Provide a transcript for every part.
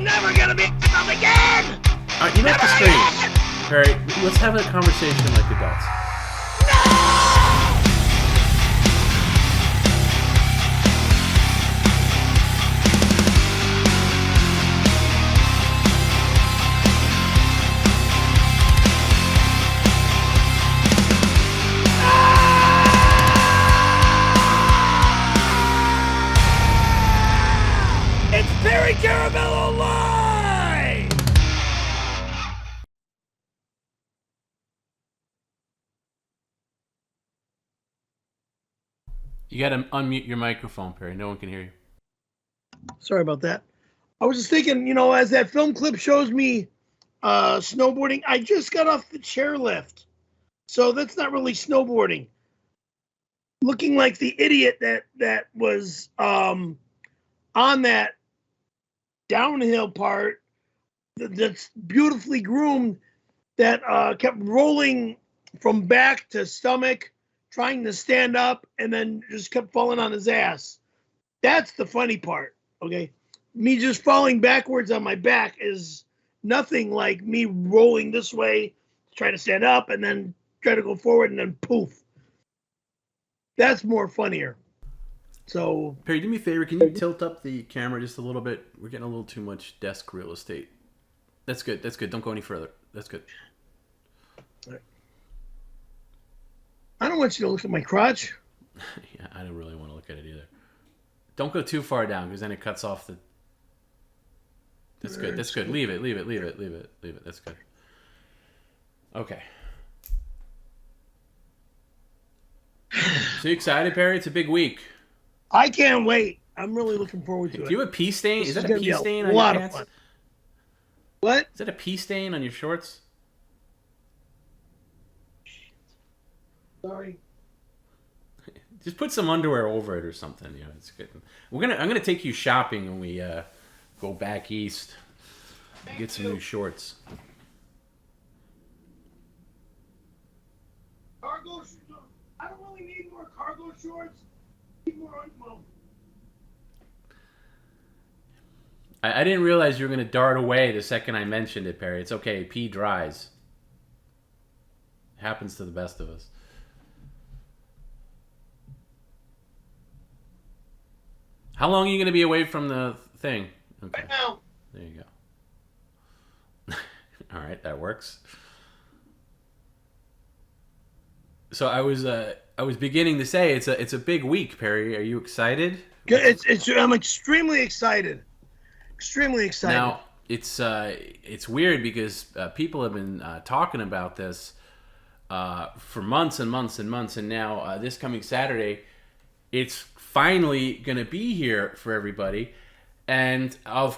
never gonna be myself again! You don't have to scream. Perry, let's have a conversation like adults. It's Perry Caravello live! You gotta unmute your microphone, Perry. No one can hear you. Sorry about that. I was just thinking, as that film clip shows me snowboarding, I just got off the chairlift. So that's not really snowboarding. Looking like the idiot that was on that downhill part that's beautifully groomed that kept rolling from back to stomach, trying to stand up, and then just kept falling on his ass. That's the funny part, okay? Me just falling backwards on my back is nothing like me rolling this way, try to stand up, and then try to go forward, and then poof. That's more funnier. So, Perry, do me a favor. Can you tilt up the camera just a little bit? We're getting a little too much desk real estate. That's good. That's good. Don't go any further. That's good. All right. I don't want you to look at my crotch. Yeah, I don't really want to look at it either. Don't go too far down because then it cuts off the... That's good. That's good. Leave it. Leave it. Leave it. Leave it. Leave it. That's good. Okay. So you excited, Perry? It's a big week. I can't wait. I'm really looking forward to it. Do you have a pee stain? Is that a pee stain on your pants? Fun. What? Is that a pee stain on your shorts? Sorry. Just put some underwear over it or something. It's good. I'm gonna take you shopping when we go back east. Get some new shorts. Cargo. I don't really need more cargo shorts. I need more unmo. I didn't realize you were gonna dart away the second I mentioned it, Perry. It's okay. Pee dries. Happens to the best of us. How long are you going to be away from the thing? Okay. Right now. There you go. All right, that works. So I was beginning to say it's a big week, Perry. Are you excited? I'm extremely excited. Extremely excited. Now it's weird because people have been talking about this for months and months and months, and now this coming Saturday, it's finally gonna be here for everybody, and I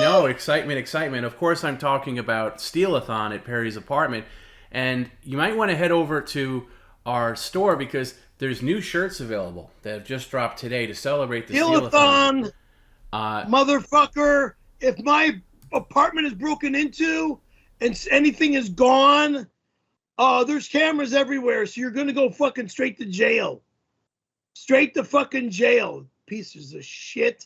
know, excitement. Of course, I'm talking about Steelathon at Perry's apartment, and you might want to head over to our store because there's new shirts available that have just dropped today to celebrate the Steelathon. Motherfucker! If my apartment is broken into and anything is gone, there's cameras everywhere, so you're gonna go fucking straight to jail. Straight to fucking jail, pieces of shit.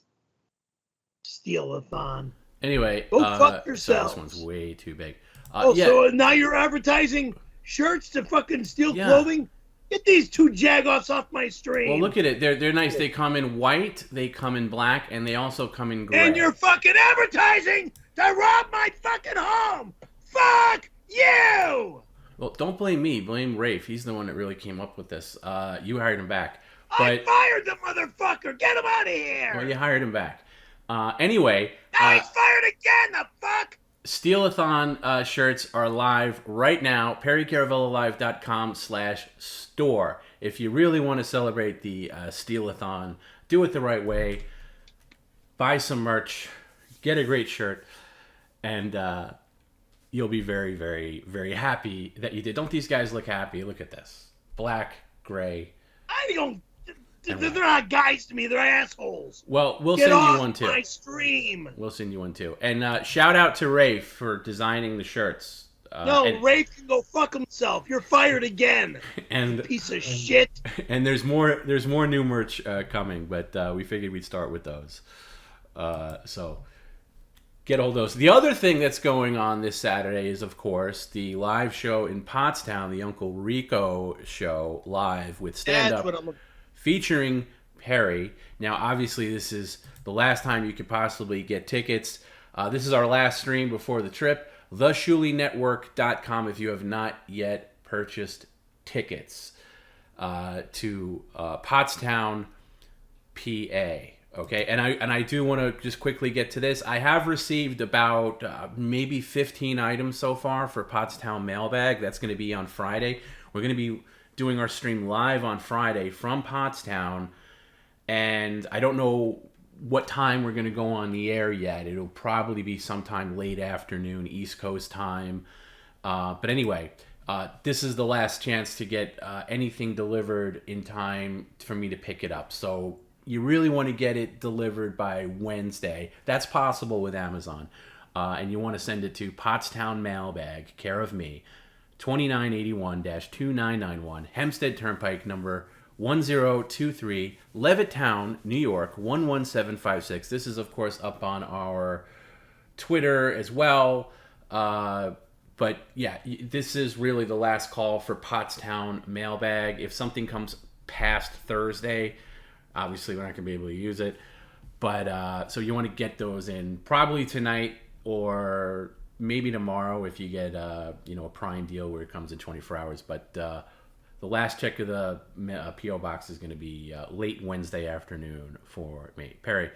Steelathon. Anyway, go fuck yourselves. So this one's way too big. Yeah. So now you're advertising shirts to fucking steal clothing? Get these two jagoffs off my stream. Well, look at it. They're nice. They come in white, they come in black, and they also come in gray. And you're fucking advertising to rob my fucking home. Fuck you! Well, don't blame me. Blame Rafe. He's the one that really came up with this. You hired him back. I fired the motherfucker. Get him out of here. Well, you hired him back. Anyway. Now he's fired again. The fuck? Steelathon shirts are live right now. PerryCaravelloLive.com/store. If you really want to celebrate the Steelathon, do it the right way. Buy some merch. Get a great shirt. And you'll be very, very, very happy that you did. Don't these guys look happy? Look at this. Black, gray. I don't... They're not guys to me. They're assholes. Well, we'll send you one too. Get off my stream. We'll send you one too. And shout out to Rafe for designing the shirts. Rafe can go fuck himself. You're fired again. And piece of shit. And there's more new merch coming, but we figured we'd start with those. So get all those. The other thing that's going on this Saturday is, of course, the live show in Pottstown, the Uncle Rico show live with stand-up featuring Perry. Now, obviously, this is the last time you could possibly get tickets. This is our last stream before the trip. TheShulinetwork.com if you have not yet purchased tickets to Pottstown, PA. Okay, and I do want to just quickly get to this. I have received about maybe 15 items so far for Pottstown Mailbag. That's going to be on Friday. We're going to be doing our stream live on Friday from Pottstown, and I don't know what time we're going to go on the air yet. It'll probably be sometime late afternoon, East Coast time. But anyway, this is the last chance to get anything delivered in time for me to pick it up. So you really want to get it delivered by Wednesday. That's possible with Amazon. And you want to send it to Pottstown Mailbag, care of me, 2981-2991, Hempstead Turnpike, number 1023, Levittown, New York, 11756. This is, of course, up on our Twitter as well. But yeah, this is really the last call for Pottstown Mailbag. If something comes past Thursday, obviously we're not going to be able to use it. But so you want to get those in probably tonight or maybe tomorrow if you get a Prime deal where it comes in 24 hours. But the last check of the P.O. box is going to be late Wednesday afternoon for me. Perry,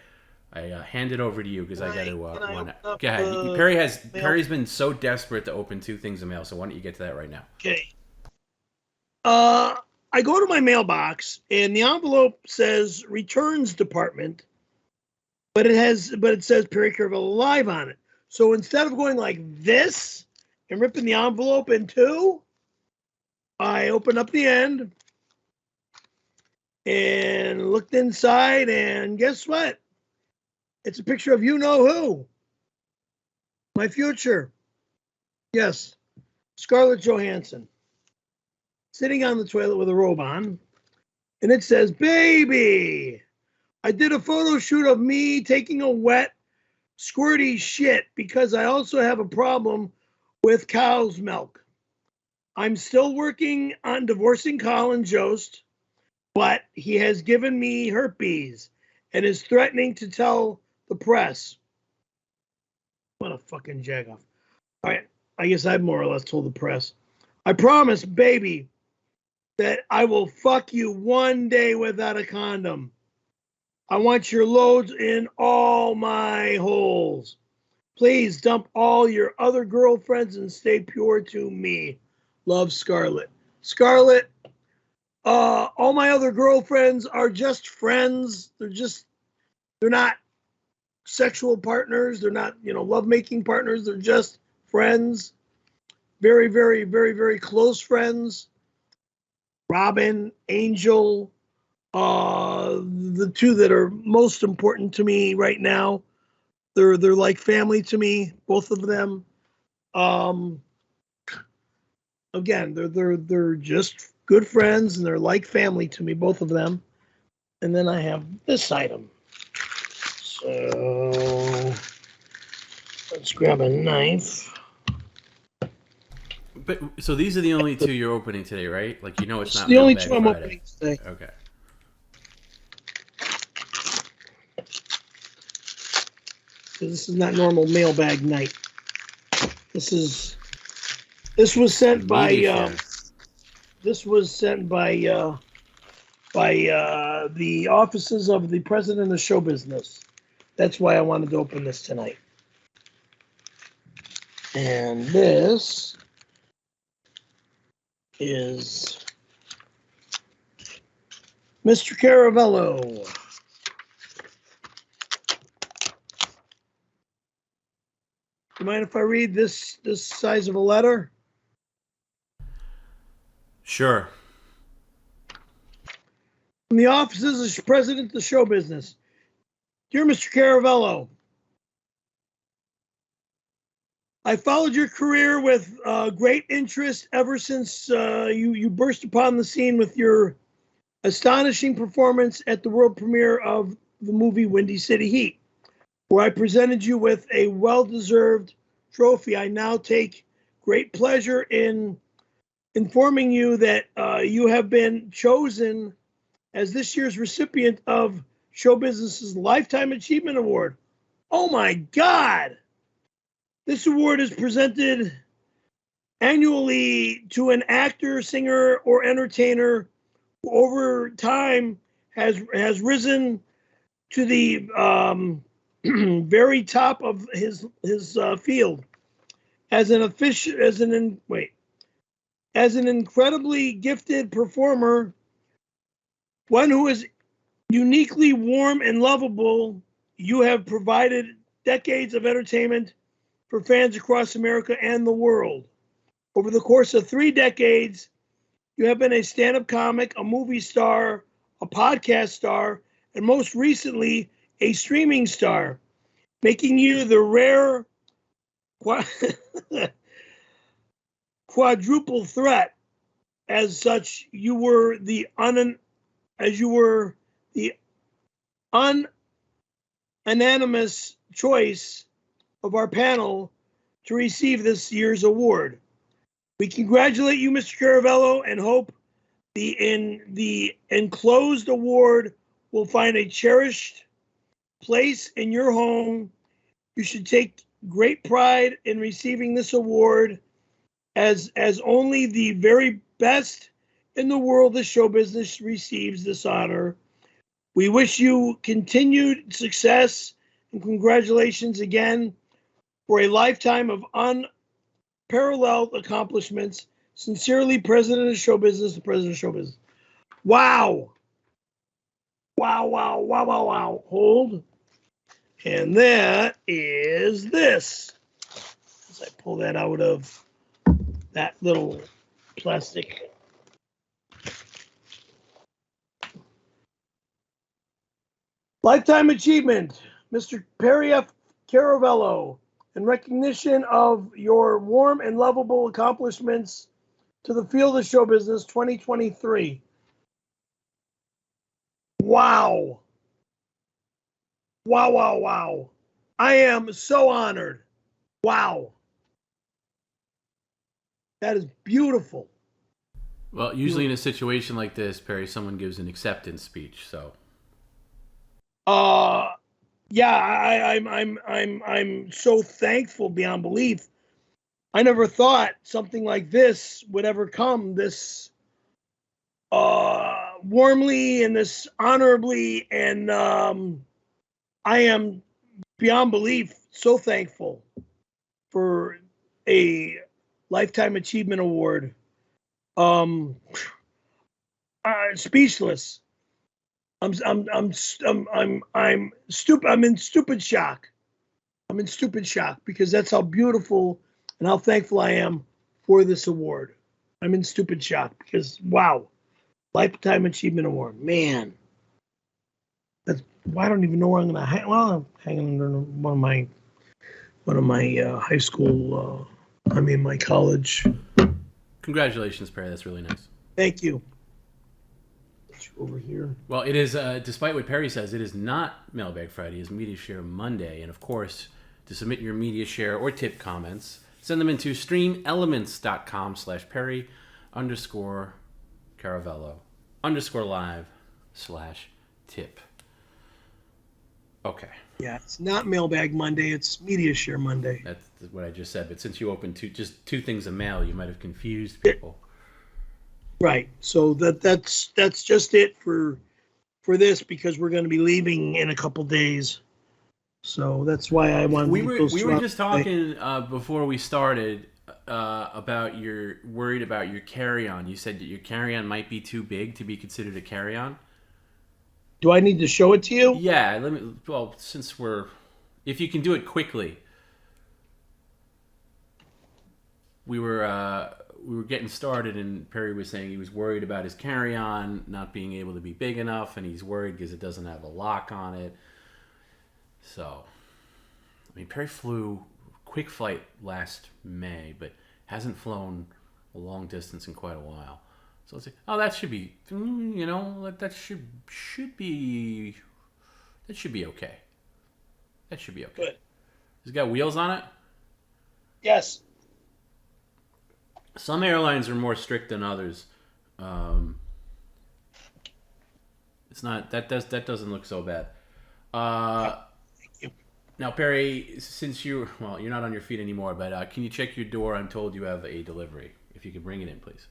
I hand it over to you because I got to go ahead. Perry's been so desperate to open 2 things of mail, so why don't you get to that right now? Okay. I go to my mailbox and the envelope says Returns Department, but it says Perry Caravello Live on it. So instead of going like this and ripping the envelope in 2, I opened up the end and looked inside, and guess what? It's a picture of you-know-who. My future. Yes, Scarlett Johansson. Sitting on the toilet with a robe on. And it says, "Baby, I did a photo shoot of me taking a wet, squirty shit because I also have a problem with cow's milk. I'm still working on divorcing Colin Jost, but he has given me herpes and is threatening to tell the press." What a fucking jagoff. All right, I guess I've more or less told the press. "I promise, baby, that I will fuck you one day without a condom. I want your loads in all my holes. Please dump all your other girlfriends and stay pure to me. Love, Scarlett." Scarlett, all my other girlfriends are just friends. They're not sexual partners. They're not, lovemaking partners. They're just friends. Very, very, very, very close friends. Robin, Angel, the 2 that are most important to me right now. They're like family to me, both of them. Again, they're just good friends, and they're like family to me, both of them. And then I have this item. So let's grab a knife. But so these are the only 2 you're opening today, right? Like, it's not the only 2 I'm opening today. Okay. This is not normal mailbag night. This was sent by the offices of the president of show business. That's why I wanted to open this tonight. And this is Mr. Caravello. You mind if I read this size of a letter? Sure. From the offices of President of the Show Business. Dear Mr. Caravello, I followed your career with great interest ever since you burst upon the scene with your astonishing performance at the world premiere of the movie Windy City Heat. where I presented you with a well-deserved trophy. I now take great pleasure in informing you that you have been chosen as this year's recipient of Show Business's Lifetime Achievement Award. Oh my God! This award is presented annually to an actor, singer, or entertainer who over time has risen to the very top of his field as an incredibly gifted performer, one who is uniquely warm and lovable. You have provided decades of entertainment for fans across America and the world. Over the course of 3 decades, you have been a stand-up comic, a movie star, a podcast star, and most recently, a streaming star, making you the rare quadruple threat. As such, you were the unanimous choice of our panel to receive this year's award. We congratulate you, Mr. Caravello, and hope the enclosed award will find a cherished place in your home. You should take great pride in receiving this award, as only the very best in the world of show business receives this honor. We wish you continued success and congratulations again for a lifetime of unparalleled accomplishments. Sincerely, President of Show Business, the President of Show Business. Wow. Wow, wow, wow, wow, wow. Hold. And that is this. As I pull that out of that little plastic. Lifetime Achievement, Mr. Perry F. Caravello, in recognition of your warm and lovable accomplishments to the field of show business 2023. Wow. Wow, wow, wow. I am so honored. Wow. That is beautiful. Well, usually in a situation like this, Perry, someone gives an acceptance speech, so. Yeah, I'm so thankful beyond belief. I never thought something like this would ever come this warmly and this honorably, and I am beyond belief so thankful for a Lifetime Achievement Award. Speechless. I'm in stupid shock. I'm in stupid shock because that's how beautiful and how thankful I am for this award. I'm in stupid shock because wow, Lifetime Achievement Award, man. That's why I don't even know where I'm gonna hang. Well, I'm hanging under one of my high school. My college. Congratulations, Perry. That's really nice. Thank you. Over here. Well, it is, despite what Perry says, it is not Mailbag Friday. It's Media Share Monday. And of course, to submit your media share or tip comments, send them into streamelements.com/Perry_Caravello_live/tip. Okay. Yeah, it's not Mailbag Monday. It's Media Share Monday. That's what I just said. But since you opened just two things of mail, you might have confused people. Right. So that's just it for this because we're going to be leaving in a couple days. So that's why I wanted. We were just talking before we started about your worried about your carry-on. You said that your carry-on might be too big to be considered a carry-on. Do I need to show it to you? Yeah. Well, if you can do it quickly. We were getting started, and Perry was saying he was worried about his carry-on not being able to be big enough, and he's worried because it doesn't have a lock on it. So, Perry flew quick flight last May, but hasn't flown a long distance in quite a while. So it's like, oh, that should be, that should be okay. That should be okay. Good. It's got wheels on it? Yes. Some airlines are more strict than others. It's not that doesn't look so bad. Thank you. Now, Perry, since you're not on your feet anymore, but can you check your door? I'm told you have a delivery. If you could bring it in, please.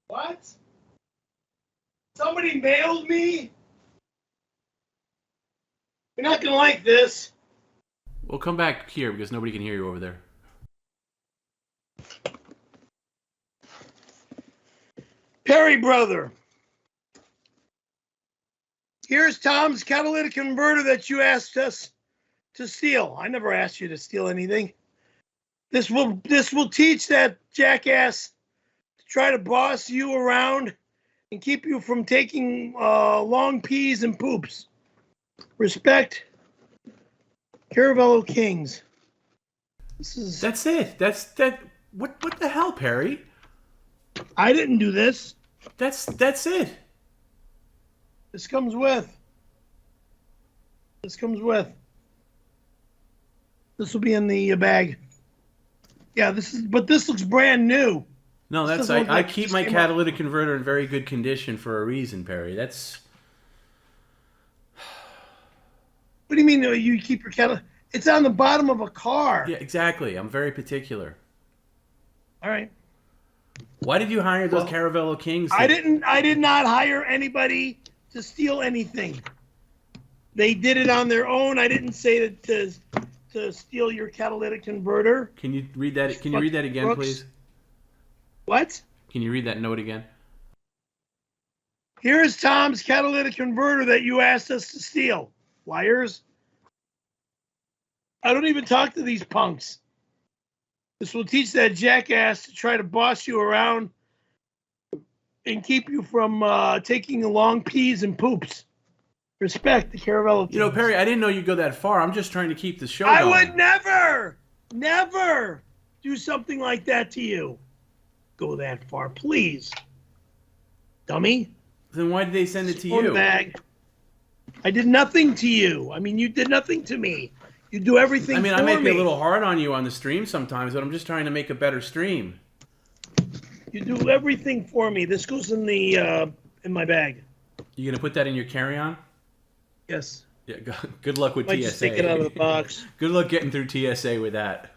What? Somebody mailed me? You're not going to like this. We'll come back here because nobody can hear you over there. Perry brother. Here's Tom's catalytic converter that you asked us to steal. I never asked you to steal anything. This will teach that jackass to try to boss you around and keep you from taking long pees and poops. Respect, Caravello Kings. That's it. What the hell, Perry? I didn't do this. That's it. This comes with. This will be in the bag. Yeah, but this looks brand new. No, I keep my catalytic converter in very good condition for a reason, Perry. That's. What do you mean you keep your catalytic? It's on the bottom of a car. Yeah, exactly. I'm very particular. All right. Why did you hire those Caravello Kings? I did not hire anybody to steal anything. They did it on their own. I didn't say that to steal your catalytic converter. Can you read that? Can you read that again, Brooks? please? What? Can you read that note again? Here's Tom's catalytic converter that you asked us to steal. Liars. I don't even talk to these punks. This will teach that jackass to try to boss you around and keep you from taking long pees and poops. Respect the Caravello Kings. You know, Perry, I didn't know you'd go that far. I'm just trying to keep the show I going. would never do something like that to you. Go that far, please. Dummy. Then why did they send it to you? Bag. I did nothing to you. I mean, you did nothing to me. You do everything for me. I might be a little hard on you on the stream sometimes, but I'm just trying to make a better stream. You do everything for me. This goes in the in my bag. You gonna put that in your carry-on? Yes. Yeah. Good luck with Might TSA. just take it out of the box. Good luck getting through TSA with that.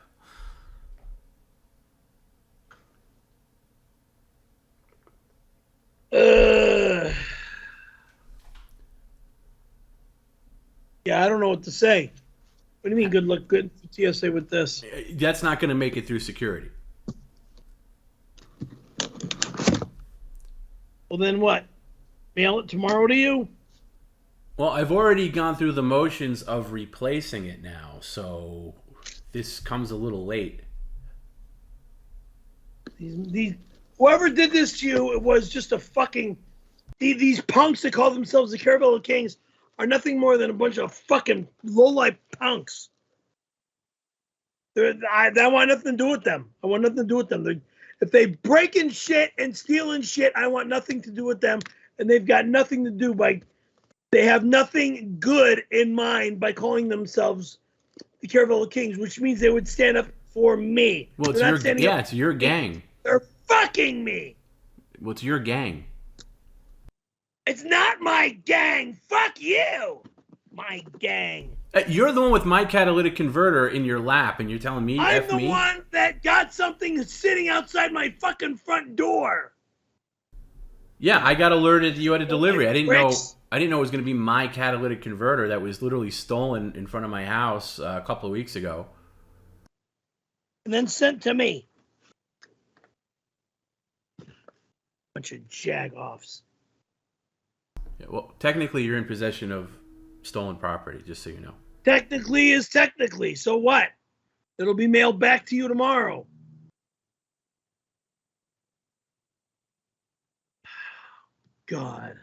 Yeah, I don't know what to say. What do you mean good luck good TSA with this? That's not going to make it through security. Well, then what? Mail it tomorrow to you? Well, I've already gone through the motions of replacing it now, so this comes a little late. Whoever did this to you, it was just a fucking... These punks that call themselves the Caravello Kings are nothing more than a bunch of fucking low-life punks. I want nothing to do with them. If they breaking shit and stealing shit, I want nothing to do with them. And they've got nothing to do they have nothing good in mind by calling themselves the Caravello Kings, which means they would stand up for me. Well, it's your gang. They're fucking me. Well, it's your gang. It's not my gang. Fuck you. My gang. You're the one with my catalytic converter in your lap, and you're telling me I'm F the me? one that got something sitting outside my fucking front door. Yeah, I got alerted you had a delivery. I didn't know Pricks. it was going to be my catalytic converter that was literally stolen in front of my house a couple of weeks ago. and then sent to me. Bunch of jag-offs. Yeah, well, technically, you're in possession of stolen property, just so you know. Technically is technically. So what? It'll be mailed back to you tomorrow. God.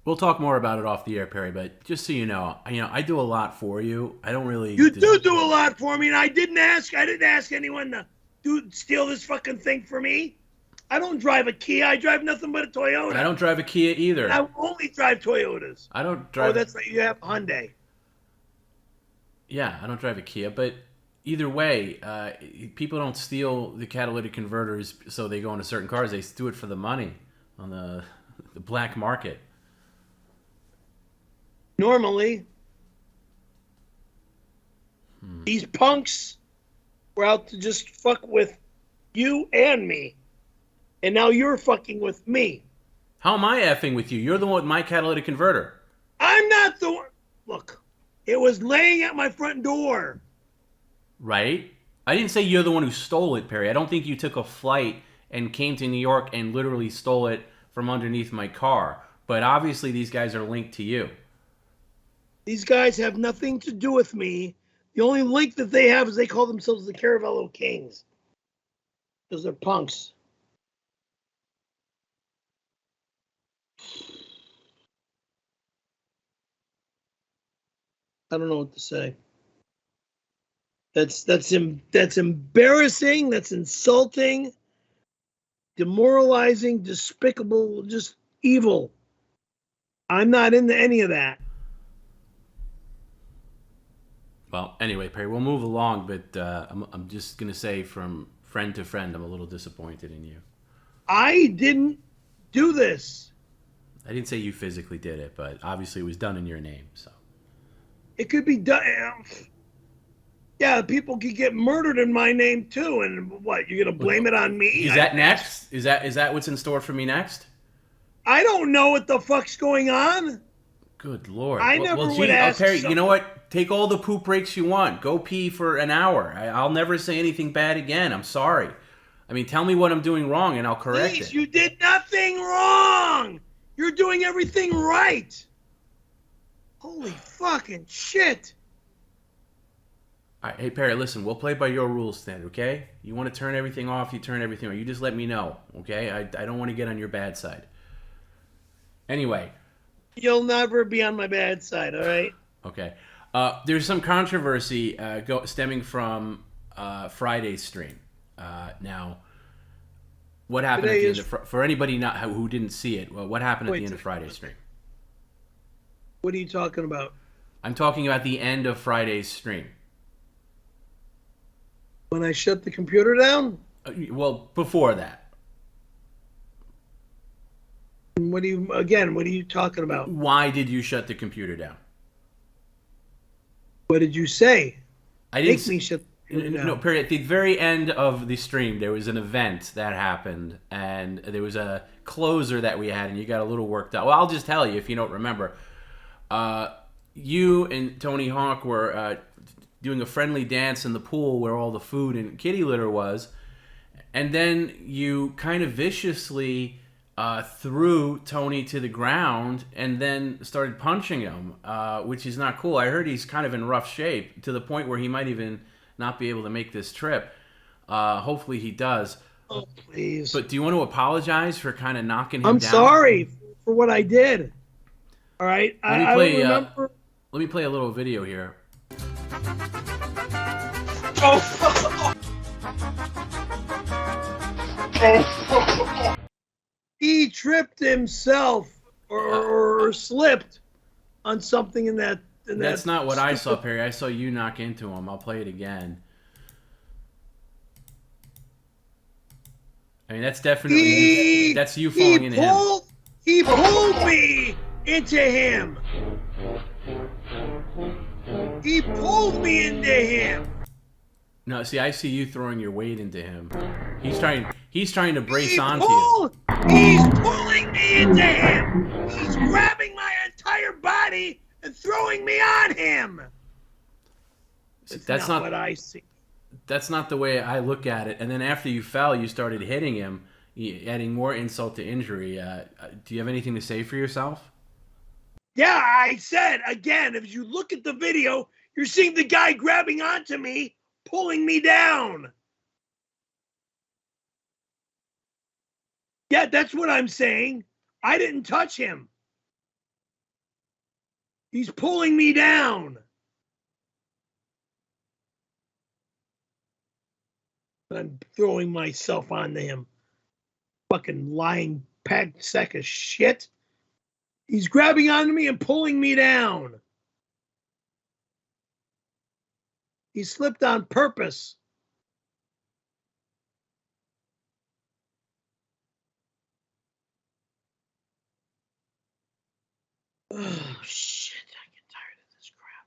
We'll talk more about it off the air, Perry. But just so you know, I do a lot for you. I don't really. You do a lot for me, and I didn't ask anyone to steal this fucking thing for me. I don't drive a Kia. I drive nothing but a Toyota. I don't drive a Kia either. I only drive Toyotas. I don't drive. Oh, that's right. You have a Hyundai. Yeah, I don't drive a Kia, but either way, people don't steal the catalytic converters so they go into certain cars. They do it for the money on the black market. Normally, these punks were out to just fuck with you and me. And now you're fucking with me. How am I effing with you? You're the one with my catalytic converter. I'm not the one. Look, it was laying at my front door. Right? I didn't say you're the one who stole it, Perry. I don't think you took a flight and came to New York and literally stole it from underneath my car. But obviously these guys are linked to you. These guys have nothing to do with me. The only link that they have is they call themselves the Caravello Kings. Because they're punks. I don't know what to say. That's embarrassing. That's insulting, demoralizing, despicable, just evil. I'm not into any of that. Well, anyway, Perry, we'll move along, but I'm just gonna say, from friend to friend, I'm a little disappointed in you. I didn't do this. I didn't say you physically did it, but obviously it was done in your name. So it could be done. Yeah, people could get murdered in my name too. And what? You're gonna blame it on me? Is that next? Is that what's in store for me next? I don't know what the fuck's going on. Good Lord. I never would ask. Perry, you know what? Take all the poop breaks you want. Go pee for an hour. I'll never say anything bad again. I'm sorry. I mean, tell me what I'm doing wrong and I'll correct it. You did nothing wrong. You're doing everything right. Holy fucking shit. All right, hey, Perry, listen. We'll play by your rules then, okay? You want to turn everything off, you turn everything on. You just let me know, okay? I don't want to get on your bad side. Anyway. You'll never be on my bad side, all right? Okay. There's some controversy stemming from Friday's stream. Now, what happened at the end for anybody who didn't see it? What happened at the end of Friday's stream? What are you talking about? I'm talking about the end of Friday's stream. When I shut the computer down? Well, before that. What are you talking about? Why did you shut the computer down? What did you say? I didn't Make me shut the computer down. No, Perry, at the very end of the stream, there was an event that happened, and there was a closer that we had, and you got a little worked out. Well, I'll just tell you if you don't remember. You and Tony Hawk were doing a friendly dance in the pool where all the food and kitty litter was, and then you kind of viciously threw Tony to the ground and then started punching him, which is not cool. I heard he's kind of in rough shape to the point where he might even not be able to make this trip. Hopefully he does. Oh, please. But do you want to apologize for kind of knocking him down? I'm sorry for what I did. All right? I don't remember. Let me play a little video here. He tripped himself or slipped on something in that. That's not what I saw, Perry. I saw you knock into him. I'll play it again. I mean, that's definitely that's you falling into him. He pulled me into him. He pulled me into him. No, see, I see you throwing your weight into him. He's trying to brace onto you. He's pulling me into him. He's grabbing my entire body and throwing me on him. That's not what I see. That's not the way I look at it. And then after you fell, you started hitting him, adding more insult to injury. Do you have anything to say for yourself? Yeah, I said, again, if you look at the video, you're seeing the guy grabbing onto me, pulling me down. Yeah, that's what I'm saying. I didn't touch him. He's pulling me down. I'm throwing myself onto him. Fucking lying packed sack of shit. He's grabbing onto me and pulling me down. He slipped on purpose. Oh, shit. I get tired of this crap.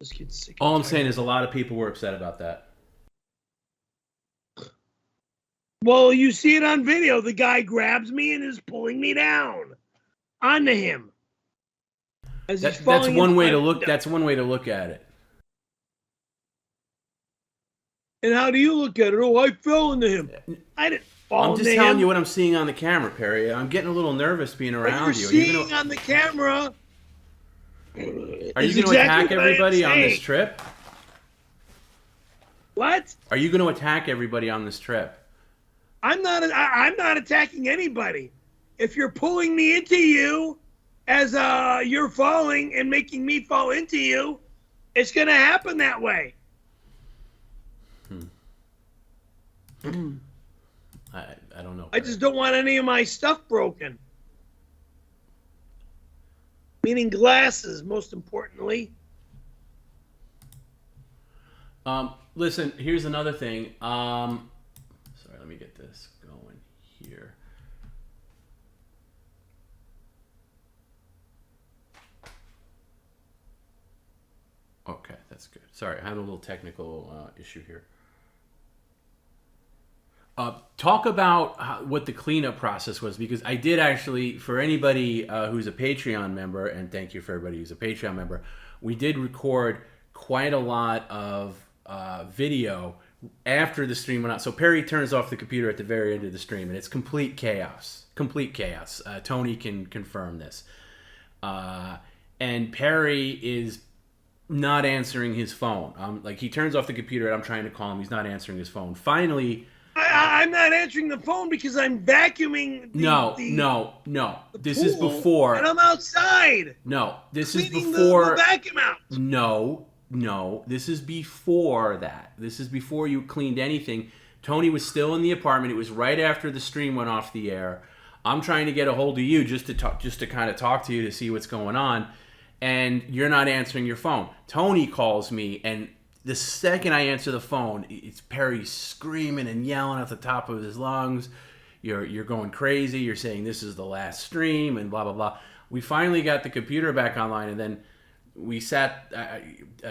Just get sick. All I'm saying is a lot of people were upset about that. Well, you see it on video. The guy grabs me and is pulling me down onto him. That's one way to look. That's one way to look at it. And how do you look at it? Oh, I fell into him. I didn't fall into him. I'm just telling you what I'm seeing on the camera, Perry. I'm getting a little nervous being around you. You're seeing on the camera. Are you going to attack everybody on this trip? What? Are you going to attack everybody on this trip? I'm not attacking anybody. If you're pulling me into you as you're falling and making me fall into you, it's going to happen that way. I don't know. I just don't want any of my stuff broken. Meaning glasses, most importantly. Listen, here's another thing. Sorry, let me get this going here. Okay, that's good. Sorry, I had a little technical issue here. Talk about what the cleanup process was, because I did actually, for anybody who's a Patreon member, and thank you for everybody who's a Patreon member, we did record quite a lot of video after the stream went out. So Perry turns off the computer at the very end of the stream, and it's complete chaos. Complete chaos. Tony can confirm this. And Perry is not answering his phone. Like, he turns off the computer, and I'm trying to call him. He's not answering his phone. Finally... I'm not answering the phone because I'm vacuuming No. This is before. And I'm outside. No, this is before. The vacuum out. No. This is before that. This is before you cleaned anything. Tony was still in the apartment. It was right after the stream went off the air. I'm trying to get a hold of you just to kind of talk to you to see what's going on, and you're not answering your phone. Tony calls me, and the second I answer the phone, it's Perry screaming and yelling at the top of his lungs. You're going crazy. You're saying this is the last stream and blah, blah, blah. We finally got the computer back online, and then we sat,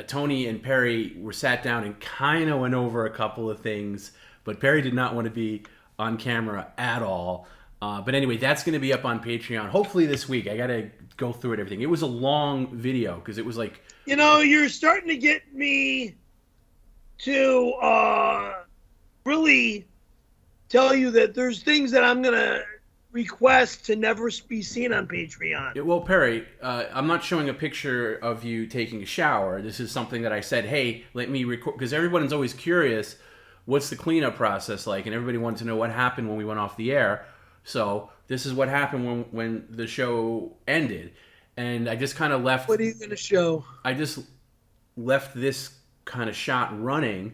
Tony and Perry were sat down and kind of went over a couple of things, but Perry did not want to be on camera at all. But anyway, that's going to be up on Patreon hopefully this week. I got to go through it, everything. It was a long video because it was like... You know, you're starting to get me to really tell you that there's things that I'm going to request to never be seen on Patreon. Yeah, well, Perry, I'm not showing a picture of you taking a shower. This is something that I said, hey, let me record, because everyone's always curious, what's the cleanup process like? And everybody wanted to know what happened when we went off the air. So this is what happened when the show ended. And I just kind of left... What are you going to show? I just left this kind of shot running,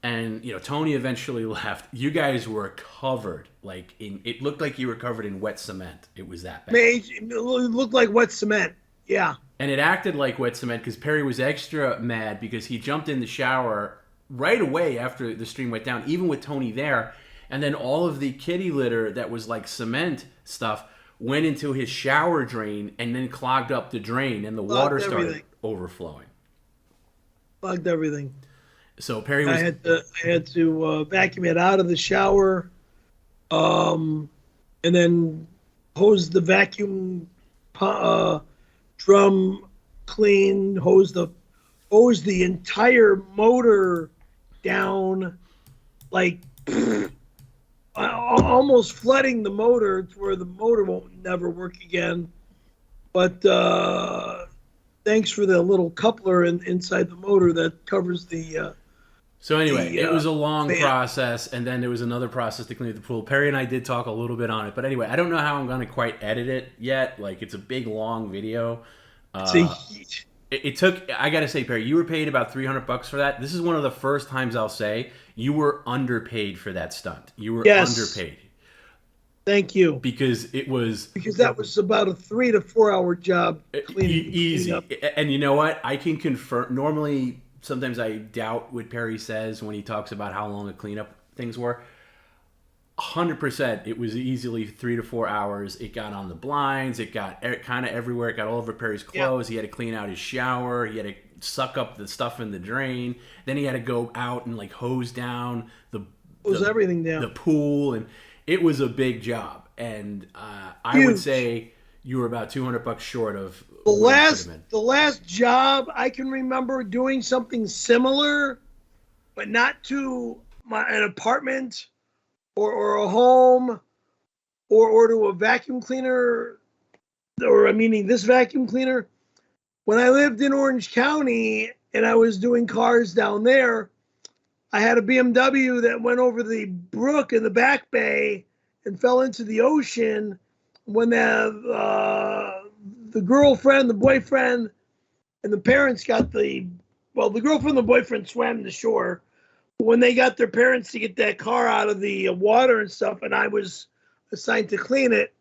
and Tony eventually left. You guys were covered, it looked like you were covered in wet cement. It was that bad. It looked like wet cement. Yeah. And it acted like wet cement because Perry was extra mad because he jumped in the shower right away after the stream went down, even with Tony there, and then all of the kitty litter that was like cement stuff went into his shower drain and then clogged up the drain, and the water started overflowing. Clogged everything. So Perry was... I had to vacuum it out of the shower And then hose the vacuum drum clean, hose the entire motor down, like almost flooding the motor to where the motor won't never work again. But thanks for the little coupler inside the motor that covers the. So anyway, it was a long fan. process, and then there was another process to clean the pool. Perry and I did talk a little bit on it, but anyway, I don't know how I'm going to quite edit it yet. Like, it's a big, long video. It took. I got to say, Perry, you were paid about $300 for that. This is one of the first times I'll say you were underpaid for that stunt. You were underpaid. Thank you. Because that was about a 3 to 4 hour job cleaning. Easy. Cleaning up. And you know what? I can confirm. Normally, sometimes I doubt what Perry says when he talks about how long the cleanup things were. 100%. It was easily 3 to 4 hours. It got on the blinds. It got kind of everywhere. It got all over Perry's clothes. He had to clean out his shower. He had to suck up the stuff in the drain. Then he had to go out and like hose down everything down the pool, and it was a big job. And I would say you were about $200 short of the last job I can remember doing something similar, but not to an apartment or a home or to a vacuum cleaner, or meaning this vacuum cleaner. When I lived in Orange County and I was doing cars down there, I had a BMW that went over the brook in the back bay and fell into the ocean. When the girlfriend, the boyfriend, and the parents got the girlfriend and the boyfriend swam to shore. When they got their parents to get that car out of the water and stuff, and I was assigned to clean it,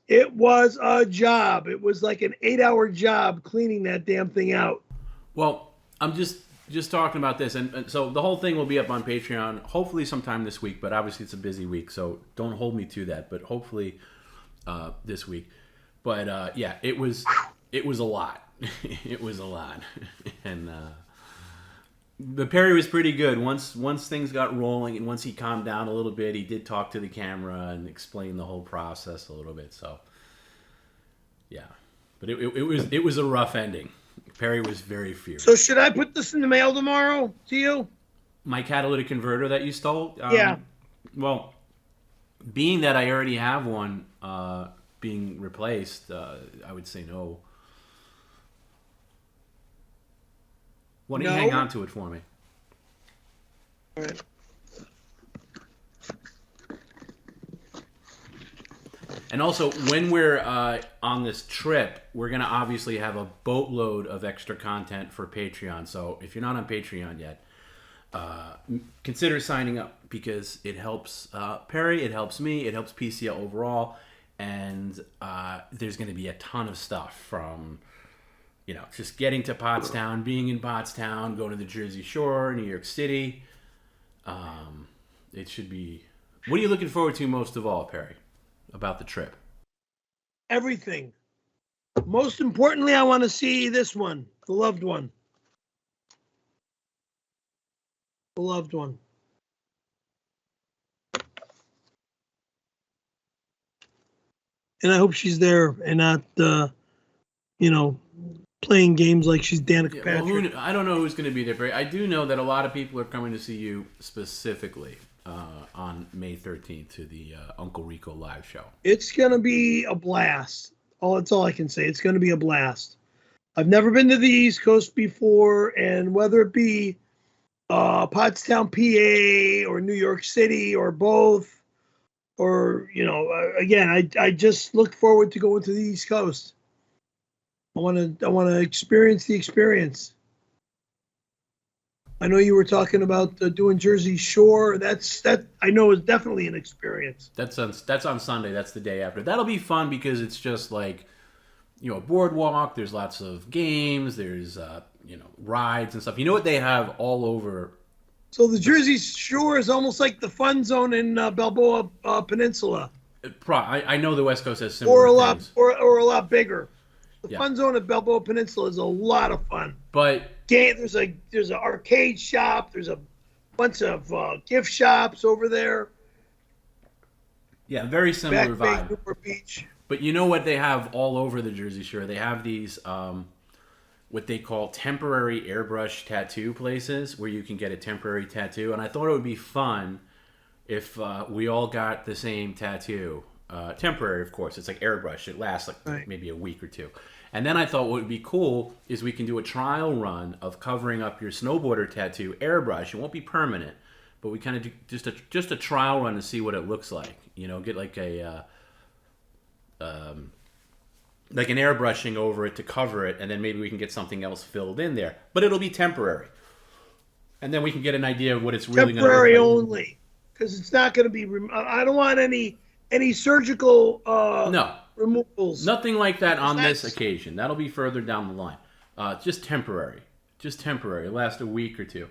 it was a job. It was like an 8-hour job cleaning that damn thing out. Well, I'm just talking about this, and so the whole thing will be up on Patreon hopefully sometime this week, but obviously it's a busy week, so don't hold me to that, but hopefully this week. But yeah, it was a lot. It was a lot. And but Perry was pretty good. Once things got rolling and once he calmed down a little bit, he did talk to the camera and explain the whole process a little bit. So yeah, but it was a rough ending. Perry was very fierce. So should I put this in the mail tomorrow to you? My catalytic converter that you stole? Yeah. Well, being that I already have one being replaced, I would say no. Why don't you hang on to it for me? All right. And also, when we're on this trip, we're going to obviously have a boatload of extra content for Patreon. So if you're not on Patreon yet, consider signing up because it helps Perry, it helps me, it helps PCL overall. And there's going to be a ton of stuff from... just getting to Pottstown, being in Pottstown, going to the Jersey Shore, New York City. It should be... What are you looking forward to most of all, Perry, about the trip? Everything. Most importantly, I want to see this one, the loved one. The loved one. And I hope she's there and not, playing games like she's Danica Patrick. I don't know who's going to be there, Barry. I do know that a lot of people are coming to see you specifically on May 13th to the Uncle Rico live show. It's going to be a blast. That's all I can say. It's going to be a blast. I've never been to the East Coast before, and whether it be Pottstown, PA, or New York City, or both, or, again, I just look forward to going to the East Coast. I want to experience the experience. I know you were talking about doing Jersey Shore. That I know is definitely an experience. That's on Sunday. That's the day after. That'll be fun because it's just like, a boardwalk. There's lots of games. There's rides and stuff. You know what they have all over. So the Jersey Shore is almost like the fun zone in Balboa Peninsula. I know the West Coast has similar things. or a lot bigger. The fun zone at Balboa Peninsula is a lot of fun. But there's an arcade shop. There's a bunch of gift shops over there. Yeah, very similar Back Bay, vibe. Newport Beach. But you know what they have all over the Jersey Shore? They have these what they call temporary airbrush tattoo places where you can get a temporary tattoo. And I thought it would be fun if we all got the same tattoo. Temporary, of course. It's like airbrush. It lasts like Right. maybe a week or two. And then I thought what would be cool is we can do a trial run of covering up your snowboarder tattoo airbrush. It won't be permanent, but we kind of do just a trial run to see what it looks like. You know, get like an airbrushing over it to cover it, and then maybe we can get something else filled in there. But it'll be temporary, and then we can get an idea of what it's really going to look Temporary like. only, because it's not going to be. I don't want any surgical No, removals. nothing like that on this That's- occasion. That'll be further down the line. Just temporary. Just temporary. It'll last a week or two.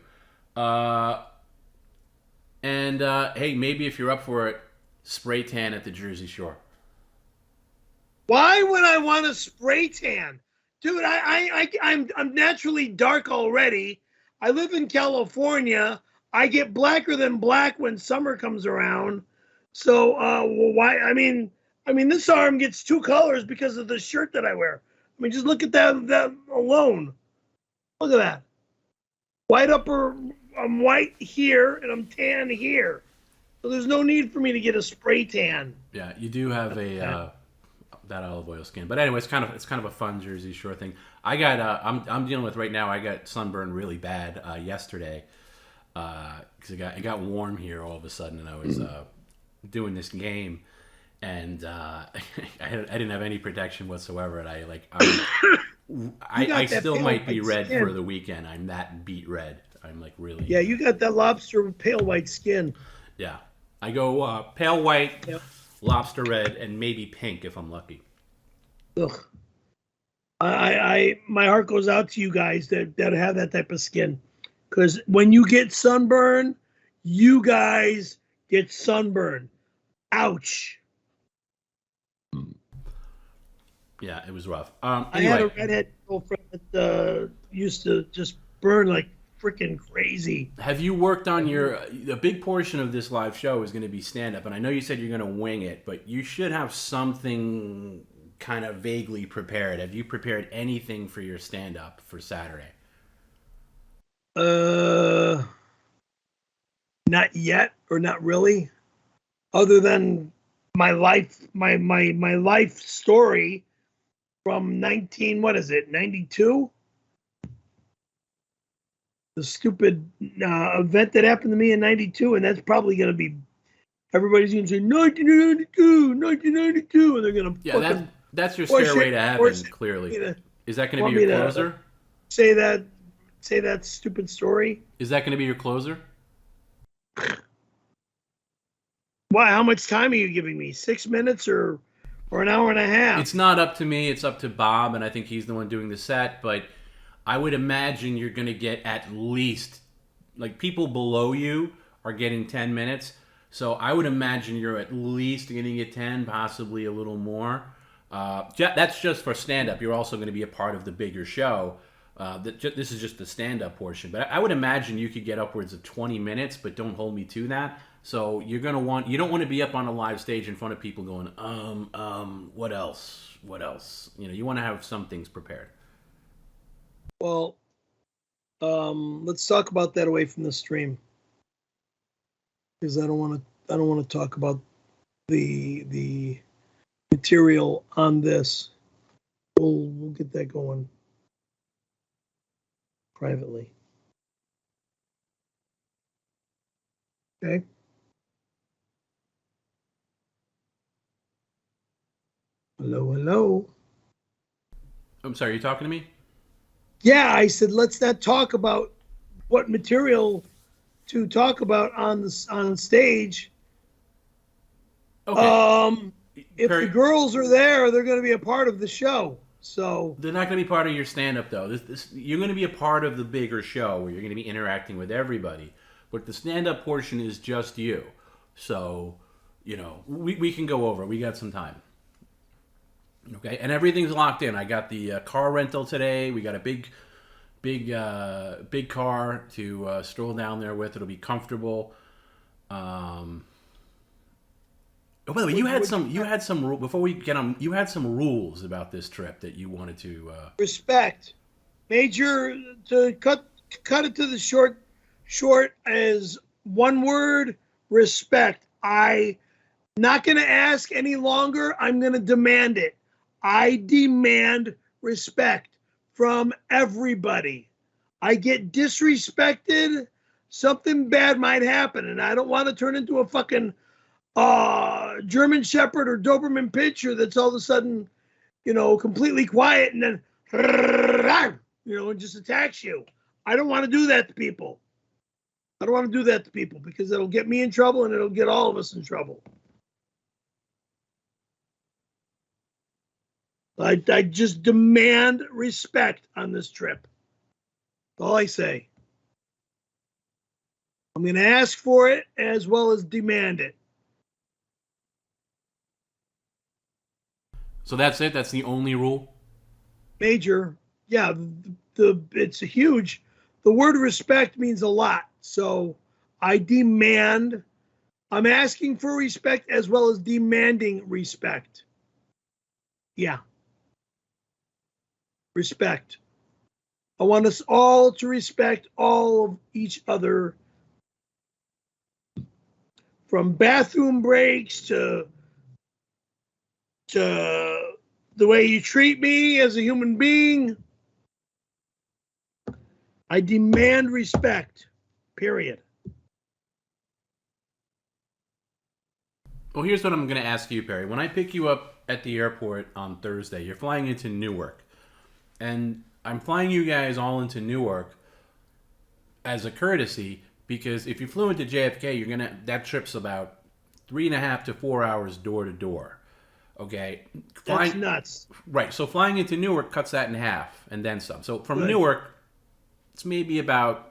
And hey, maybe if you're up for it, spray tan at the Jersey Shore. Why would I want to spray tan, dude? I'm naturally dark already. I live in California. I get blacker than black when summer comes around. So why? I mean, this arm gets two colors because of the shirt that I wear. I mean, just look at that alone. Look at that. White upper. I'm white here and I'm tan here. So there's no need for me to get a spray tan. Yeah, you do have a that olive oil skin. But anyway, it's kind of a fun Jersey Shore thing. I got I'm dealing with right now. I got sunburned really bad yesterday because it got warm here all of a sudden, and I was doing this game, and I didn't have any protection whatsoever, and I that still pale might be white red skin. for the weekend. I'm that beat red. I'm like really. Yeah, you got that lobster pale white skin. Yeah, I go pale white, Yep. lobster red, and maybe pink if I'm lucky. Ugh. My heart goes out to you guys that have that type of skin, because when you get sunburn, you guys get sunburn. Ouch. Yeah, it was rough. I had a Anyway, redhead girlfriend that used to just burn like freaking crazy. have you worked on a big portion of this live show is going to be stand up, and I know you said you're going to wing it, but you should have something kind of vaguely prepared. Have you prepared anything for your stand up for Saturday? Not yet, or not really, other than my life, my life story from 92. The stupid event that happened to me in 92, and that's probably going to be, everybody's going to say 1992, and they're going to Yeah, that's your push stairway it, to push heaven, it. clearly. Me to- Is that going to want be your me to- closer? say that stupid story. Is that going to be your closer? Why? How much time are you giving me? 6 minutes or an hour and a half? It's not up to me. It's up to Bob, and I think he's the one doing the set. But I would imagine you're going to get at least, like, people below you are getting 10 minutes. So I would imagine you're at least going to get 10, possibly a little more. That's just for stand-up. You're also going to be a part of the bigger show. This is just the stand-up portion. But I would imagine you could get upwards of 20 minutes, but don't hold me to that. So you don't want to be up on a live stage in front of people going, what else? You know, you want to have some things prepared. Well, let's talk about that away from the stream, because I don't want to talk about the material on this. We'll get that going privately. Okay. Hello. I'm sorry, you talking to me? Yeah, I said let's not talk about what material to talk about on stage. Okay. If Perry, the girls are there, they're going to be a part of the show. So they're not going to be part of your stand-up, though. You're going to be a part of the bigger show where you're going to be interacting with everybody. But the stand-up portion is just you. So, you know, we can go over. We got some time. Okay, and everything's locked in. I got the car rental today. We got a big car to stroll down there with. It'll be comfortable. Oh, by the way, you had some before we get on. You had some rules about this trip that you wanted to. Respect. Major, to cut it to the short as one word, respect. I not going to ask any longer. I'm going to demand it. I demand respect from everybody. I get disrespected, something bad might happen, and I don't want to turn into a fucking German Shepherd or Doberman Pinscher that's all of a sudden, completely quiet and then, and just attacks you. I don't want to do that to people. I don't want to do that to people because it'll get me in trouble and it'll get all of us in trouble. I just demand respect on this trip. That's all I say. I'm going to ask for it as well as demand it. So that's it? That's the only rule? Major. Yeah, it's a huge. The word respect means a lot. So I'm asking for respect as well as demanding respect. Yeah. Respect. I want us all to respect all of each other, from bathroom breaks to the way you treat me as a human being. I demand respect, period. Well, here's what I'm going to ask you, Perry. When I pick you up at the airport on Thursday, you're flying into Newark. And I'm flying you guys all into Newark as a courtesy because if you flew into JFK, that trip's about 3.5 to 4 hours door to door. Okay? That's nuts. Right. So flying into Newark cuts that in half and then some. So from Newark, it's maybe about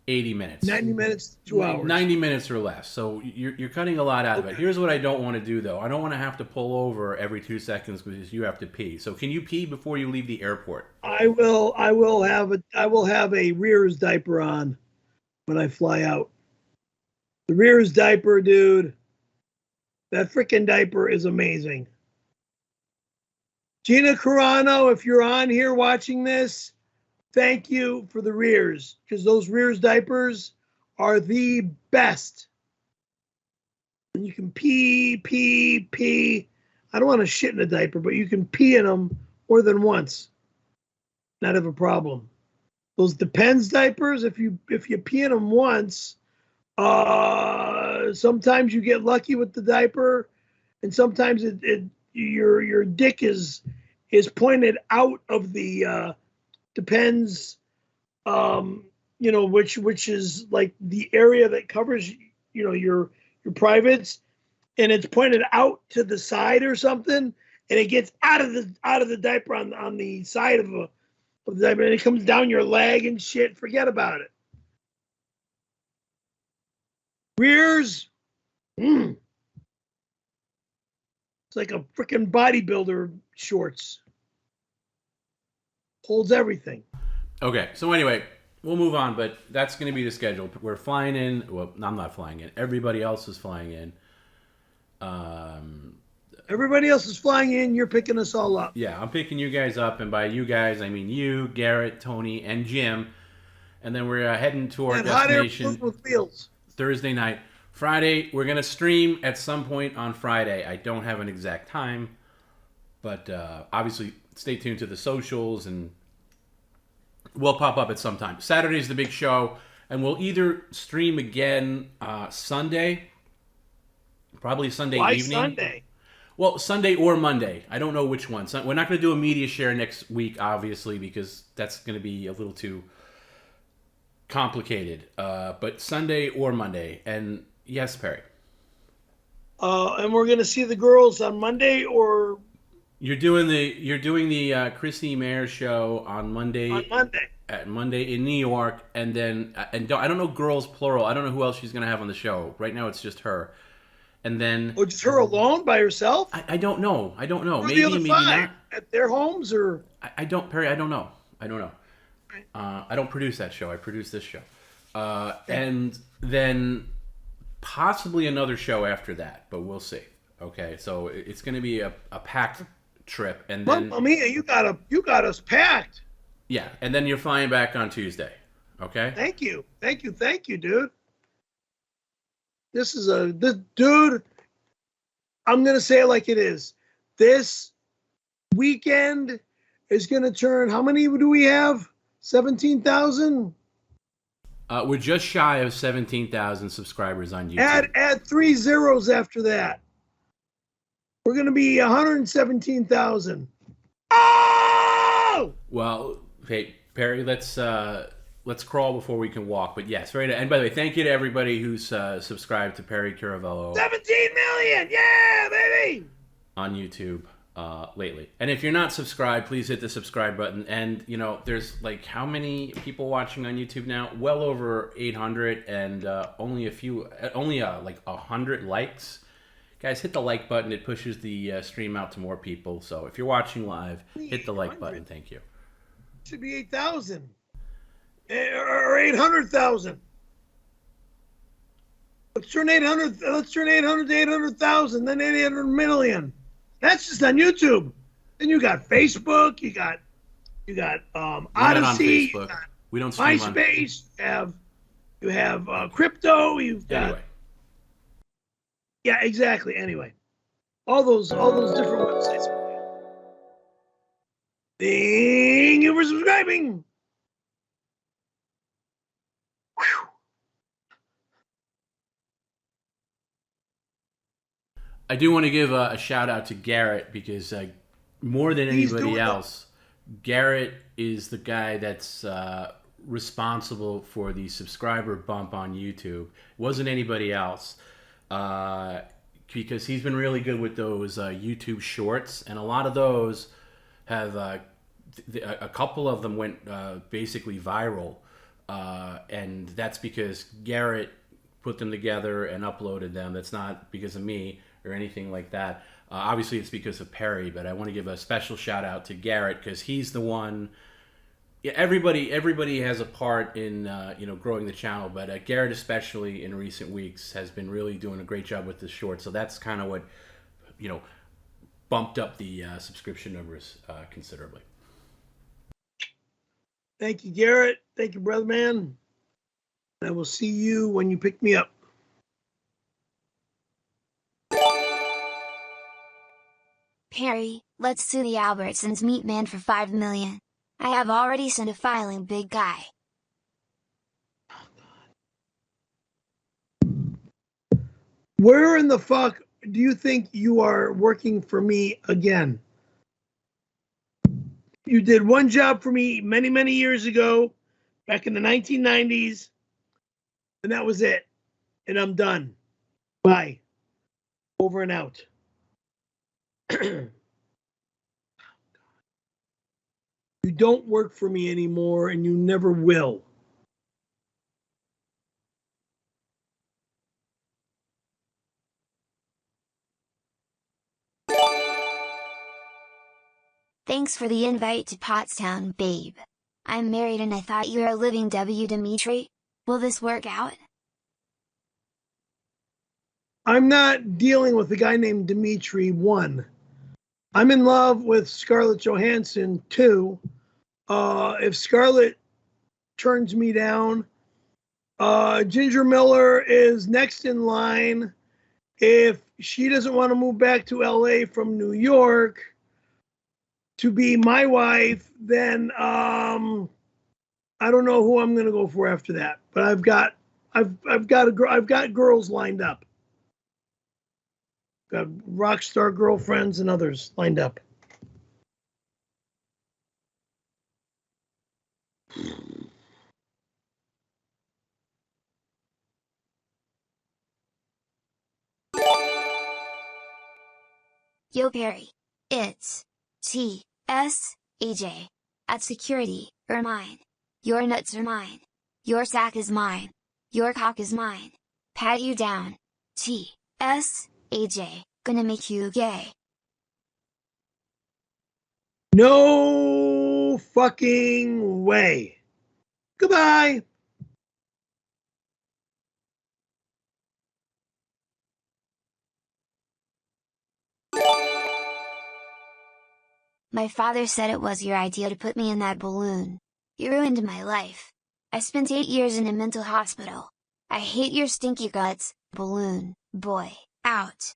80 minutes. 90 minutes, 2 hours. 90 minutes or less. So you're cutting a lot out of it. Here's what I don't want to do, though. I don't want to have to pull over every 2 seconds because you have to pee. So can you pee before you leave the airport? I will have a rear's diaper on when I fly out. The rear's diaper, dude. That freaking diaper is amazing. Gina Carano, if you're on here watching this, thank you for the rears, because those rears diapers are the best. And you can pee. I don't want to shit in a diaper, but you can pee in them more than once. Not have a problem. Those Depends diapers, if you pee in them once, sometimes you get lucky with the diaper, and sometimes your dick is pointed out of the Depends, which is like the area that covers, your privates, and it's pointed out to the side or something, and it gets out of the diaper on the side of the diaper, and it comes down your leg and shit. Forget about it. Rears, it's like a freaking bodybuilder shorts. Holds everything. Okay, so anyway, we'll move on, but that's going to be the schedule. We're flying in. Well, I'm not flying in. Everybody else is flying in. Everybody else is flying in. You're picking us all up. Yeah, I'm picking you guys up, and by you guys, I mean you, Garrett, Tony, and Jim. And then we're heading to our destination with wheels. Thursday night. Friday, we're going to stream at some point on Friday. I don't have an exact time, but obviously stay tuned to the socials, and we'll pop up at some time. Saturday's the big show, and we'll either stream again Sunday, probably Sunday evening. Why Sunday? Well, Sunday or Monday. I don't know which one. We're not going to do a media share next week, obviously, because that's going to be a little too complicated. But Sunday or Monday. And yes, Perry. And we're going to see the girls on Monday, or you're doing the Chrissy Mayer show on Monday. On Monday. At Monday in New York, and then I don't know girls plural. I don't know who else she's going to have on the show. Right now, it's just her. And then just her alone by herself? I don't know. Maybe not. At their homes, or I don't, Perry. I don't know. I don't produce that show. I produce this show. And then possibly another show after that, but we'll see. Okay, so it's going to be a packed trip, and then Mamma mia, you got us packed. yeah, and then you're flying back on Tuesday. Okay. Thank you, dude. This dude. I'm gonna say it like it is. This weekend is gonna turn. How many do we have? 17,000. We're just shy of 17,000 subscribers on YouTube. Add 3 zeros after that. We're gonna be 117,000. Oh! Well, hey Perry, let's crawl before we can walk. But yes, right. And by the way, thank you to everybody who's subscribed to Perry Caravello. 17 million, yeah, baby! On YouTube lately. And if you're not subscribed, please hit the subscribe button. And there's like how many people watching on YouTube now? Well over 800, and only like 100 likes. Guys, hit the like button. It pushes the stream out to more people. So if you're watching live, hit the like button. Thank you. Should be 8,000 or 800,000. Let's turn 800 to 800,000, then 800 million. That's just on YouTube. Then you got Facebook, you got Odyssey, you got we don't stream MySpace, you have crypto, you've got anyway. Yeah, exactly. Anyway, all those different websites. Thank you for subscribing. Whew. I do want to give a shout out to Garrett because more than anybody else, Garrett is the guy that's responsible for the subscriber bump on YouTube. It wasn't anybody else. Because he's been really good with those YouTube shorts, and a lot of those have a couple of them went basically viral, and that's because Garrett put them together and uploaded them. That's not because of me or anything like that. Obviously, it's because of Perry, but I want to give a special shout out to Garrett because he's the one. Yeah, everybody has a part in growing the channel, but Garrett especially in recent weeks has been really doing a great job with this short. So that's kind of what bumped up the subscription numbers considerably. Thank you, Garrett. Thank you, brother man. I will see you when you pick me up. Perry, let's sue the Albertsons meat man for $5 million. I have already sent a filing, big guy. Where in the fuck do you think you are working for me again? You did one job for me many, many years ago, back in the 1990s, and that was it. And I'm done. Bye. Over and out. You don't work for me anymore, and you never will. Thanks for the invite to Pottstown, babe. I'm married and I thought you were a living W. Dimitri. Will this work out? I'm not dealing with a guy named Dimitri, 1. I'm in love with Scarlett Johansson, 2. If Scarlett turns me down, Ginger Miller is next in line. If she doesn't want to move back to LA from New York to be my wife, then I don't know who I'm going to go for after that. But I've got girls lined up. Got rock star girlfriends and others lined up. Yo Perry. It's T.S.A.J. At security, are mine. Your nuts are mine. Your sack is mine. Your cock is mine. Pat you down. T.S.A.J. Gonna make you gay. No fucking way. Goodbye. My father said it was your idea to put me in that balloon. You ruined my life. I spent 8 years in a mental hospital. I hate your stinky guts, balloon boy, out.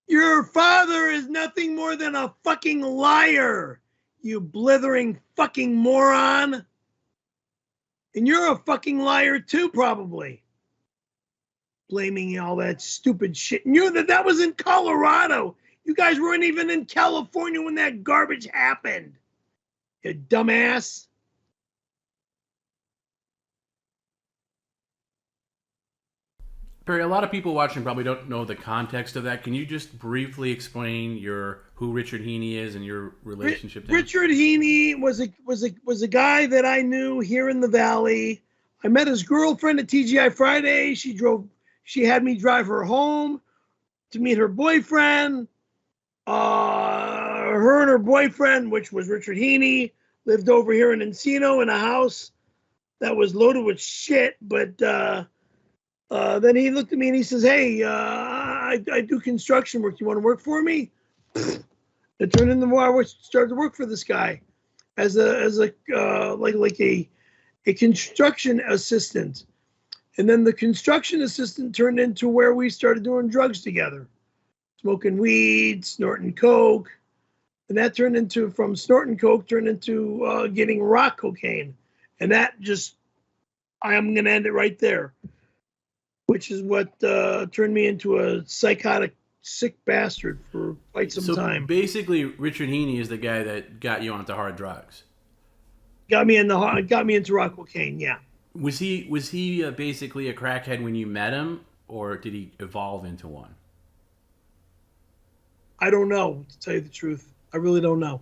Your father is nothing more than a fucking liar, you blithering fucking moron. And you're a fucking liar too, probably. Blaming all that stupid shit. And that was in Colorado. You guys weren't even in California when that garbage happened. You dumbass. Perry, a lot of people watching probably don't know the context of that. Can you just briefly explain who Richard Heaney is and your relationship to him? Richard Heaney was a guy that I knew here in the Valley. I met his girlfriend at TGI Friday. She had me drive her home to meet her boyfriend. Her and her boyfriend, which was Richard Heaney, lived over here in Encino in a house that was loaded with shit. But then he looked at me and he says, "Hey, I do construction work. You want to work for me?" It turned into more. I started to work for this guy as a construction assistant, and then the construction assistant turned into where we started doing drugs together, smoking weed, snorting coke, and that turned into, from snorting coke, turned into getting rock cocaine, and that just, I'm gonna end it right there, which is what turned me into a psychotic, sick bastard for quite some time. Basically, Richard Heaney is the guy that got you onto hard drugs. Got me into rock cocaine. Yeah. Was he basically a crackhead when you met him, or did he evolve into one? I don't know, to tell you the truth. I really don't know.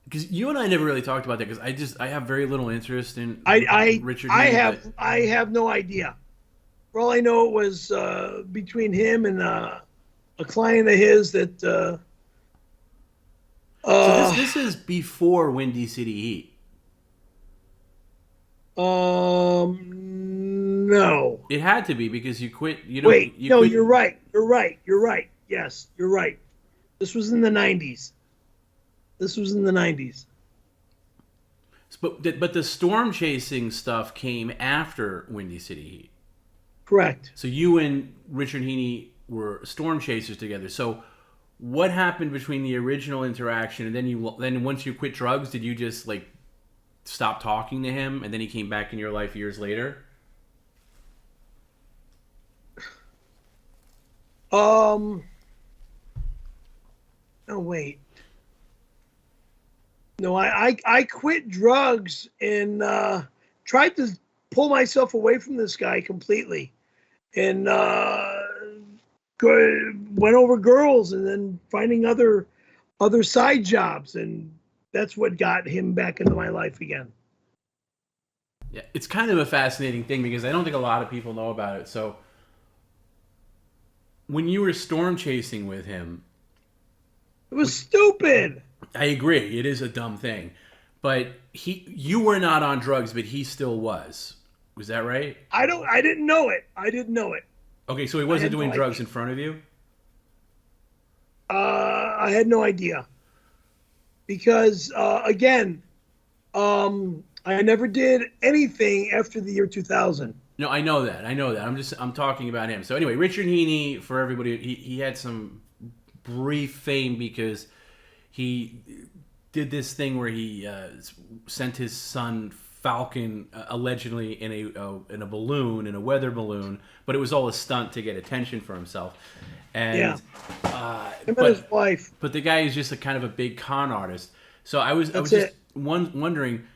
Because you and I never really talked about that. Because I have very little interest in Richard Heaney. I have no idea. For all I know, it was between him and a client of his that. So this is before Windy City Heat. No. It had to be because you quit. Wait, you're right. You're right. Yes, you're right. This was in the 90s. But the storm chasing stuff came after Windy City Heat. Correct. So you and Richard Heaney were storm chasers together. So what happened between the original interaction and then once you quit drugs, did you just like stop talking to him and then he came back in your life years later? No, wait. No, I quit drugs and tried to pull myself away from this guy completely, and went over girls and then finding other side jobs, and that's what got him back into my life again. Yeah, it's kind of a fascinating thing because I don't think a lot of people know about it. So when you were storm chasing with him, it was stupid. I agree. It is a dumb thing. But you were not on drugs, but he still was. Was that right? I didn't know it. Okay, so he wasn't doing drugs in front of you? I had no idea. Because, again, I never did anything after the year 2000. No, I know that. I'm talking about him. So anyway, Richard Heaney, for everybody, he had some brief fame because he did this thing where he sent his son Falcon allegedly in a balloon, in a weather balloon, but it was all a stunt to get attention for himself. And him and his wife. But the guy is just a kind of a big con artist. So I was wondering,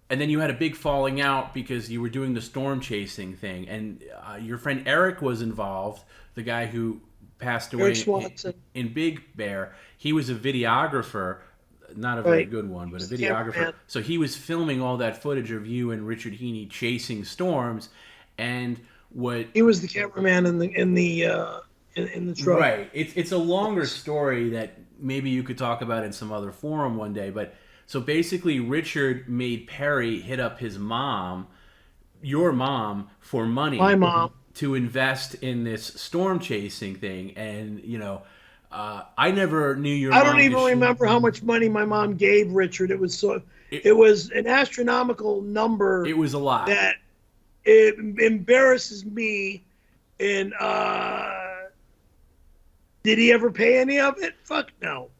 and then you had a big falling out because you were doing the storm chasing thing, and your friend Eric was involved, the guy who passed away in Big Bear. He was a videographer, not a very good one, but a videographer. So he was filming all that footage of you and Richard Heaney chasing storms, and he was the cameraman in the truck. Right. It's a longer story that maybe you could talk about in some other forum one day. But so basically, Richard made Perry hit up his mom, your mom, for money. My mom. to invest in this storm chasing thing, and I never knew your. I mom don't even to remember how much money my mom gave Richard. It was it was an astronomical number. It was a lot. That it embarrasses me. And did he ever pay any of it? Fuck no.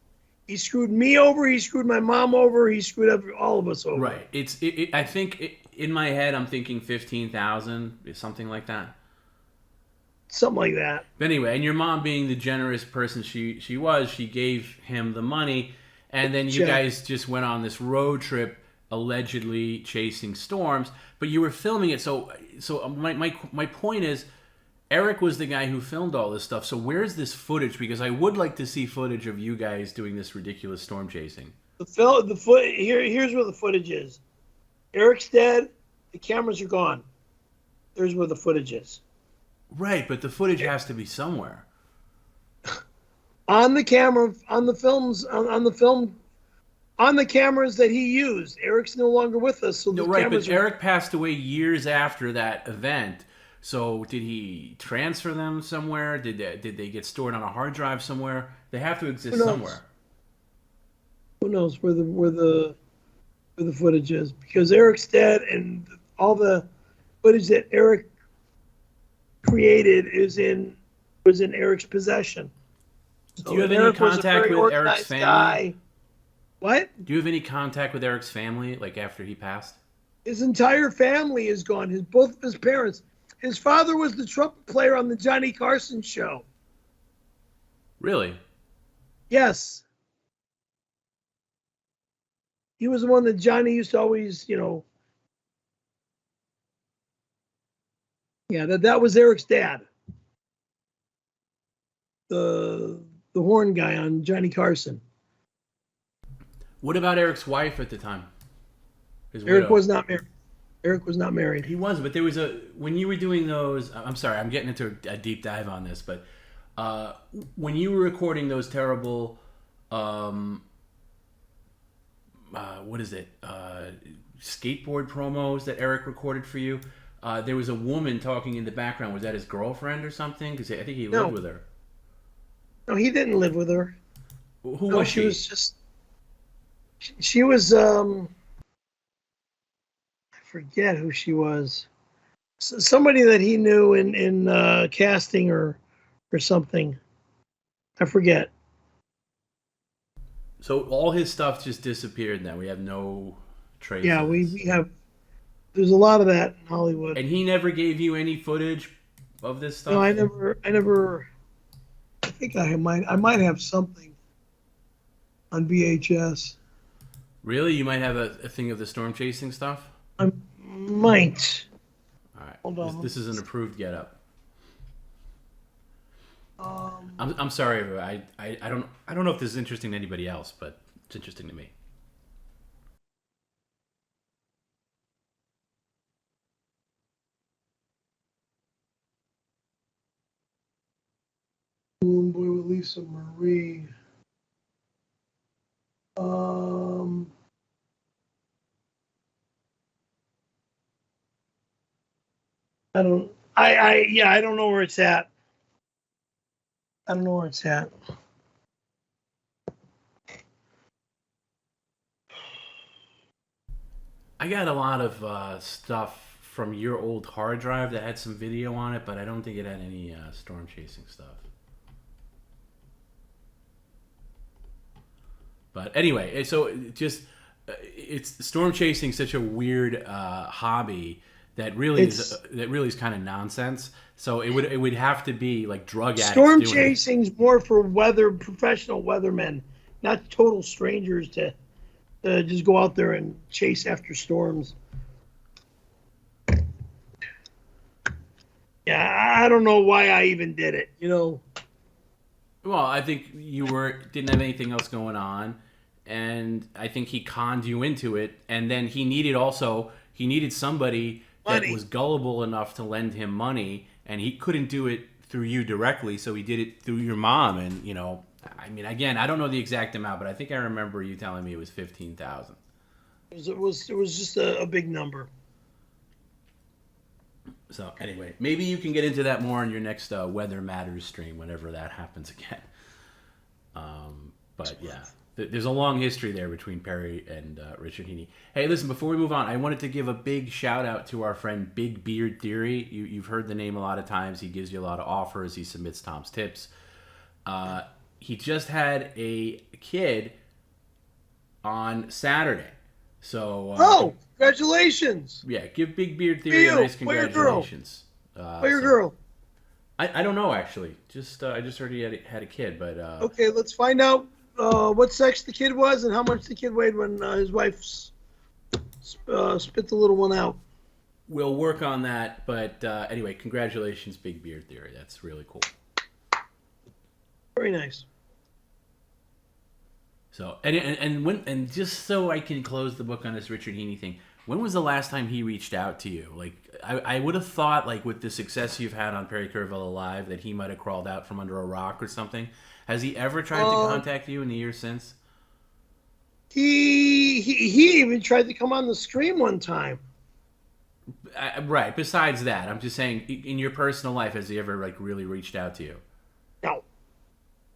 He screwed me over. He screwed my mom over. He screwed all of us over. Right. I think in my head I'm thinking 15,000, something like that. Something like that. But anyway, and your mom, being the generous person she was, she gave him the money, and then you guys just went on this road trip, allegedly chasing storms. But you were filming it, so my point is, Eric was the guy who filmed all this stuff. So where's this footage? Because I would like to see footage of you guys doing this ridiculous storm chasing. Here's where the footage is. Eric's dead. The cameras are gone. There's where the footage is. Right, but the footage has to be somewhere. On the camera, on the films, on the film, on the cameras that he used. Eric's no longer with us, so the cameras. But Eric passed away years after that event. So did he transfer them somewhere? Did they get stored on a hard drive somewhere? They have to exist somewhere. Who knows where the footage is? Because Eric's dead, and all the footage that Eric created was in Eric's possession. Do you have any contact with Eric's family? Guy. What? Do you have any contact with Eric's family, like after he passed? His entire family is gone. Both of his parents. His father was the trumpet player on the Johnny Carson show. Really? Yes. He was the one that Johnny used to always, Yeah, that was Eric's dad. The horn guy on Johnny Carson. What about Eric's wife at the time? Eric was not married. Eric was not married. He was, but there was when you were doing those. I'm sorry, I'm getting into a deep dive on this, but when you were recording those terrible, what is it? Skateboard promos that Eric recorded for you. There was a woman talking in the background. Was that his girlfriend or something? Because I think he lived with her. No, he didn't live with her. Who was she? She was just. She was. I forget who she was. Somebody that he knew in casting or something. I forget. So all his stuff just disappeared now. We have no traces. Yeah, we have. There's a lot of that in Hollywood. And he never gave you any footage of this stuff? No, I never. I think I might have something on VHS. Really? You might have a thing of the storm chasing stuff? I might. All right. Hold on. This is an approved getup. I'm sorry, I don't know if this is interesting to anybody else, but it's interesting to me. Boy with Lisa Marie. I don't know where it's at. I don't know where it's at. I got a lot of stuff from your old hard drive that had some video on it, but I don't think it had any storm chasing stuff. But anyway, so it's storm chasing such a weird hobby that really is kind of nonsense. So it would have to be like drug addicts. Storm chasing's more for professional weathermen, not total strangers to just go out there and chase after storms. Yeah, I don't know why I even did it. Well, I think you didn't have anything else going on, and I think he conned you into it. And then he needed somebody that was gullible enough to lend him money, and he couldn't do it through you directly, so he did it through your mom. And I mean, again, I don't know the exact amount, but I think I remember you telling me it was $15,000. It was just a big number. So anyway, maybe you can get into that more in your next Weather Matters stream whenever that happens again. But yeah, there's a long history there between Perry and Richard Heaney. Hey, listen, before we move on, I wanted to give a big shout out to our friend Big Beard Theory. You've heard the name a lot of times. He gives you a lot of offers. He submits Tom's tips. He just had a kid on Saturday. So congratulations! Yeah, give Big Beard Theory a nice congratulations. Your girl? I don't know actually. I just heard he had a kid, but okay, let's find out what sex the kid was and how much the kid weighed when his wife spit the little one out. We'll work on that, but anyway, congratulations, Big Beard Theory. That's really cool. Very nice. So and just so I can close the book on this Richard Heaney thing, when was the last time he reached out to you? Like I would have thought, like with the success you've had on Perry Caravello Live, that he might have crawled out from under a rock or something. Has he ever tried to contact you in the years since? He even tried to come on the stream one time. Right. Besides that, I'm just saying, in your personal life, has he ever like really reached out to you?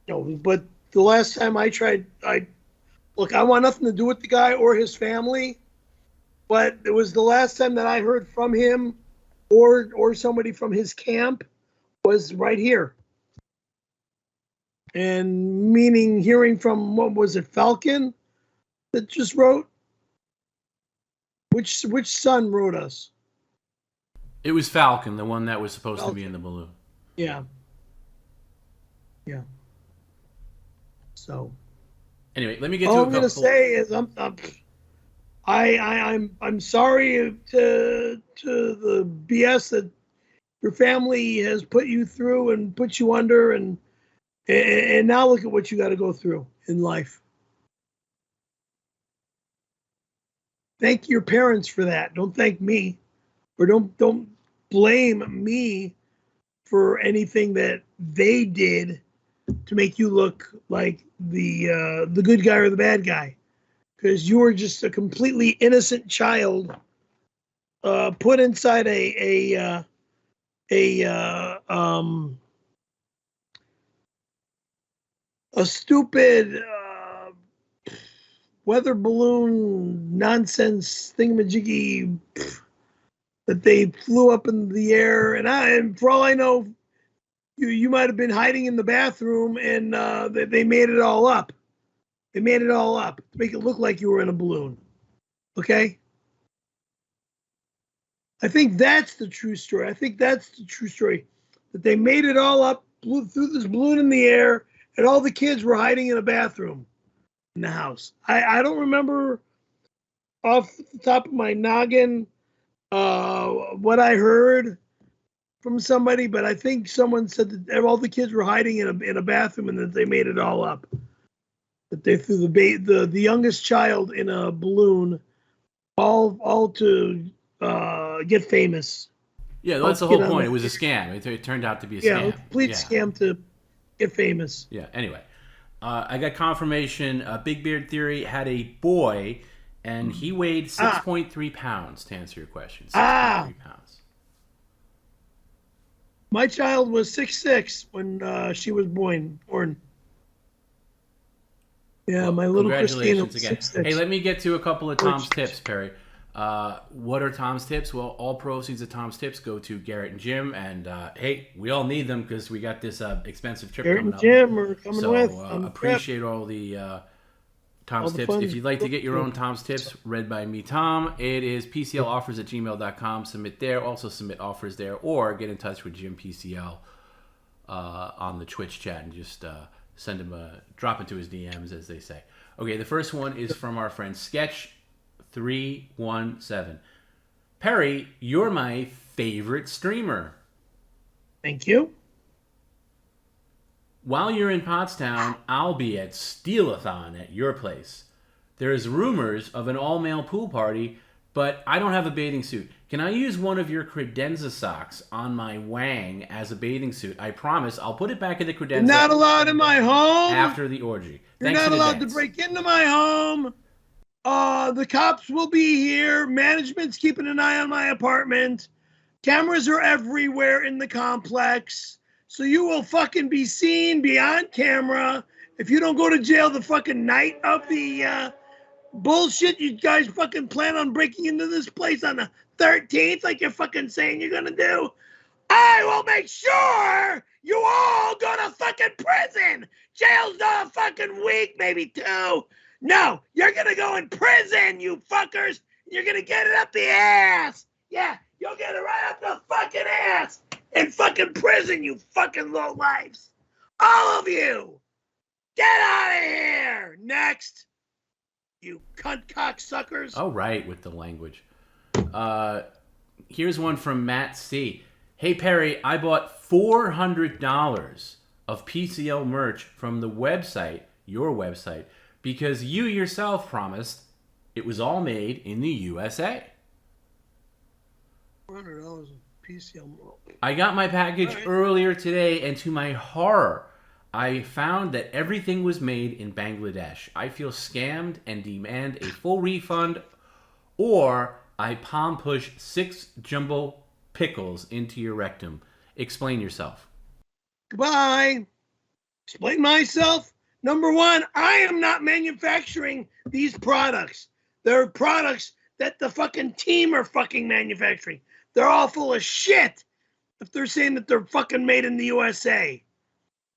No, but the last time I tried, I want nothing to do with the guy or his family, but it was the last time that I heard from him or somebody from his camp was right here. And meaning hearing from, what was it, Falcon that just wrote? Which son wrote us? It was Falcon, the one that was supposed to be in the balloon. Yeah. So, anyway, let me get all to a I'm going to say is I'm sorry to the BS that your family has put you through and put you under, and now look at what you got to go through in life. Thank your parents for that. Don't thank me, or don't blame me for anything that they did to make you look like the good guy or the bad guy, because you were just a completely innocent child put inside a stupid weather balloon nonsense thingamajiggy that they flew up in the air, and for all I know, you might have been hiding in the bathroom, and they made it all up. They made it all up to make it look like you were in a balloon. Okay? I think that's the true story. That they made it all up, threw this balloon in the air, and all the kids were hiding in a bathroom in the house. I don't remember off the top of my noggin what I heard from somebody, but I think someone said that all the kids were hiding in a bathroom and that they made it all up. That they threw the youngest child in a balloon, all to get famous. Yeah, that's the whole point. It was a scam. It turned out to be a scam. Yeah, complete scam to get famous. Yeah. Anyway, I got confirmation. Big Beard Theory had a boy, and he weighed 6.3 pounds. To answer your question, 6.3 pounds. My child was 6'6" when she was born. Yeah, well, my little Christina was 6'6". Hey, let me get to a couple of Tom's tips, Perry. What are Tom's tips? Well, all proceeds of Tom's tips go to Garrett and Jim, and hey, we all need them because we got this expensive trip coming up. Garrett and Jim are coming with. So appreciate all the Tom's tips. If you'd like to get your own Tom's tips read by me, Tom, it is pcloffers@gmail.com. Submit there. Also submit offers there, or get in touch with Jim PCL on the Twitch chat and just send him drop into his DMs, as they say. Okay, the first one is from our friend Sketch317. Perry, you're my favorite streamer. Thank you. While you're in Pottstown, I'll be at Steelathon at your place. There's rumors of an all-male pool party, but I don't have a bathing suit. Can I use one of your credenza socks on my wang as a bathing suit? I promise I'll put it back in the credenza. You're not allowed in my home. After the orgy. You're not allowed to break into my home. The cops will be here. Management's keeping an eye on my apartment. Cameras are everywhere in the complex. So you will fucking be seen beyond camera. If you don't go to jail the fucking night of the bullshit you guys fucking plan on breaking into this place on the 13th like you're fucking saying you're gonna do, I will make sure you all go to fucking prison. Jail's not a fucking week, maybe 2. No, you're gonna go in prison, you fuckers. You're gonna get it up the ass. Yeah, you'll get it right up the fucking ass in fucking prison, you fucking low lives. All of you, get out of here. Next, you cunt cocksuckers. Oh, right, with the language. Here's one from Matt C. Hey, Perry, I bought $400 of PCL merch from the website, your website, because you yourself promised it was all made in the USA. $400 of PCL merch. I got my package earlier today, and to my horror, I found that everything was made in Bangladesh. I feel scammed and demand a full refund, or I palm push 6 jumbo pickles into your rectum. Explain yourself. Goodbye. Explain myself. Number one, I am not manufacturing these products. They're products that the fucking team are fucking manufacturing. They're all full of shit if they're saying that they're fucking made in the USA.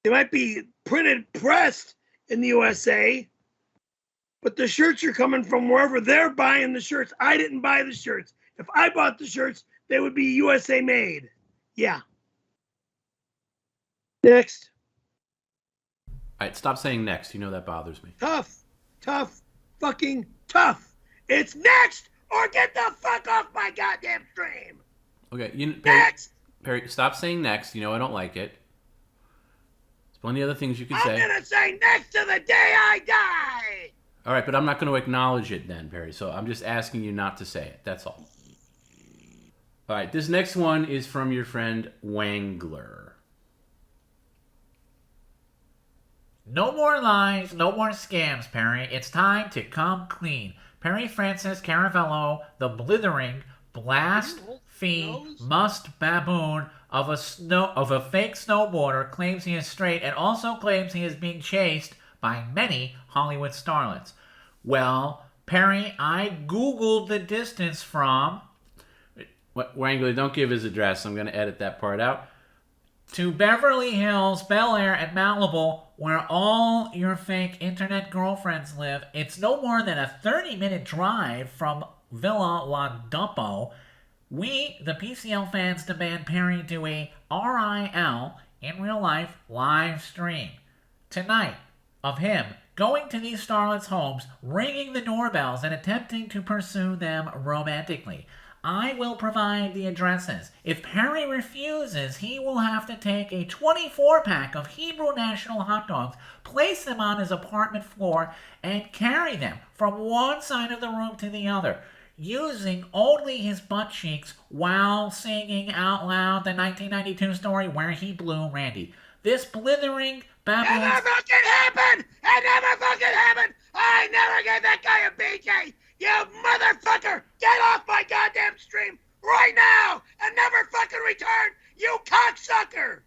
They might be pressed in the USA, but the shirts are coming from wherever they're buying the shirts. I didn't buy the shirts. If I bought the shirts, they would be USA made. Yeah. Next. All right, stop saying next. You know that bothers me. Tough, fucking tough. It's next or get the fuck off my goddamn stream. Okay, Perry, Next. Perry, stop saying next. You know I don't like it. There's plenty of other things you can say. I'm gonna say next to the day I die. All right, but I'm not going to acknowledge it then, Perry. So I'm just asking you not to say it. That's all. All right, this next one is from your friend Wangler. No more lies, no more scams, Perry. It's time to come clean. Perry Francis Caravello, the blithering, must baboon of a fake snowboarder, claims he is straight and also claims he is being chased by many Hollywood starlets. Well, Perry, I Googled the distance from... Wangler, don't give his address. I'm going to edit that part out. To Beverly Hills, Bel Air, and Malibu, where all your fake internet girlfriends live. It's no more than a 30-minute drive from Villa La Dumpo. We, the PCL fans, demand Perry do a RIL, in real life, live stream tonight of him going to these starlets' homes, ringing the doorbells, and attempting to pursue them romantically. I will provide the addresses. If Perry refuses, he will have to take a 24-pack of Hebrew National hot dogs, place them on his apartment floor, and carry them from one side of the room to the other, using only his butt cheeks while singing out loud the 1992 story where he blew Randy. This blithering baboon... It never fucking happened! It never fucking happened! I never gave that guy a BJ! You motherfucker! Get off my goddamn stream right now and never fucking return, you cocksucker!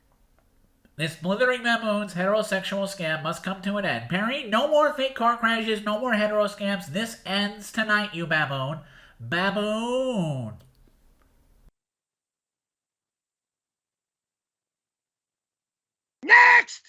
This blithering baboon's heterosexual scam must come to an end. Perry, no more fake car crashes, no more hetero scams. This ends tonight, you baboon. Baboon. Next!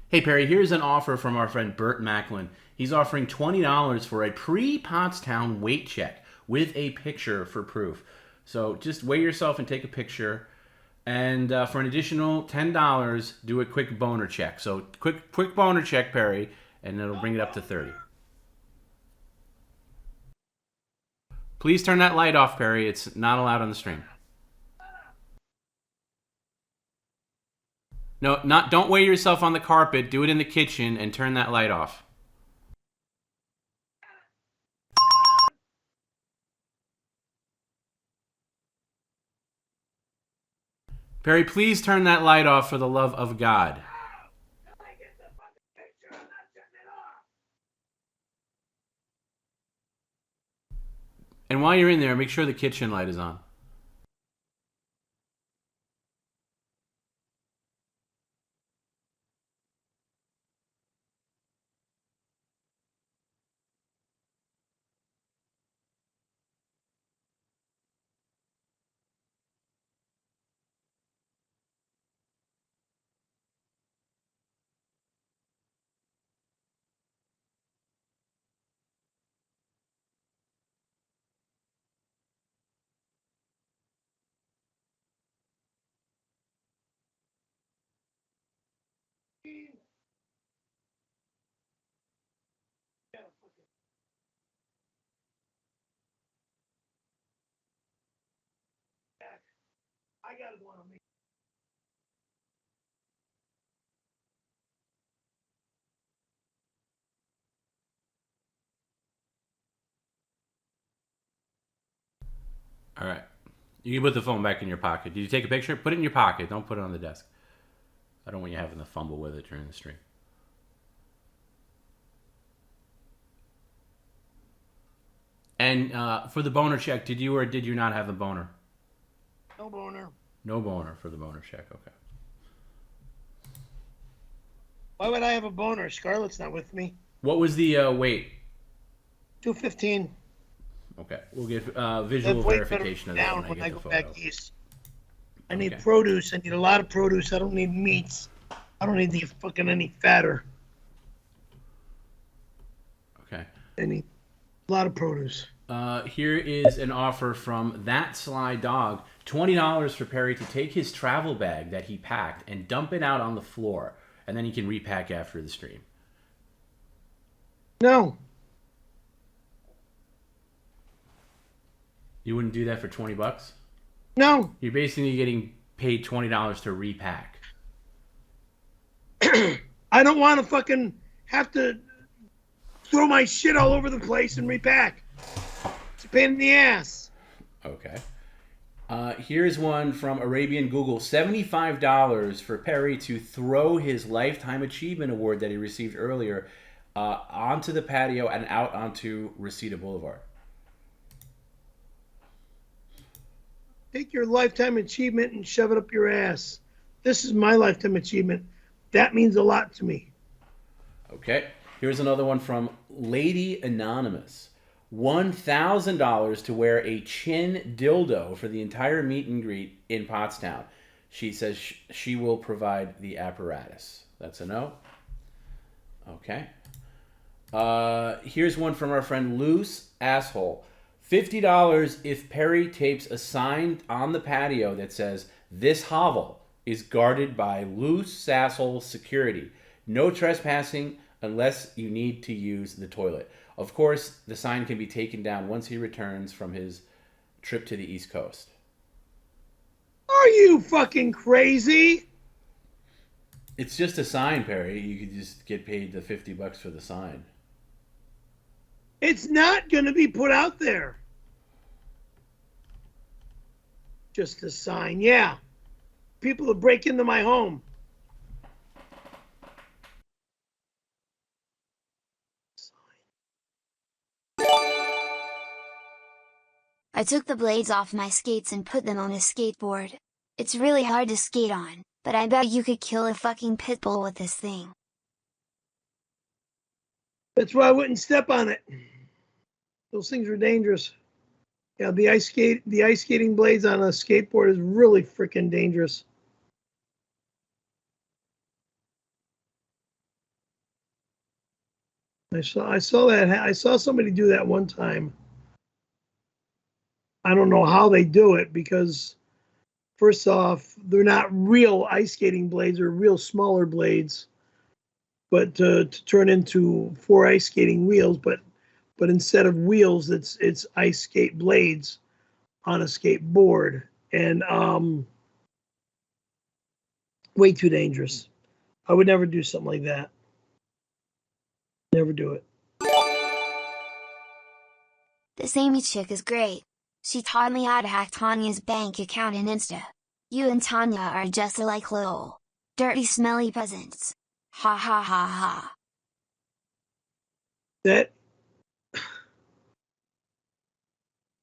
Hey, Perry, here's an offer from our friend Bert Macklin. He's offering $20 for a pre-Pottstown weight check with a picture for proof. So just weigh yourself and take a picture. And for an additional $10, do a quick boner check. So quick boner check, Perry, and it'll bring it up to 30. Please turn that light off, Perry. It's not allowed on the stream. No, don't weigh yourself on the carpet. Do it in the kitchen and turn that light off. Perry, please turn that light off for the love of God. And while you're in there, make sure the kitchen light is on. I got one on me. All right. You can put the phone back in your pocket. Did you take a picture? Put it in your pocket. Don't put it on the desk. I don't want you having to fumble with it during the stream. And for the boner check, did you or did you not have a boner? No boner. No boner for the boner check. Okay. Why would I have a boner? Scarlett's not with me. What was the weight? 215. Okay. We'll get visual verification of that down when I get the go photo. back east. I need produce. I need a lot of produce. I don't need meats. I don't need the fucking any fatter. Okay. I need a lot of produce. Here is an offer from That Sly Dog. $20 for Perry to take his travel bag that he packed and dump it out on the floor. And then he can repack after the stream. No. You wouldn't do that for $20? No. You're basically getting paid $20 to repack. I don't want to fucking have to throw my shit all over the place and repack. It's a pain in the ass. Okay. Here's one from Arabian Google. $75 for Perry to throw his Lifetime Achievement Award that he received earlier onto the patio and out onto Reseda Boulevard. Take your Lifetime Achievement and shove it up your ass. This is my Lifetime Achievement. That means a lot to me. Okay. Here's another one from Lady Anonymous. $1,000 to wear a chin dildo for the entire meet and greet in Pottstown. She says she will provide the apparatus. That's a no. Okay. Here's one from our friend Loose Asshole. $50 if Perry tapes a sign on the patio that says, "This hovel is guarded by Loose Asshole security. No trespassing unless you need to use the toilet." Of course, the sign can be taken down once he returns from his trip to the East Coast. Are you fucking crazy? It's just a sign, Perry. You could just get paid the $50 for the sign. It's not going to be put out there. Just a sign, yeah. People will break into my home. I took the blades off my skates and put them on a skateboard. It's really hard to skate on, but I bet you could kill a fucking pit bull with this thing. That's why I wouldn't step on it. Those things are dangerous. Yeah, the ice skating blades on a skateboard is really freaking dangerous. I saw that. I saw somebody do that one time. I don't know how they do it because, first off, they're not real ice skating blades or real smaller blades, but to turn into 4 ice skating wheels. But instead of wheels, it's ice skate blades on a skateboard, and way too dangerous. I would never do something like that. Never do it. This Amy chick is great. She taught me how to hack Tanya's bank account and Insta. You and Tanya are just like little dirty, smelly peasants. Ha ha ha ha. That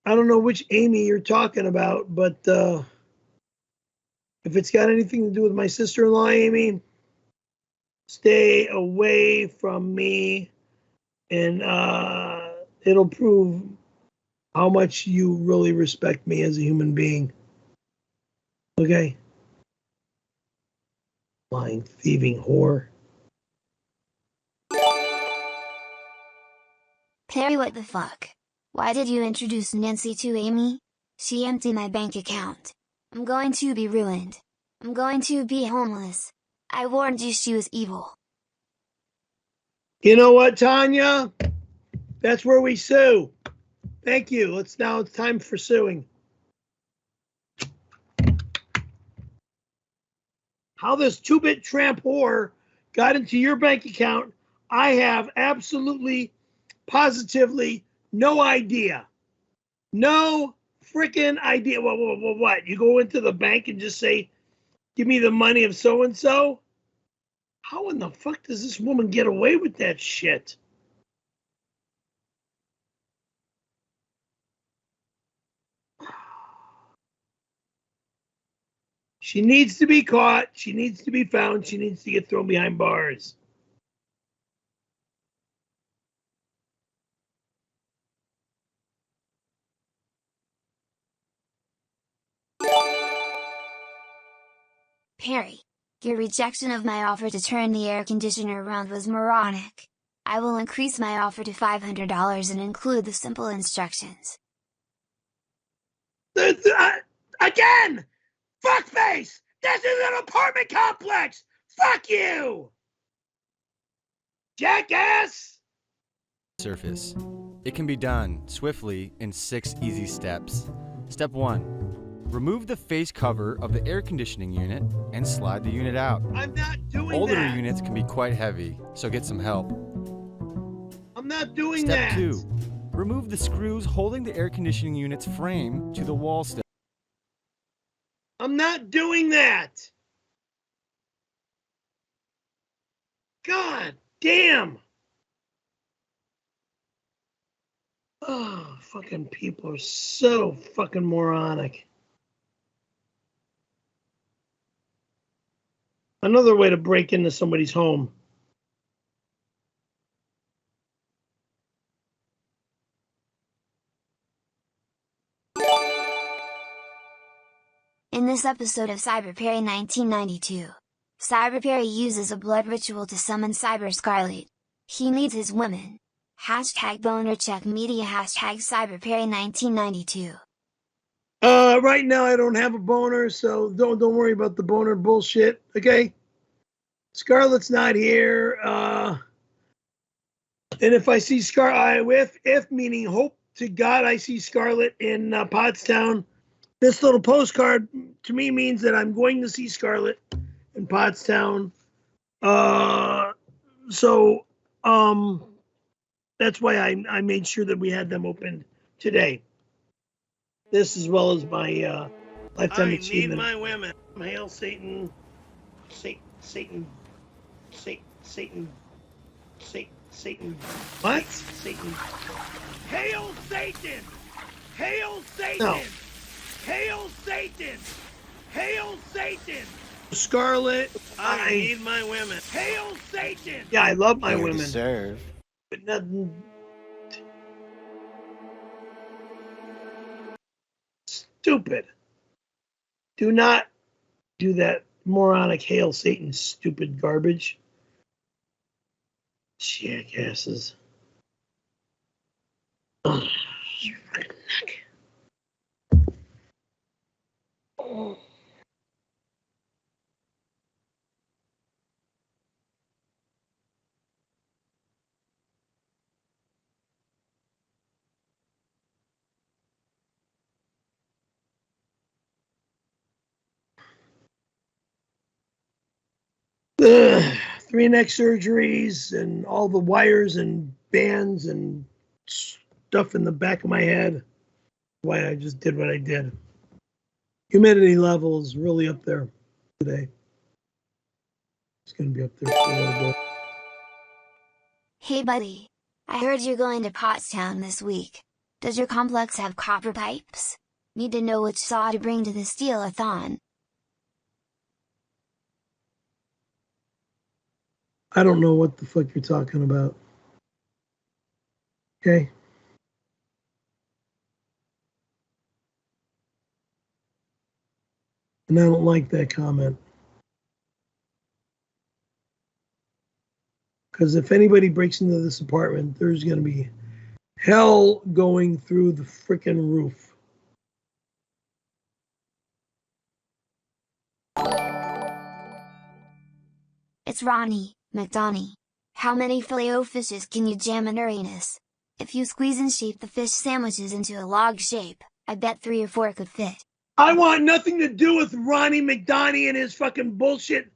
I don't know which Amy you're talking about, but if it's got anything to do with my sister-in-law, Amy, stay away from me, and it'll prove how much you really respect me as a human being. Okay? Lying, thieving whore. Perry, what the fuck? Why did you introduce Nancy to Amy? She emptied my bank account. I'm going to be ruined. I'm going to be homeless. I warned you she was evil. You know what, Tanya? That's where we sue. Thank you. It's time for suing. How this two-bit tramp whore got into your bank account, I have absolutely, positively no idea. No freaking idea. What? You go into the bank and just say, give me the money of so-and-so? How in the fuck does this woman get away with that shit? She needs to be caught. She needs to be found. She needs to get thrown behind bars. Perry, your rejection of my offer to turn the air conditioner around was moronic. I will increase my offer to $500 and include the simple instructions. Again! Fuckface! This is an apartment complex! Fuck you! Jackass! Surface. It can be done swiftly in 6 easy steps. Step 1. Remove the face cover of the air conditioning unit and slide the unit out. I'm not doing Older that. units can be quite heavy, so get some help. I'm not doing Step that. 2. Remove the screws holding the air conditioning unit's frame to the wall stud. I'm not doing that. God damn. Oh, fucking people are so fucking moronic. Another way to break into somebody's home. In this episode of Cyber Perry 1992, Cyber Perry uses a blood ritual to summon Cyber Scarlet. He needs his women. #BonerCheckMedia #Cyber Perry 1992. Right now I don't have a boner, so don't worry about the boner bullshit, okay? Scarlett's not here. And if I see if meaning hope to God I see Scarlett in Pottstown, this little postcard to me means that I'm going to see Scarlett in Pottstown. So that's why I made sure that we had them open today. This as well as my lifetime achievement. I need my women. Hail Satan. Satan. What? Satan. Hail Satan! Hail Satan! No. Hail Satan! Hail Satan! Scarlet, I need my women. Hail Satan! Yeah, I love my women. Deserve. But nothing. Stupid. Do not do that moronic Hail Satan stupid garbage. Jackasses. Oh, your fucking neck. Oh. Ugh, 3 neck surgeries and all the wires and bands and stuff in the back of my head. Why I just did what I did. Humidity level is really up there today. It's going to be up there for a little bit. Hey buddy, I heard you're going to Pottstown this week. Does your complex have copper pipes? Need to know which saw to bring to the steel-a-thon. I don't know what the fuck you're talking about. Okay. And I don't like that comment. Because if anybody breaks into this apartment, there's going to be hell going through the freaking roof. It's Ronnie, McDonnie. How many filet-o-fishes can you jam in Uranus? If you squeeze and shape the fish sandwiches into a log shape, I bet 3 or 4 could fit. I want nothing to do with Ronnie McDonnie and his fucking bullshit,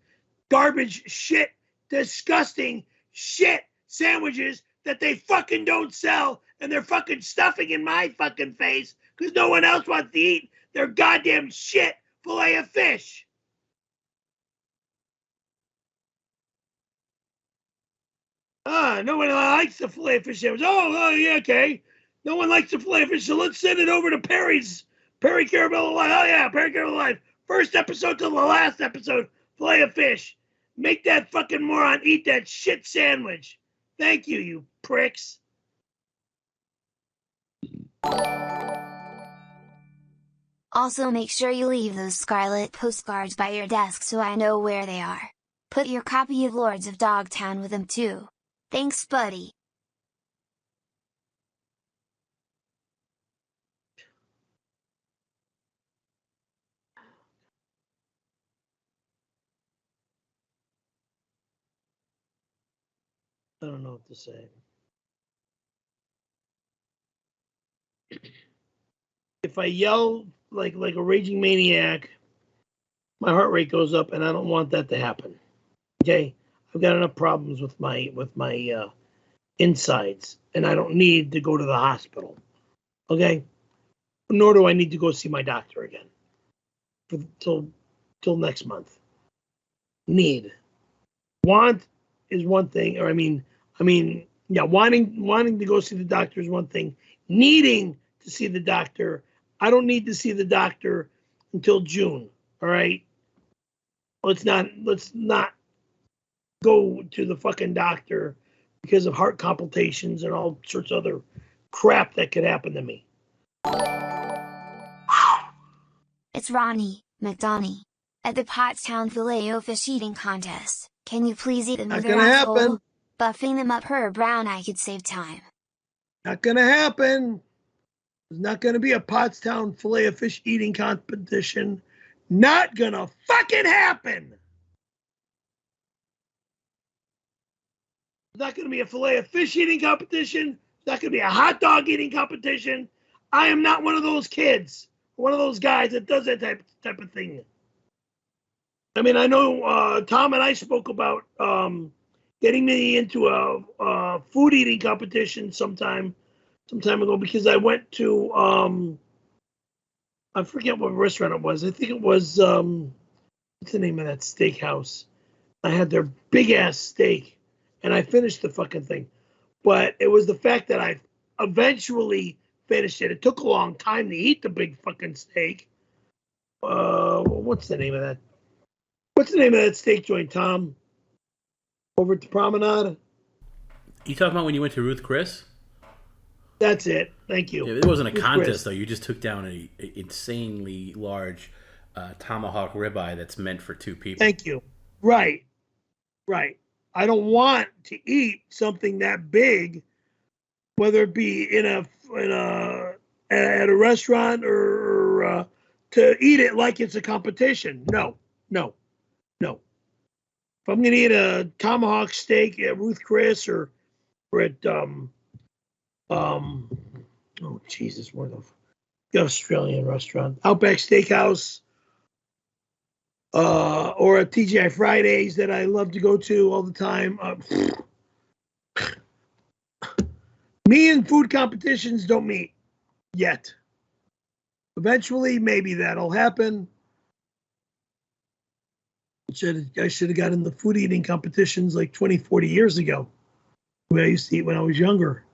garbage shit, disgusting shit sandwiches that they fucking don't sell, and they're fucking stuffing in my fucking face because no one else wants to eat their goddamn shit fillet of fish. No one likes the fillet of fish sandwich. Oh, yeah, okay. No one likes the fillet of fish, so let's send it over to Perry Caravello Live. Oh, yeah, Perry Caravello Live. First episode to the last episode, fillet of fish. Make that fucking moron eat that shit sandwich. Thank you, you pricks. Also, make sure you leave those scarlet postcards by your desk so I know where they are. Put your copy of Lords of Dogtown with them too. Thanks, buddy. I don't know what to say. If I yell like a raging maniac, my heart rate goes up, and I don't want that to happen. Okay, I've got enough problems with my insides, and I don't need to go to the hospital. Okay, nor do I need to go see my doctor again till next month. Want is one thing, or I mean, yeah, wanting to go see the doctor is one thing. Needing to see the doctor, I don't need to see the doctor until June. All right, let's not go to the fucking doctor because of heart complications and all sorts of other crap that could happen to me. It's Ronnie, McDonnie. At the Pottstown Filet-O-Fish eating contest, can you please eat them Not with your gonna asshole? happen. Buffing them up her brown eye could save time. Not gonna happen. There's not gonna be a Pottstown Filet-O-Fish eating competition. Not gonna fucking happen. There's not gonna be a Filet-O-Fish eating competition. There's not gonna be a hot dog eating competition. I am not one of those kids, one of those guys that does that type of thing. I mean, I know Tom and I spoke about getting me into a food eating competition some time ago because I went to I forget what restaurant it was. I think it was what's the name of that steakhouse? I had their big ass steak, and I finished the fucking thing. But it was the fact that I eventually finished it. It took a long time to eat the big fucking steak. What's the name of that? What's the name of that steak joint, Tom? Over at the Promenade? You talking about when you went to Ruth Chris? That's it. Thank you. Yeah, it wasn't a Ruth contest, Chris. though. You just took down an insanely large tomahawk ribeye that's meant for 2 people. Thank you. Right. I don't want to eat something that big, whether it be at a restaurant or to eat it like it's a competition. No. If I'm gonna eat a tomahawk steak at Ruth Chris or at oh Jesus, what the Australian restaurant, Outback Steakhouse, or at TGI Fridays that I love to go to all the time. Me and food competitions don't meet yet. Eventually, maybe that'll happen. I should have gotten the food eating competitions like 20, 40 years ago, the way I used to eat when I was younger.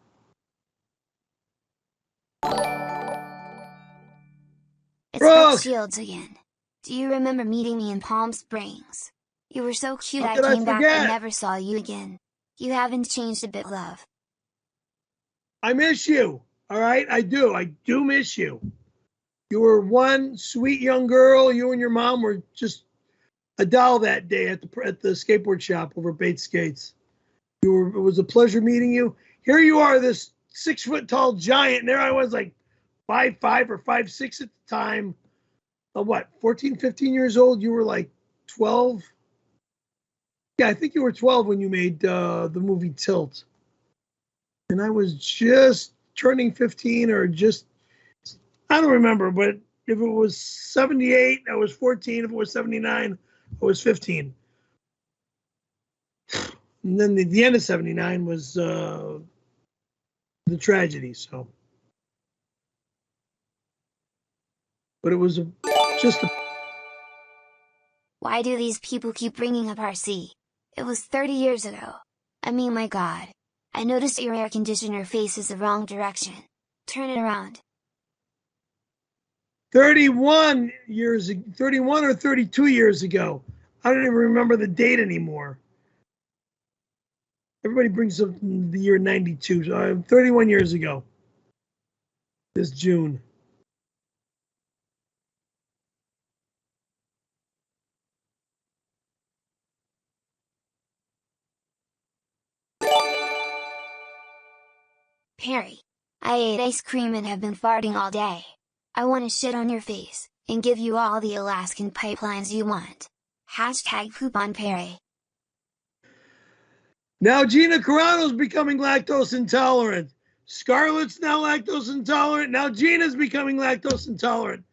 Brooke Brooke! Shields again. Do you remember meeting me in Palm Springs? You were so cute How I could I came back and forget? never saw you again. You haven't changed a bit, love. I miss you. All right, I do. I do miss you. You were one sweet young girl. You and your mom were just a doll that day at the skateboard shop over at Bates Skates. It was a pleasure meeting you. Here you are, this 6 foot tall giant, and there I was, like 5'5" or 5'6" at the time. What, 14, 15 years old? You were like 12. Yeah, I think you were 12 when you made the movie Tilt. And I was just turning 15 or just, I don't remember, but if it was 78, I was 14. If it was 79, I was 15. And then the end of 79 was the tragedy. So, but it was just a. Why do these people keep bringing up RC? It was 30 years ago. I mean, my God. I noticed your air conditioner faces the wrong direction. Turn it around. 31 or 32 years ago. I don't even remember the date anymore. Everybody brings up the year 92. So 31 years ago. This June. Perry. I ate ice cream and have been farting all day. I want to shit on your face, and give you all the Alaskan pipelines you want. Hashtag poop on Perry. Now Gina Carano's becoming lactose intolerant. Scarlett's now lactose intolerant. Now Gina's becoming lactose intolerant.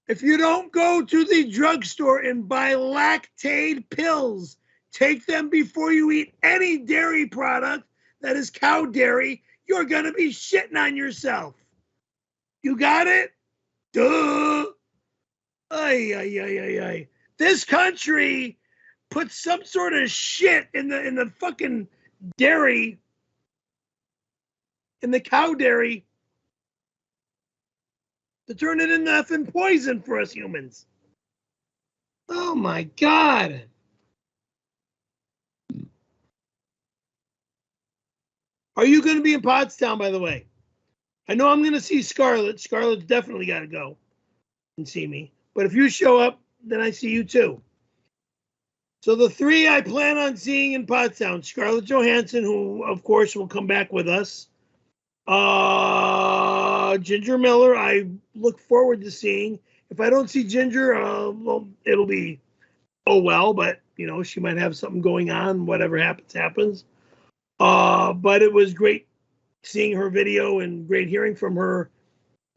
If you don't go to the drugstore and buy Lactaid pills, take them before you eat any dairy product that is cow dairy, you're going to be shitting on yourself. You got it? Duh. Ay, ay, ay, ay, ay. This country puts some sort of shit in the fucking dairy, in the cow dairy, to turn it into effing poison for us humans. Oh my God. Are you going to be in Pottstown, by the way? I know I'm going to see Scarlett. Scarlett's definitely got to go and see me. But if you show up, then I see you too. So the three I plan on seeing in Pottstown: Scarlett Johansson, who of course will come back with us. Ginger Miller, I look forward to seeing. If I don't see Ginger, well, it'll be oh well. But you know, she might have something going on. Whatever happens, happens. But it was great seeing her video and great hearing from her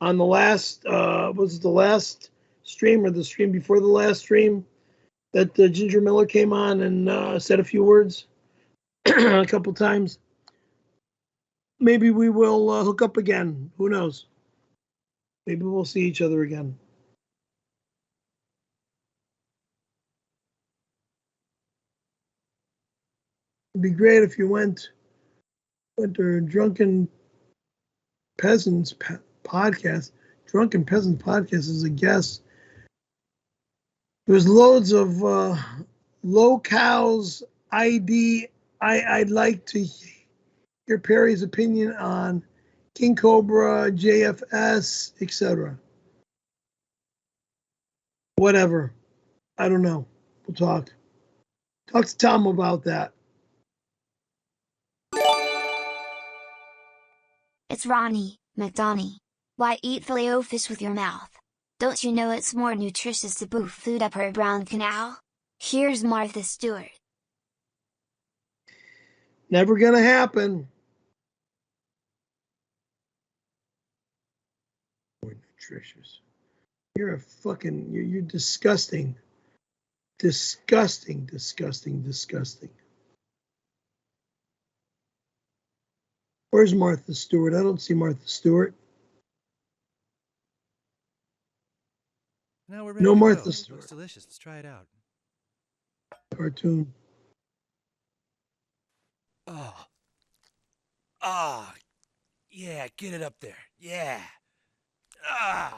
on the last, was it the last stream or the stream before the last stream that Ginger Miller came on and said a few words a couple times. Maybe we will hook up again. Who knows? Maybe we'll see each other again. It'd be great if you went to Drunken Peasants podcast. Drunken Peasant podcast as a guest. There's loads of low cows ID. I'd like to hear Perry's opinion on King Cobra, JFS, etc. Whatever. I don't know. We'll talk. Talk to Tom about that. It's Ronnie, McDonnie. Why eat filet-o-fish with your mouth? Don't you know it's more nutritious to boof food up her brown canal? Here's Martha Stewart. Never gonna happen. More nutritious. You're a fucking, you're disgusting. Disgusting, disgusting, disgusting. Where's Martha Stewart? I don't see Martha Stewart. Now we're ready No to Martha go. Stewart. Looks delicious. Let's try it out. Cartoon. Oh. Ah. Yeah, get it up there. Yeah. Ah.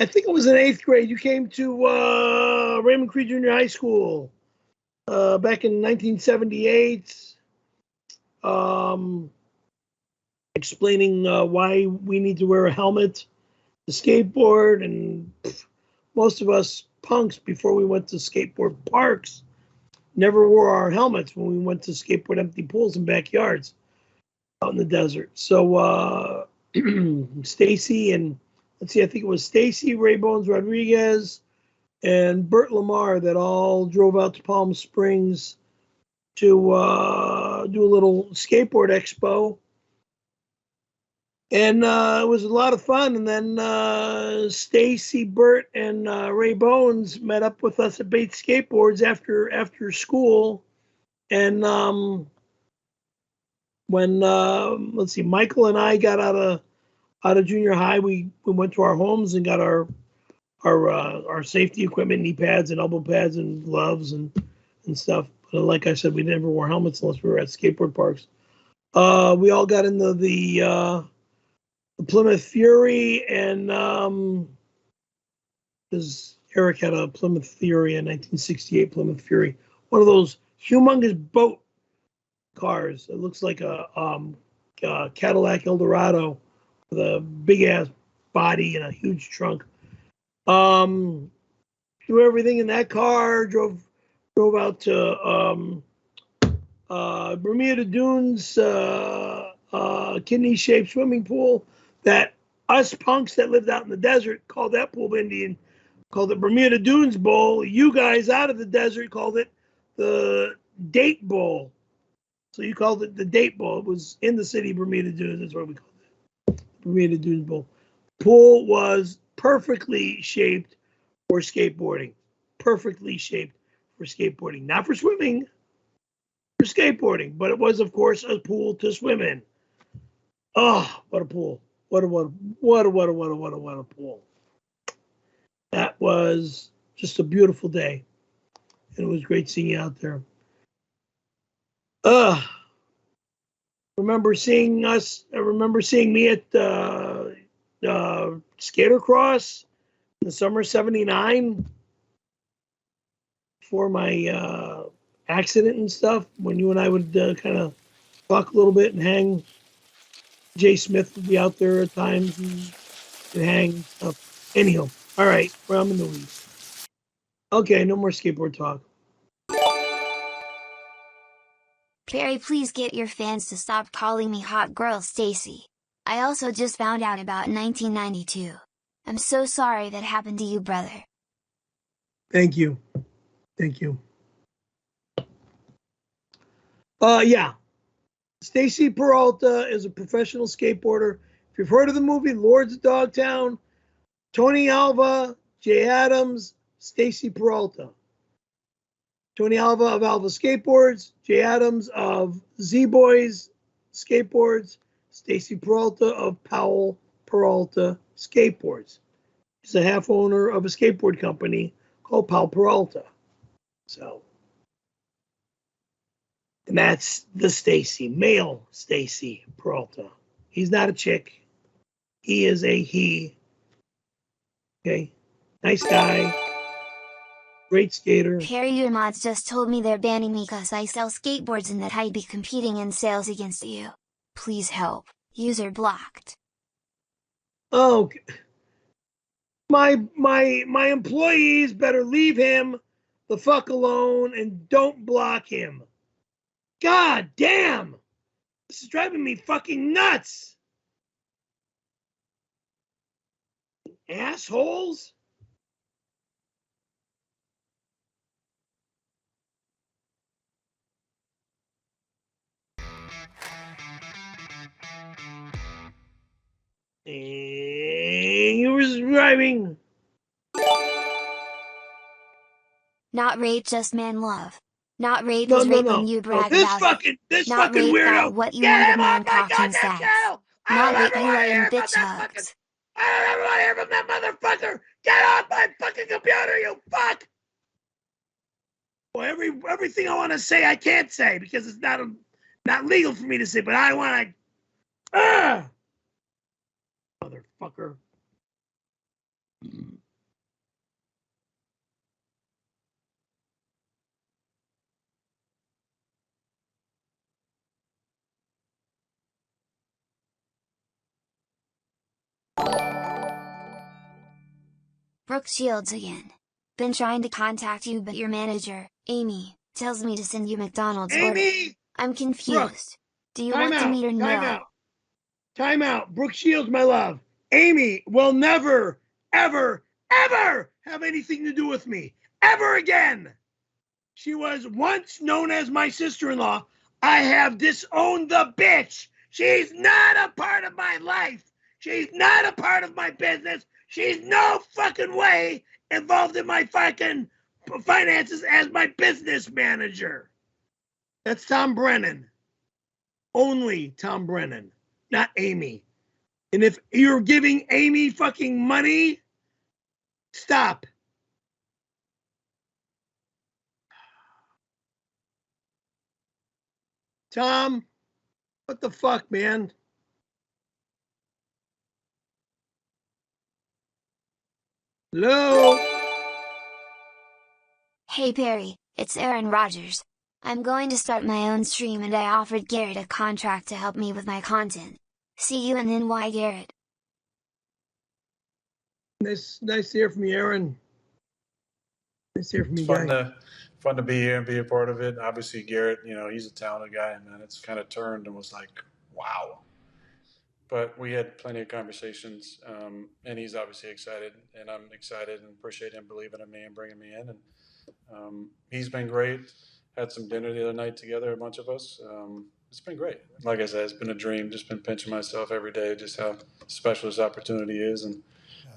I think it was in 8th grade. You came to Raymond Creed Junior High School back in 1978, explaining why we need to wear a helmet to skateboard. And most of us punks, before we went to skateboard parks, never wore our helmets when we went to skateboard empty pools and backyards out in the desert. So Stacy and, let's see, I think it was Stacy, Ray Bones Rodriguez, and Bert Lamar that all drove out to Palm Springs to do a little skateboard expo. And it was a lot of fun. And then Stacy, Bert, and Ray Bones met up with us at Bates Skateboards after school. And when let's see, Michael and I got out of junior high, we went to our homes and got our safety equipment, knee pads and elbow pads and gloves and stuff. But like I said, we never wore helmets unless we were at skateboard parks. We all got into the Plymouth Fury, and because Eric had a Plymouth Fury, a 1968 Plymouth Fury, one of those humongous boat cars. It looks like a Cadillac Eldorado with a big ass body and a huge trunk. Do everything in that car. Drove out to Bermuda Dunes, kidney-shaped swimming pool that us punks that lived out in the desert called that pool Indian, called it Bermuda Dunes Bowl. You guys out of the desert called it the Date Bowl. So you called it the Date Bowl. It was in the city of Bermuda Dunes. That's what we called it. Bermuda Dunes Bowl. Pool was perfectly shaped for skateboarding. Perfectly shaped for skateboarding. Not for swimming, for skateboarding. But it was, of course, a pool to swim in. Oh, what a pool. What a pool. That was just a beautiful day. And it was great seeing you out there. Remember seeing me at Skater Cross in the summer of '79 before my accident and stuff, when you and I would kind of talk a little bit and hang. Jay Smith would be out there at times and hang stuff. Anyhow, all right, well, I'm in the weeds. Okay, no more skateboard talk. Barry, please get your fans to stop calling me hot girl Stacy. I also just found out about 1992. I'm so sorry that happened to you, brother. Thank you. Yeah. Stacy Peralta is a professional skateboarder. If you've heard of the movie Lords of Dogtown, Tony Alva, Jay Adams, Stacy Peralta. Tony Alva of Alva Skateboards, Jay Adams of Z-Boys Skateboards, Stacy Peralta of Powell Peralta Skateboards. He's a half owner of a skateboard company called Powell Peralta. So, and that's the Stacy, male Stacy Peralta. He's not a chick. He is a he. Okay. Nice guy. Great skater. Perry, your mods just told me they're banning me because I sell skateboards and that I'd be competing in sales against you. Please help. User blocked. Oh, my employees better leave him the fuck alone and don't block him. God damn! This is driving me fucking nuts. Assholes. And you was driving. Not rate, just man love. Not rate was rate when you brag This about fucking weirdo. What you wanted man cocking sex. sex. Not rate you letting bitch hugs. I don't ever want to hear from that motherfucker. Get off my fucking computer, you fuck. Well, everything I want to say, I can't say because it's not legal for me to say. But I want to. Motherfucker. Brooke Shields again. Been trying to contact you, but your manager, Amy, tells me to send you McDonald's order. Amy! I'm confused. Brooke, Do you want to meet or no? Time out. Brooke Shields, my love. Amy will never, ever, ever have anything to do with me. Ever again. She was once known as my sister-in-law. I have disowned the bitch. She's not a part of my life. She's not a part of my business. She's no fucking way involved in my fucking finances as my business manager. That's Tom Brennan. Only Tom Brennan, not Amy. And if you're giving Amy fucking money, stop. Tom, what the fuck, man? Hello? Hey Perry, it's Aaron Rodgers. I'm going to start my own stream and I offered Garrett a contract to help me with my content. See you in NY, Garrett. Nice to hear from you, Aaron. Nice to hear from you, It's fun to be here and be a part of it. Obviously, Garrett, he's a talented guy, and then it's kind of turned and was like, wow. But we had plenty of conversations, and he's obviously excited, and I'm excited and appreciate him believing in me and bringing me in. And he's been great. Had some dinner the other night together, a bunch of us. It's been great. Like I said, it's been a dream. Just been pinching myself every day, just how special this opportunity is, and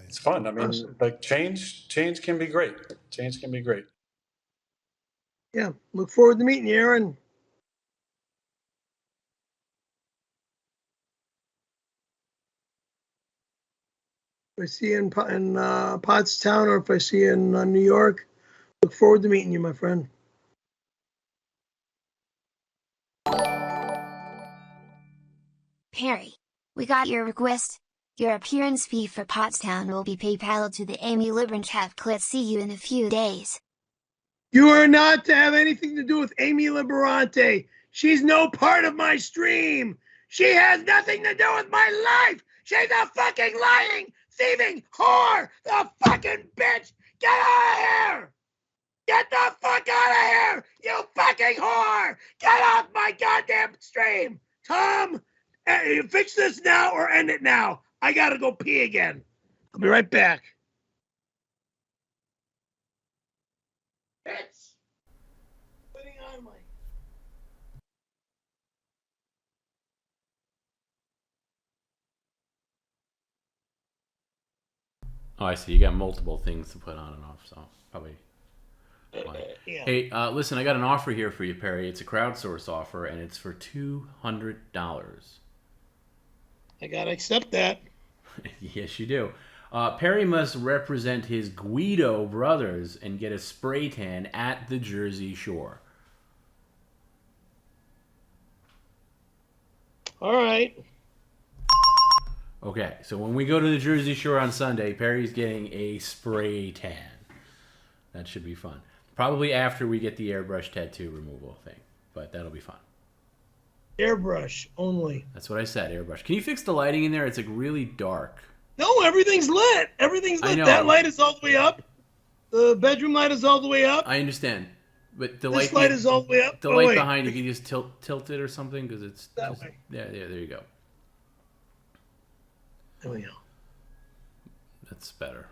it's fun. I mean, awesome. like change can be great. Change can be great. Yeah, look forward to meeting you, Aaron. If I see you in Pottstown or if I see you in New York, look forward to meeting you, my friend. Perry, we got your request. Your appearance fee for Pottstown will be PayPal to the Amy Librand. Let's see you in a few days. You are not to have anything to do with Amy Liberante. She's no part of my stream. She has nothing to do with my life. She's a fucking lying, thieving whore. The fucking bitch. Get out of here. Get the fuck out of here, you fucking whore. Get off my goddamn stream. Tom, fix this now or end it now. I gotta go pee again. I'll be right back. It's putting on my. Oh, I see. You got multiple things to put on and off, so probably. Yeah. Hey, listen, I got an offer here for you, Perry. It's a crowdsource offer, and it's for $200. I gotta accept that. Yes, you do. Perry must represent his Guido brothers and get a spray tan at the Jersey Shore. All right. Okay, so when we go to the Jersey Shore on Sunday, Perry's getting a spray tan. That should be fun. Probably after we get the airbrush tattoo removal thing, but that'll be fun. Airbrush only. That's what I said, airbrush. Can you fix the lighting in there? It's like really dark. No, everything's lit. Everything's lit. I know. That light is all the way up. The bedroom light is all the way up. I understand, but the This light is all the way up. The light behind you, can you just tilt it or something? Because it's that just, way. Yeah, there you go. There we go. That's better.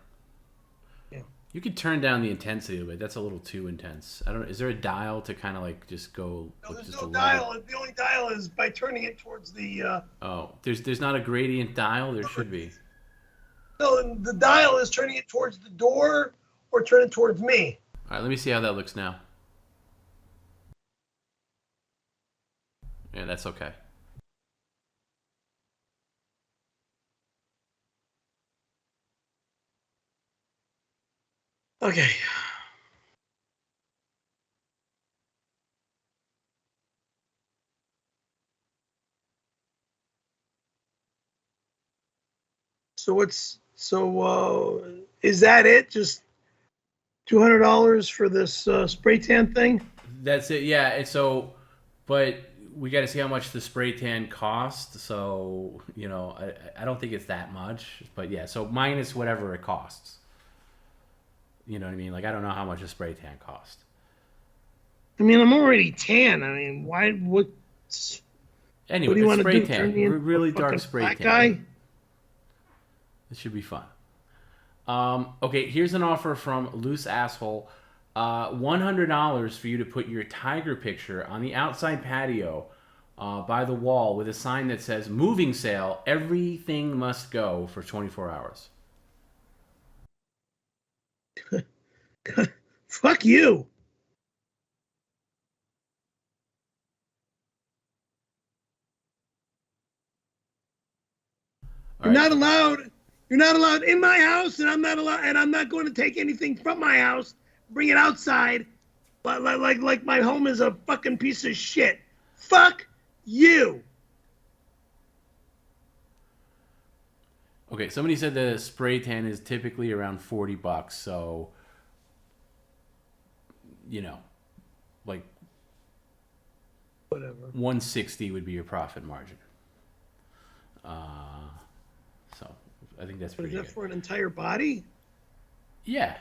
Yeah. You could turn down the intensity a bit. That's a little too intense. I don't know. Is there a dial to kind of like just go? No, there's just no a dial. The only dial is by turning it towards the. Oh, there's not a gradient dial. There should be. No, and the dial is turning it towards the door or turn it towards me. All right, let me see how that looks now. Yeah, that's okay. Okay. Is that it? Just $200 for this spray tan thing? That's it. Yeah. But we got to see how much the spray tan costs. So I don't think it's that much. But yeah. So minus whatever it costs. You know what I mean? Like, I don't know how much a spray tan cost. I mean, I'm already tan. I mean, why? What Anyway, do you want to spray do? tan, Turn me into really a dark fucking spray black tan. guy? It should be fun. Okay, here's an offer from Loose Asshole. $100 for you to put your tiger picture on the outside patio by the wall with a sign that says moving sale, everything must go for 24 hours. Fuck you. All right. You're not allowed in my house, and I'm not going to take anything from my house, bring it outside, like my home is a fucking piece of shit. Fuck you. Okay, somebody said the spray tan is typically around $40, so like Whatever. 160 would be your profit margin. So I think that's But pretty is that good. for an entire body? Yeah.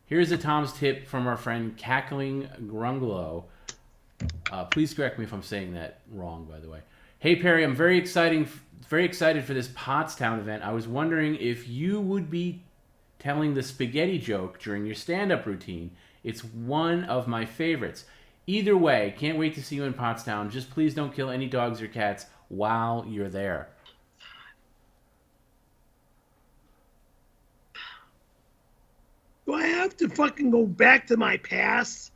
Here's a Tom's tip from our friend Cackling Grunglow. Please correct me if I'm saying that wrong, by the way. Hey Perry, I'm very excited for this Pottstown event. I was wondering if you would be telling the spaghetti joke during your stand-up routine. It's one of my favorites. Either way, can't wait to see you in Pottstown. Just please don't kill any dogs or cats while you're there. Do I have to fucking go back to my past?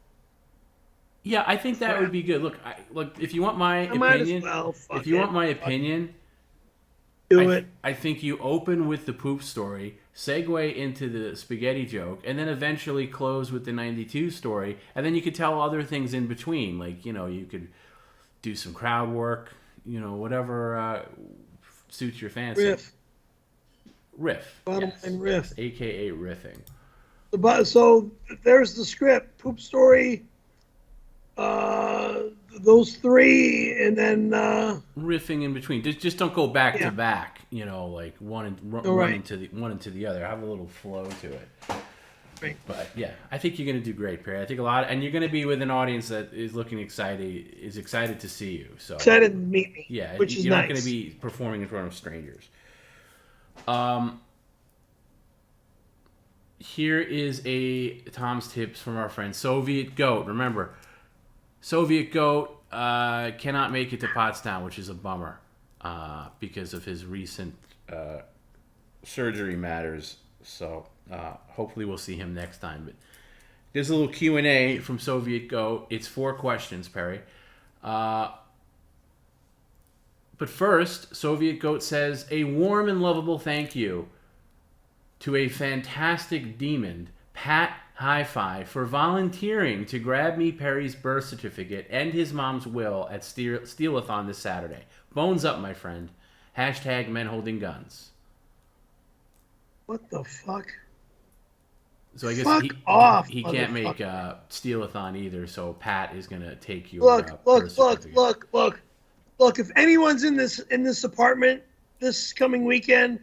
Yeah, I think that would be good. Look, if you want my I might as opinion, well. Fuck if you it. want my opinion, Do it. I think you open with the poop story, segue into the spaghetti joke, and then eventually close with the 92 story, and then you could tell other things in between. Like, you could do some crowd work, whatever suits your fancy. Riff. Bottom line riff. AKA riffing. So there's the script. Poop story. Those three, and then riffing in between. Just don't go back to back. Like one into the other. Have a little flow to it. Right. But yeah, I think you're gonna do great, Perry. I think and you're gonna be with an audience that is excited to see you. So excited to meet me. Yeah, which is you're nice. not gonna be performing in front of strangers. Here is a Tom's tips from our friend Soviet Goat. Remember, Soviet Goat cannot make it to Pottstown, which is a bummer because of his recent surgery matters. So hopefully we'll see him next time. But there's a little Q&A from Soviet Goat. It's 4 questions, Perry. But first, Soviet Goat says, a warm and lovable thank you to a fantastic demon, Pat Hi-Fi, for volunteering to grab me Perry's birth certificate and his mom's will at Steelathon this Saturday. Bones up, my friend. # men holding guns. What the fuck? So I guess Fuck off, he can't make Steelathon either, so Pat is going to take your birth certificate. Look, if anyone's in this apartment this coming weekend,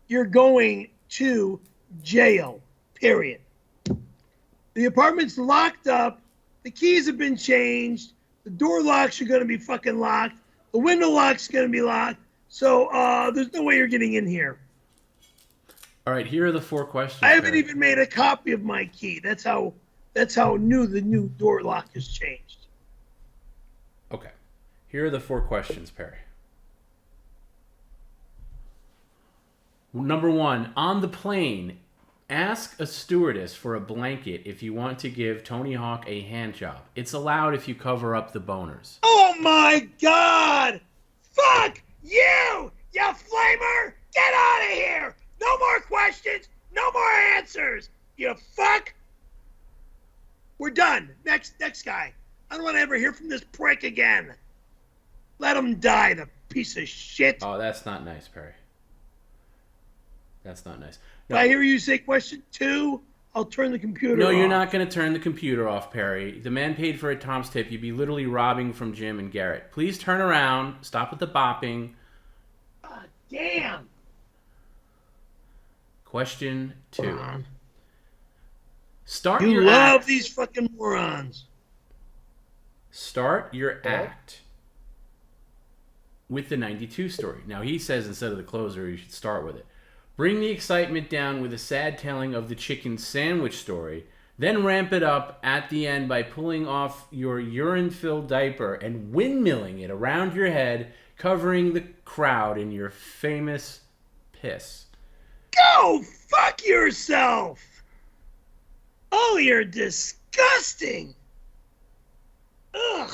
you're going to jail, period. The apartment's locked up. The keys have been changed. The door locks are going to be fucking locked. The window lock's going to be locked. So there's no way you're getting in here. All right, here are the 4 questions. I haven't even made a copy of my key. That's how new the new door lock has changed. Okay. Here are the 4 questions, Perry. Number 1, on the plane, ask a stewardess for a blanket if you want to give Tony Hawk a hand job. It's allowed if you cover up the boners. Oh my God! Fuck you! You flamer! Get out of here! No more questions! No more answers! You fuck! We're done. Next guy. I don't want to ever hear from this prick again. Let him die, the piece of shit. Oh, that's not nice, Perry. That's not nice. No. If I hear you say question 2, I'll turn the computer off. No, you're not going to turn the computer off, Perry. The man paid for a Tom's tip. You'd be literally robbing from Jim and Garrett. Please turn around. Stop with the bopping. God damn. Question 2. Moron. Start You your love act. these fucking morons. Start your act with the 92 story. Now, he says instead of the closer, you should start with it. Bring the excitement down with a sad telling of the chicken sandwich story. Then ramp it up at the end by pulling off your urine-filled diaper and windmilling it around your head, covering the crowd in your famous piss. Go fuck yourself! Oh, you're disgusting! Ugh.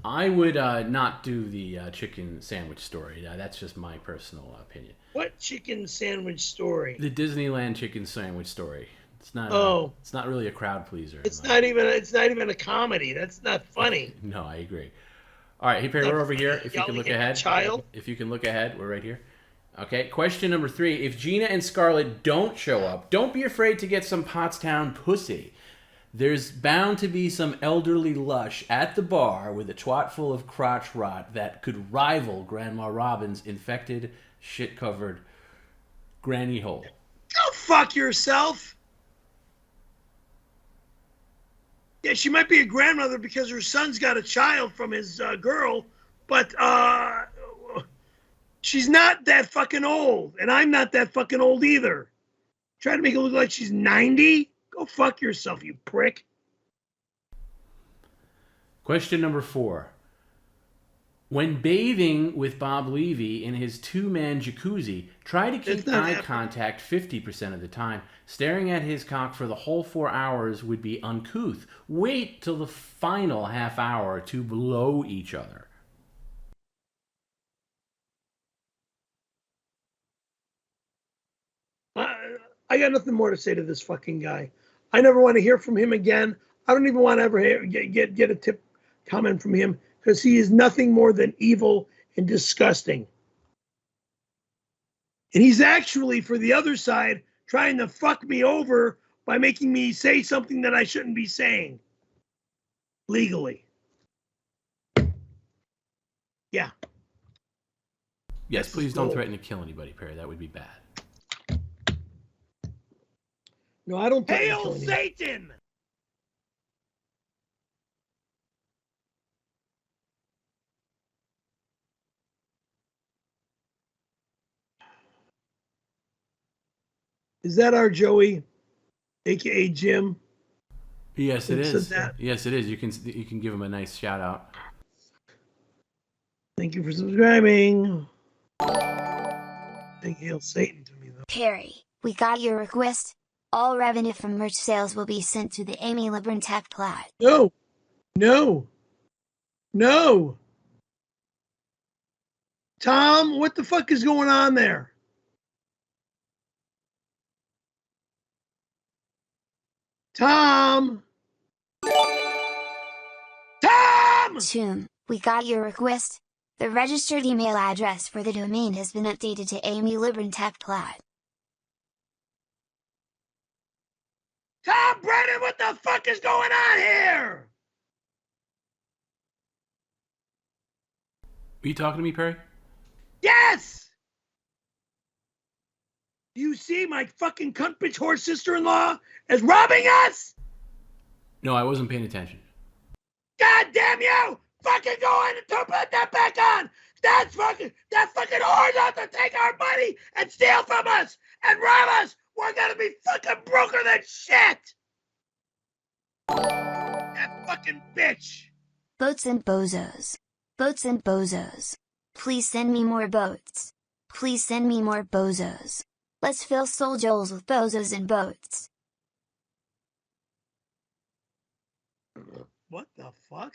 I would not do the chicken sandwich story. That's just my personal opinion. What chicken sandwich story? The Disneyland chicken sandwich story. It's not. It's not really a crowd pleaser. It's not even a comedy. That's not funny. No, I agree. All right, hey Perry, we're over here. If you can look ahead. Child. If you can look ahead, we're right here. Okay, question number 3. If Gina and Scarlett don't show up, don't be afraid to get some Pottstown pussy. There's bound to be some elderly lush at the bar with a twat full of crotch rot that could rival Grandma Robin's infected, shit-covered granny hole. Go fuck yourself! Yeah, she might be a grandmother because her son's got a child from his girl, but she's not that fucking old, and I'm not that fucking old either. Trying to make it look like she's 90? Go fuck yourself, you prick. Question number 4. When bathing with Bob Levy in his 2-man jacuzzi, try to keep eye contact 50% of the time. Staring at his cock for the whole 4 hours would be uncouth. Wait till the final half hour to blow each other. I got nothing more to say to this fucking guy. I never want to hear from him again. I don't even want to ever get a tip comment from him because he is nothing more than evil and disgusting. And he's actually, for the other side, trying to fuck me over by making me say something that I shouldn't be saying legally. Yeah. Yes, please don't threaten to kill anybody, Perry. That would be bad. No, I don't. Hail Satan! Is that our Joey, aka Jim? Yes, it is. Yes, it is. You can give him a nice shout out. Thank you for subscribing. Thank Hail Satan to me though. Perry, we got your request. All revenue from merch sales will be sent to the Amy Libran Tech Cloud. No. Tom, what the fuck is going on there? Tom! Tomb, we got your request. The registered email address for the domain has been updated to Amy Libran Tech Cloud. Tom Brennan, what the fuck is going on here? Are you talking to me, Perry? Yes! Do you see my fucking cunt bitch whore sister-in-law as robbing us? No, I wasn't paying attention. God damn you! Fucking go on and put that back on! That fucking whore's out to take our money and steal from us and rob us! We're gonna be fucking broker than shit! That fucking bitch! Boats and bozos. Boats and bozos. Please send me more boats. Please send me more bozos. Let's fill Soul Joels with bozos and boats. What the fuck?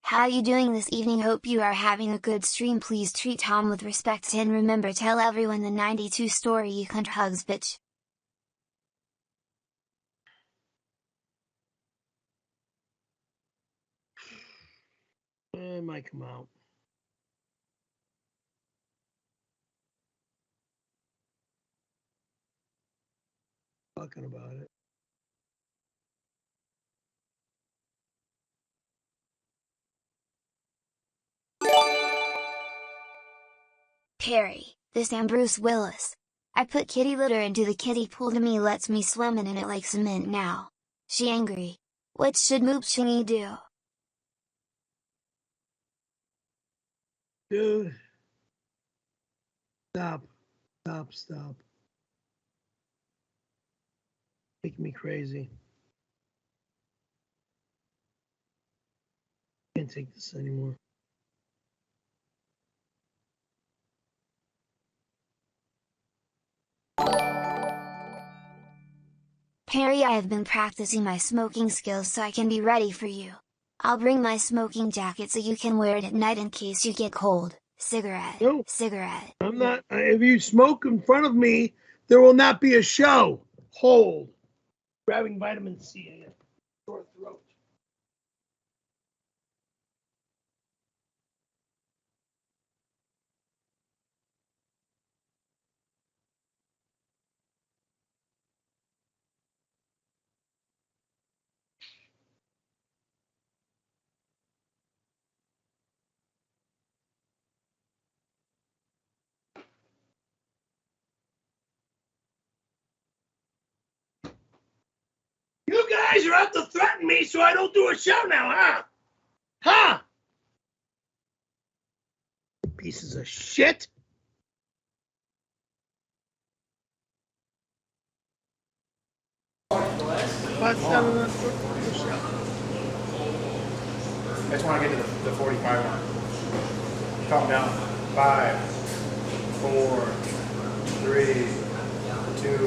How you doing this evening? Hope you are having a good stream. Please treat Tom with respect and remember tell everyone the 92 story you cunt hugs bitch. It might come out. talking about it. Perry, this am Bruce Willis. I put kitty litter into the kiddie pool to me lets me swim in it like cement now. She angry. What should Moop Chingy do? Dude. Stop. Making me crazy. Can't take this anymore. Perry, I have been practicing my smoking skills so I can be ready for you. I'll bring my smoking jacket so you can wear it at night in case you get cold. Cigarette. No. Cigarette. I'm not. If you smoke in front of me, there will not be a show. Hold. Grabbing vitamin C in it. Sore throat. You guys are out to threaten me so I don't do a show now, huh? Huh? Pieces of shit. But I just want to get to the 45 mark. Calm down. 5, 4, 3, 2,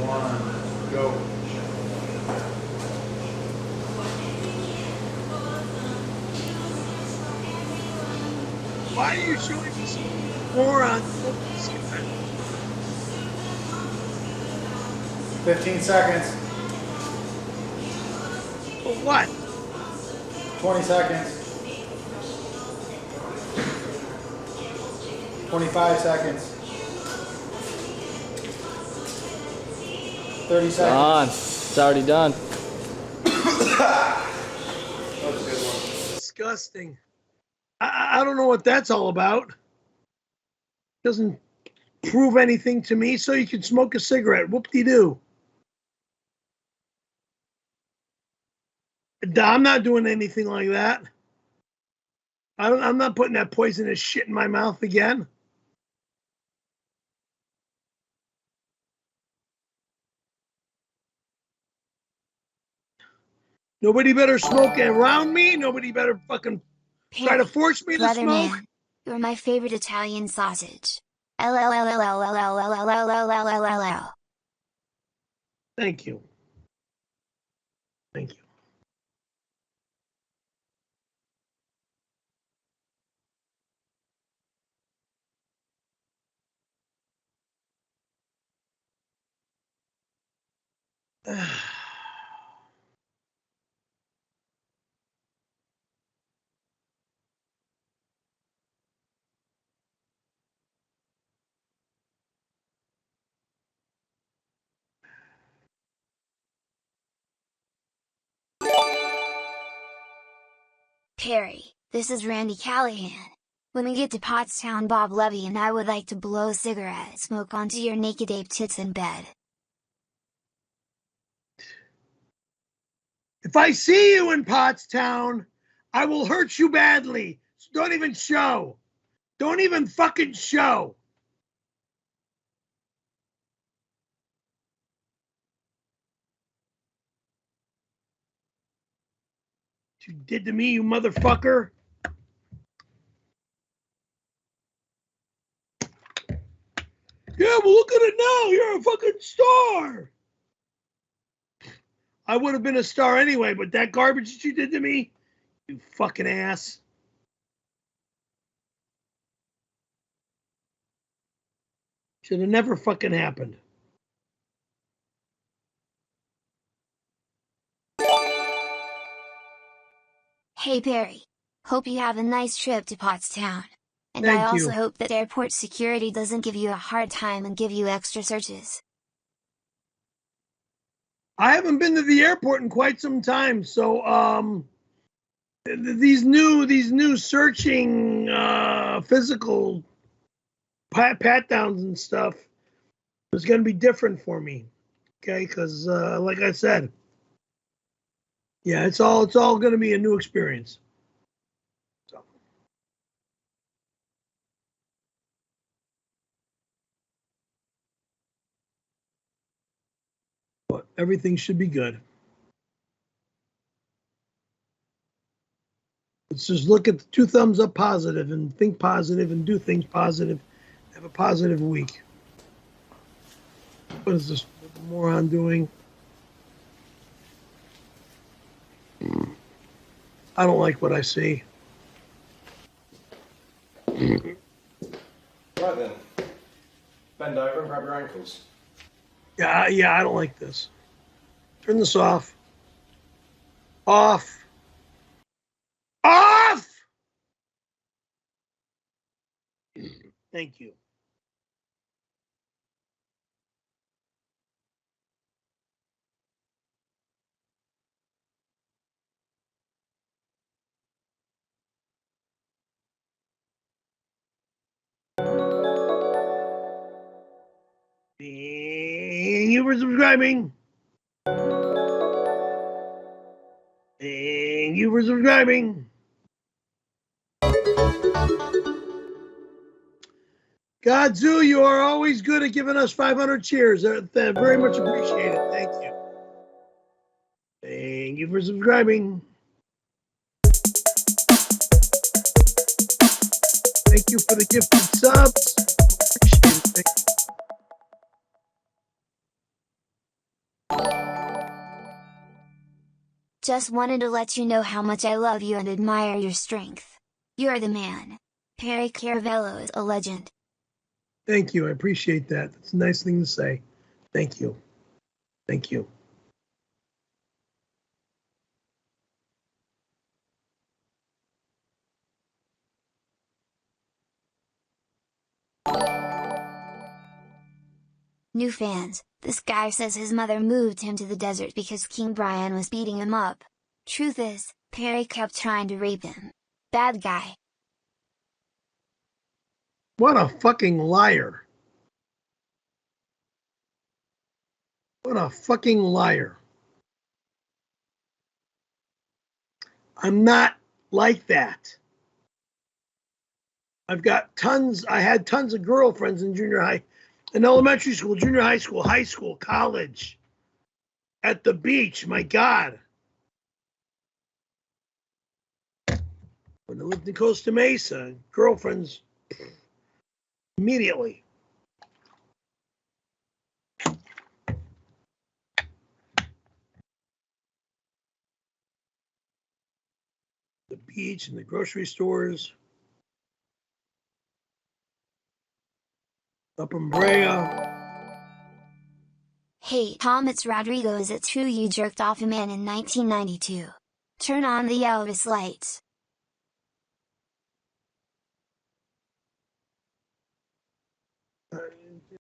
1, go. why are you showing me some moron? 15 seconds. For what? 20 seconds. 25 seconds. 30 seconds. Done. It's already done. That was a good one. Disgusting. I don't know what that's all about. Doesn't prove anything to me, so you can smoke a cigarette. Whoop-de-doo. I'm not doing anything like that. I'm not putting that poisonous shit in my mouth again. Nobody better smoke around me. Nobody better fucking try to force me to Brother smoke. man, you're my favorite Italian sausage. Thank you. Thank you. Perry, this is Randy Callahan. When we get to Pottstown, Bob Levy and I would like to blow cigarette smoke onto your naked ape tits in bed. If I see you in Pottstown, I will hurt you badly. So don't even show. Don't even fucking show. What you did to me, you motherfucker. Yeah, well, look at it now. You're a fucking star. I would have been a star anyway, but that garbage that you did to me, you fucking ass. Should have never fucking happened. Hey Perry, hope you have a nice trip to Pottstown. And Thank I also you. hope that airport security doesn't give you a hard time and give you extra searches. I haven't been to the airport in quite some time, so these new searching physical pat downs and stuff is going to be different for me. Okay, because like I said, yeah, it's all going to be a new experience. So. But everything should be good. Let's just look at the 2 thumbs up positive and think positive and do things positive. Have a positive week. What is this moron doing? I don't like what I see. Right then. Bend over and grab your ankles. Yeah, I don't like this. Turn this off. Off. Off! Thank you. Thank you for subscribing. Thank you for subscribing. Godzu, you are always good at giving us 500 cheers. Very much appreciated. Thank you. Thank you for subscribing. Thank you for the gifted subs. Appreciate it. Thank you. Just wanted to let you know how much I love you and admire your strength. You're the man. Perry Caravello is a legend. Thank you. I appreciate that. That's a nice thing to say. Thank you. Thank you. New fans, this guy says his mother moved him to the desert because King Brian was beating him up. Truth is, Perry kept trying to rape him. Bad guy. What a fucking liar. What a fucking liar. I'm not like that. I had tons of girlfriends in junior high, in elementary school, junior high school, college, at the beach, my God. When I lived in Costa Mesa, girlfriends, immediately. The beach and the grocery stores. Up in Brea. Hey Tom, it's Rodrigo. Is it true you jerked off a man in 1992? Turn on the Elvis lights.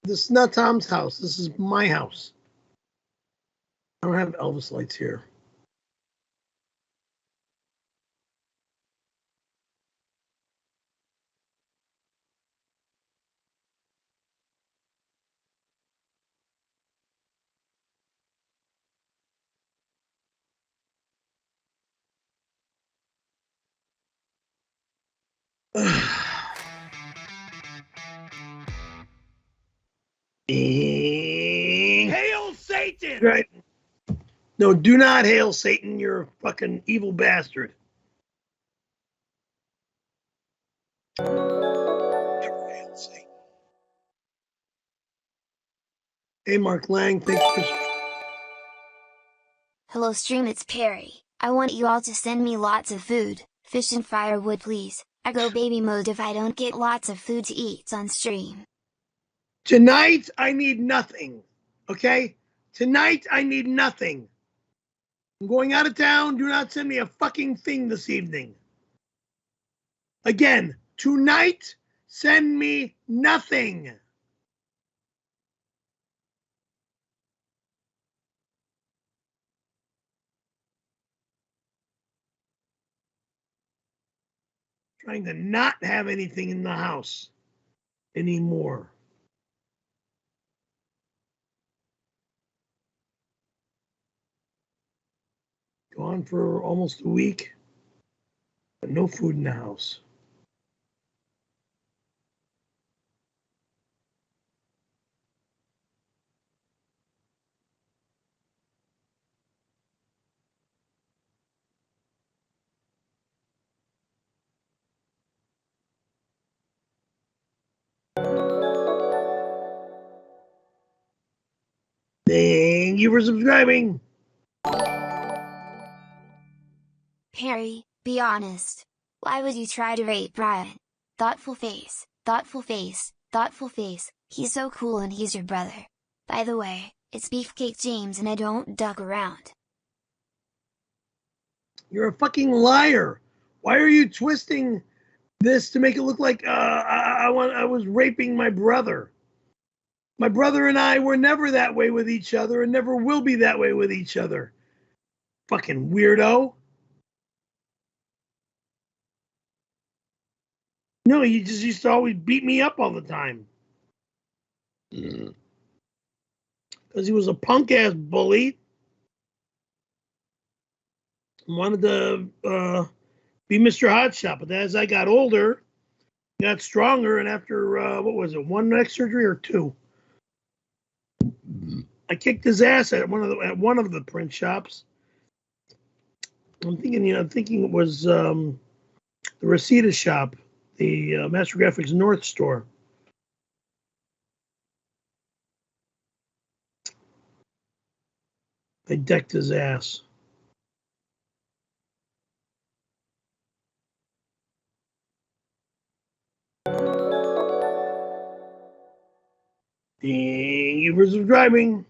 This is not Tom's house. This is my house. I don't have Elvis lights here. Hail Satan! Right. No, do not hail Satan. You're a fucking evil bastard. Never hail Satan. Hey, Mark Lang, thank you. Hello stream, it's Perry. I want you all to send me lots of food, fish and firewood please. I go baby mode if I don't get lots of food to eat on stream. Tonight, I need nothing. Okay? Tonight, I need nothing. I'm going out of town. Do not send me a fucking thing this evening. Again, tonight, send me nothing. Trying to not have anything in the house anymore. Gone for almost a week, but no food in the house. Thank you for subscribing. Perry, be honest. Why would you try to rape Brian? Thoughtful face, thoughtful face, thoughtful face. He's so cool and he's your brother. By the way, it's Beefcake James and I don't duck around. You're a fucking liar. Why are you twisting this to make it look like I was raping my brother? My brother and I were never that way with each other and never will be that way with each other. Fucking weirdo. No, he just used to always beat me up all the time. Because he was a punk ass bully. Wanted to be Mr. Hotshot, but as I got older, got stronger, and after what was it, one neck surgery or two, I kicked his ass at one of the print shops. I'm thinking it was the Reseda shop, the Master Graphics North store. I decked his ass. Thank you for subscribing.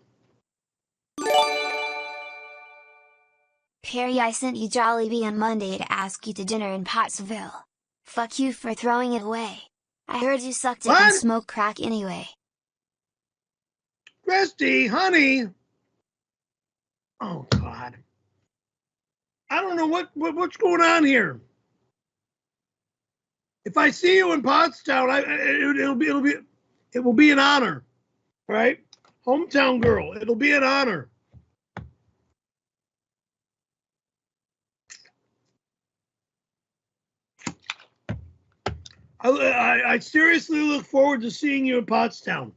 Perry, I sent you Jollibee on Monday to ask you to dinner in Pottsville. Fuck you for throwing it away. I heard you sucked it and smoked crack anyway. Christy, honey. Oh God. I don't know what's going on here. If I see you in Pottstown, it will be an honor. Right? Hometown girl. It'll be an honor. I seriously look forward to seeing you in Pottstown,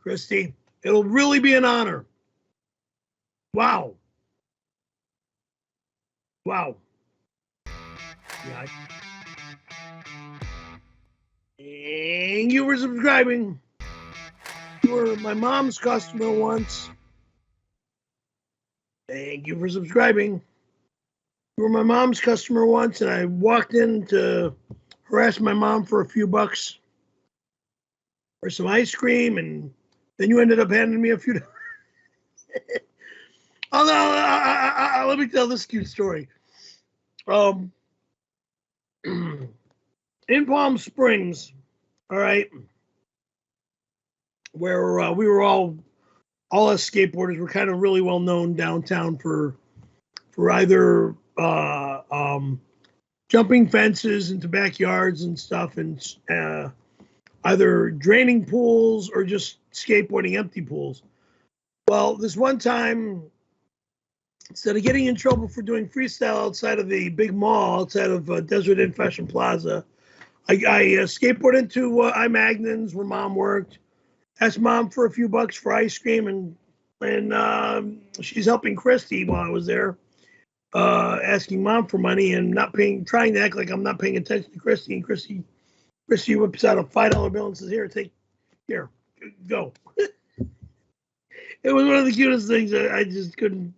Christy. It'll really be an honor. Wow. Wow. Yeah. Thank you for subscribing. You were my mom's customer once. Thank you for subscribing. You were my mom's customer once, and I walked in to harass my mom for a few bucks for some ice cream, and then you ended up handing me a few. Let me tell this cute story. In Palm Springs, all right, where we were all us skateboarders were kind of really well known downtown for either jumping fences into backyards and stuff, and either draining pools or just skateboarding empty pools. Well, this one time, instead of getting in trouble for doing freestyle outside of the big mall, outside of Desert Inn Fashion Plaza, I skateboarded into iMagnon's where Mom worked. Asked Mom for a few bucks for ice cream, and she's helping Christy while I was there, asking Mom for money and not paying, trying to act like I'm not paying attention to Christy. And Christy whips out a $5 bill and says, "Here, go." It was one of the cutest things. I just couldn't.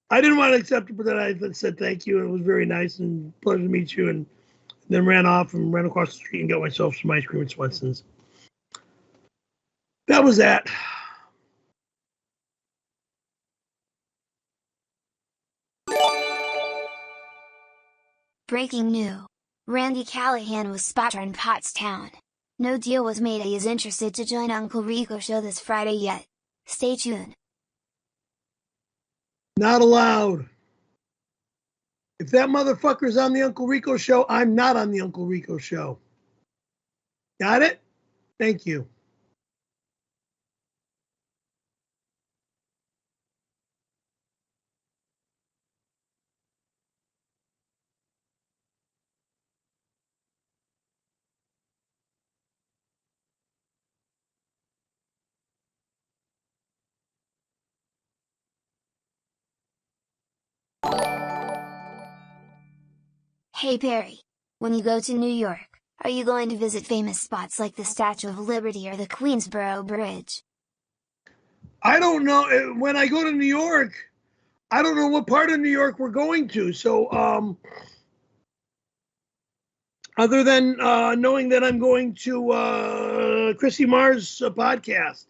I didn't want to accept it, but then I said thank you, and it was very nice and pleasure to meet you, and then ran off and ran across the street and got myself some ice cream at Swenson's. That was that. Breaking news. Randy Callahan was spotted in Pottstown. No deal was made. He is interested to join Uncle Rico show this Friday yet. Stay tuned. Not allowed. If that motherfucker's on the Uncle Rico show, I'm not on the Uncle Rico show. Got it? Thank you. Hey Perry, when you go to New York, are you going to visit famous spots like the Statue of Liberty or the Queensboro Bridge? I don't know. When I go to New York, I don't know what part of New York we're going to. So, other than knowing that I'm going to Chrissy Mars' podcast,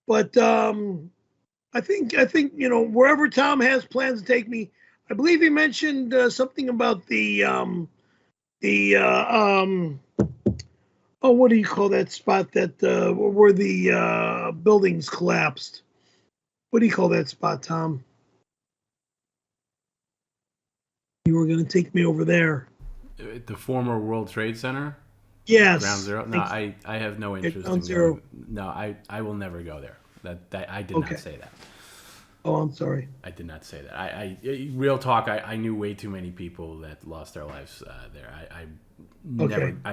but I think wherever Tom has plans to take me. I believe he mentioned something about the what do you call that spot that where the buildings collapsed? What do you call that spot, Tom? You were going to take me over there. The former World Trade Center? Yes. Ground Zero? No, I have no interest in going. No, I will never go there. That I did not say that. Oh, I'm sorry. I did not say that. I real talk. I knew way too many people that lost their lives there. I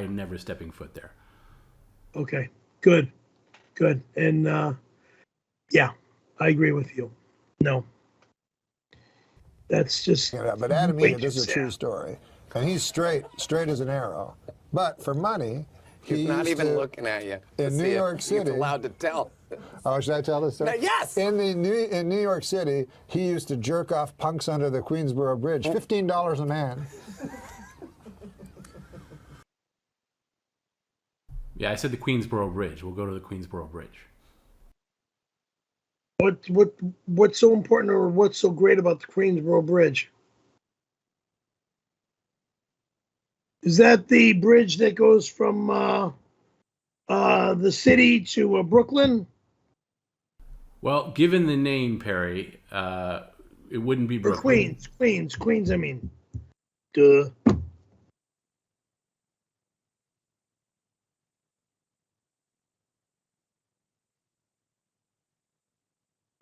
am never stepping foot there. Okay, good, and yeah, I agree with you. No, that's just. Yeah, but Adam Enid, this is a true story, and he's straight as an arrow. But for money, he's not even looking at you. In New York City, he's allowed to tell. Oh, should I tell this story? Yes! In New York City, he used to jerk off punks under the Queensboro Bridge, $15 a man. Yeah, I said the Queensboro Bridge. We'll go to the Queensboro Bridge. What's so important or what's so great about the Queensboro Bridge? Is that the bridge that goes from the city to Brooklyn? Well, given the name, Perry, it wouldn't be Brooklyn. Queens, I mean. Duh.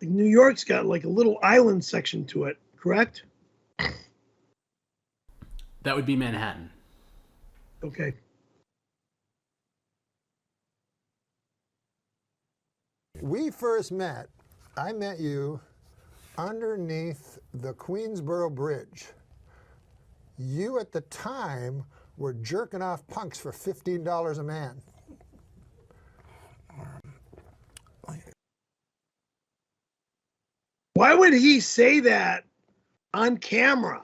New York's got like a little island section to it, correct? That would be Manhattan. Okay. We first met, I met you underneath the Queensboro Bridge. You at the time were jerking off punks for $15 a man. Why would he say that on camera?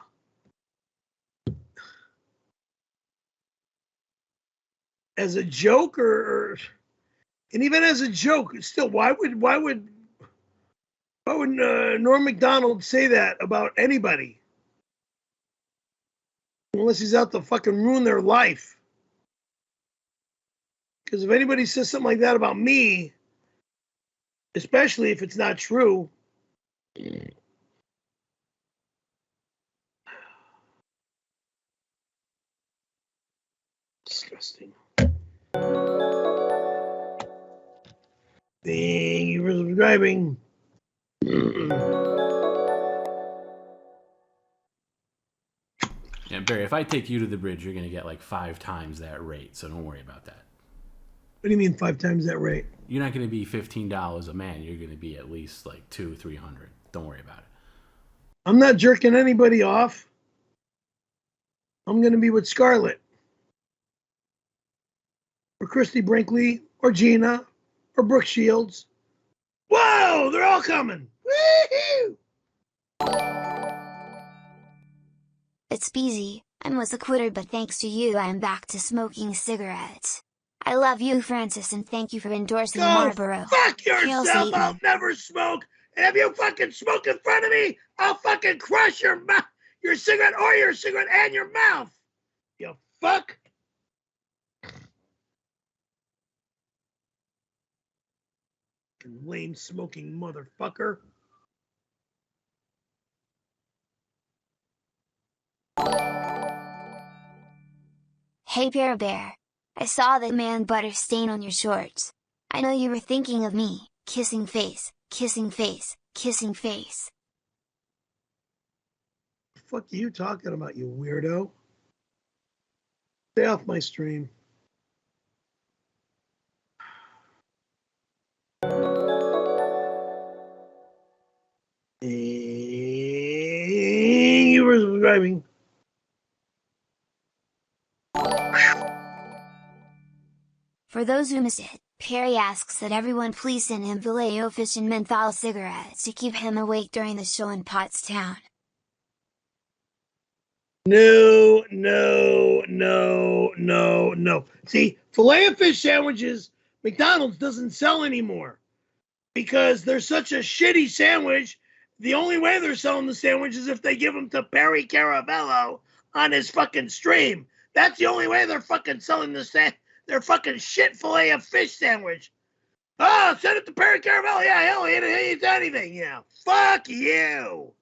As a joke or and even as a joke, still, why would Norm Macdonald say that about anybody? Unless he's out to fucking ruin their life. Because if anybody says something like that about me, especially if it's not true, disgusting. Thank you for subscribing. Yeah, Barry, if I take you to the bridge, you're going to get like 5 times that rate, so don't worry about that. What do you mean 5 times that rate? You're not going to be $15 a man. You're going to be at least like $200-300. Don't worry about it. I'm not jerking anybody off. I'm going to be with Scarlett. Or Christy Brinkley. Or Gina. Or Brooke Shields. Whoa! They're all coming. Woo-hoo! It's Beezy. I was a quitter, but thanks to you I am back to smoking cigarettes. I love you, Francis, and thank you for endorsing Marlboro. Fuck yourself! I'll never smoke! And if you fucking smoke in front of me, I'll fucking crush your mouth, your cigarette and your mouth! You fuck! Lame smoking motherfucker. Hey Bear Bear. I saw that man butter stain on your shorts. I know you were thinking of me, kissing face, kissing face, kissing face. The fuck are you talking about, you weirdo? Stay off my stream. You were subscribing. For those who missed it, Perry asks that everyone please send him Vallejo fish and menthol cigarettes to keep him awake during the show in Pottstown. No, no, no, no, no. See, filet of fish sandwiches, McDonald's doesn't sell anymore because they're such a shitty sandwich. The only way they're selling the sandwich is if they give them to Perry Caravello on his fucking stream. That's the only way they're fucking selling their fucking shit filet of fish sandwich. Oh, send it to Perry Caravello. Yeah, hell, he eats anything. Yeah, fuck you.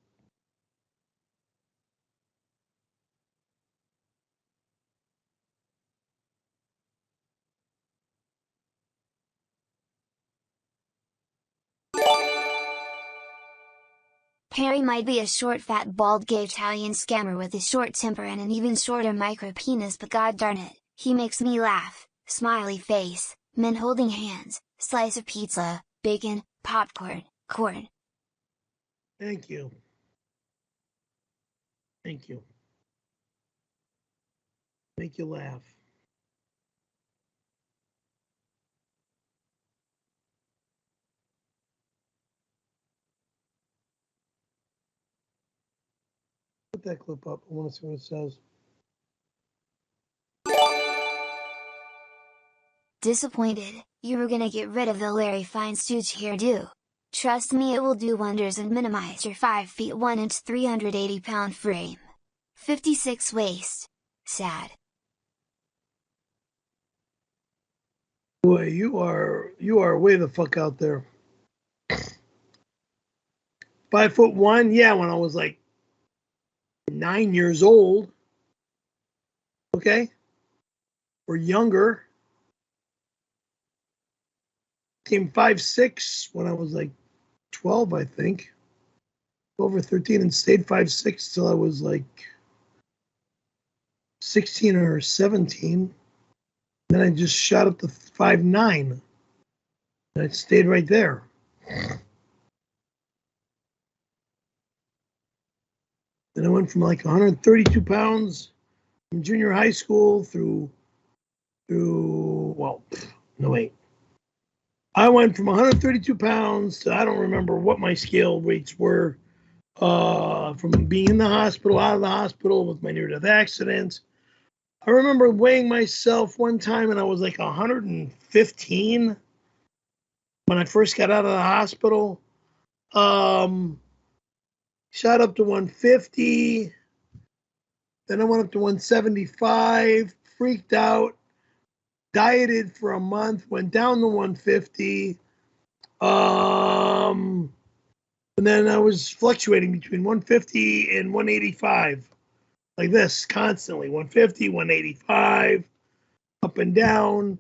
Perry might be a short fat bald gay Italian scammer with a short temper and an even shorter micro penis, but god darn it, he makes me laugh. Smiley face, men holding hands, slice of pizza, bacon, popcorn, corn. Thank you. Thank you. Make you laugh. Put that clip up. I want to see what it says. Disappointed, you were gonna get rid of the Larry Fine Stooge hairdo. Trust me, it will do wonders and minimize your 5 feet 1 inch 380 pound frame. 56 waist. Sad. Boy, you are way the fuck out there. 5'1", yeah, when I was like 9 years old. Okay? Or younger. Came 5'6" when I was like 12, I think. Over 13 and stayed 5'6" till I was like 16 or 17. Then I just shot up to 5'9". And I stayed right there. Then I went from like 132 pounds from junior high school through well, no wait. I went from 132 pounds to, I don't remember what my scale weights were, from being in the hospital, out of the hospital with my near-death accident. I remember weighing myself one time and I was like 115 when I first got out of the hospital. Shot up to 150. Then I went up to 175, freaked out, dieted for a month, went down to 150. And then I was fluctuating between 150 and 185, like this, constantly. 150, 185, up and down.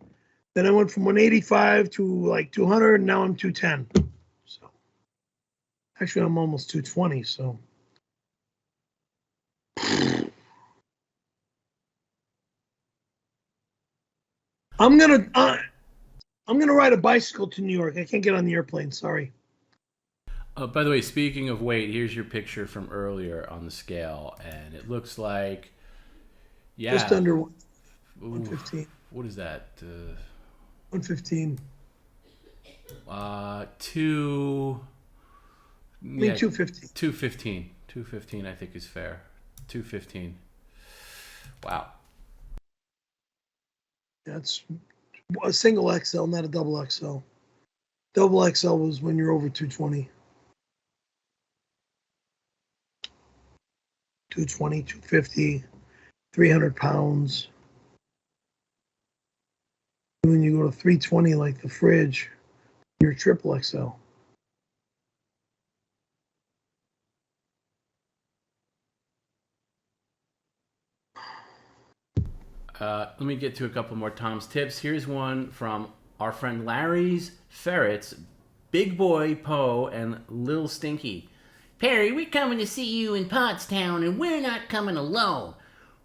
Then I went from 185 to like 200, and now I'm 210. So actually, I'm almost 220. So I'm gonna ride a bicycle to New York. I can't get on the airplane. Sorry. By the way, speaking of weight, here's your picture from earlier on the scale, and it looks like, yeah, just under 115. What is that? 115. Two. I mean, 215. 215. 215, I think, is fair. 215. Wow. That's a single XL, not a double XL. Double XL was when you're over 220. 220, 250, 300 pounds. And when you go to 320, like the fridge, you're triple XL. Let me get to a couple more Tom's tips. Here's one from our friend Larry's Ferrets, Big Boy Poe, and Lil Stinky. Perry, we're coming to see you in Pottstown, and we're not coming alone.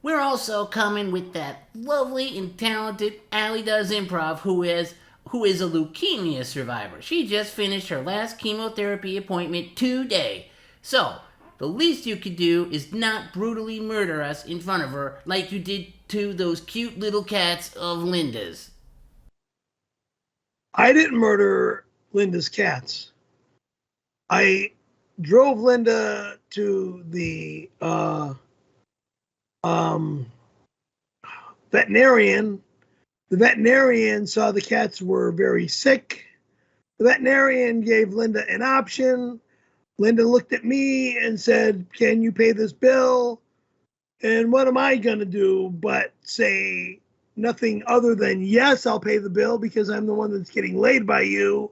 We're also coming with that lovely and talented Allie Does Improv, who is a leukemia survivor. She just finished her last chemotherapy appointment today. So, the least you could do is not brutally murder us in front of her like you did to those cute little cats of Linda's. I didn't murder Linda's cats. I drove Linda to the veterinarian. The veterinarian saw the cats were very sick. The veterinarian gave Linda an option. Linda looked at me and said, "Can you pay this bill?" And what am I going to do but say nothing other than, yes, I'll pay the bill because I'm the one that's getting laid by you.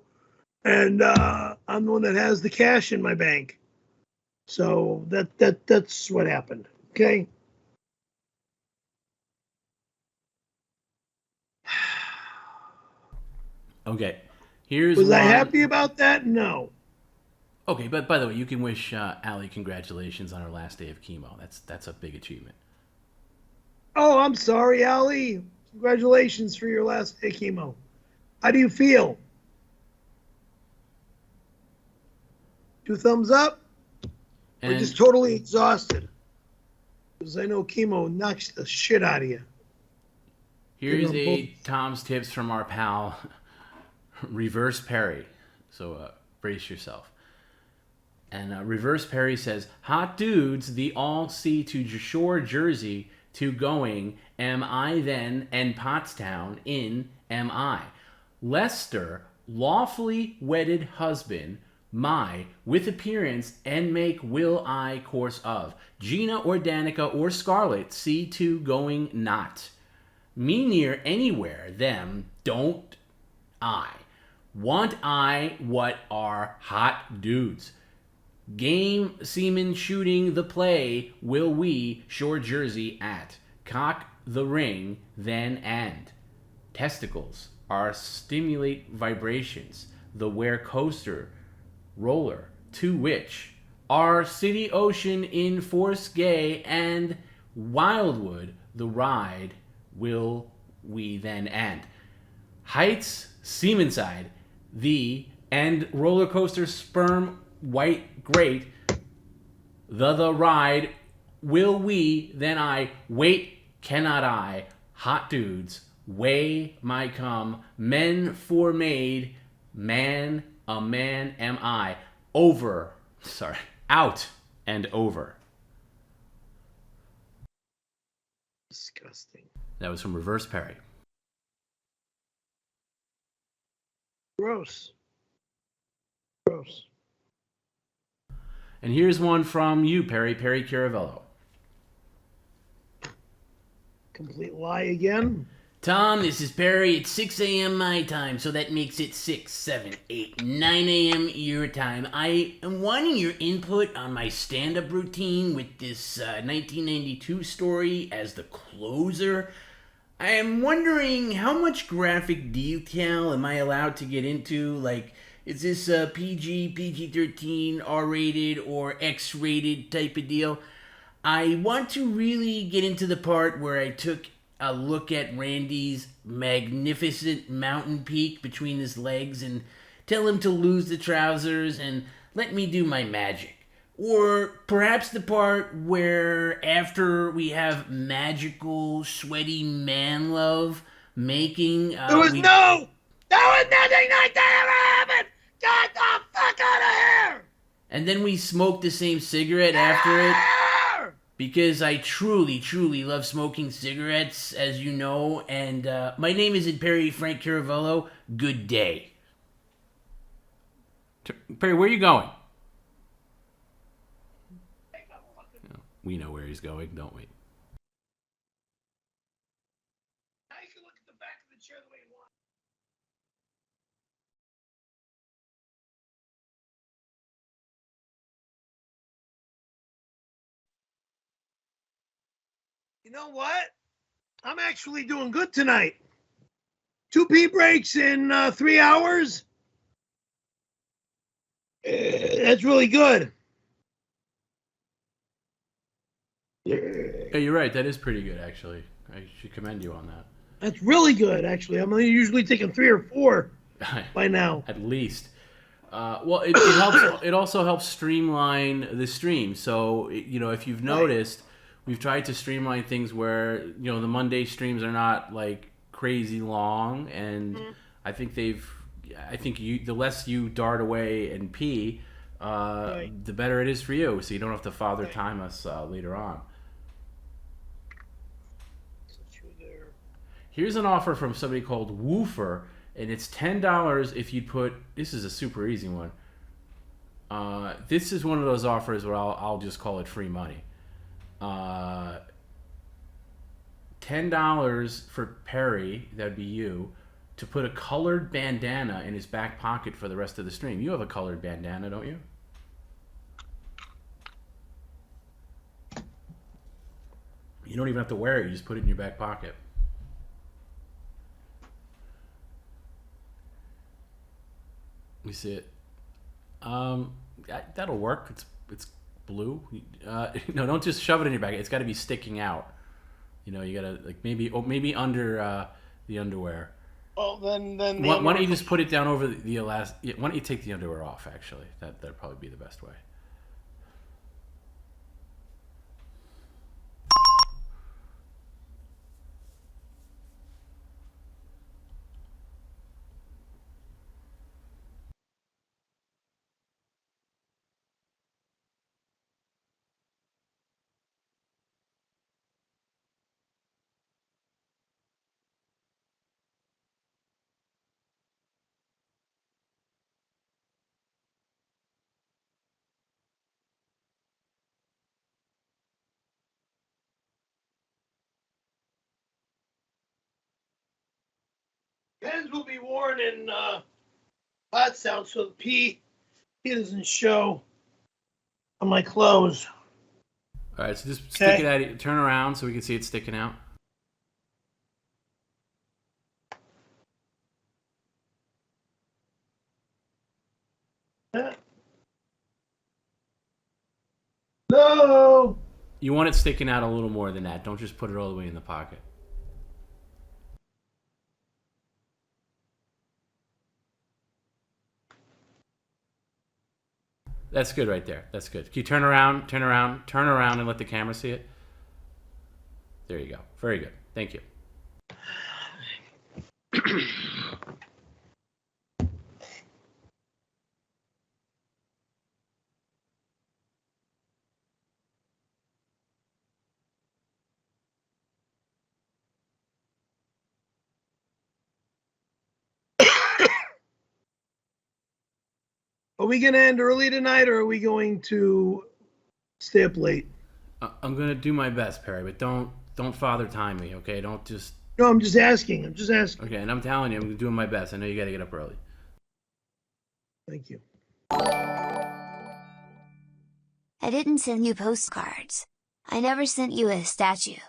And I'm the one that has the cash in my bank. So that's what happened. Okay. Okay. Was I happy about that? No. Okay, but by the way, you can wish Allie congratulations on her last day of chemo. That's a big achievement. Oh, I'm sorry, Allie. Congratulations for your last day of chemo. How do you feel? 2 thumbs up? And Or just totally exhausted? Because I know chemo knocks the shit out of you. Here's Tom's tips from our pal, Reverse Perry. So brace yourself. And Reverse Perry says, hot dudes, the all see to Shore, Jersey, to going, am I then, and Pottstown in, am I. Lester, lawfully wedded husband, my, with appearance, and make will I course of. Gina or Danica or Scarlet, see to going not. Me near anywhere, them, don't I. Want I what are hot dudes. Game seaman shooting the play will we Shore Jersey at. Cock the ring then and. Testicles are stimulate vibrations. The wear coaster roller to which our city ocean in force gay and Wildwood the ride will we then end. Heights Seamanside the and roller coaster sperm white great the ride will we then I wait cannot I hot dudes way my come men for made man a man am I out and over. Disgusting. That was from Reverse Perry. Gross. And here's one from you, Perry Caravello. Complete lie again. Tom, this is Perry. It's 6 a.m. my time, so that makes it 6, 7, 8, 9 a.m. your time. I am wanting your input on my stand-up routine with this 1992 story as the closer. I am wondering how much graphic detail am I allowed to get into? Like, is this a PG, PG-13, R-rated, or X-rated type of deal? I want to really get into the part where I took a look at Randy's magnificent mountain peak between his legs and tell him to lose the trousers and let me do my magic. Or perhaps the part where after we have magical, sweaty man love making... There was nothing like that ever happened! Get the fuck out of here! And then we smoke the same cigarette after it. Because I truly, truly love smoking cigarettes, as you know. And my name isn't Perry Frank Caravello. Good day. Perry, where are you going? We know where he's going, don't we? Now you can look at the back of the chair the way you want. You know what? I'm actually doing good tonight. 2 pee breaks in 3 hours. That's really good. Yeah, you're right. That is pretty good, actually. I should commend you on that. That's really good, actually. I'm usually taking 3 or 4 by now. At least. Well, it helps. It also helps streamline the stream. So, if you've noticed, we've tried to streamline things where, the Monday streams are not like crazy long. And I think the less you dart away and pee, the better it is for you. So you don't have to father time us later on. Here's an offer from somebody called Woofer, and it's $10 if you put. This is a super easy one. This is one of those offers where I'll just call it free money. $10 for Perry, that'd be you, to put a colored bandana in his back pocket for the rest of the stream. You have a colored bandana, don't you? You don't even have to wear it. You just put it in your back pocket. We see it. That'll work. It's blue. No, don't just shove it in your bag. It's got to be sticking out. You gotta maybe under the underwear. Well, then. Why don't you just put it down over the elastic? Why don't you take the underwear off? Actually, that'd probably be the best way. Pens will be worn in hot sound so the pee doesn't show on my clothes. All right, so just stick it out. Turn around so we can see it sticking out. No. You want it sticking out a little more than that. Don't just put it all the way in the pocket. That's good right there. That's good. Can you turn around, and let the camera see it? There you go. Very good. Thank you. Are we going to end early tonight, or are we going to stay up late? I'm gonna do my best, Perry, but don't father time me, okay? Don't just. No, I'm just asking. Okay, and I'm telling you, I'm doing my best. I know you got to get up early. Thank you. I didn't send you postcards. I never sent you a statue.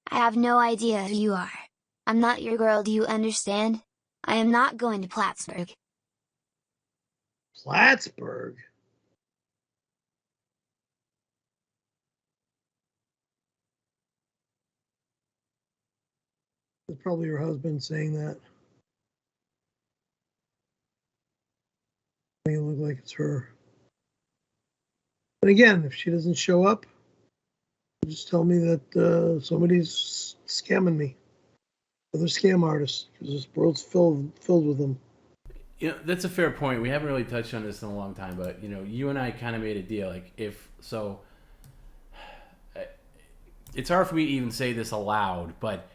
I have no idea who you are. I'm not your girl, do you understand? I am not going to Plattsburgh. Plattsburgh? It's probably her husband saying that. It look like it's her. But again, if she doesn't show up, just tell me that somebody's scamming me. Other scam artists, because this world's filled with them. That's a fair point. We haven't really touched on this in a long time, but you and I kind of made a deal. Like, it's hard for me to even say this aloud, but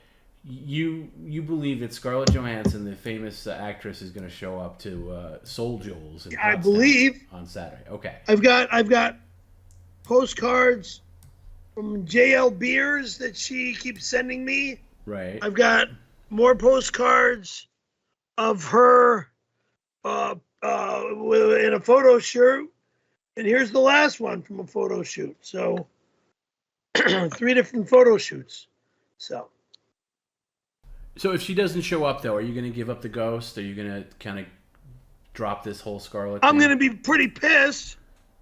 you believe that Scarlett Johansson, the famous actress, is going to show up to Soul Jewels in I Pottstown believe on Saturday. Okay. I've got postcards from JL Beers that she keeps sending me. Right. I've got more postcards of her in a photo shoot, and here's the last one from a photo shoot. So 3 different photo shoots. So So if she doesn't show up, though, are you going to give up the ghost? Are you going to kind of drop this whole Scarlet I'm thing? going to be pretty pissed.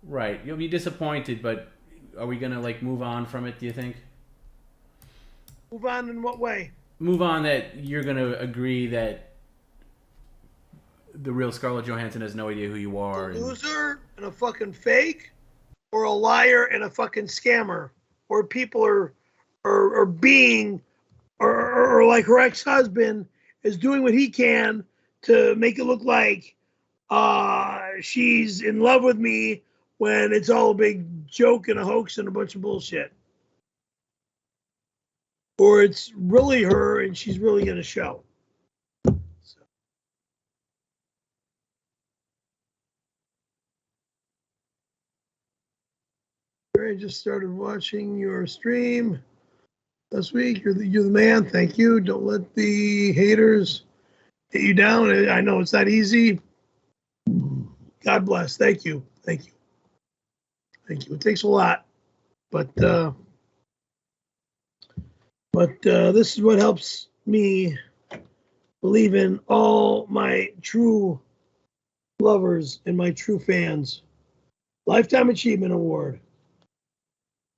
Right. You'll be disappointed, but are we going to, like, move on from it, do you think? Move on in what way? Move on that you're going to agree that the real Scarlett Johansson has no idea who you are. A loser and a fucking fake, or a liar and a fucking scammer, or people are being, or like her ex-husband is doing what he can to make it look like she's in love with me when it's all a big joke and a hoax and a bunch of bullshit. Or it's really her and she's really going to show. So. I just started watching your stream last week. You're the man. Thank you. Don't let the haters hit you down. I know it's not easy. God bless. Thank you. Thank you. Thank you. It takes a lot, but this is what helps me believe in all my true lovers and my true fans. Lifetime Achievement Award.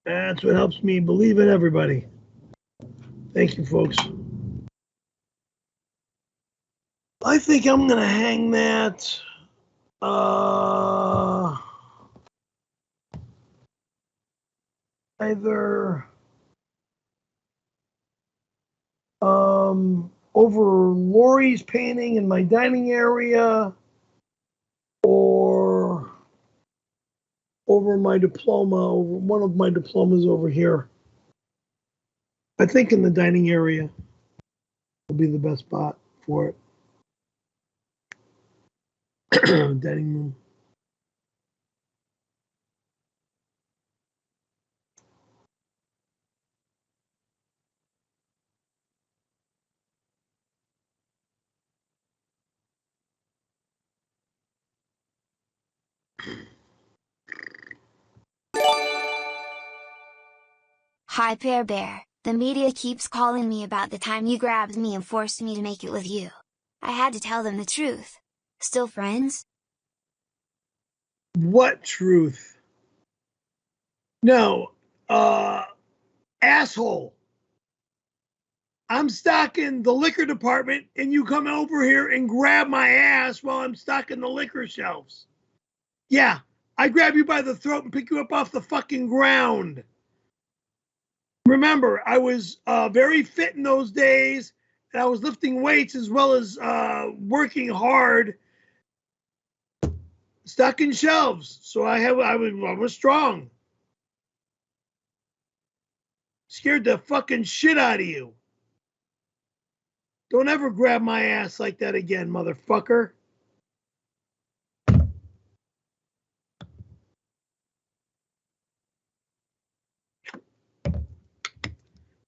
That's what helps me believe in everybody. Thank you, folks. I think I'm going to hang that either over Lori's painting in my dining area or over my diploma, over one of my diplomas over here. I think in the dining area will be the best spot for it. Dining room. Hi Pear Bear, the media keeps calling me about the time you grabbed me and forced me to make it with you. I had to tell them the truth. Still friends? What truth? No, asshole. I'm stocking the liquor department and you come over here and grab my ass while I'm stocking the liquor shelves. Yeah, I grab you by the throat and pick you up off the fucking ground. Remember, I was very fit in those days, and I was lifting weights as well as working hard, stocking shelves. So I was strong. Scared the fucking shit out of you. Don't ever grab my ass like that again, motherfucker.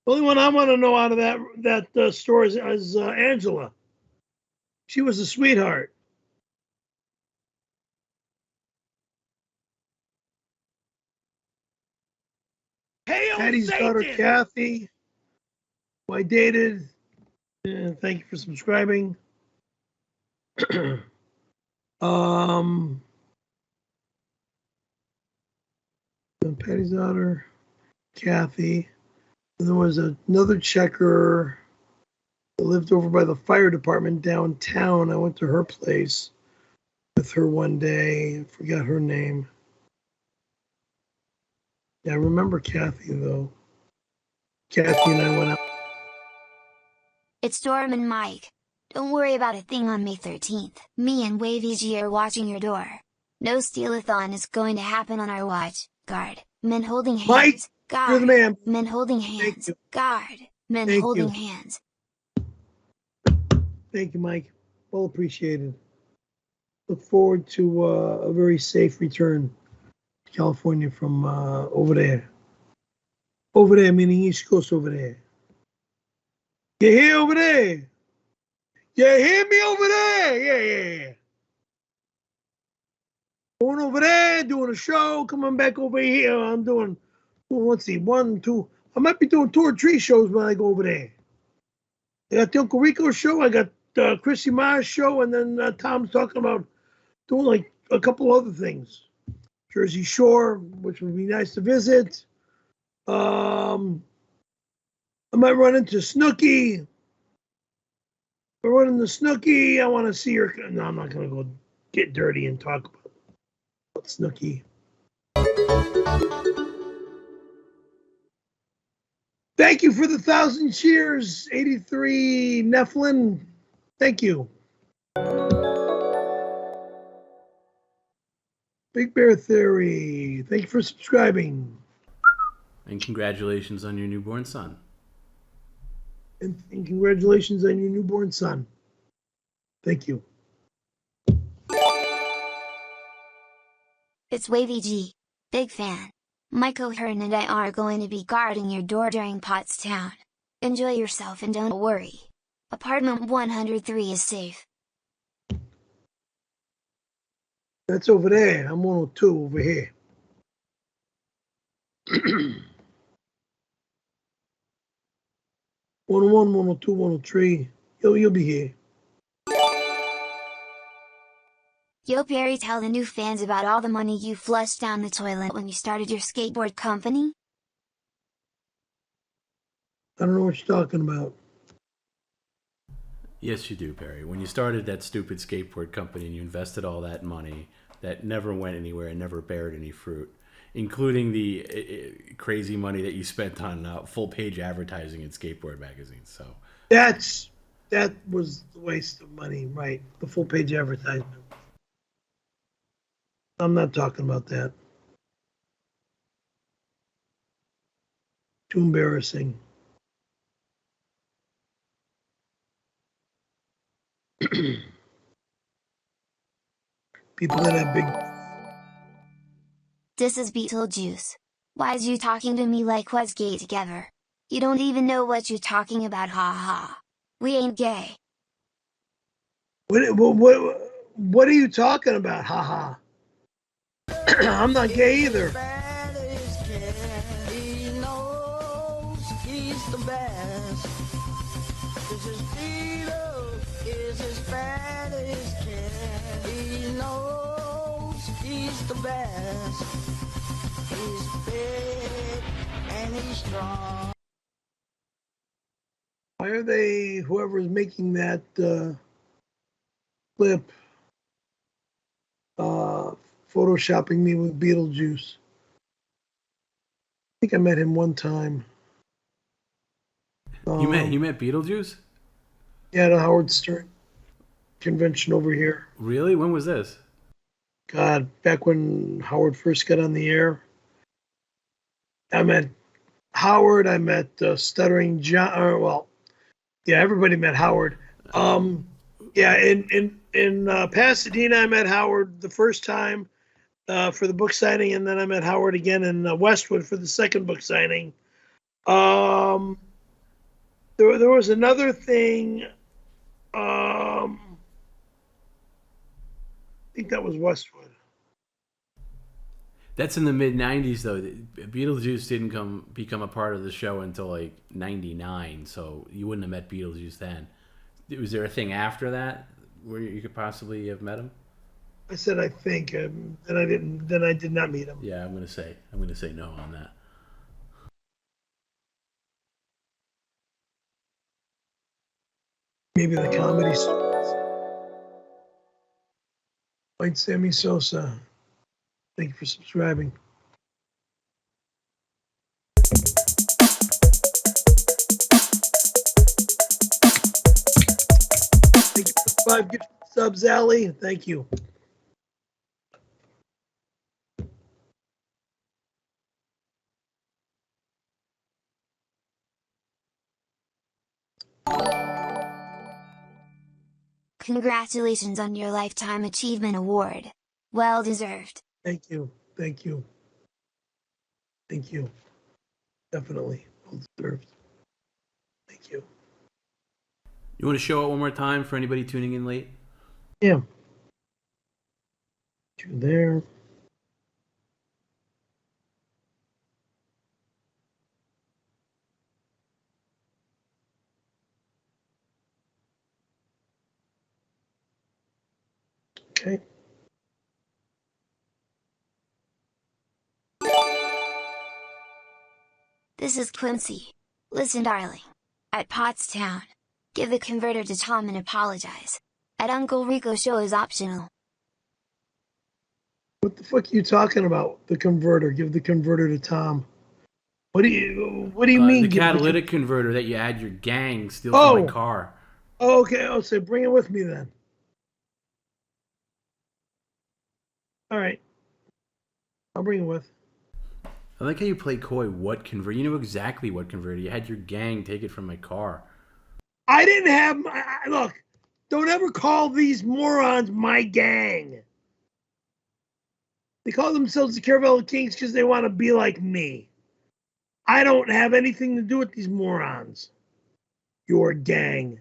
The only one I want to know out of that store is Angela. She was a sweetheart. Hail Patty's Satan! Daughter Kathy, who I dated. Thank you for subscribing. Patty's daughter, Kathy. And there was another checker that lived over by the fire department downtown. I went to her place with her one day. I forgot her name. Yeah, I remember Kathy, though. Kathy and I went out. It's Dorm and Mike. Don't worry about a thing on May 13th. Me and Wavy G are watching your door. No steal-a-thon is going to happen on our watch. Guard. Men holding hands. Mike, guard. you're the man. Men holding hands. Guard. Men Thank holding you. hands. Thank you, Mike. Well appreciated. Look forward to a very safe return to California from over there. Over there, meaning East Coast over there. You hear over there? You hear me over there? Yeah. Going over there, doing a show, coming back over here. I'm doing, let's see, 1, 2. I might be doing 2 or 3 shows when I go over there. I got the Uncle Rico show. I got Chrissy Ma's show, and then Tom's talking about doing like a couple other things. Jersey Shore, which would be nice to visit. I might run into Snooki. If I run into Snooki, I want to see her. No, I'm not going to go get dirty and talk about Snooki. Thank you for the 1,000 cheers, 83 Nephilim. Thank you. Big Bear Theory. Thank you for subscribing. And congratulations on your newborn son. And congratulations on your newborn son. Thank you. It's Wavy G. Big fan. Michael Hearn and I are going to be guarding your door during Pottstown. Enjoy yourself and don't worry. Apartment 103 is safe. That's over there. I'm 102 over here. 101, 102, 103. You'll be here. Yo Perry, tell the new fans about all the money you flushed down the toilet when you started your skateboard company? I don't know what you're talking about. Yes, you do, Perry. When you started that stupid skateboard company and you invested all that money that never went anywhere and never bared any fruit, including the crazy money that you spent on full-page advertising in skateboard magazines. So that was the waste of money, right? The full-page advertisement. I'm not talking about that. Too embarrassing. People that have big... This is Beetlejuice. Why is you talking to me like was gay together? You don't even know what you're talking about, ha ha. We ain't gay. What are you talking about, ha ha? I'm not gay either. He knows he's the best. This is Peter, is as bad as can. He knows he's the best. He's big and he's strong. Why are they, whoever's making that clip, photoshopping me with Beetlejuice? I think I met him one time. You met Beetlejuice? Yeah, at a Howard Stern convention over here. Really? When was this? God, back when Howard first got on the air. I met Howard. I met Stuttering John. Everybody met Howard. In Pasadena, I met Howard the first time for the book signing, and then I met Howard again in Westwood for the second book signing. There was another thing. I think that was Westwood. That's in the mid-'90s, though. Beetlejuice didn't become a part of the show until like '99, so you wouldn't have met Beetlejuice then. Was there a thing after that where you could possibly have met him? I said I think, and I didn't. Then I did not meet him. Yeah, I'm gonna say no on that. Maybe the comedy. White Sammy Sosa. Thank you for subscribing. Thank you for 5 gift subs, Allie. Thank you. Congratulations on your Lifetime Achievement Award. Well deserved. Thank you. Thank you. Thank you. Definitely. Well deserved. Thank you. You want to show it one more time for anybody tuning in late? Yeah. You there. Okay. This is Quincy. Listen, darling. At Pottstown. Give the converter to Tom and apologize. At Uncle Rico show is optional. What the fuck are you talking about? The converter. Give the converter to Tom. What do you mean? The catalytic converter that you add your gang steals Oh. from my car. Oh, okay. Oh, so bring it with me then. All right. I'll bring it with. I like how you play coy. What converter? You know exactly what converter. You had your gang take it from my car. I didn't have look. Don't ever call these morons my gang. They call themselves the Caravello Kings because they want to be like me. I don't have anything to do with these morons. Your gang.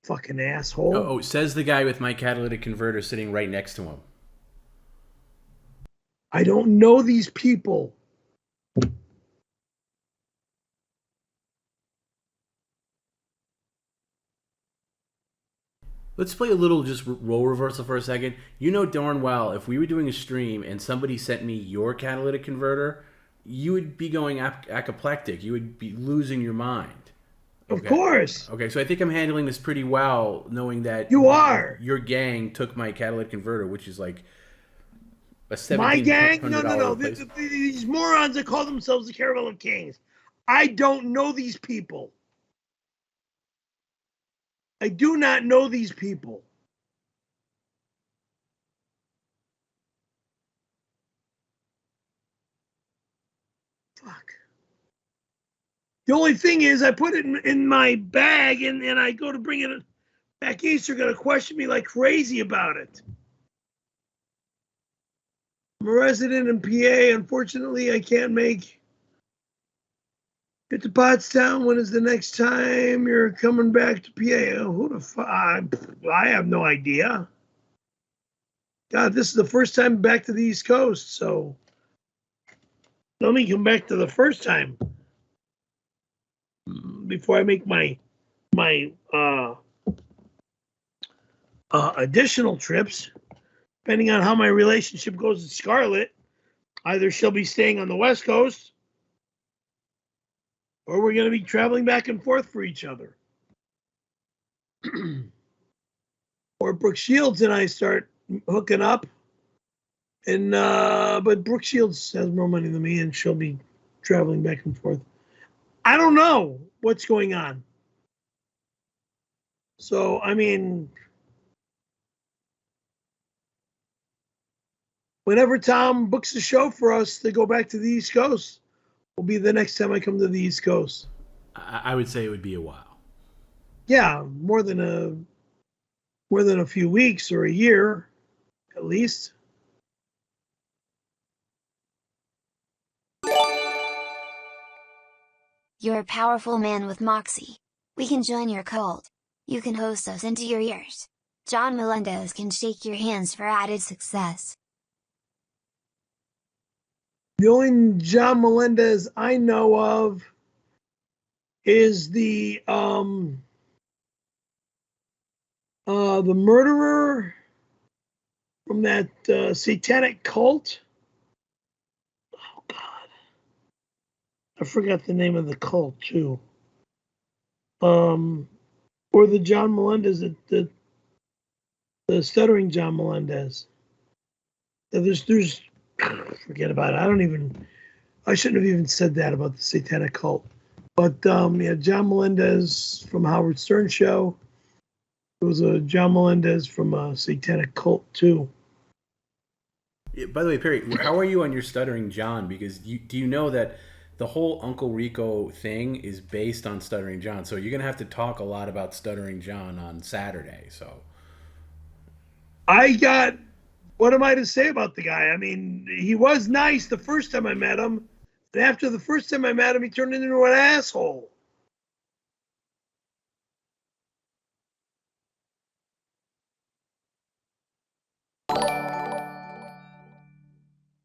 Fucking asshole. Oh, says the guy with my catalytic converter sitting right next to him. I don't know these people. Let's play a little just role reversal for a second. You know darn well, if we were doing a stream and somebody sent me your catalytic converter, you would be going apoplectic. You would be losing your mind. Okay. Of course. Okay, so I think I'm handling this pretty well, knowing that you are. Your gang took my catalytic converter, which is like a $1,700. My gang? No. These morons that call themselves the Caravello Kings. I don't know these people. I do not know these people. Fuck. The only thing is I put it in my bag and I go to bring it back east. They're going to question me like crazy about it. I'm a resident in PA. Unfortunately, I can't make it to Pottstown. When is the next time you're coming back to PA? Who the fuck? I have no idea. God, this is the first time back to the East Coast, so let me come back to the first time before I make my additional trips. Depending on how my relationship goes with Scarlett, either she'll be staying on the West Coast or we're going to be traveling back and forth for each other. Or Brooke Shields and I start hooking up. And but Brooke Shields has more money than me and she'll be traveling back and forth. I don't know what's going on. So, I mean, whenever Tom books a show for us to go back to the East Coast, will be the next time I come to the East Coast. I would say it would be a while. Yeah, more than a few weeks or a year, at least. You're a powerful man with moxie. We can join your cult. You can host us into your ears. John Melendez can shake your hands for added success. The only John Melendez I know of is the murderer from that satanic cult. Oh God, I forgot the name of the cult too. Or the John Melendez, the stuttering John Melendez. There's forget about it. I shouldn't have even said that about the satanic cult. But yeah, John Melendez from Howard Stern show. There was a John Melendez from a satanic cult too. By the way, Perry, how are you on your stuttering John? Because do you know that the whole Uncle Rico thing is based on Stuttering John? So you're gonna have to talk a lot about Stuttering John on Saturday. So what am I to say about the guy? I mean, he was nice the first time I met him. And after the first time I met him, he turned into an asshole.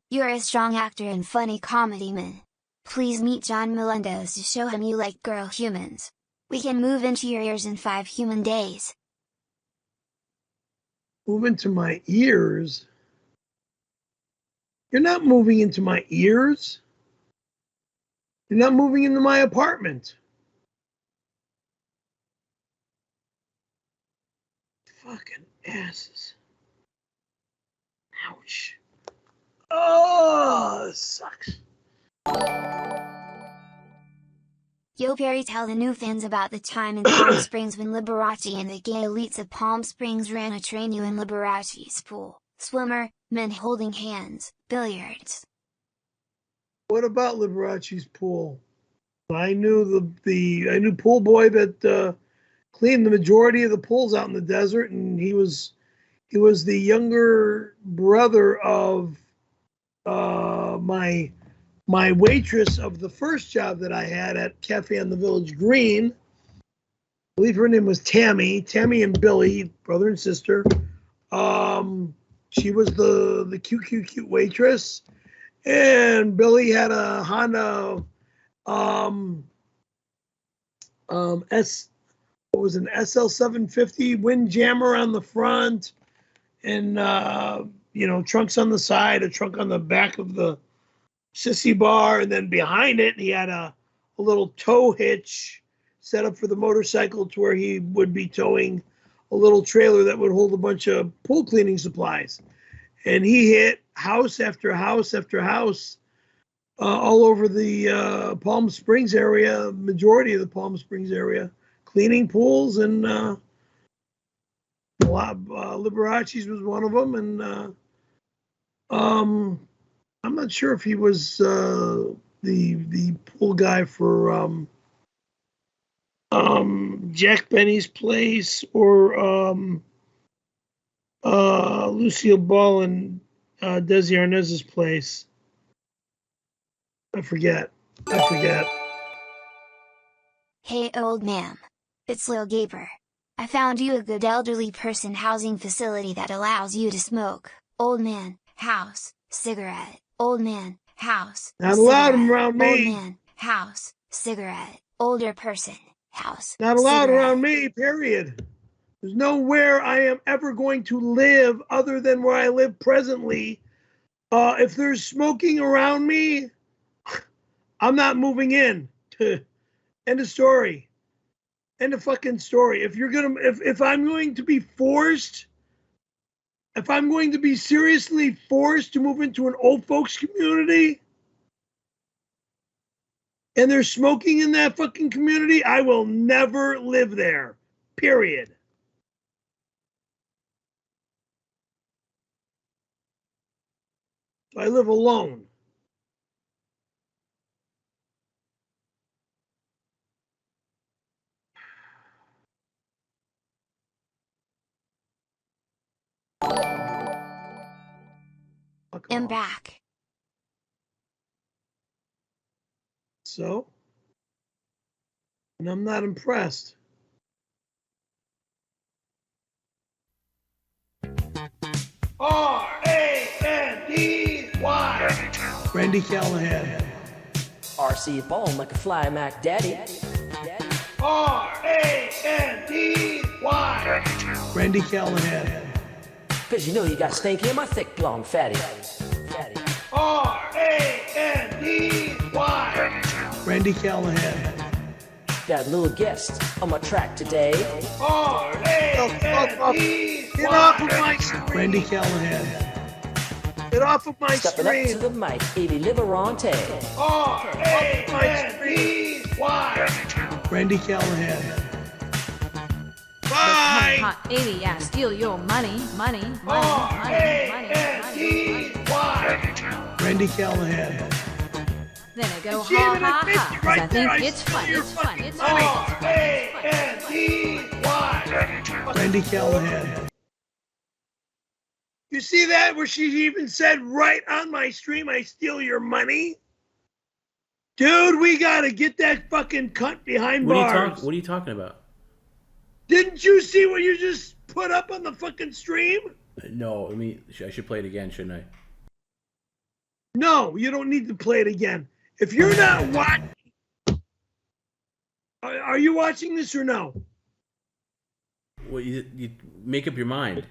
You're a strong actor and funny comedy man. Please meet John Melendez to show him you like girl humans. We can move into your ears in 5 human days. Move into my ears? You're not moving into my ears. You're not moving into my apartment. Fucking asses. Ouch. Oh, this sucks. Yo, Perry, tell the new fans about the time in Palm Springs when Liberace and the gay elites of Palm Springs ran a train you in Liberace's pool. Swimmer, men holding hands, billiards. What about Liberace's pool? I knew I knew pool boy that cleaned the majority of the pools out in the desert, and he was the younger brother of my waitress of the first job that I had at Cafe on the Village Green. I believe her name was Tammy and Billy, brother and sister. She was the cute waitress, and Billy had a Honda an SL750 Windjammer on the front, and trunks on the side, a trunk on the back of the sissy bar, and then behind it he had a little tow hitch set up for the motorcycle to where he would be towing a little trailer that would hold a bunch of pool cleaning supplies. And he hit house after house after house all over the Palm Springs area, majority of the Palm Springs area, cleaning pools, and Liberace's was one of them. And I'm not sure if he was the pool guy for Jack Benny's place or Lucille Ball and Desi Arnaz's place. I forget. Hey, old man. It's Lil Gaper. I found you a good elderly person housing facility that allows you to smoke. Old man, house, cigarette. Old man, house. Not allowed him around me. Old man, house, cigarette. Older person, house. Not allowed cigarette. around me, period. There's nowhere I am ever going to live other than where I live presently. If there's smoking around me, I'm not moving in. End of story. End of fucking story. If I'm going to be forced, if I'm going to be seriously forced to move into an old folks community, and there's smoking in that fucking community, I will never live there. Period. I live alone. I'm back. So? And I'm not impressed. R-A-N-D-Y. Randy Callahan. RC bone like a fly Mac Daddy. R-A-N-D-Y. Randy Callahan. Cause you know you got stanky in my thick blonde fatty. R-A-N-D-Y. Randy Callahan. Got a little guest on my track today. R-A-N-D-Y. Get off of my screen. Randy Callahan. Get off of my Stepping screen. up to the mic, Evie Liverante. R-A-N-D-Y. Randy Callahan. Bye. Hot 80, yeah, steal your money. Randy Callahan. Then I go ha ha ha, cause I think it's fun. Randy Callahan. You see that where she even said right on my stream, I steal your money? Dude, we gotta get that fucking cunt behind bars. What are you talking about? Didn't you see what you just put up on the fucking stream? No, I should play it again, shouldn't I? No, you don't need to play it again. If you're not watching, are you watching this or no? Well, you make up your mind.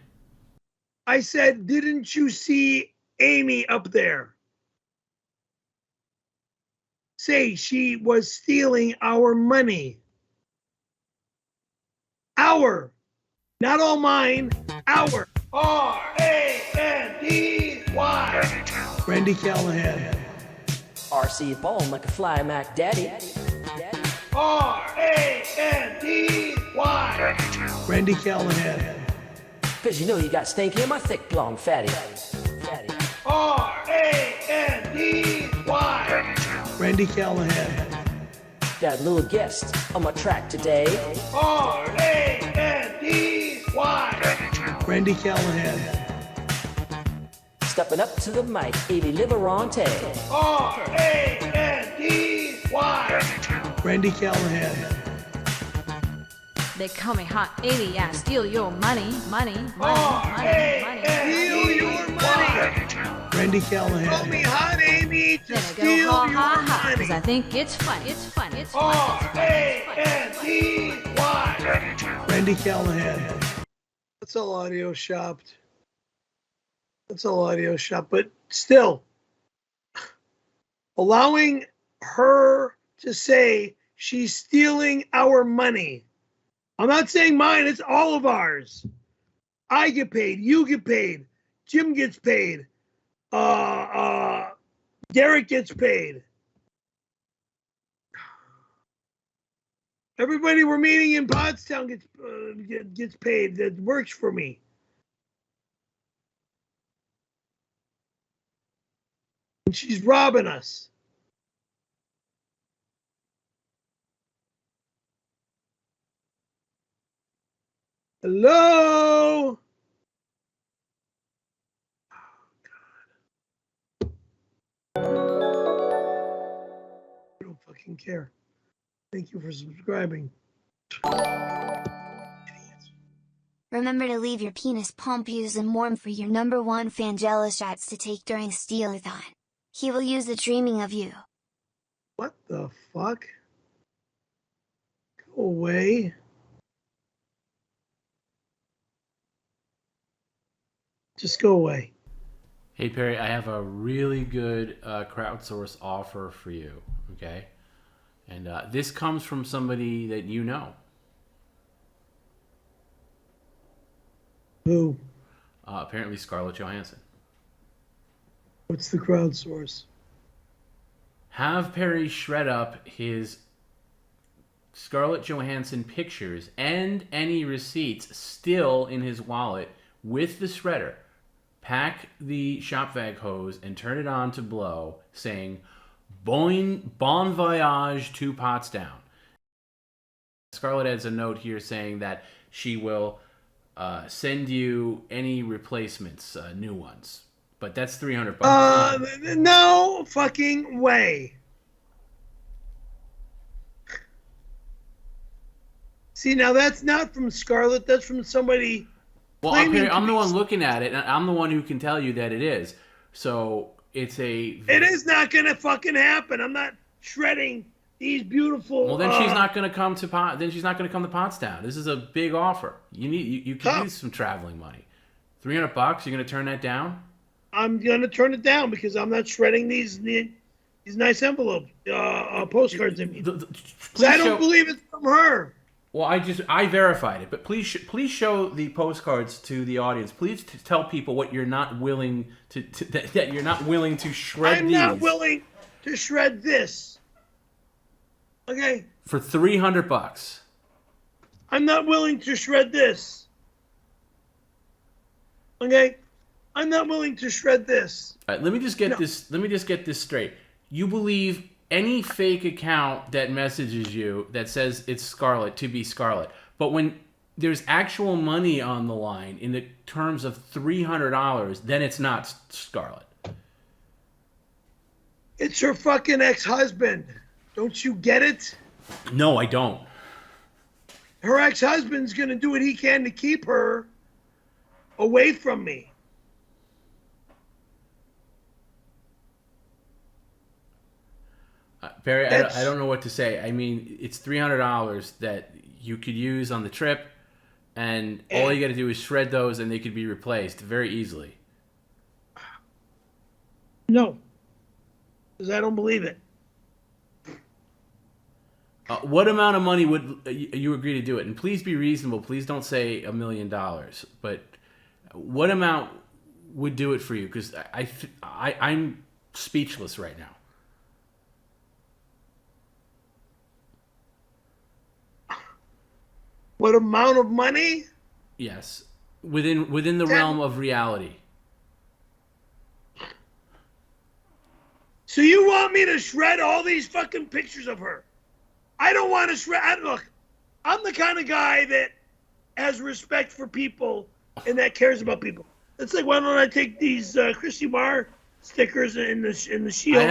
I said, didn't you see Amy up there? Say she was stealing our money. Our, not all mine, our. R-A-N-D-Y. Randy Callahan. RC bone like a fly Mac Daddy. R-A-N-D-Y. Randy Callahan. Cause you know you got stanky in my thick blonde fatty. R-A-N-D-Y. Randy Callahan. Got a little guest on my track today. R-A-N-D-Y. Randy Callahan. Stepping up to the mic, Evie Liverante. R-A-N-D-Y. Randy Callahan. They call me Hot 80, I steal your money. Steal your money. Randy Callahan. Call me Hot Amy to Then I steal go your ha ha ha, money. cause I think it's fun. R-A-N-D-Y. Randy Callahan. That's all audio shopped. But still, allowing her to say she's stealing our money. I'm not saying mine, it's all of ours. I get paid, you get paid, Jim gets paid, Derek gets paid. Everybody we're meeting in Pottstown gets paid that works for me. And she's robbing us. Hello? I don't fucking care. Thank you for subscribing. Remember to leave your penis pompous and warm for your #1 fan jealous shots to take during Steelathon. He will use the dreaming of you. What the fuck? Go away. Just go away. Hey Perry, I have a really good crowdsource offer for you, okay? And this comes from somebody that you know. Who? Apparently Scarlett Johansson. What's the crowdsource? Have Perry shred up his Scarlett Johansson pictures and any receipts still in his wallet with the shredder. Pack the shop vac hose and turn it on to blow, saying, Bon voyage to Pottstown. Scarlett adds a note here saying that she will send you any replacements, new ones. But that's $300. No fucking way. See, now that's not from Scarlett. That's from somebody. Well, I'm the one looking at it, and I'm the one who can tell you that it is. So it's a. It is not gonna fucking happen. I'm not shredding these beautiful. Well, then she's not gonna come to Pottstown. This is a big offer. You can use some traveling money. $300. You're gonna turn that down? I'm gonna turn it down because I'm not shredding these nice envelope postcards. I mean, I don't believe it's from her. Well, I verified it, but please show the postcards to the audience. Please tell people what you're not willing that you're not willing to shred. I'm not willing to shred this. Okay. For $300. I'm not willing to shred this. Okay. I'm not willing to shred this. All right, let me just get this straight. You believe any fake account that messages you that says it's Scarlett to be Scarlett, but when there's actual money on the line in the terms of $300, then it's not Scarlett. It's her fucking ex-husband. Don't you get it? No, I don't. Her ex-husband's gonna do what he can to keep her away from me. Barry, I don't know what to say. I mean, it's $300 that you could use on the trip And all you got to do is shred those, and they could be replaced very easily. No, because I don't believe it. What amount of money would you agree to do it? And please be reasonable. Please don't say $1 million. But what amount would do it for you? Because I'm speechless right now. What amount of money? Yes, within the realm of reality. So you want me to shred all these fucking pictures of her? I don't want to shred. Look, I'm the kind of guy that has respect for people and that cares about people. It's like, why don't I take these Chrissy Marr stickers in the She-Hulk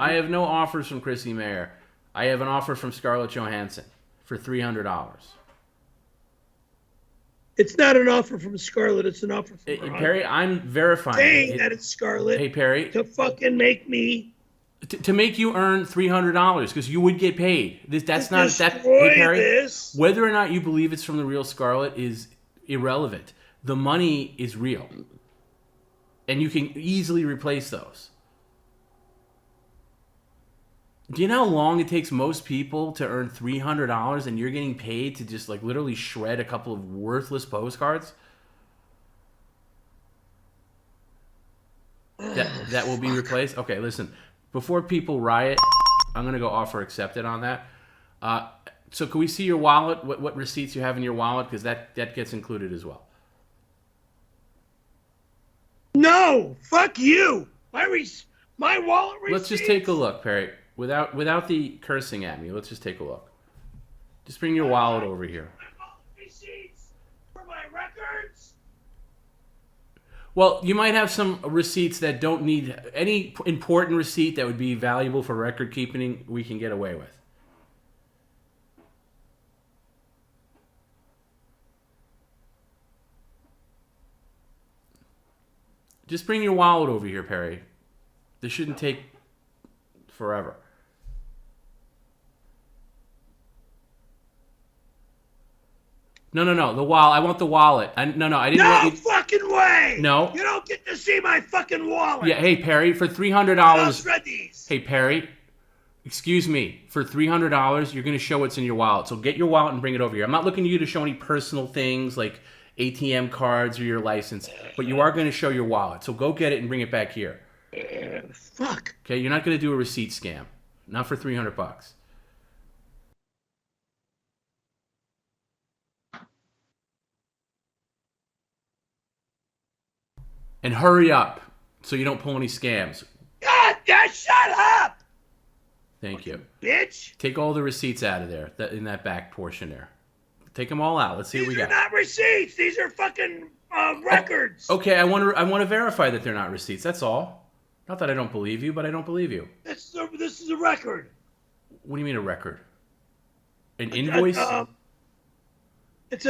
I have no offers from Chrissy Mayer. I have an offer from Scarlett Johansson for $300. It's not an offer from Scarlett. It's an offer from her. Perry, I'm verifying. Saying that it's Scarlett. Hey, Perry. To fucking make me. To make you earn $300 because you would get paid. That's not that. Hey, Perry, this. Whether or not you believe it's from the real Scarlett is irrelevant. The money is real, and you can easily replace those. Do you know how long it takes most people to earn $300, and you're getting paid to just like literally shred a couple of worthless postcards? That will be replaced. Okay, listen. Before people riot, I'm gonna go offer accepted on that. So can we see your wallet? What receipts you have in your wallet? Because that gets included as well. No, fuck you. My wallet receipts. Let's just take a look, Perry. Without the cursing at me, let's just take a look. Just bring your wallet over here. Receipts for my records. Well, you might have some receipts that don't need any important receipt that would be valuable for record keeping. We can get away with. Just bring your wallet over here, Perry. This shouldn't take forever. No. The wallet. I want the wallet. I didn't. No fucking way. No. You don't get to see my fucking wallet. Yeah. Hey, Perry. For $300. I'll shred these. Hey, Perry. Excuse me. For $300, you're going to show what's in your wallet. So get your wallet and bring it over here. I'm not looking to you to show any personal things like ATM cards or your license, but you are going to show your wallet. So go get it and bring it back here. Fuck. Okay. You're not going to do a receipt scam. Not for $300. And hurry up so you don't pull any scams. God, shut up! Thank you. Bitch! Take all the receipts out of there, in that back portion there. Take them all out. Let's see what we got. These are not receipts. These are fucking records. Okay, I want to verify that they're not receipts. That's all. Not that I don't believe you, but I don't believe you. This is a record. What do you mean a record? An invoice? It's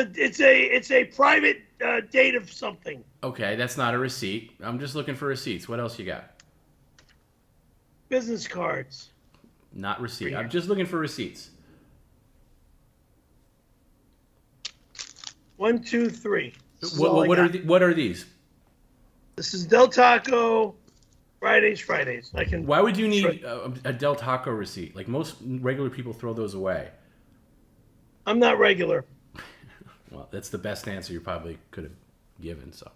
a private date of something. Okay, that's not a receipt. I'm just looking for receipts. What else you got? Business cards. Not receipt. I'm just looking for receipts. 1, 2, 3. What are these? This is Del Taco. Fridays. Why would you need a Del Taco receipt? Like most regular people throw those away. I'm not regular. Well, that's the best answer you probably could have given, so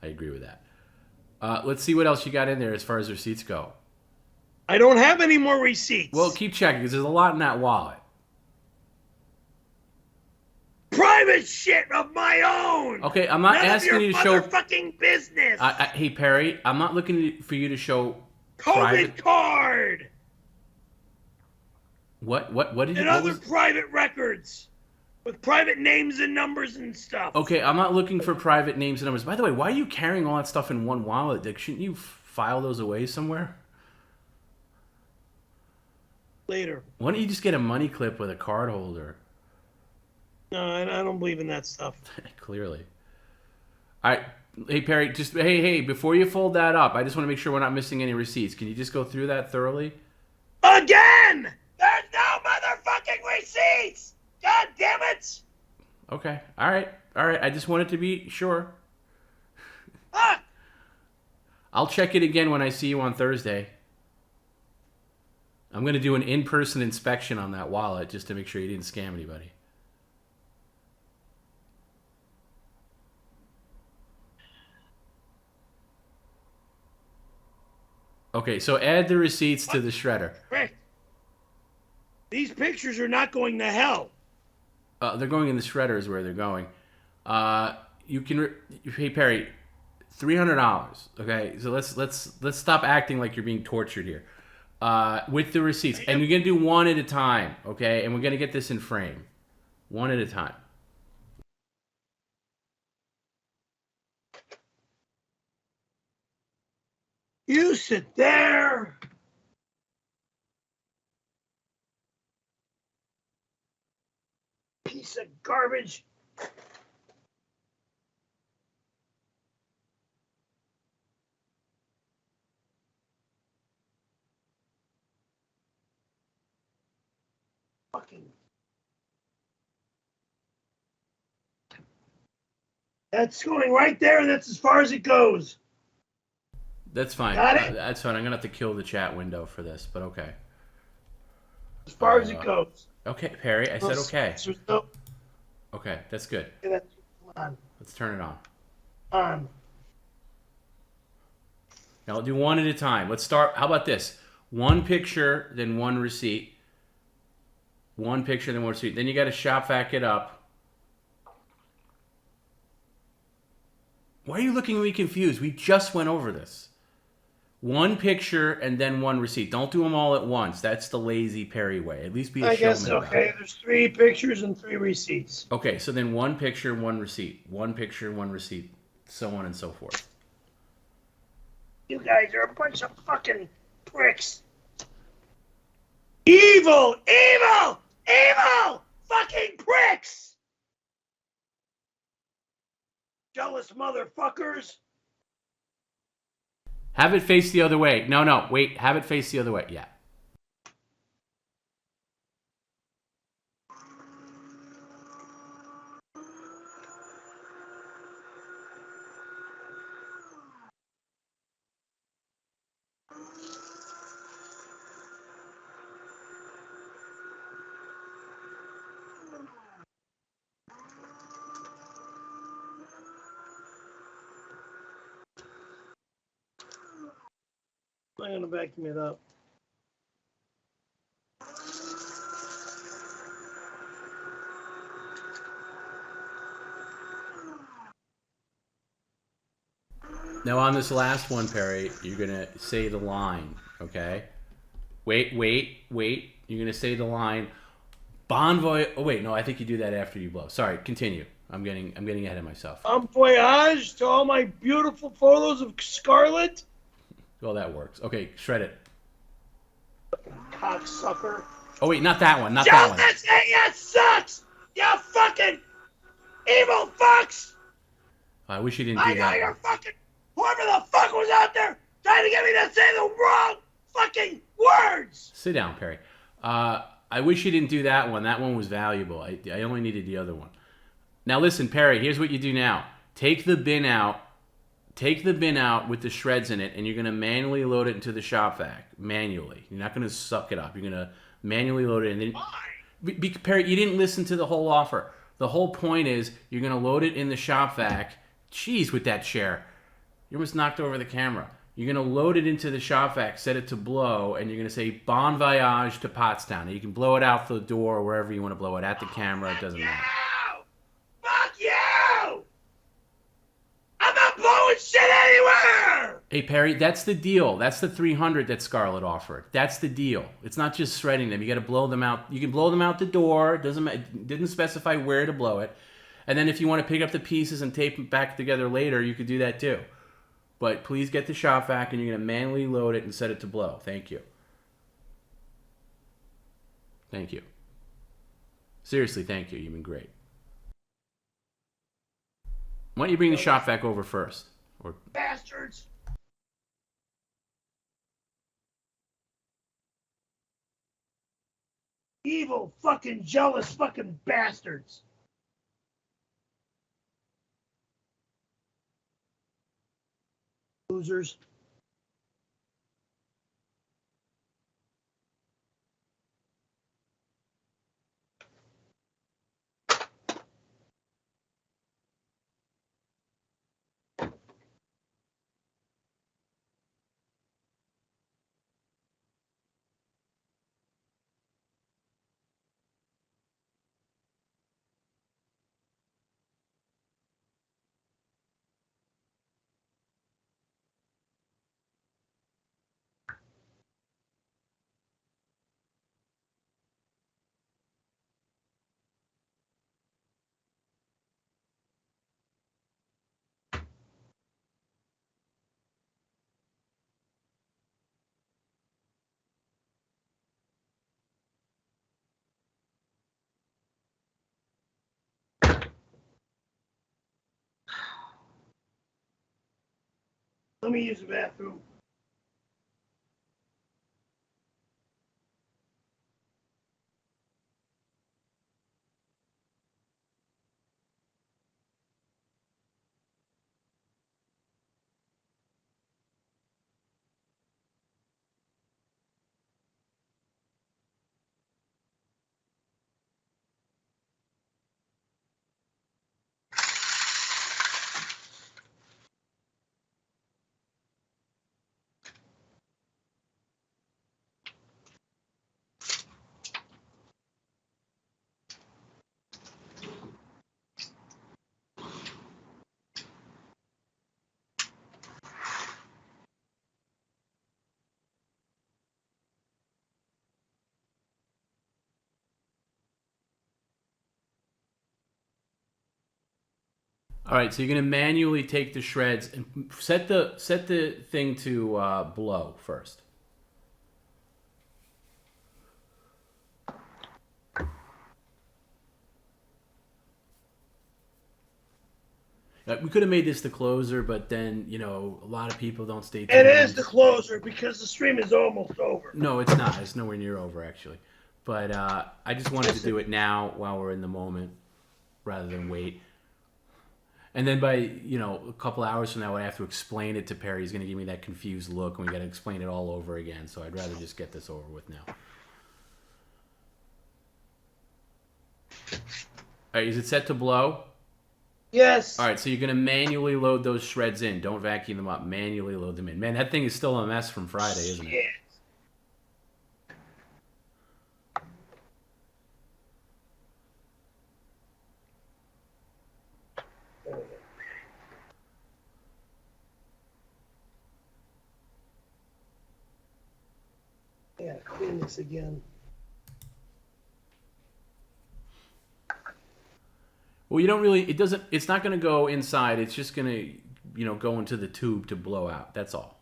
I agree with that. Let's see what else you got in there as far as receipts go. I don't have any more receipts. Well, keep checking because there's a lot in that wallet. Private shit of my own. Okay, I'm not asking you to show motherfucking business. Hey Perry, I'm not looking for you to show COVID card. What did you? And other private records with private names and numbers and stuff. Okay, I'm not looking for private names and numbers. By the way, why are you carrying all that stuff in one wallet, Dick? Shouldn't you file those away somewhere? Later. Why don't you just get a money clip with a card holder? No, I don't believe in that stuff. Clearly. All right. Hey, Perry, just hey, before you fold that up, I just want to make sure we're not missing any receipts. Can you just go through that thoroughly? Again! There's no motherfucking receipts! God damn it! Okay. All right. I just wanted to be sure. Ah! I'll check it again when I see you on Thursday. I'm going to do an in-person inspection on that wallet just to make sure you didn't scam anybody. Okay, so add the receipts to the shredder. Rick, these pictures are not going to hell. They're going in the shredder is where they're going. You can hey Perry, $300. Okay, so let's stop acting like you're being tortured here. With the receipts, and you're gonna do one at a time. Okay, and we're gonna get this in frame, one at a time. You sit there. Piece of garbage. Fucking. That's going right there, and that's as far as it goes. That's fine. Got it? That's fine. I'm gonna have to kill the chat window for this, but okay. As far as it goes. Okay, Perry. I said okay. No. Okay, that's good. Come on. Let's turn it on. On. Now I'll do one at a time. Let's start. How about this? One picture, then one receipt. One picture, then one receipt. Then you got to shop vac it up. Why are you looking at me confused? We just went over this. One picture and then one receipt. Don't do them all at once. That's the lazy Perry way. At least be a I guess showman. okay. There's 3 pictures and 3 receipts. Okay, so then one picture, one receipt. One picture, one receipt. So on and so forth. You guys are a bunch of fucking pricks. Evil! Evil! Evil! Fucking pricks! Jealous motherfuckers. Have it face the other way. No, wait. Have it face the other way. Yeah. I'm gonna vacuum it up. Now on this last one, Perry, you're gonna say the line, okay? Wait. You're gonna say the line. Bon voyage. Oh wait, no, I think you do that after you blow. Sorry, continue. I'm getting ahead of myself. Bon voyage to all my beautiful photos of Scarlett. Well, that works. Okay, shred it. Cocksucker. Oh wait, not that one. Not that one. This idiot sucks. You fucking evil fucks. I wish you didn't do I know that. you're fucking. Whoever the fuck was out there trying to get me to say the wrong fucking words. Sit down, Perry. I wish you didn't do that one. That one was valuable. I only needed the other one. Now listen, Perry, here's what you do now. Take the bin out with the shreds in it, and you're going to manually load it into the shop vac. Manually. You're not going to suck it up. You're going to manually load it. And then, Perry, you didn't listen to the whole offer. The whole point is you're going to load it in the shop vac. Jeez, with that chair. You almost knocked over the camera. You're going to load it into the shop vac, set it to blow, and you're going to say bon voyage to Pottstown. And you can blow it out the door or wherever you want to blow it. At the camera, it doesn't matter. Fuck you! I'm not blowing shit anywhere! Hey, Perry, that's the deal. That's the 300 that Scarlett offered. That's the deal. It's not just shredding them. You got to blow them out. You can blow them out the door. It didn't specify where to blow it. And then if you want to pick up the pieces and tape them back together later, you could do that too. But please get the shop vac, and you're going to manually load it and set it to blow. Thank you. Thank you. Seriously, thank you. You've been great. Why don't you bring the shop vac over first? Or Bastards! Evil fucking jealous fucking bastards! Losers. Let me use the bathroom. All right, so you're gonna manually take the shreds and set the thing to blow first. We could have made this the closer, but then a lot of people don't stay tuned. It is the closer because the stream is almost over. No, it's not. It's nowhere near over actually. But I just wanted to do it now while we're in the moment, rather than wait. And then by a couple hours from now, I have to explain it to Perry. He's going to give me that confused look, and we got to explain it all over again. So I'd rather just get this over with now. All right, is it set to blow? Yes. All right, so you're going to manually load those shreds in. Don't vacuum them up. Manually load them in. Man, that thing is still a mess from Friday, isn't it? I gotta clean this again. Well, you don't really. It's not going to go inside. It's just going to, go into the tube to blow out. That's all.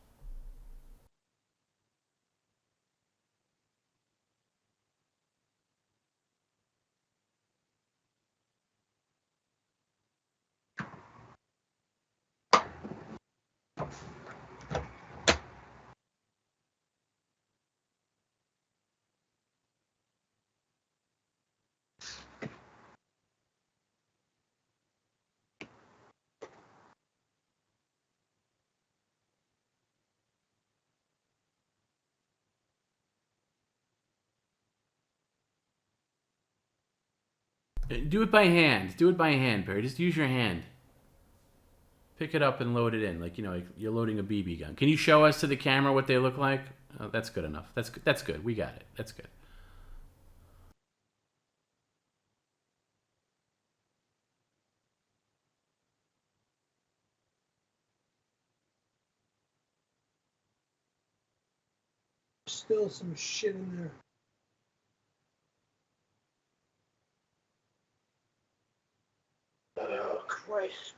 Do it by hand. Do it by hand, Perry. Just use your hand. Pick it up and load it in, like you're loading a BB gun. Can you show us to the camera what they look like? Oh, that's good enough. That's good. We got it. That's good. Still some shit in there. Oh, Christ.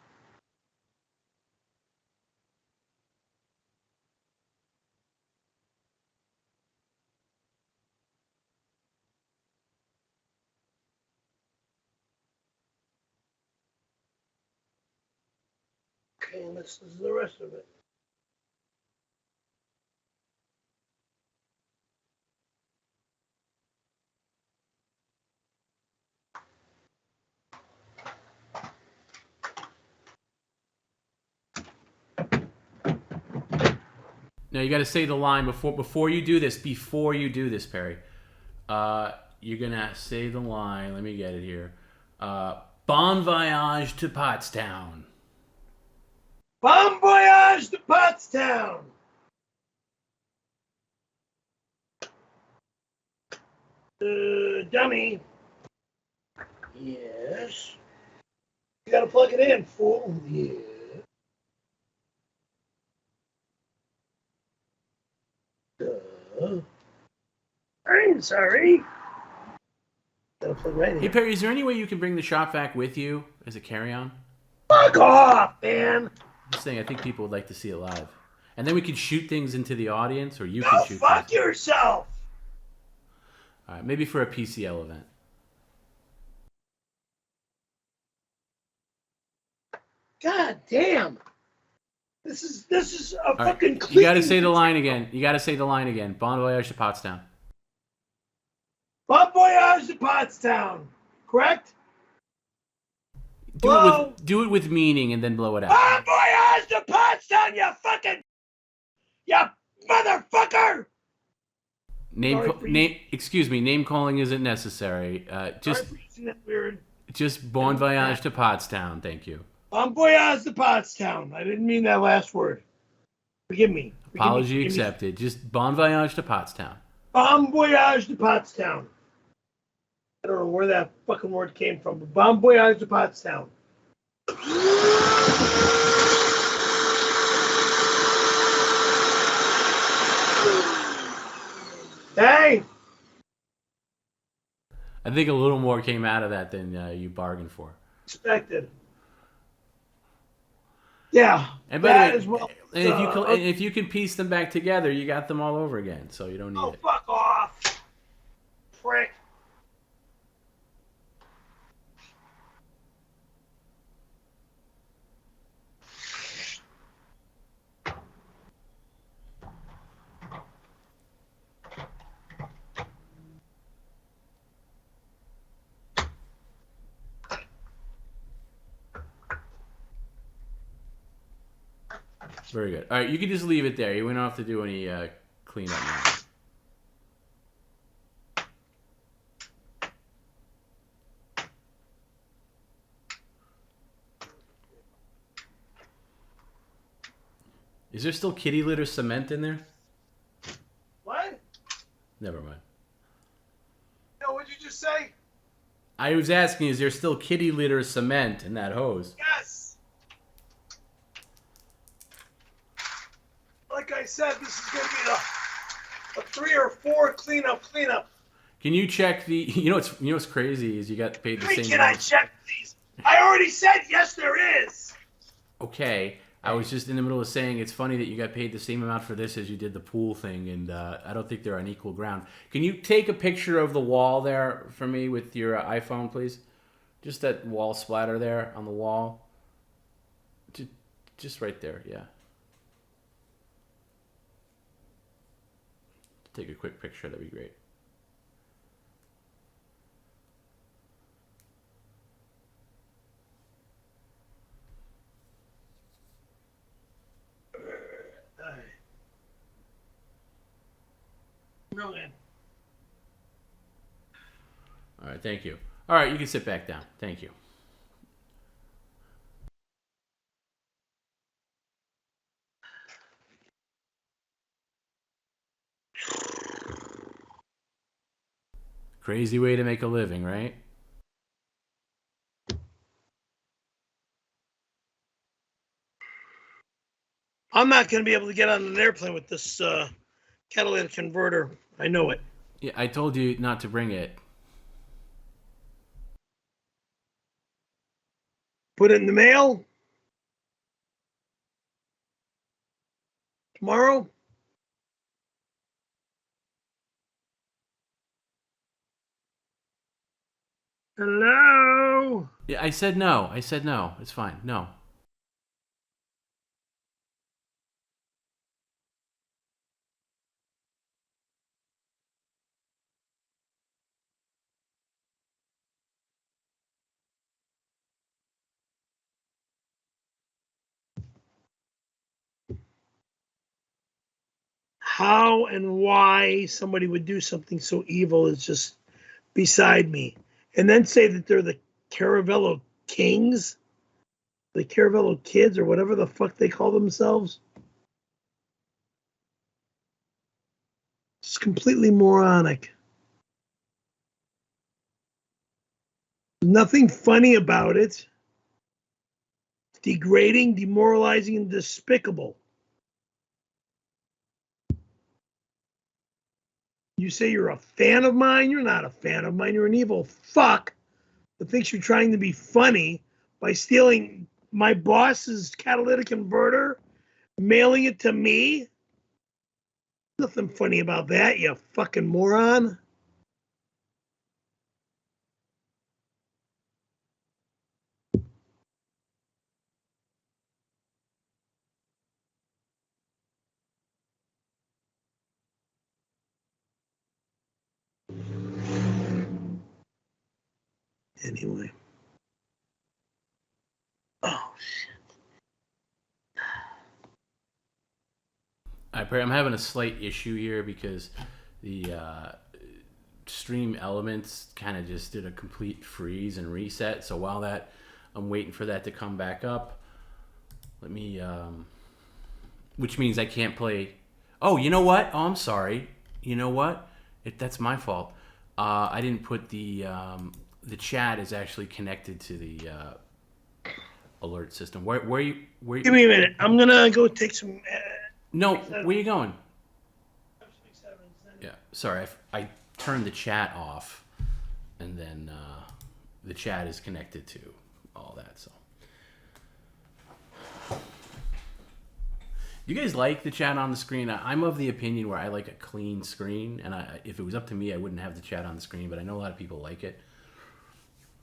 Okay, and this is the rest of it. No, you got to say the line before you do this. Before you do this, Perry, you're gonna say the line. Let me get it here. Bon voyage to Pottstown. Bon voyage to Pottstown. Dummy. Yes. You gotta plug it in, fool. Yeah. I'm sorry. Gotta plug right in. Hey Perry, is there any way you can bring the shop vac with you as a carry-on? Fuck off, man. Just saying, I think people would like to see it live, and then we can shoot things into the audience, or you Go can shoot. Fuck things. yourself. All right, maybe for a PCL event. God damn. This is a fucking. You got to say the line again. You got to say the line again. Bon voyage to Pottstown. Bon voyage to Pottstown. Correct? Do it with meaning and then blow it out. Bon voyage to Pottstown, you fucking. You motherfucker! Excuse me. Name calling isn't necessary. Just bon voyage to Pottstown. Thank you. Bon voyage to Pottstown. I didn't mean that last word. Forgive me. Apology accepted. Just bon voyage to Pottstown. Bon voyage to Pottstown. I don't know where that fucking word came from, but bon voyage to Pottstown. Hey! I think a little more came out of that than you bargained for. Expected. Yeah. And by the way, if you can piece them back together, you got them all over again, so you don't need it. Oh, fuck off. Prick. Very good. All right, you can just leave it there. You won't have to do any cleanup now. Is there still kitty litter cement in there? What? Never mind. No, what'd you just say? I was asking, is there still kitty litter cement in that hose? Yes. Like I said, this is going to be a 3 or 4 cleanup. Can you check the? You know what's crazy is you got paid the same. Can I check these? I already said yes, there is. Okay, I was just in the middle of saying it's funny that you got paid the same amount for this as you did the pool thing, and I don't think they're on equal ground. Can you take a picture of the wall there for me with your iPhone, please? Just that wall splatter there on the wall. Just right there, yeah. Take a quick picture, that'd be great. Brilliant. All right, thank you. All right, you can sit back down. Thank you. Crazy way to make a living, right? I'm not going to be able to get on an airplane with this catalytic converter. I know it. Yeah, I told you not to bring it. Put it in the mail. Tomorrow. Hello? Yeah, I said no. It's fine. No. how and why somebody would do something so evil is just beside me. And then say that they're the Caravello Kings, the Caravello Kids, or whatever the fuck they call themselves. It's completely moronic. Nothing funny about it. It's degrading, demoralizing, and despicable. You say you're a fan of mine? You're not a fan of mine. You're an evil fuck that thinks you're trying to be funny by stealing my boss's catalytic converter, mailing it to me. Nothing funny about that, you fucking moron. Anyway. Oh, shit. I'm having a slight issue here because the stream elements kind of just did a complete freeze and reset. So while I'm waiting for that to come back up, let me, which means I can't play. Oh, you know what? Oh, I'm sorry. You know what? That's my fault. I didn't put the chat is actually connected to the alert system. Where Give me a minute. I'm gonna go take some. No, where you going? Yeah, sorry, I turned the chat off, and then the chat is connected to all that. So, you guys like the chat on the screen? I'm of the opinion where I like a clean screen, and if it was up to me, I wouldn't have the chat on the screen. But I know a lot of people like it.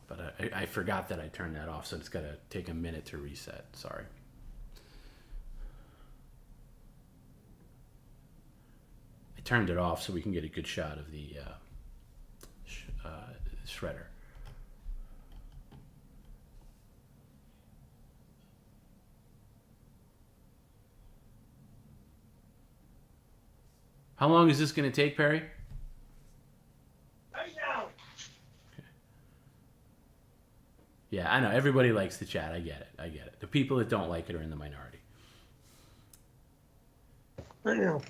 But I forgot that I turned that off, so it's got to take a minute to reset. Sorry. I turned it off so we can get a good shot of the shredder. How long is this going to take, Perry? Right now. Yeah, I know. Everybody likes the chat. I get it. The people that don't like it are in the minority. Right now.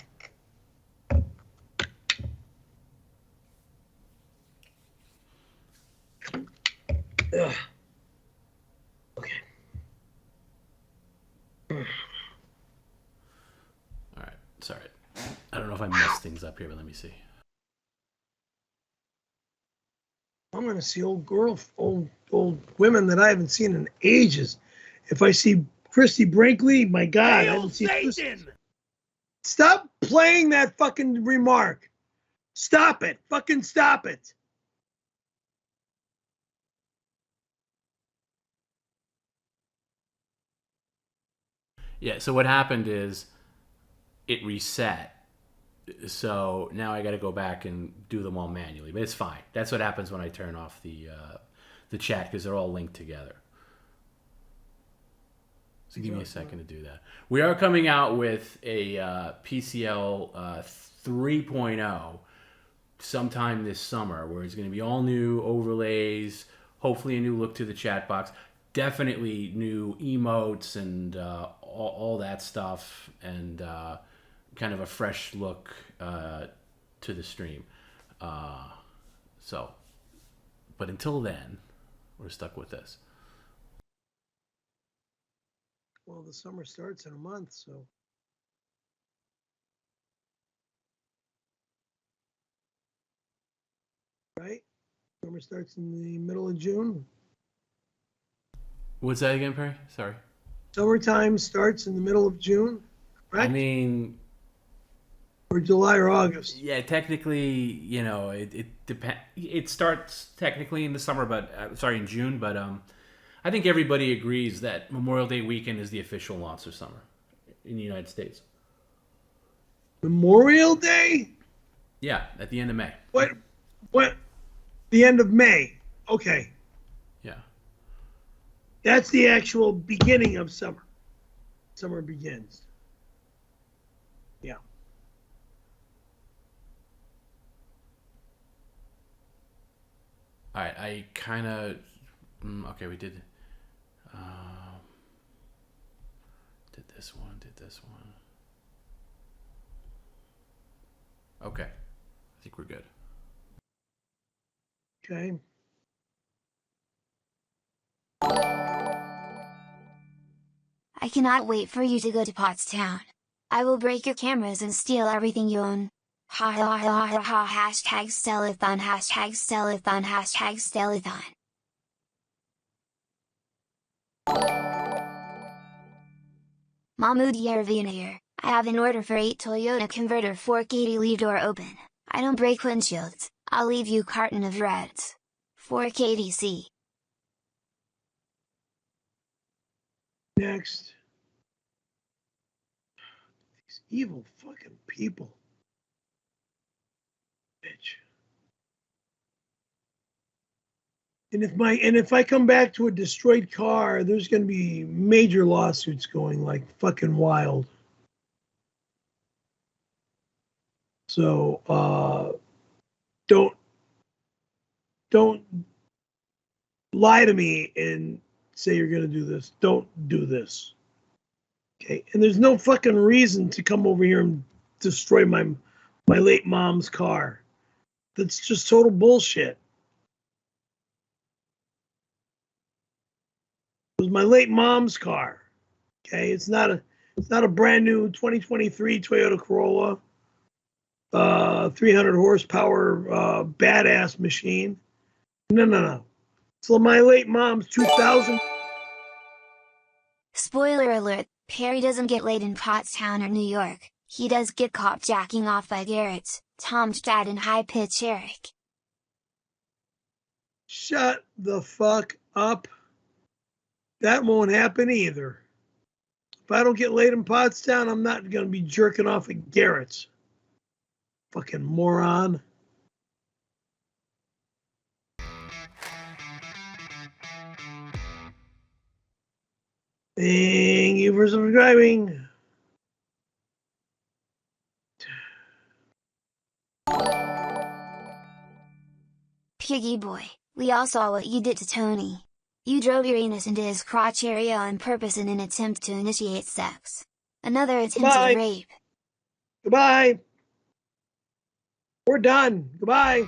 Ugh. Okay. All right. Sorry. I don't know if I messed things up here, but let me see. I'm gonna see old women that I haven't seen in ages. If I see Christy Brinkley, my God, I haven't seen Satan. Stop playing that fucking remark. Stop it. Fucking stop it. Yeah, so what happened is it reset. So now I got to go back and do them all manually, but it's fine. That's what happens when I turn off the chat because they're all linked together. So give me a second to do that. We are coming out with a PCL 3.0 sometime this summer, where it's going to be all new overlays, hopefully a new look to the chat box, definitely new emotes and all that stuff, and kind of a fresh look to the stream. But until then, we're stuck with this. Well, the summer starts in a month, so. Right? Summer starts in the middle of June. What's that again, Perry? Sorry. Summertime starts in the middle of June, right? I mean, or July or August. Yeah, technically, it depends. It starts technically in the summer, but in June. But I think everybody agrees that Memorial Day weekend is the official launch of summer in the United States. Memorial Day? Yeah, at the end of May. What? The end of May. Okay. Yeah. That's the actual beginning of summer. Summer begins. Yeah. All right, I kind of. Okay, we did. Did this one. Okay, I think we're good. Okay. I cannot wait for you to go to Pottstown. I will break your cameras and steal everything you own. Ha ha ha ha ha hashtag Stellathon hashtag Stellathon hashtag Stellathon. Mahmoud Yervina here. I have an order for 8 Toyota Converter 4KD leave door open. I don't break windshields, I'll leave you carton of Reds. 4KDC. Next. These evil fucking people. Bitch. And if I come back to a destroyed car, there's going to be major lawsuits going like fucking wild. So don't lie to me and say you're going to do this. Don't do this. Okay? And there's no fucking reason to come over here and destroy my late mom's car. That's just total bullshit. It was my late mom's car. Okay, it's not a brand new 2023 Toyota Corolla, 300 horsepower, badass machine. No. So my late mom's 2000. Spoiler alert, Perry doesn't get laid in Pottstown or New York. He does get caught jacking off by Garrett's, Tom's dad and high-pitch Eric. Shut the fuck up. That won't happen either. If I don't get laid in Pottstown, I'm not going to be jerking off at Garrett's. Fucking moron. Thank you for subscribing. Piggy boy, we all saw what you did to Tony. You drove Uranus into his crotch area on purpose in an attempt to initiate sex. Another attempt at rape. Goodbye. We're done. Goodbye.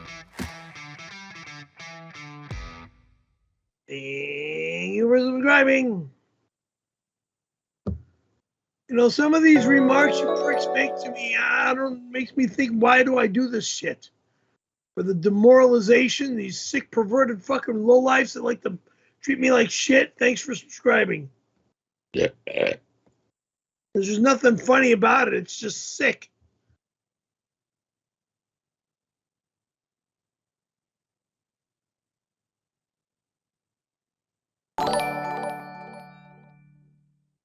Thank you for subscribing. You know, some of these remarks you pricks make to me, makes me think, why do I do this shit? For the demoralization, these sick, perverted fucking lowlifes that like to treat me like shit. Thanks for subscribing. There's just nothing funny about it. It's just sick.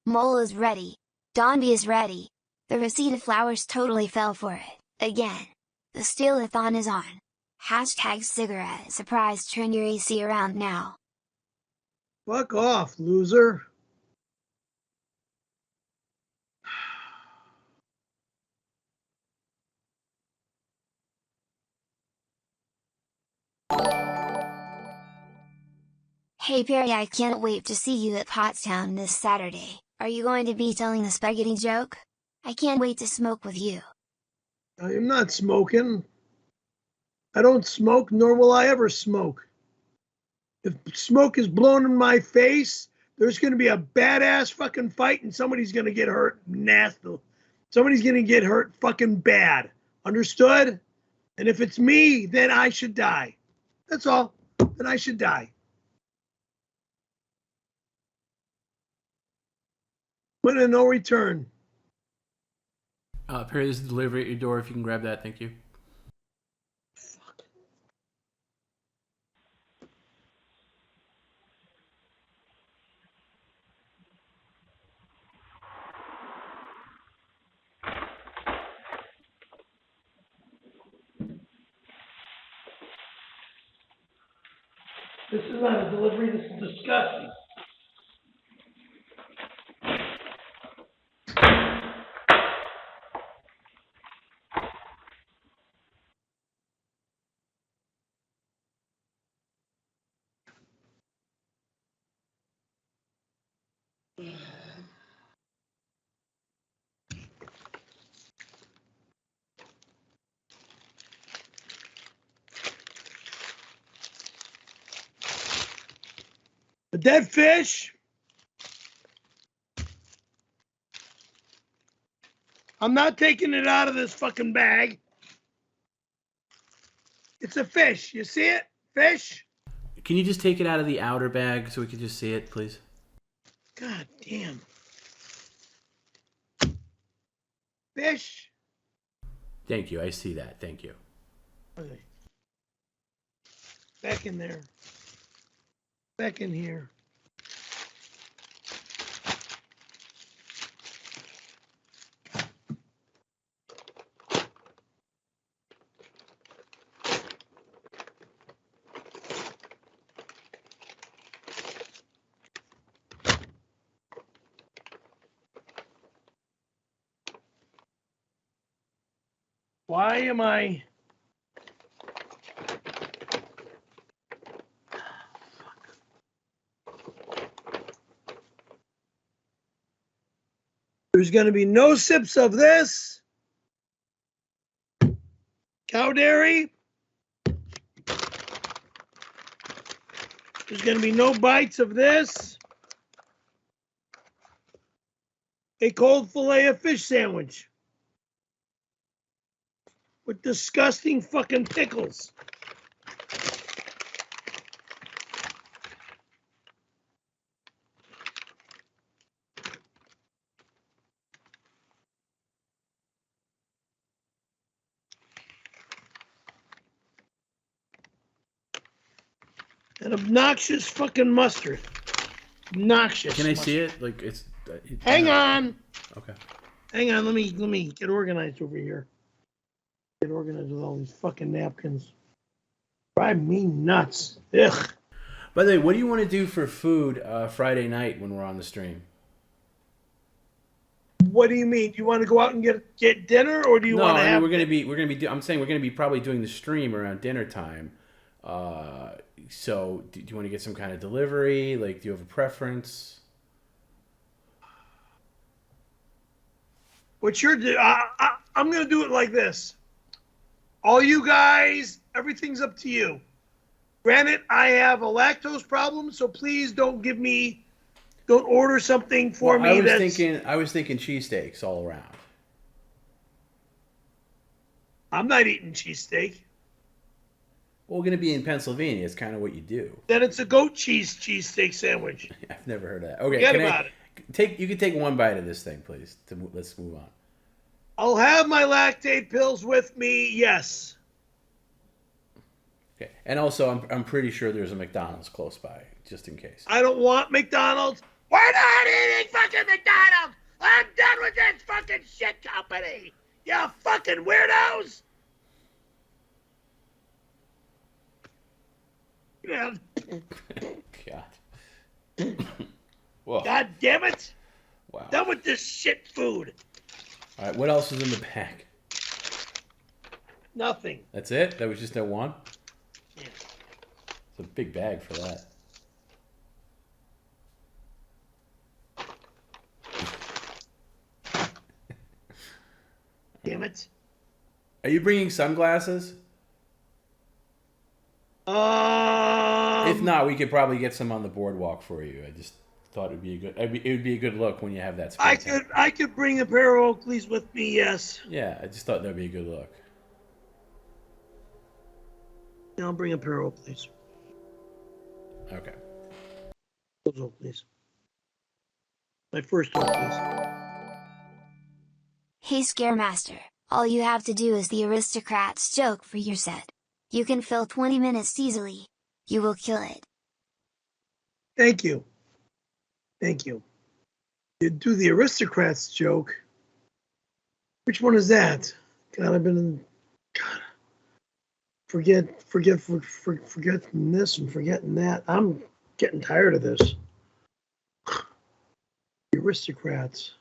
Mole is ready. Donby is ready. The receipt of flowers totally fell for it. Again. The steal-a-thon is on. Hashtag cigarette surprise, turn your AC around now. Fuck off, loser. Hey Perry, I can't wait to see you at Pottstown this Saturday. Are you going to be telling the spaghetti joke? I can't wait to smoke with you. I am not smoking. I don't smoke, nor will I ever smoke. If smoke is blown in my face, there's going to be a badass fucking fight and somebody's going to get hurt nasty. Somebody's going to get hurt fucking bad. Understood? And if it's me, then I should die. That's all. Then I should die. Win and no return. Perry, there's a delivery at your door. If you can grab that, thank you. This is not a delivery. This is disgusting. A dead fish. I'm not taking it out of this fucking bag. It's a fish. You see it? Fish. Can you just take it out of the outer bag so we can just see it, please? God damn. Fish. Thank you. I see that. Thank you. Okay. Back in there. Back in here. Why am I... There's going to be no sips of this. Cow dairy. There's going to be no bites of this. A cold fillet of fish sandwich. With disgusting fucking pickles. An obnoxious fucking mustard. Obnoxious. Can I mustard. see it? Like it's. Hang on. Okay. Hang on. Let me get organized over here. Get organized with all these fucking napkins. Drive me nuts. Ugh. By the way, what do you want to do for food Friday night when we're on the stream? What do you mean? Do you want to go out and get dinner, or do you want to have? We're gonna be. I'm saying we're gonna be probably doing the stream around dinner time. So do you want to get some kind of delivery? Like, do you have a preference? What's your? I'm gonna do it like this. All you guys, everything's up to you. Granted, I have a lactose problem, so please don't order something for me. I was thinking cheesesteaks all around. I'm not eating cheesesteak. Well, we're gonna be in Pennsylvania. It's kind of what you do. Then it's a goat cheesesteak sandwich. I've never heard of that. Okay, Forget about it. You can take one bite of this thing, please. Let's move on. I'll have my lactate pills with me. Yes. Okay, and also I'm pretty sure there's a McDonald's close by, just in case. I don't want McDonald's. We're not eating fucking McDonald's. I'm done with this fucking shit company. You fucking weirdos. Yeah. God. Whoa. God damn it. Wow. Done with this shit food. All right, what else is in the bag? Nothing. That's it? That was just that one? Yeah. It's a big bag for that. Damn it. Are you bringing sunglasses? If not, we could probably get some on the boardwalk for you. I just thought it would be a good look when you have that space. I could bring a pair of Oakleys with me, yes. Yeah, I just thought that'd be a good look. Yeah, I'll bring a pair of Oakleys. Okay. Those Oakleys. My first Oakleys. Hey Scaremaster, all you have to do is the aristocrat's joke for your set. You can fill 20 minutes easily. You will kill it. Thank you. Thank you. You do the aristocrats joke. Which one is that? God, I've been in. God. Forgetting this and forgetting that. I'm getting tired of this. The aristocrats.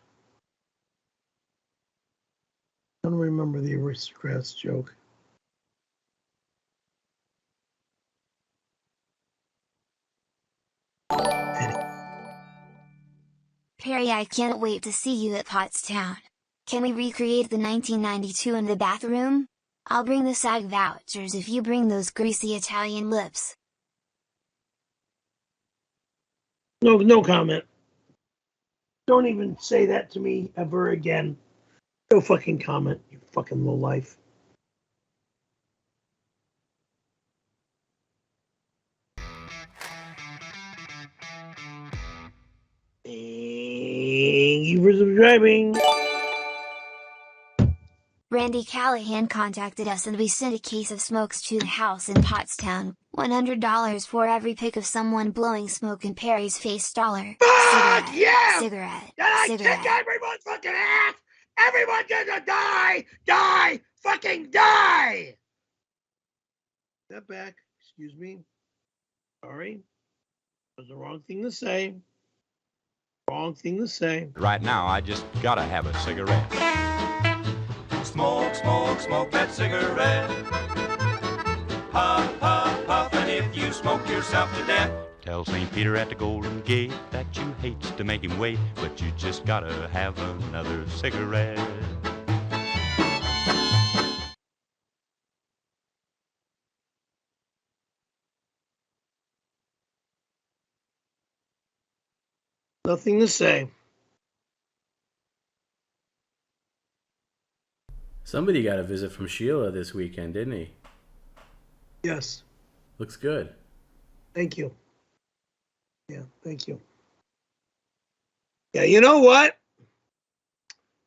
I don't remember the aristocrats joke. Perry, I can't wait to see you at Pottstown. Can we recreate the 1992 in the bathroom? I'll bring the SAG vouchers if you bring those greasy Italian lips. No comment. Don't even say that to me ever again. No fucking comment, you fucking lowlife. Thank you for subscribing. Randy Callahan contacted us and we sent a case of smokes to the house in Pottstown. $100 for every pic of someone blowing smoke in Perry's face. Cigarette. Yeah! Cigarette. And I Cigarette. kick everyone's fucking ass! Everyone's gonna die! Die! Fucking die! Step back. Excuse me. Sorry. That was the wrong thing to say. Wrong thing to say. Right now, I just gotta have a cigarette. Smoke, smoke, smoke that cigarette. Puff, puff, puff, and if you smoke yourself to death, tell St. Peter at the Golden Gate that you hates to make him wait, but you just gotta have another cigarette. Nothing to say. Somebody got a visit from Sheila this weekend, didn't he? Yes. Looks good. Thank you. Yeah, thank you. Yeah, you know what?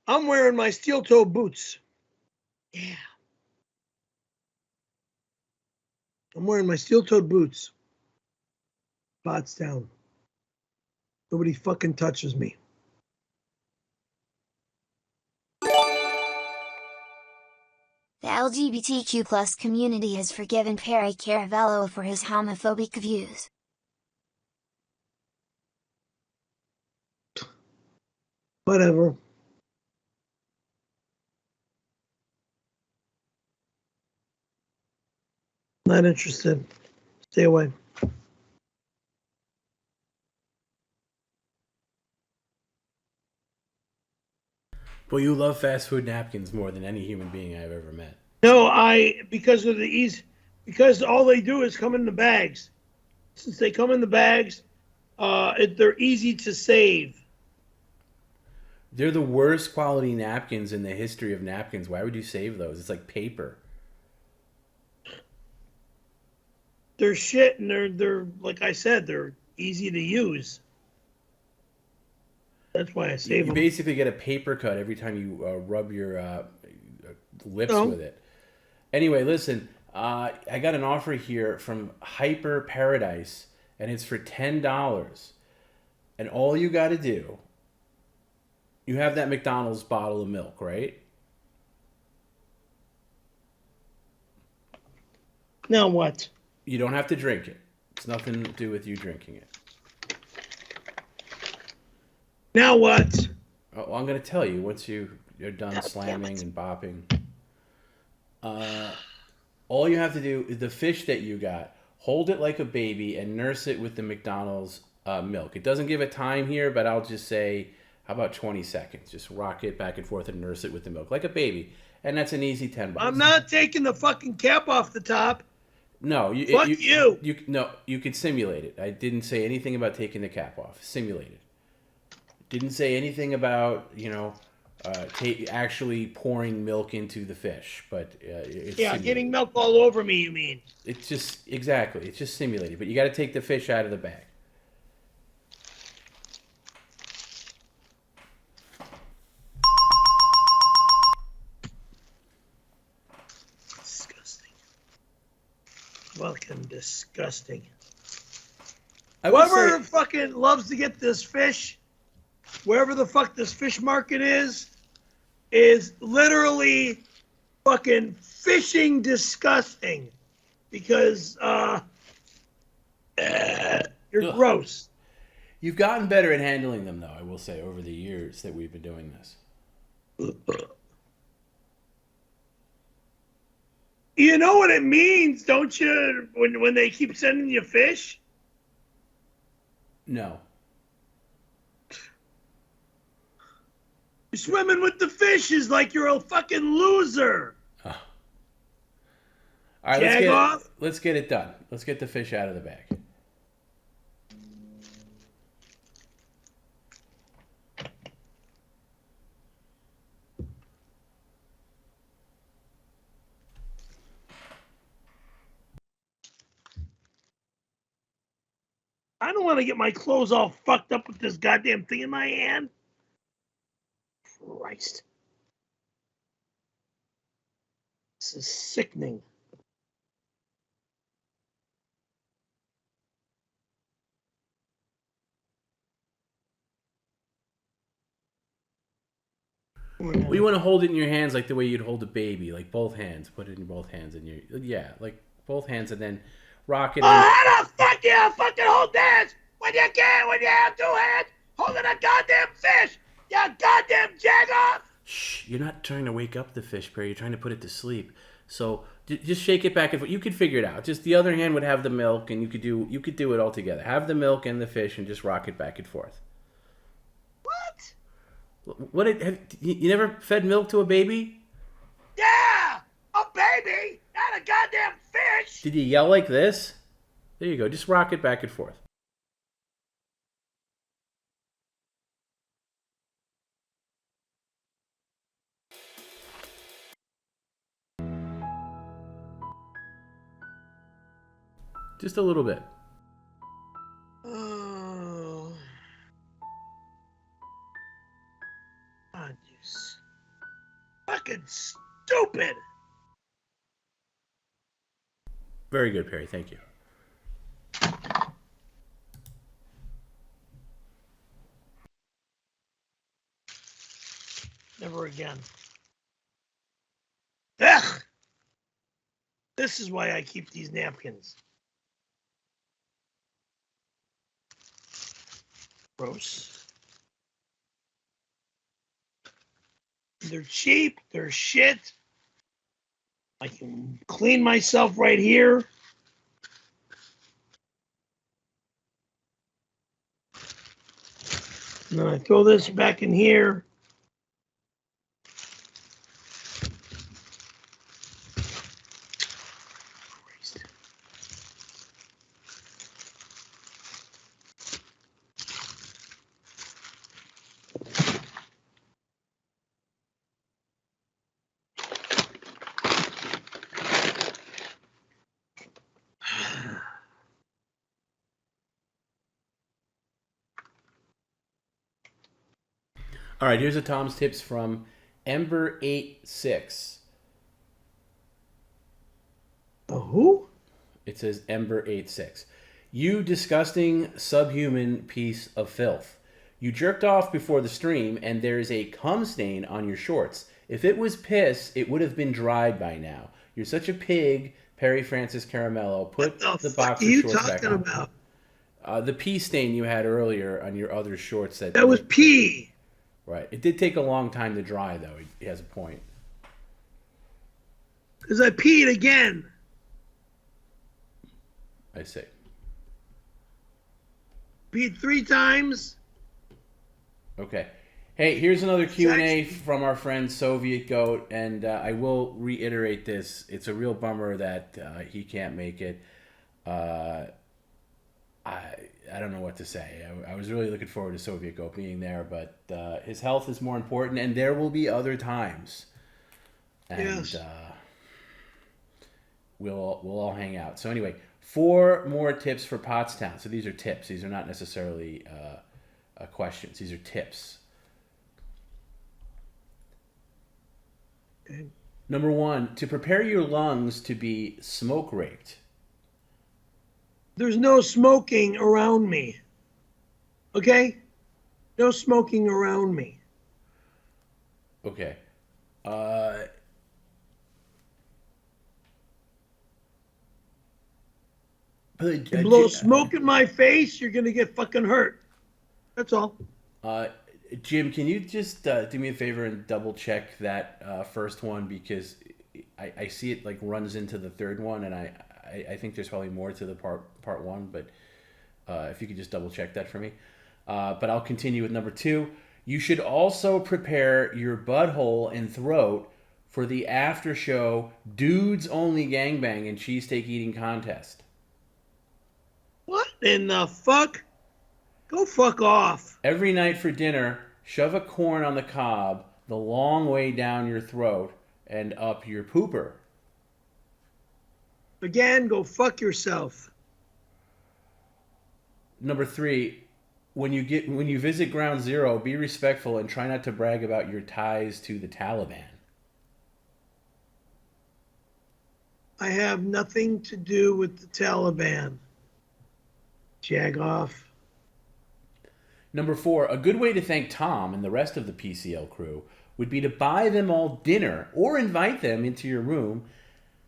I'm wearing my steel-toed boots. Yeah. I'm wearing my steel-toed boots. Pottstown. Nobody fucking touches me. The LGBTQ plus community has forgiven Perry Caravello for his homophobic views. Whatever. Not interested. Stay away. Well, you love fast food napkins more than any human being I've ever met. No, because of the ease, because all they do is come in the bags. Since they come in the bags, they're easy to save. They're the worst quality napkins in the history of napkins. Why would you save those? It's like paper. They're shit, and they're like I said, they're easy to use. That's why I save You them. basically get a paper cut every time you rub your lips with it. Anyway, listen, I got an offer here from Hyper Paradise, and it's for $10. And all you got to do, you have that McDonald's bottle of milk, right? Now what? You don't have to drink it. It's nothing to do with you drinking it. Now what? Oh, well, I'm going to tell you once you're done slamming and bopping. All you have to do is the fish that you got, hold it like a baby and nurse it with the McDonald's milk. It doesn't give a time here, but I'll just say, how about 20 seconds? Just rock it back and forth and nurse it with the milk like a baby. And that's an easy $10. I'm not taking the fucking cap off the top. No, you could simulate it. I didn't say anything about taking the cap off. Simulate it. Didn't say anything about, actually pouring milk into the fish, but it's simulated. Getting milk all over me, you mean? It's just, exactly, it's just simulated, but you got to take the fish out of the bag. Disgusting. Fucking disgusting. Whoever fucking loves to get this fish, wherever the fuck this fish market is literally fucking fishing disgusting because you're gross. You've gotten better at handling them, though, I will say, over the years that we've been doing this. You know what it means, don't you, when they keep sending you fish? No. Swimming with the fish is like you're a fucking loser. Oh. All right, let's get it done. Let's get the fish out of the bag. I don't want to get my clothes all fucked up with this goddamn thing in my hand. Christ. This is sickening. Well, you want to hold it in your hands like the way you'd hold a baby, like both hands. Put it in both hands, and like both hands, and then rock it. How the fuck do you fucking hold this when you have two hands holding a goddamn fish? You goddamn jagoff! Shh! You're not trying to wake up the fish, Perry. You're trying to put it to sleep. So just shake it back and forth. You could figure it out. Just the other hand would have the milk, and you could do it all together. Have the milk and the fish, and just rock it back and forth. What? You never fed milk to a baby? Yeah, a baby, not a goddamn fish. Did you yell like this? There you go. Just rock it back and forth. Just a little bit. Oh. God, you fucking stupid. Very good, Perry. Thank you. Never again. Ugh! This is why I keep these napkins. Gross. They're cheap. They're shit. I can clean myself right here. And then I throw this back in here. All right, here's a Tom's Tips from Ember86. Who? It says Ember86. You disgusting subhuman piece of filth. You jerked off before the stream and there's a cum stain on your shorts. If it was piss, it would have been dried by now. You're such a pig, Perry Francis Caramello. Put the boxer shorts back on. About? The pee stain you had earlier on your other shorts. That was pee. Right. It did take a long time to dry, though. He has a point. Because I peed again. I see. Peed 3 times. Okay. Hey, here's another Q&A from our friend Soviet Goat, and I will reiterate this. It's a real bummer that he can't make it. I don't know what to say. I was really looking forward to Soviet Goat being there, but his health is more important, and there will be other times. And yes. We'll all hang out. So anyway, 4 more tips for Pottstown. So these are tips. These are not necessarily questions. These are tips. Okay. Number 1, to prepare your lungs to be smoke raked. There's no smoking around me. Okay? No smoking around me. Okay. You blow smoke in my face, you're going to get fucking hurt. That's all. Jim, can you just do me a favor and double check that first one, because I see it like runs into the third one, and I think there's probably more to the part 1, but if you could just double check that for me. But I'll continue with number 2. You should also prepare your butthole and throat for the after show dudes only gangbang and cheesesteak eating contest. What in the fuck? Go fuck off. Every night for dinner, shove a corn on the cob the long way down your throat and up your pooper. Again, go fuck yourself. Number 3, when you visit Ground Zero, be respectful and try not to brag about your ties to the Taliban. I have nothing to do with the Taliban. Jag off. Number 4, a good way to thank Tom and the rest of the PCL crew would be to buy them all dinner or invite them into your room,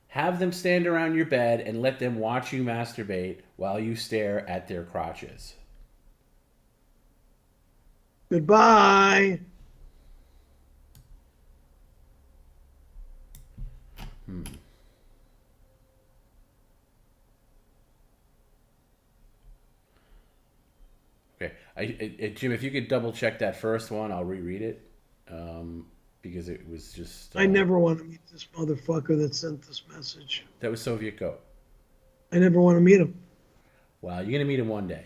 have them stand around your bed, and let them watch you masturbate while you stare at their crotches. Goodbye. Okay, Jim, if you could double check that first one, I'll reread it because it was just. I never want to meet this motherfucker that sent this message. That was Soviet Goat. I never want to meet him. Wow, you're gonna meet him one day.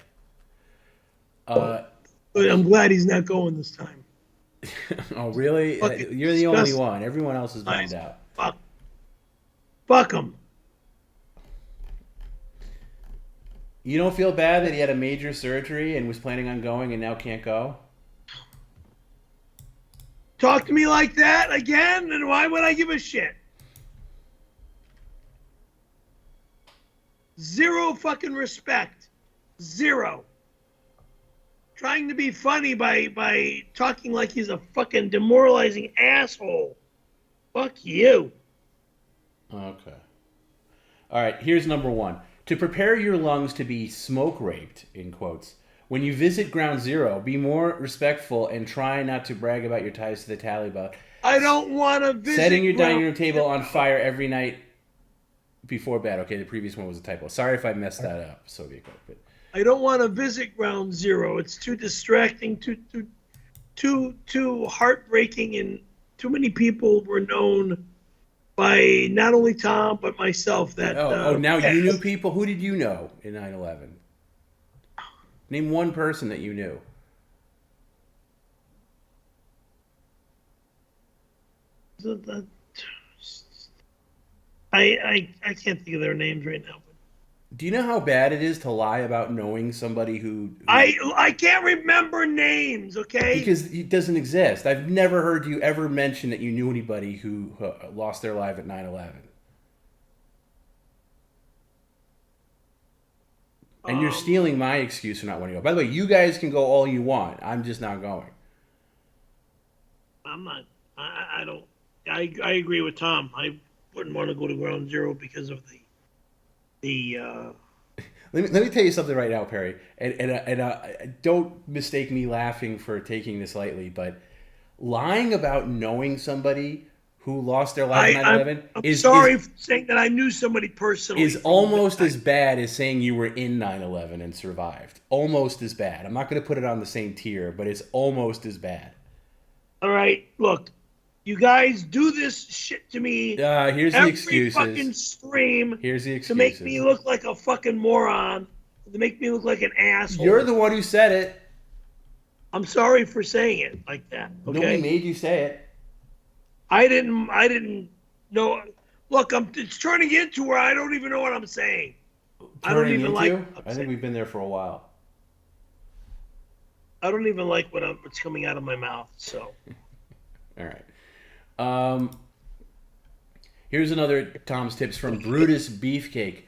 But I'm glad he's not going this time. Oh, really? You're the only one. Everyone else is bummed out. Fuck him. You don't feel bad that he had a major surgery and was planning on going and now can't go? Talk to me like that again, and why would I give a shit? Zero fucking respect. Zero. Trying to be funny by talking like he's a fucking demoralizing asshole. Fuck you. Okay. All right, here's number 1. To prepare your lungs to be smoke raped, in quotes, when you visit Ground Zero, be more respectful and try not to brag about your ties to the Taliban. I don't want to visit. Setting your dining room table on fire every night before bed. Okay, the previous one was a typo. Sorry if I messed that up, Soviet Coke. But I don't want to visit Ground Zero. It's too distracting, too heartbreaking, and too many people were known by not only Tom but myself. That now you knew people. Who did you know in 9/11? Name one person that you knew. I can't think of their names right now. Do you know how bad it is to lie about knowing somebody who... I can't remember names, okay? Because it doesn't exist. I've never heard you ever mention that you knew anybody who lost their life at 9/11. And you're stealing my excuse for not wanting to go. By the way, you guys can go all you want. I'm just not going. I'm not. I don't. I agree with Tom. I wouldn't want to go to Ground Zero because of the. Let me tell you something right now, Perry, and don't mistake me laughing for taking this lightly, but lying about knowing somebody who lost their life in 9/11 I'm sorry for saying that I knew somebody personally. Is almost as bad as saying you were in 9/11 and survived. Almost as bad. I'm not going to put it on the same tier, but it's almost as bad. All right, look, you guys do this shit to me. Here's the excuses. Every fucking stream. Here's the excuses. To make me look like a fucking moron. To make me look like an asshole. You're the one who said it. I'm sorry for saying it like that. Okay? Nobody made you say it. I didn't know. Look, it's turning into where I don't even know what I'm saying. I don't even like. I think we've been there for a while. I don't even like what's coming out of my mouth. So. All right. Here's another Tom's tips from Brutus Beefcake.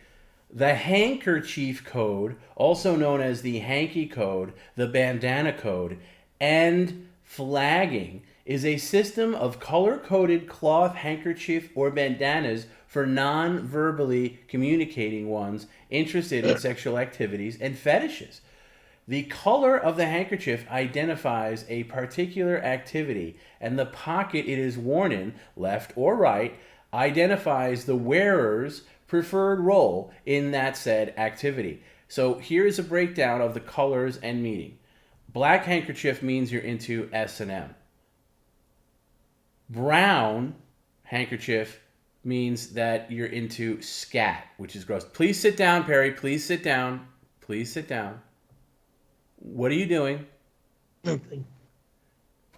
The handkerchief code, also known as the hanky code, the bandana code, and flagging, is a system of color-coded cloth handkerchief or bandanas for non-verbally communicating ones interested in sexual activities and fetishes. The color of the handkerchief identifies a particular activity, and the pocket it is worn in, left or right, identifies the wearer's preferred role in that said activity. So here's a breakdown of the colors and meaning. Black handkerchief means you're into S&M. Brown handkerchief means that you're into scat, which is gross. Please sit down, Perry. Please sit down. Please sit down. What are you doing? Nothing.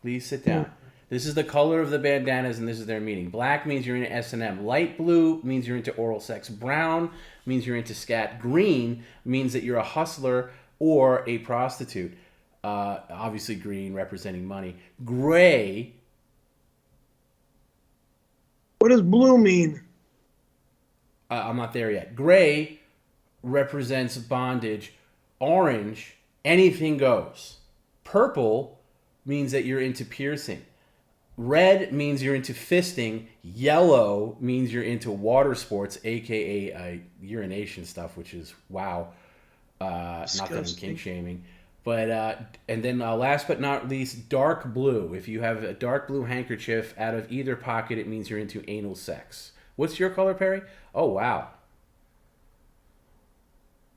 Please sit down. This is the color of the bandanas, and this is their meaning. Black means you're into S&M. Light blue means you're into oral sex. Brown means you're into scat. Green means that you're a hustler or a prostitute. Obviously green representing money. Gray. What does blue mean? I'm not there yet. Gray represents bondage. Orange, anything goes. Purple means that you're into piercing. Red means you're into fisting. Yellow means you're into water sports, aka urination stuff, which is wow. Not that I'm kink shaming. But and then last but not least, dark blue. If you have a dark blue handkerchief out of either pocket, it means you're into anal sex. What's your color, Perry? Oh, wow.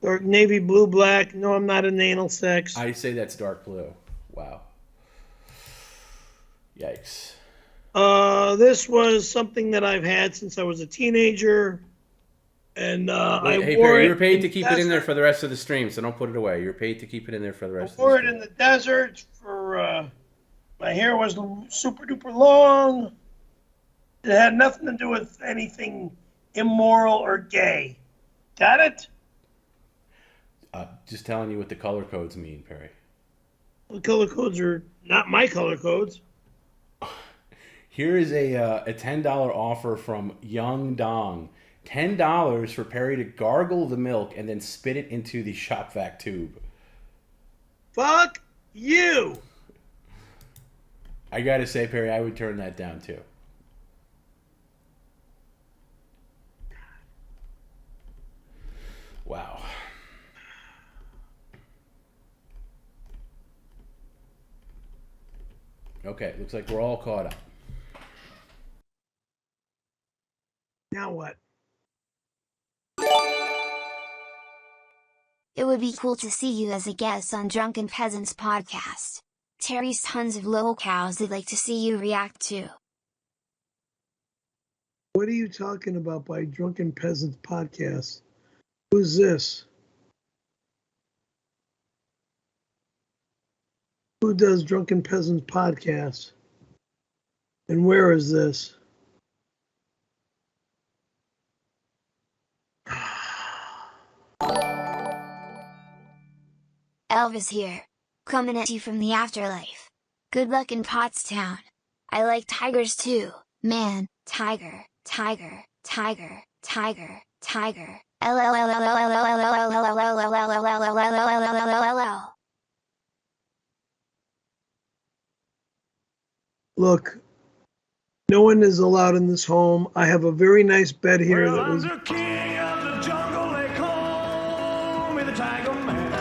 Dark navy, blue, black. No, I'm not in anal sex. I say that's dark blue. Wow. Yikes. This was something that I've had since I was a teenager. And hey, Perry, you were paid to keep it in there for the rest of the stream, so don't put it away. You're paid to keep it in there for the rest of the stream. I wore it in the desert for my hair was super duper long. It had nothing to do with anything immoral or gay. Got it? Just telling you what the color codes mean, Perry. The color codes are not my color codes. Here is a $10 offer from Young Dong. $10 for Perry to gargle the milk and then spit it into the shop vac tube. Fuck you! I gotta say, Perry, I would turn that down too. Wow. Okay, looks like we're all caught up. Now what? It would be cool to see you as a guest on Drunken Peasants podcast. Terry's tons of locals they'd like to see you react to. What are you talking about by Drunken Peasants podcast? Who's this? Who does Drunken Peasants podcast? And where is this? Elvis here, coming at you from the afterlife. Good luck in Pottstown. I like tigers too, man. Tiger, tiger, tiger, tiger, tiger. Look, no one is allowed in this home. I have a very nice bed here that was. King of the jungle, they call me the Tiger Man.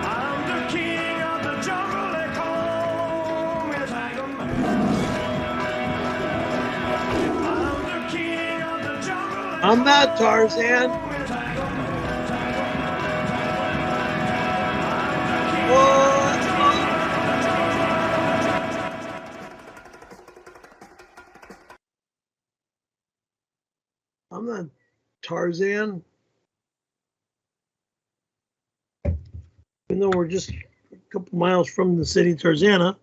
I'm the king of the jungle, they call me the Tiger Man. I'm the king of the jungle. I'm not Tarzan. I'm not Tarzan. Even though we're just a couple miles from the city Tarzana.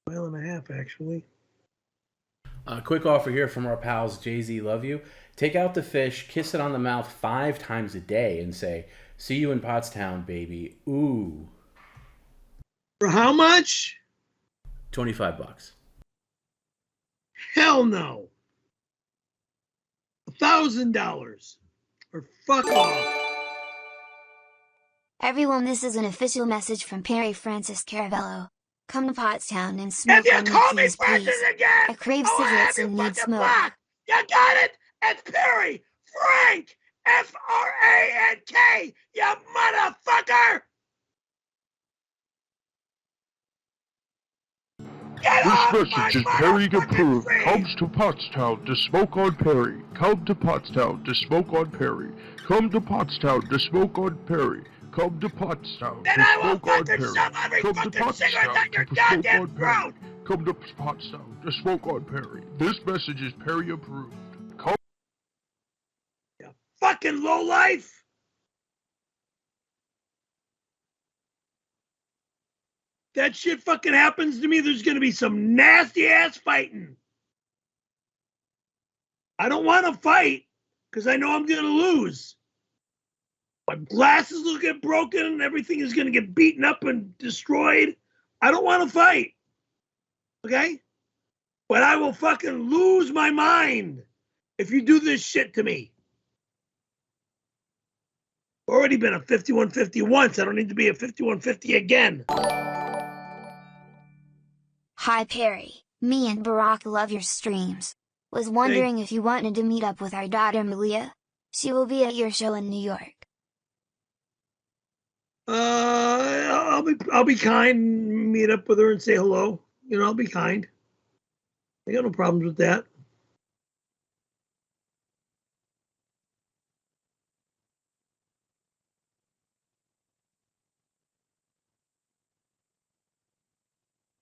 Mile and a half, actually. A quick offer here from our pals Jay-Z Love You. Take out the fish, kiss it on the mouth 5 times a day, and say, "See you in Pottstown, baby." Ooh. For how much? $25. Hell no. $1,000. Or fuck off. Everyone, this is an official message from Perry Francis Caravello. Come to Pottstown and smoke If you on me, call me please, Francis please. again, I crave I'll have cigarettes you and need fucking smoke. blocked. You got it? It's Perry Frank, Frank, you motherfucker! This message is Perry approved. Comes to Pottstown to smoke on Perry. Come to Pottstown to smoke on Perry. Come to Pottstown to smoke on Perry. Come to Pottstown Then to I will smoke on fucking Perry. shove every Come to fucking cigarette Pottstown down your to smoke goddamn on Perry. throat! Come to Pottstown to smoke on Perry. This message is Perry approved. Come. You fucking lowlife! that shit fucking happens to me, there's going to be some nasty ass fighting. I don't want to fight because I know I'm going to lose. My glasses will get broken and everything is going to get beaten up and destroyed. I don't want to fight. Okay? But I will fucking lose my mind if you do this shit to me. Already been a 5150 once. I don't need to be a 5150 again. Hi Perry, me and Barack love your streams. Was wondering if you wanted to meet up with our daughter Malia. She will be at your show in New York. I'll be kind, meet up with her and say hello. You know, I'll be kind. I got no problems with that.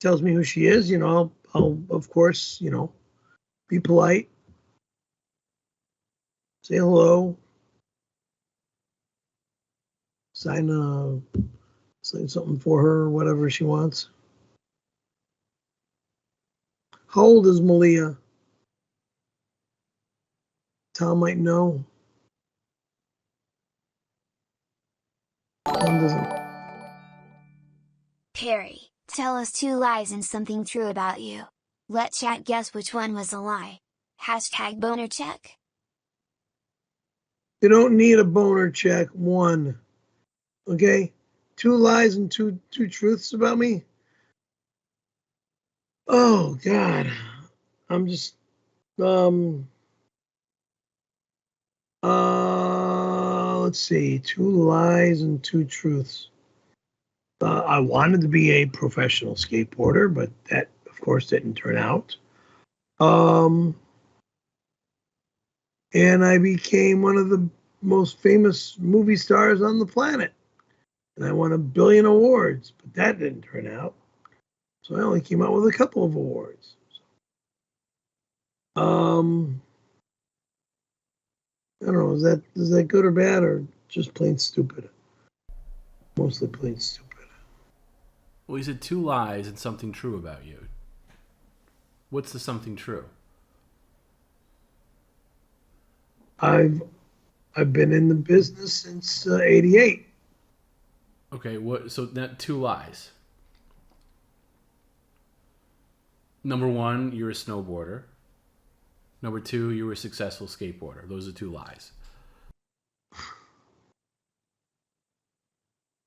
Tells me who she is, you know, I'll of course, you know, be polite. Say hello. Sign something for her or whatever she wants. How old is Malia? Tom might know. Tom doesn't. Perry, tell us 2 lies and something true about you. Let chat guess which one was a lie. Hashtag boner check. You don't need a boner check. 1. Okay? 2 lies and two truths about me? Oh, God. I'm just, let's see. 2 lies and 2 truths. I wanted to be a professional skateboarder, but that, of course, didn't turn out. And I became one of the most famous movie stars on the planet. And I won 1 billion awards, but that didn't turn out. So I only came out with a couple of awards. I don't know, is that good or bad or just plain stupid? Mostly plain stupid. Well, you said 2 lies and something true about you. What's the something true? I've been in the business since '88. Okay, what? So that 2 lies. Number 1, you're a snowboarder. Number 2, you were a successful skateboarder. Those are 2 lies.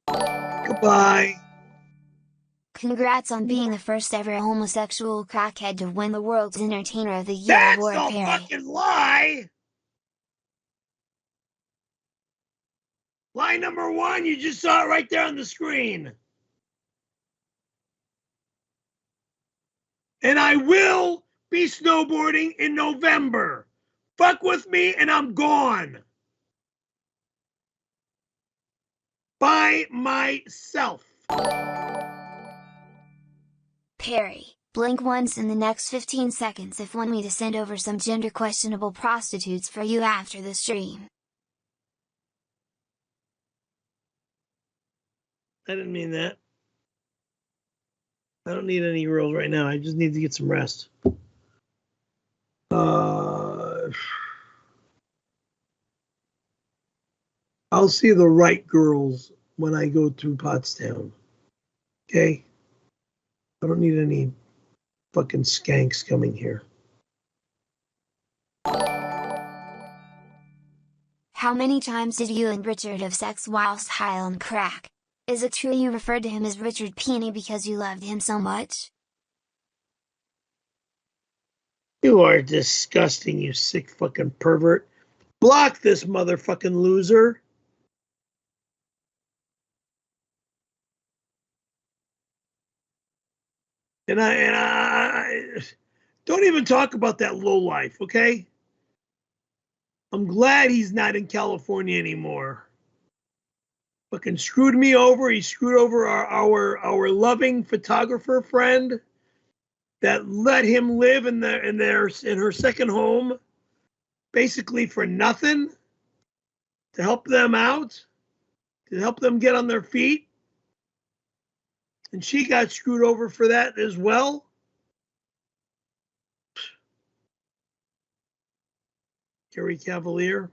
Goodbye. Congrats on being the first ever homosexual crackhead to win the World's Entertainer of the Year That's award, no Perry. fucking lie. Lie number 1, you just saw it right there on the screen. And I will be snowboarding in November. Fuck with me and I'm gone. By myself. Perry, blink once in the next 15 seconds if want me to send over some gender questionable prostitutes for you after the stream. I didn't mean that. I don't need any girls right now. I just need to get some rest. I'll see the right girls when I go to Pottstown. Okay? I don't need any fucking skanks coming here. How many times did you and Richard have sex whilst high on crack? Is it true you referred to him as Richard Peony because you loved him so much? You are disgusting, you sick fucking pervert. Block this motherfucking loser. And I don't even talk about that lowlife, okay? I'm glad he's not in California anymore. Fucking screwed me over. He screwed over our loving photographer friend that let him live in her second home, basically for nothing, to help them out, to help them get on their feet. And she got screwed over for that as well. Carrie Cavalier.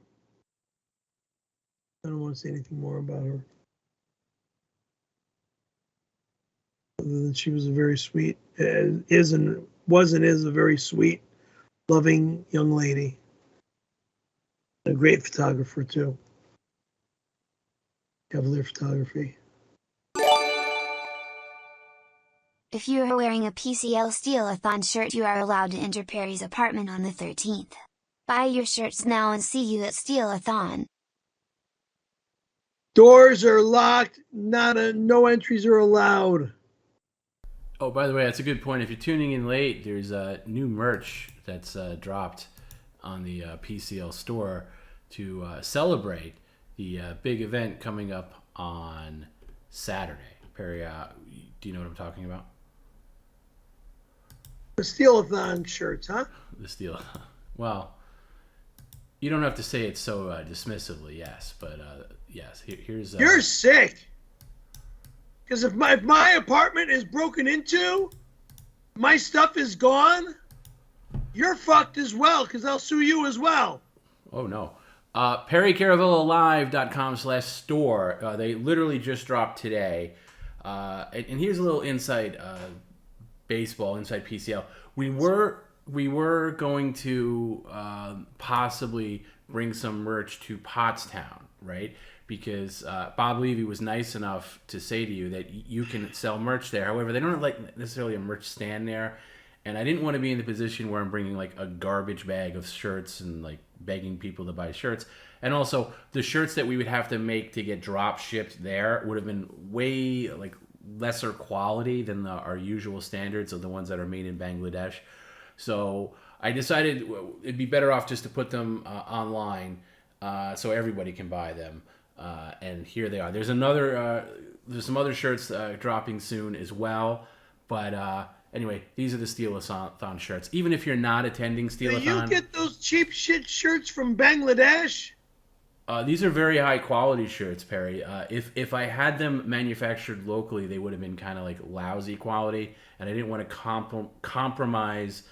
I don't want to say anything more about her. Other than she was a very sweet, is a very sweet, loving young lady. A great photographer, too. Cavalier Photography. If you are wearing a PCL Steelathon shirt, you are allowed to enter Perry's apartment on the 13th. Buy your shirts now and see you at Steelathon. Doors are locked. No entries are allowed. Oh, by the way, that's a good point. If you're tuning in late, there's new merch that's dropped on the PCL store to celebrate the big event coming up on Saturday. Perry, do you know what I'm talking about? The Steelathon shirts, huh? The Steel. Well, you don't have to say it so dismissively, yes, but yes. Here's. You're sick. Because if my apartment is broken into, my stuff is gone, you're fucked as well, because I'll sue you as well. Oh, no. PerryCaravellolive.com/store. They literally just dropped today. And here's a little inside baseball, inside PCL. We were going to possibly bring some merch to Pottstown, right? Because Bob Levy was nice enough to say to you that you can sell merch there. However, they don't have like necessarily a merch stand there. And I didn't want to be in the position where I'm bringing like a garbage bag of shirts and like begging people to buy shirts. And also the shirts that we would have to make to get drop shipped there would have been way like lesser quality than our usual standards of the ones that are made in Bangladesh. So I decided it'd be better off just to put them online so everybody can buy them. And here they are. There's some other shirts dropping soon as well. But anyway, these are the Steelathon shirts. Even if you're not attending Steelathon, Do you get those cheap shit shirts from Bangladesh? These are very high quality shirts, Perry. If I had them manufactured locally, they would have been kind of like lousy quality, and I didn't want to compromise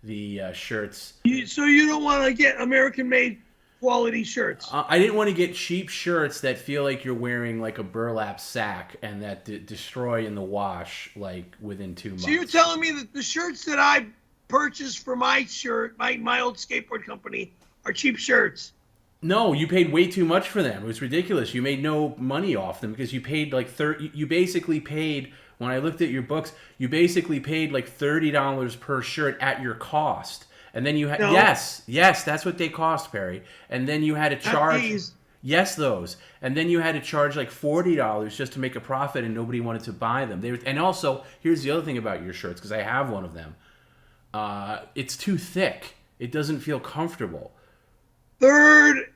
the shirts. So you don't want to get American-made quality shirts? I didn't want to get cheap shirts that feel like you're wearing like a burlap sack and that destroy in the wash like within 2 months. So you're telling me that the shirts that I purchased for my old skateboard company are cheap shirts? No, you paid way too much for them. It was ridiculous. You made no money off them because you paid like You basically paid, when I looked at your books, you basically paid like $30 per shirt at your cost. And then you had yes, that's what they cost, Perry. And then you had to charge those. And then you had to charge like $40 just to make a profit, and nobody wanted to buy them. And also, here's the other thing about your shirts, because I have one of them. It's too thick. It doesn't feel comfortable.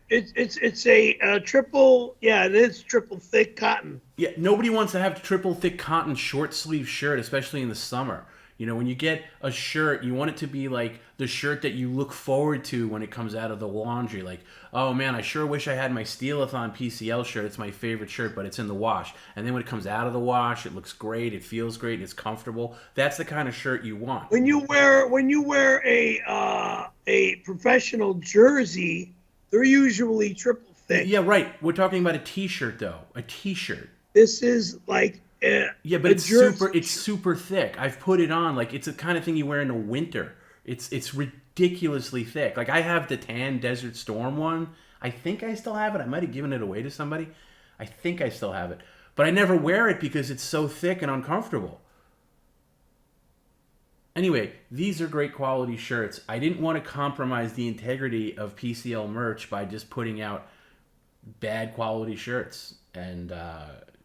It's a triple. Yeah, it is triple thick cotton. Yeah, nobody wants to have triple thick cotton short sleeve shirt, especially in the summer. You know, when you get a shirt, you want it to be like the shirt that you look forward to when it comes out of the laundry. Like, oh man, I sure wish I had my Steelathon PCL shirt. It's my favorite shirt, but it's in the wash. And then when it comes out of the wash, it looks great, it feels great, it's comfortable. That's the kind of shirt you want. When you wear a professional jersey, they're usually triple thick. Yeah, right. We're talking about a t-shirt though. A t-shirt. This is like yeah, but it's super thick. I've put it on. Like, it's the kind of thing you wear in the winter. It's ridiculously thick. Like, I have the tan Desert Storm one. I think I still have it. I might have given it away to somebody. I think I still have it. But I never wear it because it's so thick and uncomfortable. Anyway, these are great quality shirts. I didn't want to compromise the integrity of PCL merch by just putting out bad quality shirts. And,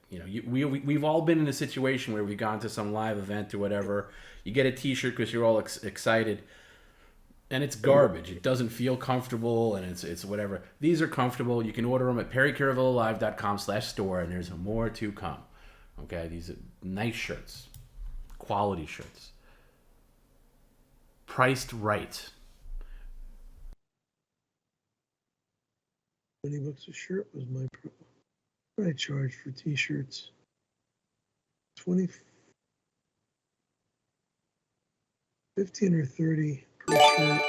you know, we've all been in a situation where we've gone to some live event or whatever. You get a t-shirt because you're all excited, and it's garbage. It doesn't feel comfortable, and it's whatever. These are comfortable. You can order them at perrycaravellolive.com/store, and there's more to come. Okay, these are nice shirts, quality shirts, priced right. $20 a shirt was my problem. What did I charge for t-shirts? 20 15 or 30 per shirt.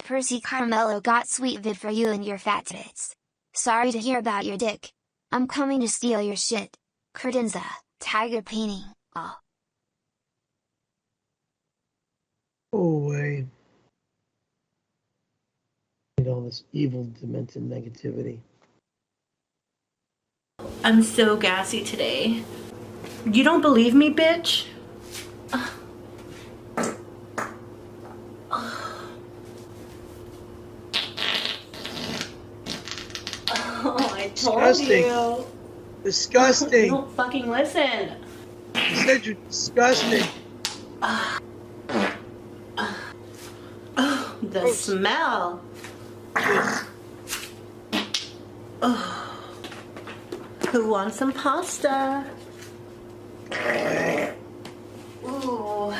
Percy Caravello got sweet vid for you and your fat tits. Sorry to hear about your dick. I'm coming to steal your shit. Credenza, tiger painting, oh. Go away. All this evil, demented negativity. I'm so gassy today. You don't believe me, bitch? Oh, I told Disgusting. you. Disgusting. You don't fucking listen. You said you're disgusting. The smell. Who wants some pasta? Ooh.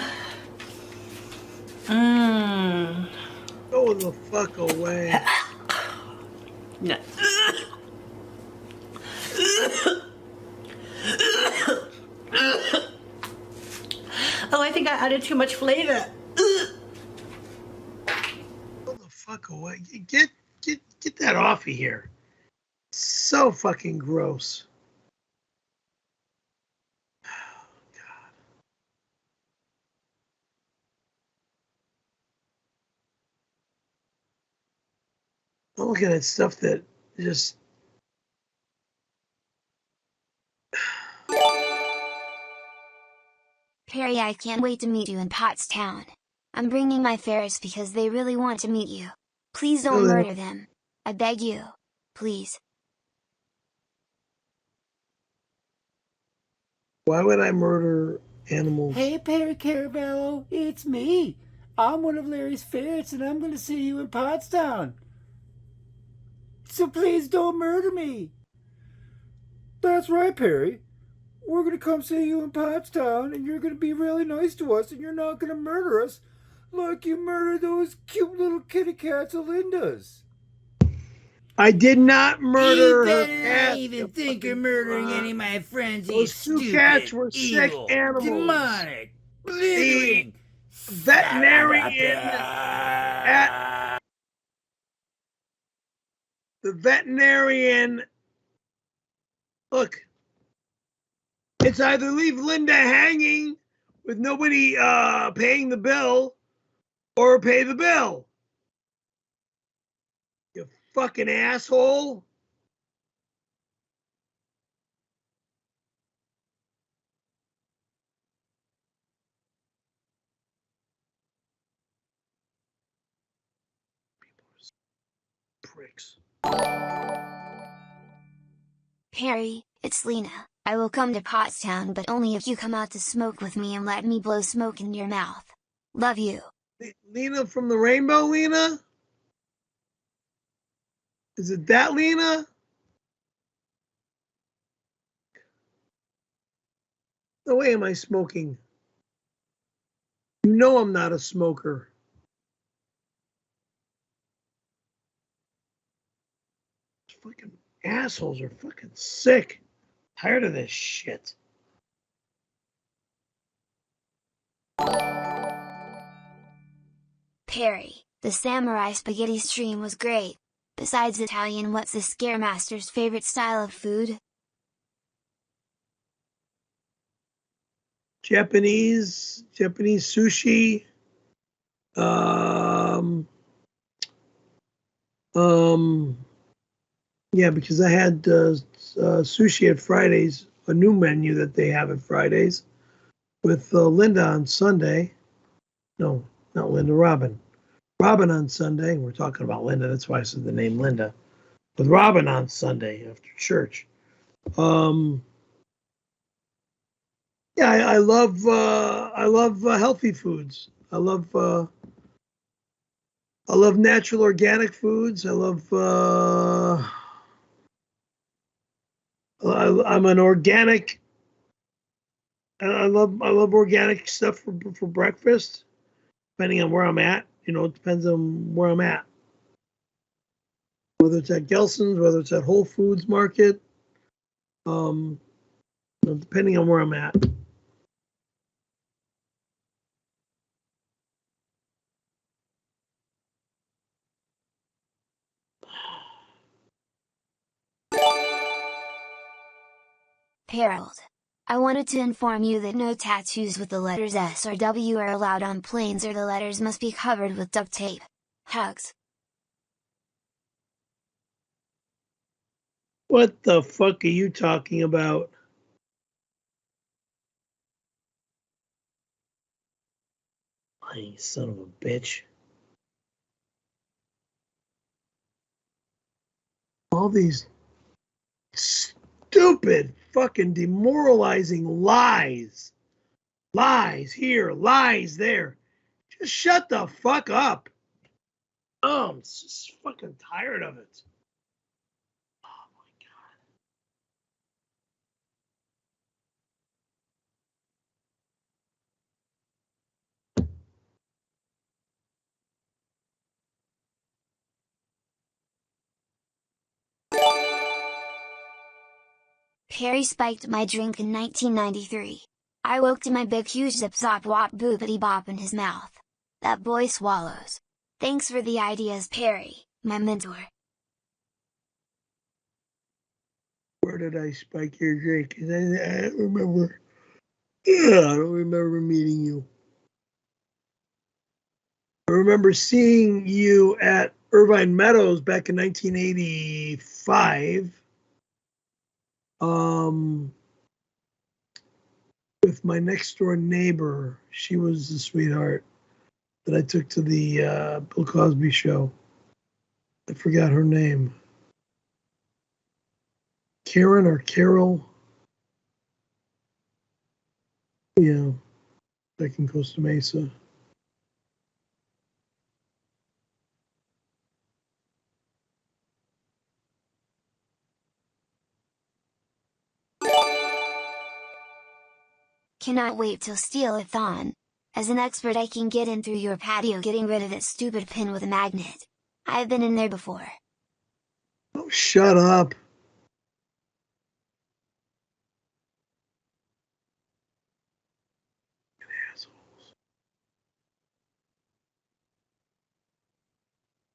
Mmm. Go the fuck away. No. Oh, I think I added too much flavor. Go the fuck away. Get that off of here. So fucking gross. I'm looking at stuff that just. Perry, I can't wait to meet you in Pottstown. I'm bringing my ferrets because they really want to meet you. Please don't murder them. I beg you. Please. Why would I murder animals? Hey, Perry Caravello, it's me. I'm one of Larry's ferrets, and I'm going to see you in Pottstown. So please don't murder me. That's right, Perry. We're going to come see you in Pottstown, and you're going to be really nice to us, and you're not going to murder us like you murdered those cute little kitty cats of Linda's. I did not murder her better cat. not even think of murdering any of my friends. Those you two stupid, cats were evil, sick animals. demonic, blithering, the veterinarian. Look, it's either leave Linda hanging with nobody paying the bill, or pay the bill. You fucking asshole. Pricks. Perry, it's Lena. I will come to Pottstown, but only if you come out to smoke with me and let me blow smoke in your mouth. Love you. Lena from the Rainbow, Lena? Is it that Lena? No way am I smoking. You know I'm not a smoker. Fucking assholes are fucking sick. Tired of this shit. Perry, the samurai spaghetti stream was great. Besides Italian, what's the Scaremaster's favorite style of food? Japanese sushi. Yeah, because I had sushi at Fridays, a new menu that they have at Fridays, with Linda on Sunday. No, not Linda, Robin. Robin on Sunday. We're talking about Linda. That's why I said the name Linda. With Robin on Sunday after church. Yeah, I love healthy foods. I love natural organic foods. I'm an organic. I love organic stuff for breakfast. Depending on where I'm at, it depends on where I'm at. Whether it's at Gelson's, whether it's at Whole Foods Market, depending on where I'm at. Harold. I wanted to inform you that no tattoos with the letters S or W are allowed on planes, or the letters must be covered with duct tape. Hugs. What the fuck are you talking about? You son of a bitch. All these stupid, fucking demoralizing lies. Lies here, lies there. Just shut the fuck up. Oh, I'm just fucking tired of it. Perry spiked my drink in 1993. I woke to my big huge zip zop wop boopity bop in his mouth. That boy swallows. Thanks for the ideas, Perry, my mentor. Where did I spike your drink? I don't remember. Yeah, I don't remember meeting you. I remember seeing you at Irvine Meadows back in 1985. With my next door neighbor. She was a sweetheart that I took to the Bill Cosby show. I forgot her name. Karen or Carol? Yeah, back in Costa Mesa. Cannot wait till Steelathon. As an expert, I can get in through your patio getting rid of that stupid pin with a magnet. I've been in there before. Oh, shut up.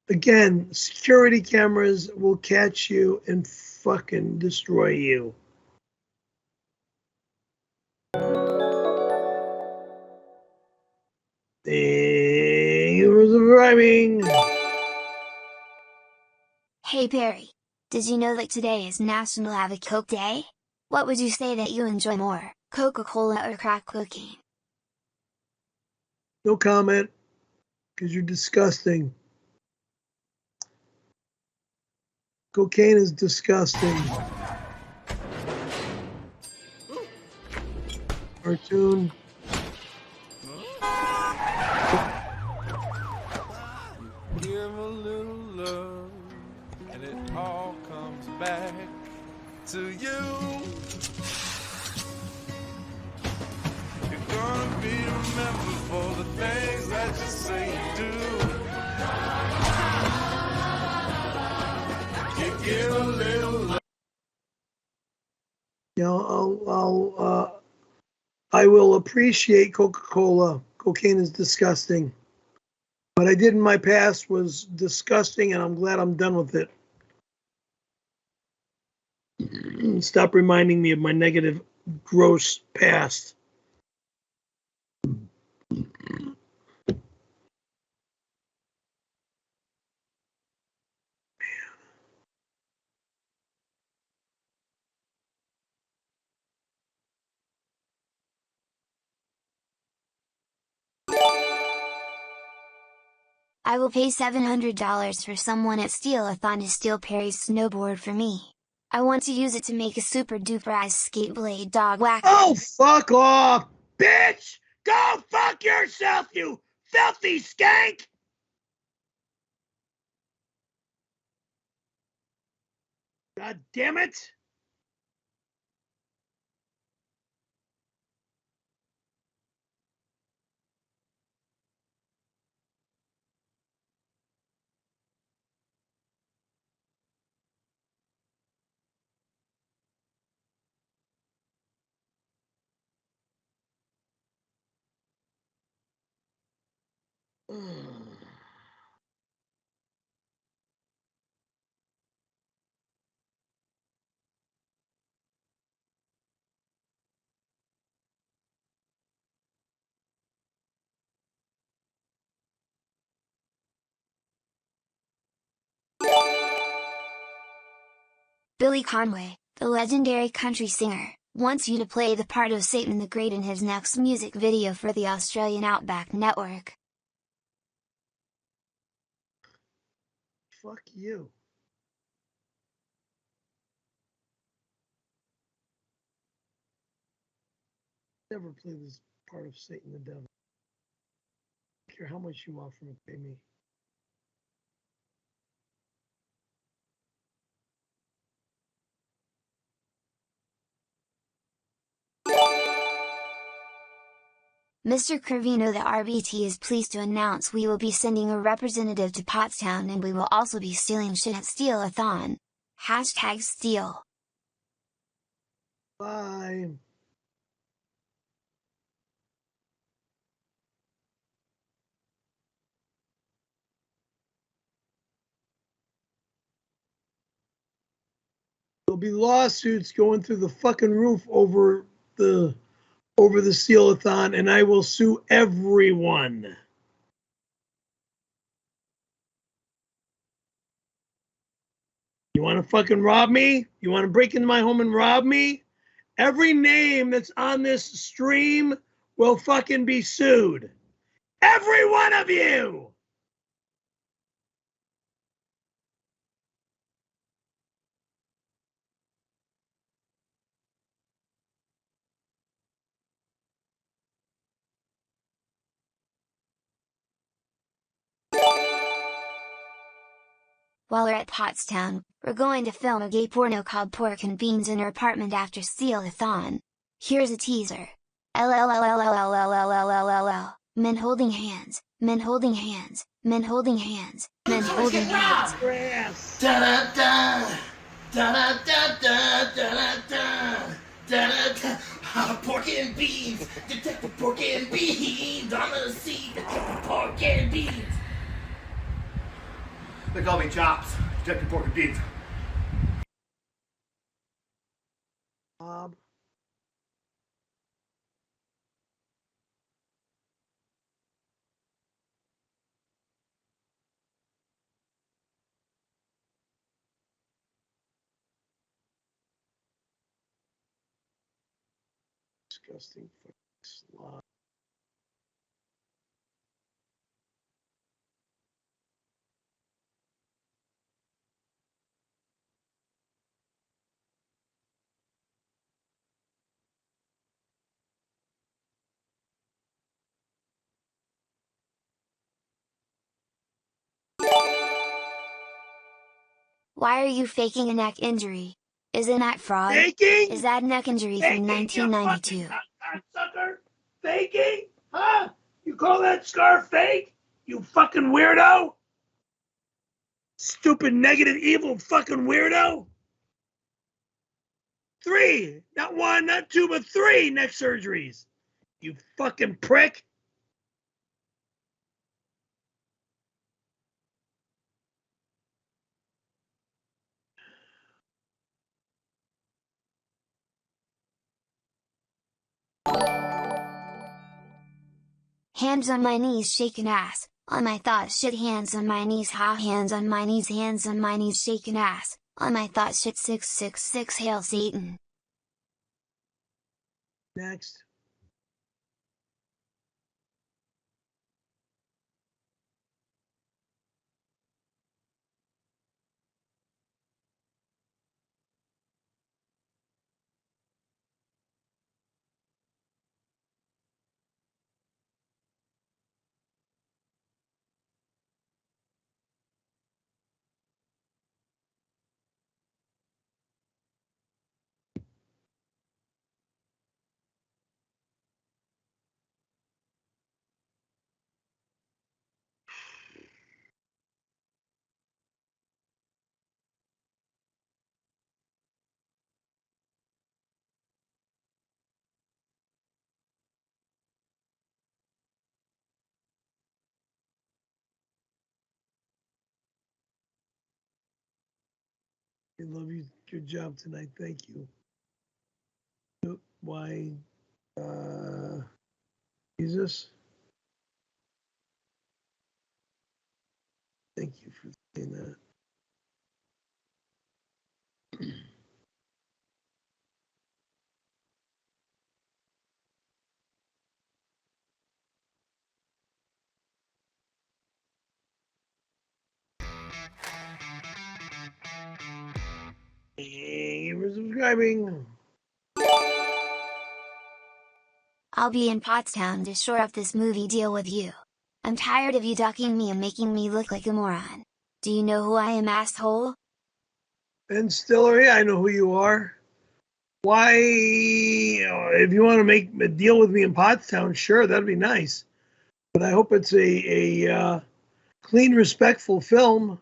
Again, security cameras will catch you and fucking destroy you. Thank you for subscribing. Hey Perry, did you know that today is National Have a Coke Day? What would you say that you enjoy more, Coca-Cola or crack cocaine? No comment, because you're disgusting. Cocaine is disgusting. Cartoon. Give a little love, and it all comes back to you. You're gonna be remembered for the things that you say you do. You give a little love. You know, I will appreciate Coca-Cola. Cocaine is disgusting. What I did in my past was disgusting, and I'm glad I'm done with it. Stop reminding me of my negative, gross past. I will pay $700 for someone at Steelathon to steal Perry's snowboard for me. I want to use it to make a super duper ice skate blade dog whack. Oh, fuck off, bitch! Go fuck yourself, you filthy skank! God damn it! Billy Conway, the legendary country singer, wants you to play the part of Satan the Great in his next music video for the Australian Outback Network. Fuck you. Never play this part of Satan the Devil. I don't care how much you offer to pay me. Mr. Curvino, the RBT is pleased to announce we will be sending a representative to Pottstown, and we will also be stealing shit at Steal-a-thon. #Steal. Bye. There'll be lawsuits going through the fucking roof over the Steal-a-thon, and I will sue everyone. You want to fucking rob me? You want to break into my home and rob me? Every name that's on this stream will fucking be sued. Every one of you! While we're at Pottstown, we're going to film a gay porno called Pork and Beans in her apartment after Steal-a-thon. Here's a teaser. LLLLLLLLLLLLL. Men holding hands, men holding hands, men holding hands, men holding hands. Da da da, da da da da da da da. Pork and beans, Detective Pork and Beans on the scene. Detective Pork and Beans. They call me Chops, Detective Pork and Beans. Bob. Disgusting fucking slob. Why are you faking a neck injury? Isn't that fraud? Faking? Is that neck injury Faking, from 1992? you sucker! Faking? Huh? You call that scar fake? You fucking weirdo? Stupid, negative, evil fucking weirdo? 3, not 1, not 2, but 3 neck surgeries. You fucking prick. Hands on my knees, shaking ass. On my thoughts, shit. Hands on my knees, ha. Hands on my knees, shaking ass. On my thoughts, shit. 666, hail Satan. Next. I love you. Good job tonight. Thank you. Why, Jesus? Thank you for saying that. Thank you for subscribing. I'll be in Pottstown to shore up this movie deal with you. I'm tired of you ducking me and making me look like a moron. Do you know who I am, asshole? Ben Stiller, yeah, I know who you are. Why, if you want to make a deal with me in Pottstown, sure, that'd be nice. But I hope it's a clean, respectful film.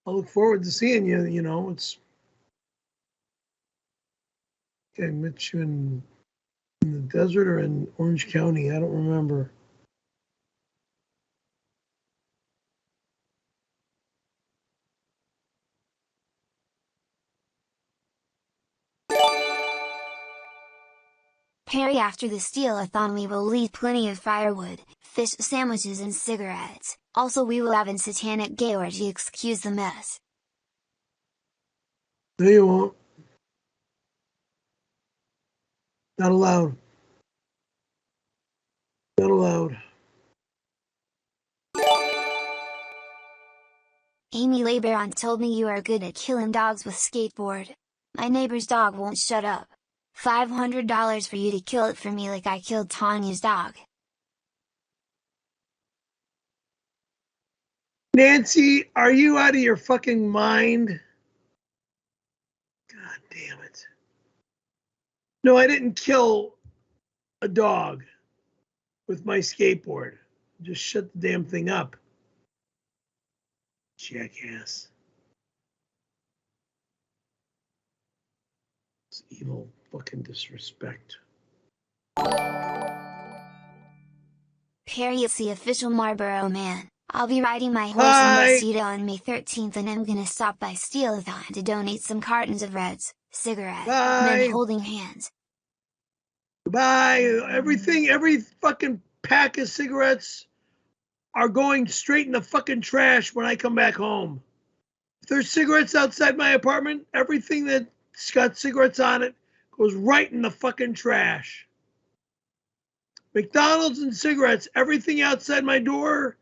I look forward to seeing you. You know, it's. I met you in the desert or in Orange County. I don't remember. Perry, after the steal-a-thon we will leave plenty of firewood, fish sandwiches and cigarettes. Also we will have a satanic gay orgy, excuse the mess. No, you won't. Not allowed. Not allowed. Amy LeBaron told me you are good at killing dogs with skateboard. My neighbor's dog won't shut up. $500 for you to kill it for me like I killed Tanya's dog. Nancy, are you out of your fucking mind? God damn it. No, I didn't kill a dog with my skateboard. Just shut the damn thing up. Jackass. It's evil fucking disrespect. Perry, it's the official Marlboro Man. I'll be riding my horse Hi. in Reseda on May 13th and I'm gonna stop by Steal-a-thon to donate some cartons of Reds, cigarettes, Bye. men holding hands. Goodbye. Everything, every fucking pack of cigarettes are going straight in the fucking trash when I come back home. If there's cigarettes outside my apartment, everything that's got cigarettes on it goes right in the fucking trash. McDonald's and cigarettes, everything outside my door,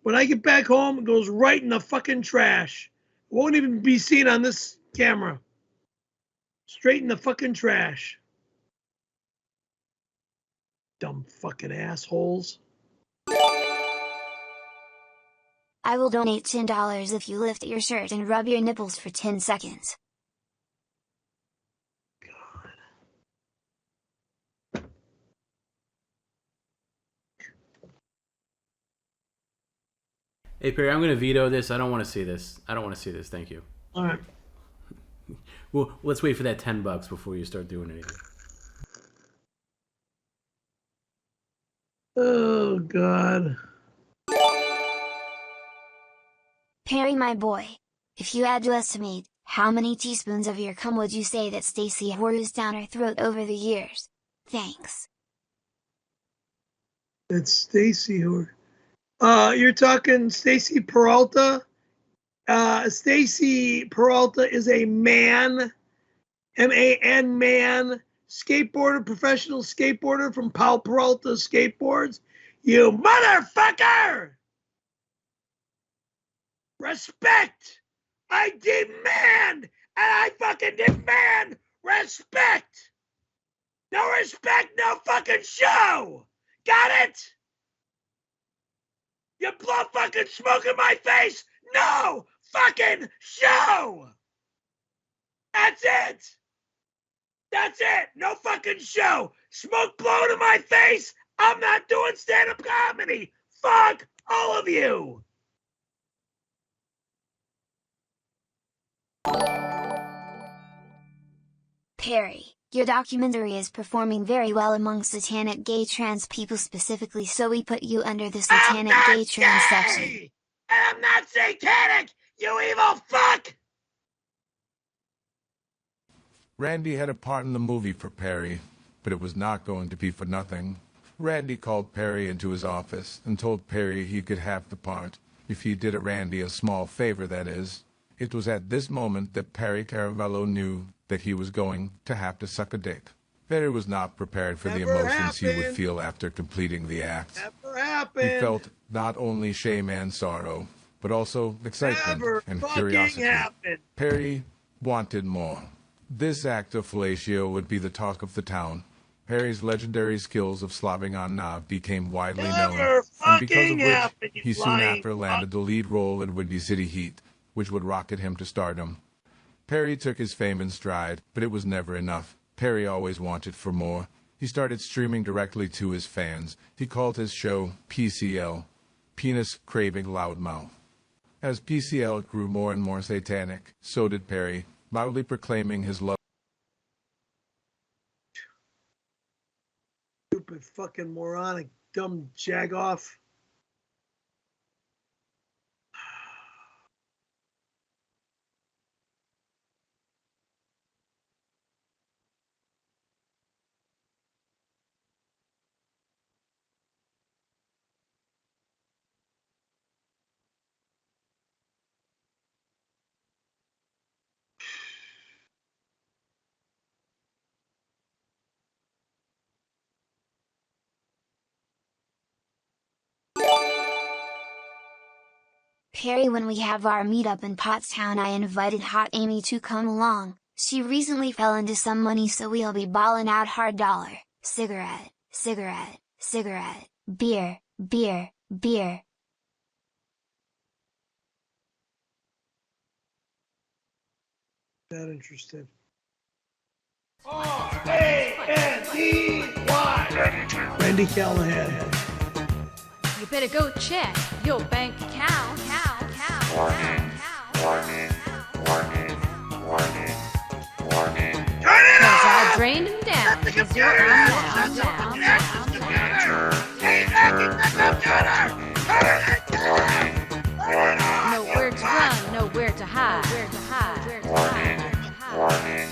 when I get back home, it goes right in the fucking trash. It won't even be seen on this camera. Straight in the fucking trash. Dumb fucking assholes. I will donate $10 if you lift your shirt and rub your nipples for 10 seconds. Hey Perry, I'm gonna veto this. I don't want to see this. I don't want to see this. Thank you. All right. Well, let's wait for that $10 before you start doing anything. Oh God. Perry, my boy, if you had to estimate, how many teaspoons of your cum would you say that Stacy whores down her throat over the years? Thanks. That's Stacy who. You're talking Stacy Peralta. Stacy Peralta is a man, M-A-N man, skateboarder, professional skateboarder from Powell Peralta Skateboards. You motherfucker! Respect! I demand, and I fucking demand respect! No respect, no fucking show! Got it? You blow fucking smoke in my face! No fucking show! That's it! That's it! No fucking show! Smoke blown in my face! I'm not doing stand-up comedy! Fuck all of you! Perry, your documentary is performing very well among satanic gay trans people specifically, so we put you under the satanic gay trans section. I'm not satanic, you evil fuck! Randy had a part in the movie for Perry, but it was not going to be for nothing. Randy called Perry into his office and told Perry he could have the part, if he did Randy a small favor, that is. It was at this moment that Perry Caravello knew that he was going to have to suck a dick. Perry was not prepared for the emotions he would feel after completing the act. Never happened. He felt not only shame and sorrow, but also excitement Never and fucking curiosity. happened. Perry wanted more. This act of fellatio would be the talk of the town. Perry's legendary skills of slobbing on knob became widely known, and because of which he soon after landed the lead role in Windy City Heat, which would rocket him to stardom. Perry took his fame in stride, but it was never enough. Perry always wanted for more. He started streaming directly to his fans. He called his show PCL, Penis Craving Loudmouth. As PCL grew more and more satanic, so did Perry, loudly proclaiming his love. Stupid fucking moronic dumb jagoff. Perry, when we have our meetup in Pottstown, I invited Hot Amy to come along. She recently fell into some money, so we'll be ballin' out hard dollar, cigarette, cigarette, cigarette, beer, beer, beer. Not interested. R-A-N-D-Y. Randy Callahan. You better go check your bank account. Warning, warning, warning, warning, warning. Cause I drained him down. Cause you're down. Nowhere to run, nowhere to hide. Warning, warning,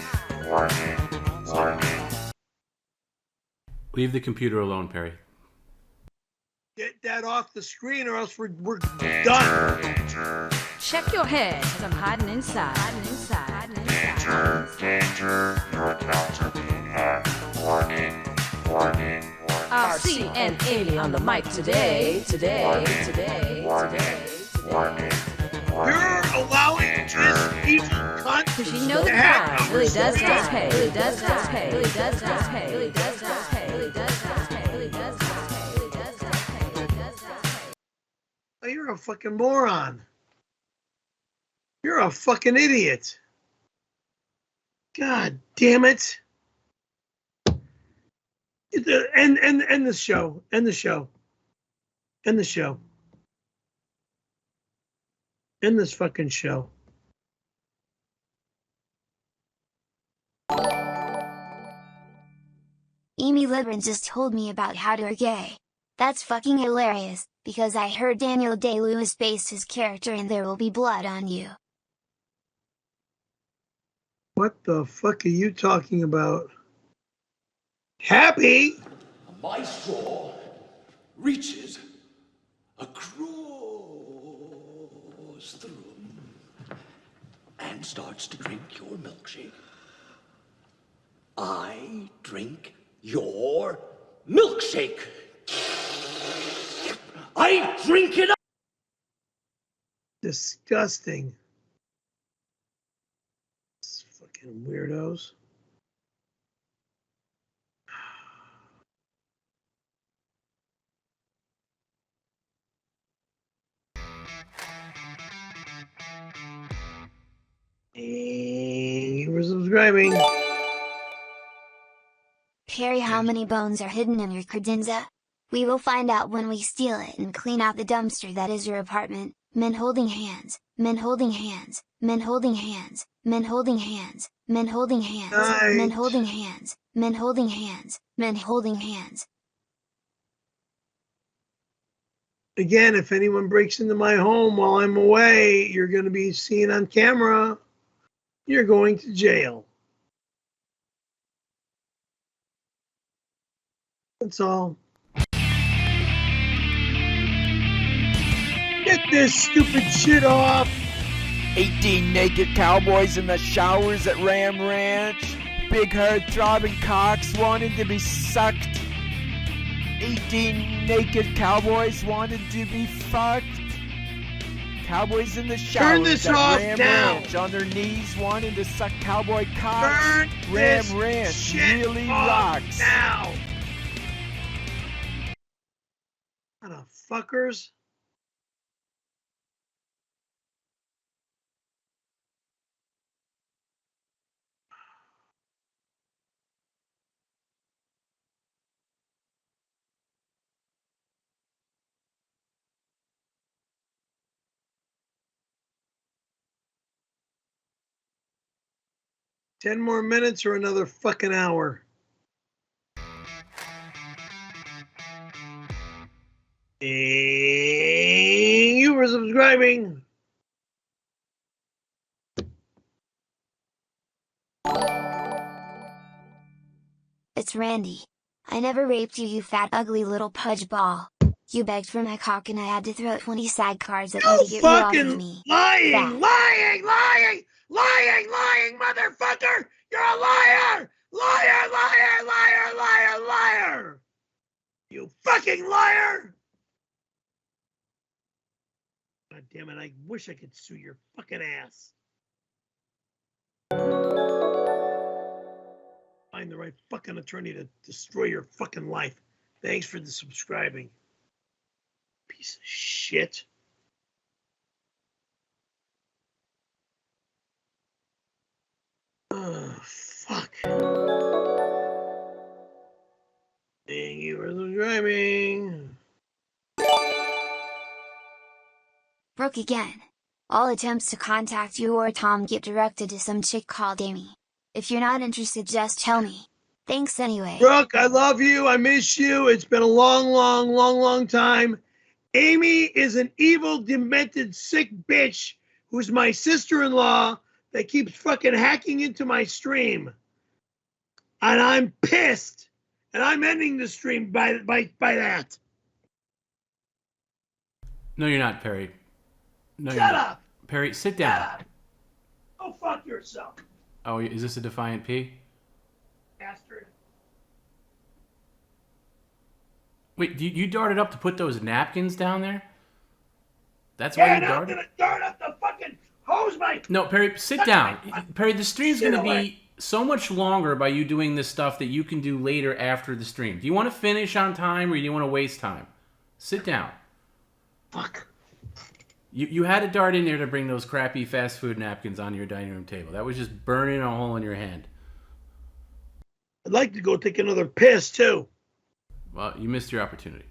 warning, warning. Leave the computer alone, Perry. Get that off the screen or else we're done. Check your head, cause I'm hiding inside. Danger, danger, your accounts are being hacked. Warning, warning, warning. I'll see an alien on the mic today. Warning. You're allowing this evil cunt Cause you know the crime really does pay. Oh, you're a fucking moron. You're a fucking idiot. God damn it. End the show. End the show. End the show. End this fucking show. Amy Libran just told me about how to are gay. That's fucking hilarious, because I heard Daniel Day-Lewis based his character in There Will Be Blood on you. What the fuck are you talking about? Happy? My straw reaches across the room and starts to drink your milkshake. I drink your milkshake. I drink it up. Disgusting. These fucking weirdos. Thank you for subscribing. Perry, how many bones are hidden in your credenza? We will find out when we steal it and clean out the dumpster that is your apartment. Men holding hands, men holding hands, men holding hands, men holding hands, men holding hands, men holding hands, men holding hands, men holding hands. Again, if anyone breaks into my home while I'm away, you're going to be seen on camera. You're going to jail. That's all. Get this stupid shit off. 18 naked cowboys in the showers at Ram Ranch. Big hard throbbing cocks wanting to be sucked. 18 naked cowboys wanted to be fucked. Cowboys in the Turn showers this at off Ram now. Ranch on their knees wanting to suck cowboy cocks. Turn Ram this Ranch shit really off rocks. now. Motherfuckers. Ten more minutes or another fucking hour. Thank you for subscribing. It's Randy. I never raped you, you fat ugly little pudge ball. You begged for my cock and I had to throw 20 SAG cards at you to get you off of me. Lying, lying, lying, lying, lying, motherfucker! You're a liar! Liar, liar, liar, liar, liar! You fucking liar! God damn it, I wish I could sue your fucking ass. Find the right fucking attorney to destroy your fucking life. Thanks for the subscribing. Piece of shit. Oh, fuck. Thank you for subscribing. Broke again. All attempts to contact you or Tom get directed to some chick called Amy. If you're not interested, just tell me. Thanks anyway. Brooke, I love you. I miss you. It's been a long time. Amy is an evil, demented, sick bitch who's my sister-in-law that keeps fucking hacking into my stream. And I'm pissed. And I'm ending the stream by that. No, you're not, Perry. No, Shut you're not. up. Perry, sit down. Go fuck yourself, Oh, is this a defiant P? bastard. Wait, you darted up to put those napkins down there? That's why Yeah, you now I'm darted? gonna dart up the fucking hose mic. No, Perry, sit down. Perry, the stream's Shit going to away. be so much longer by you doing this stuff that you can do later after the stream. Do you want to finish on time or do you want to waste time? Sit down. Fuck. You had to dart in there to bring those crappy fast food napkins onto your dining room table. That was just burning a hole in your hand. I'd like to go take another piss, too. Well, you missed your opportunity.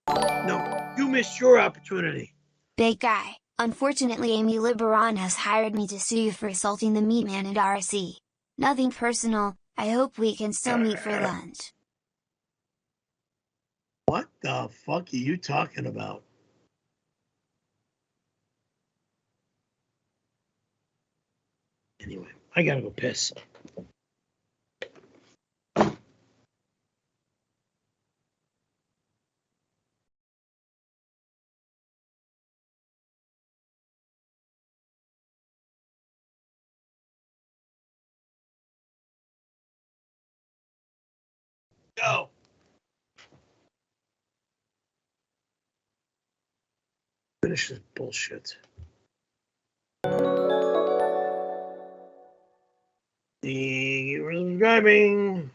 No, you missed your opportunity. Big guy. Unfortunately, Amy Liberon has hired me to sue you for assaulting the meat man at RC. Nothing personal. I hope we can still meet for lunch. What the fuck are you talking about? Anyway, I gotta go piss. Go. Finish this bullshit. The subscribing.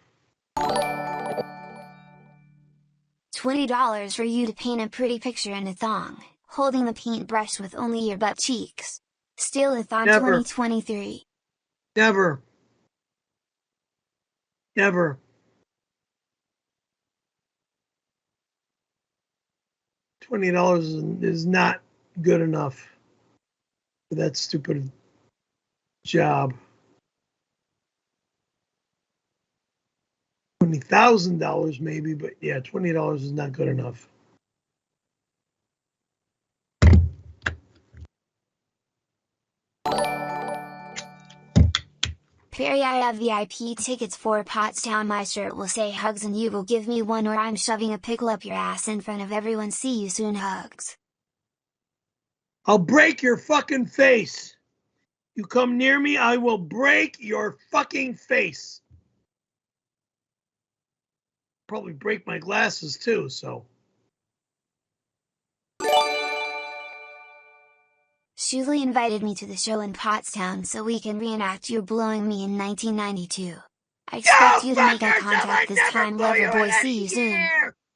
$20 for you to paint a pretty picture in a thong, holding the paintbrush with only your butt cheeks. Steal-a-thon Never. 2023. Never. Never. $20 is not good enough for that stupid job. $20,000 maybe, but yeah, $20 is not good enough. Perry, I have VIP tickets for Pottstown. My shirt will say hugs and you will give me one or I'm shoving a pickle up your ass in front of everyone. See you soon, hugs. I'll break your fucking face. You come near me, I will break your fucking face. Probably break my glasses too, so. Shuley invited me to the show in Pottstown so we can reenact your blowing me in 1992. I expect you to make eye contact this time, lover boy. See you soon.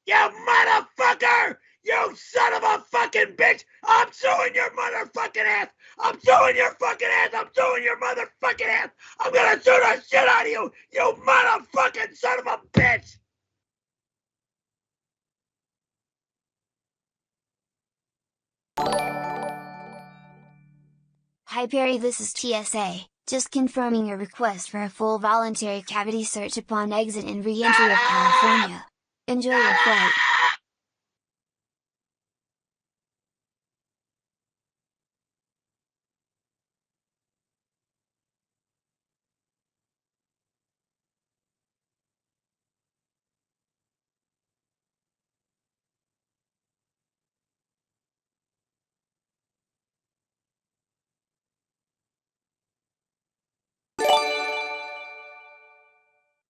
You motherfucker! You son of a fucking bitch! I'm suing your motherfucking ass! I'm suing your fucking ass! I'm suing your motherfucking ass! I'm gonna sue the shit out of you! You motherfucking son of a bitch! Hi Perry, this is TSA. Just confirming your request for a full voluntary cavity search upon exit and re-entry of California. Enjoy your flight.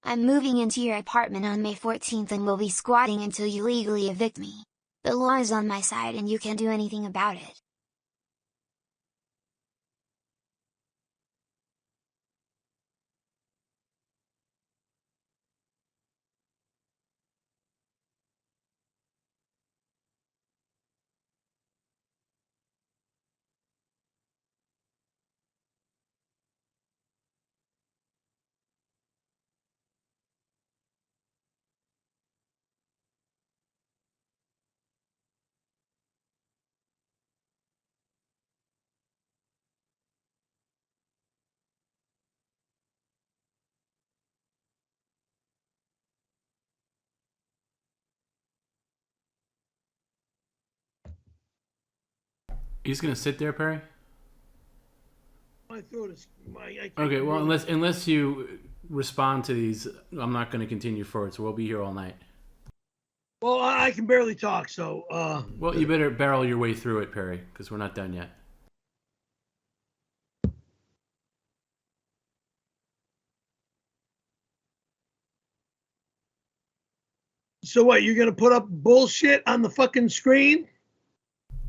I'm moving into your apartment on May 14th and will be squatting until you legally evict me. The law is on my side and you can't do anything about it. He's gonna sit there, Perry? My throat is. Okay, well, unless you respond to these, I'm not going to continue forward, so we'll be here all night. Well, I can barely talk, so. Well, you better barrel your way through it, Perry, because we're not done yet. So what? You're gonna put up bullshit on the fucking screen?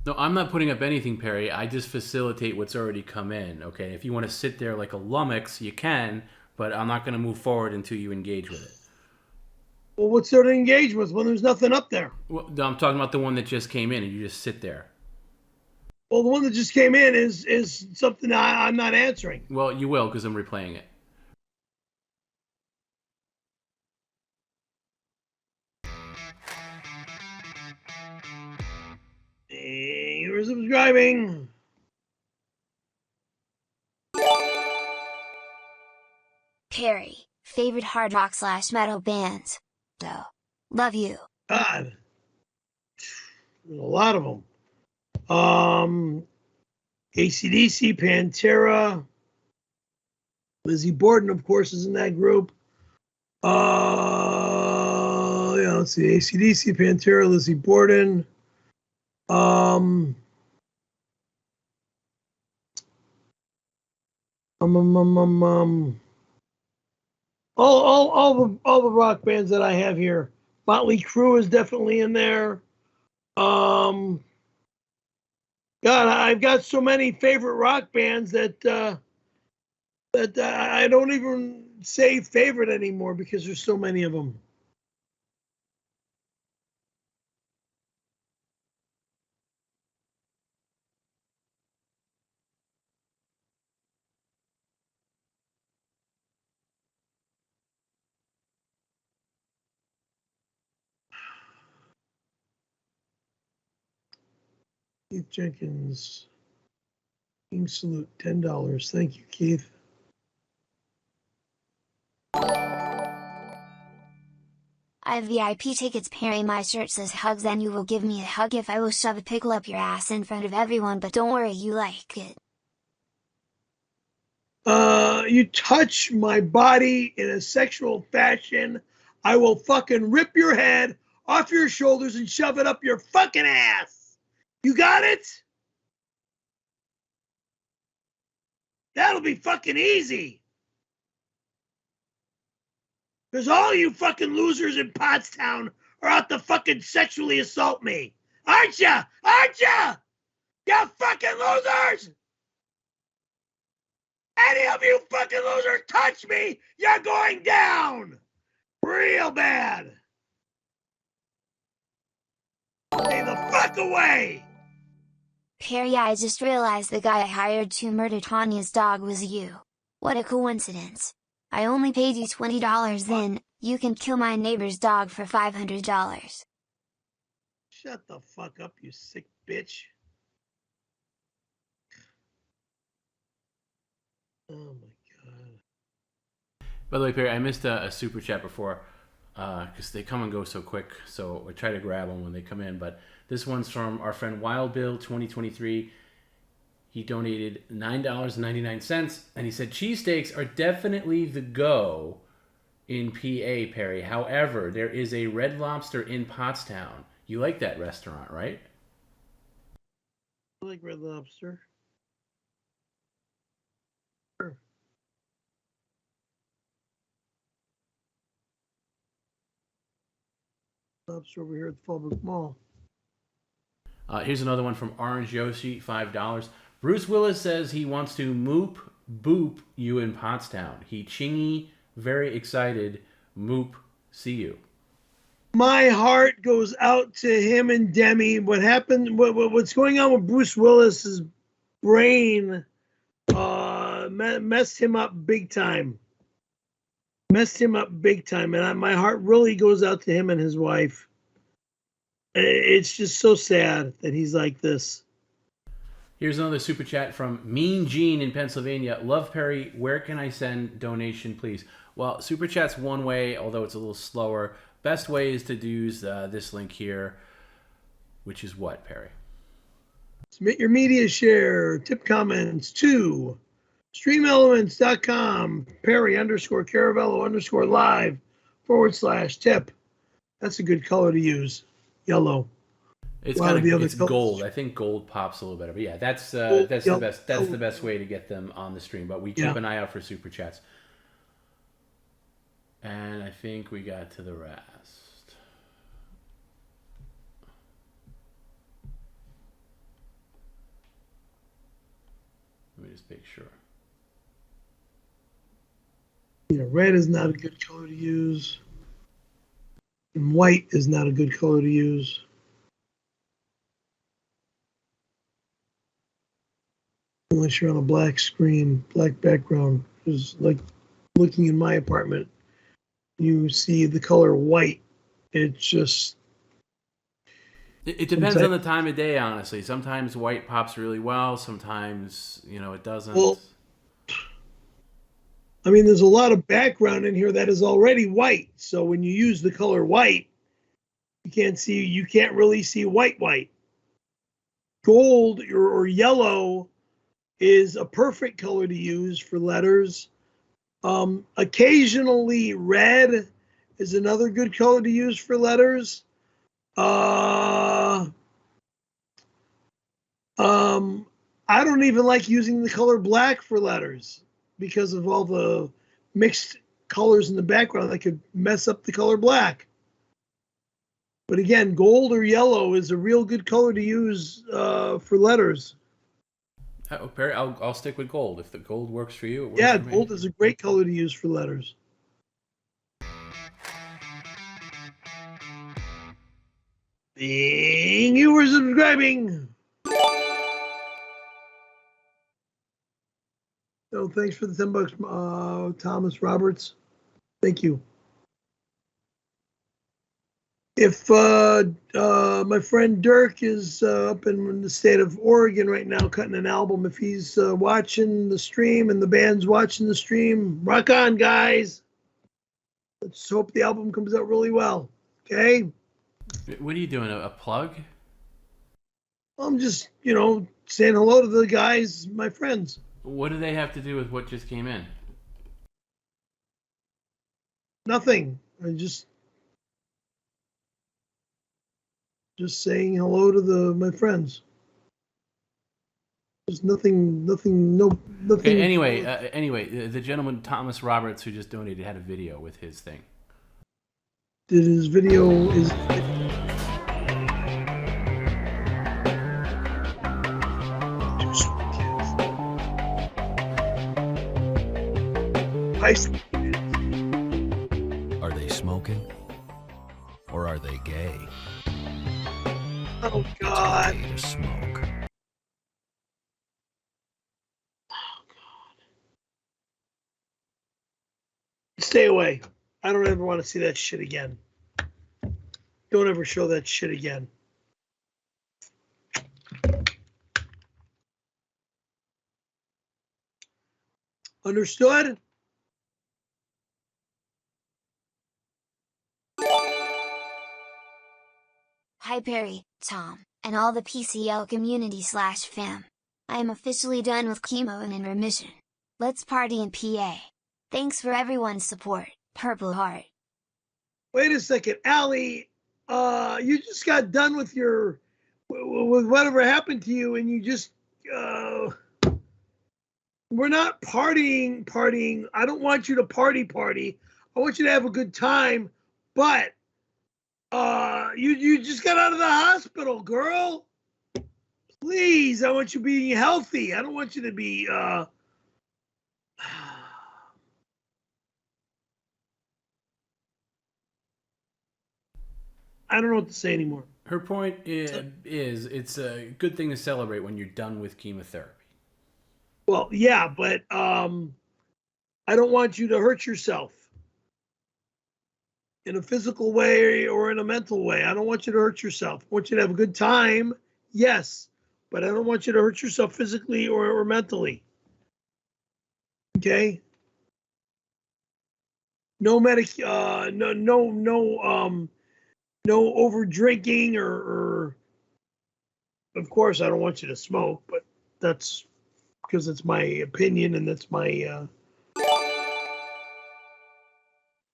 No, I'm not putting up anything, Perry. I just facilitate what's already come in, okay? If you want to sit there like a lummox, you can, but I'm not going to move forward until you engage with it. Well, what's there to engage with when there's nothing up there? Well, I'm talking about the one that just came in, and you just sit there. Well, the one that just came in is something I'm not answering. Well, you will, because I'm replaying it. You're subscribing. Perry, favorite hard rock / metal bands? So, love you. God, there's a lot of them. AC/DC, Pantera, Lizzie Borden, of course, is in that group. Yeah, let's see, AC/DC, Pantera, Lizzie Borden. All the rock bands that I have here. Motley Crue is definitely in there. God, I've got so many favorite rock bands that I don't even say favorite anymore because there's so many of them. Keith Jenkins, King Salute, $10. Thank you, Keith. I have VIP tickets, Perry. My shirt says hugs and you will give me a hug if I will shove a pickle up your ass in front of everyone, but don't worry, you like it. You touch my body in a sexual fashion, I will fucking rip your head off your shoulders and shove it up your fucking ass. You got it? That'll be fucking easy. Because all you fucking losers in Pottstown are out to fucking sexually assault me. Aren't ya? Aren't ya? You fucking losers! Any of you fucking losers touch me, you're going down! Real bad! Stay the fuck away! Perry, I just realized the guy I hired to murder Tanya's dog was you. What a coincidence. I only paid you $20 then, you can kill my neighbor's dog for $500. Shut the fuck up, you sick bitch. Oh my god. By the way, Perry, I missed a super chat before because they come and go so quick. So I try to grab them when they come in. But this one's from our friend Wild Bill 2023. He donated $9.99, and he said cheesesteaks are definitely the go in PA, Perry. However, there is a Red Lobster in Pottstown. You like that restaurant, right? I like Red Lobster. Sure. Lobster over here at the Fallbrook Mall. Here's another one from Orange Yoshi, $5. Bruce Willis says he wants to moop boop you in Pottstown. He chingy, very excited. Moop, see you. My heart goes out to him and Demi. What happened? What's going on with Bruce Willis's brain? Messed him up big time. And my heart really goes out to him and his wife. It's just so sad that he's like this. Here's another super chat from Mean Gene in Pennsylvania. Love Perry, where can I send donation, please? Well, super chat's one way, although it's a little slower. Best way is to use this link here, which is what, Perry? Submit your media share, tip comments to streamelements.com, Perry_Caravello_live/tip. That's a good color to use. Yellow. It's gold. I think gold pops a little better. But yeah, that's the best. That's the best way to get them on the stream. But we keep an eye out for super chats. And I think we got to the rest. Let me just make sure. Yeah, red is not a good color to use. And white is not a good color to use. Unless you're on a black screen, black background. It's like looking in my apartment. You see the color white. It's just... It depends on the time of day, honestly. Sometimes white pops really well. Sometimes, it doesn't. Well, I mean, there's a lot of background in here that is already white. So when you use the color white, you can't really see white. Gold or yellow is a perfect color to use for letters. Occasionally red is another good color to use for letters. I don't even like using the color black for letters because of all the mixed colors in the background that could mess up the color black. But again, gold or yellow is a real good color to use for letters. Oh, Perry, I'll stick with gold. If the gold works for you, it works yeah, for me. Gold is a great color to use for letters. Thank you for subscribing. So thanks for the $10, Thomas Roberts. Thank you. If my friend Dirk is up in the state of Oregon right now cutting an album, if he's watching the stream and the band's watching the stream, rock on, guys. Let's hope the album comes out really well. Okay? What are you doing? A plug? I'm just, saying hello to the guys, my friends. What do they have to do with what just came in? Nothing. I just saying hello to my friends. There's nothing. Okay, anyway, the gentleman Thomas Roberts who just donated had a video with his thing. Did his video is? Are they smoking? Or are they gay? Oh, God. It's okay to smoke. Stay away. I don't ever want to see that shit again. Don't ever show that shit again. Understood? Hi Perry, Tom, and all the PCL community/fam. I am officially done with chemo and in remission. Let's party in PA. Thanks for everyone's support, Purple Heart. Wait a second, Allie. You just got done with with whatever happened to you, and you just we're not partying. I don't want you to party. I want you to have a good time, but you just got out of the hospital, girl. Please, I want you being healthy. I don't want you to be I don't know what to say anymore. Her point is it's a good thing to celebrate when you're done with chemotherapy. Well, yeah, but I don't want you to hurt yourself in a physical way or in a mental way. I don't want you to hurt yourself. I want you to have a good time, yes, but I don't want you to hurt yourself physically or mentally. Okay? No over drinking or of course I don't want you to smoke, but that's because it's my opinion and that's my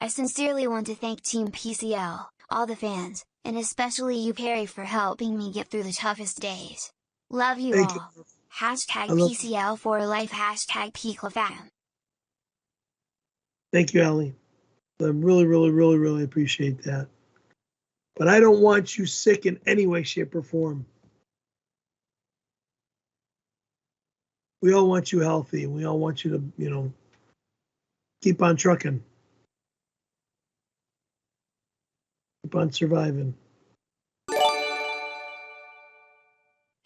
I sincerely want to thank Team PCL, all the fans, and especially you Perry for helping me get through the toughest days. Love you Thank all. you. Hashtag I love PCL for life, hashtag PCLFam. Thank you, Allie. I really appreciate that. But I don't want you sick in any way, shape, or form. We all want you healthy. We all want you to, keep on trucking. Keep on surviving.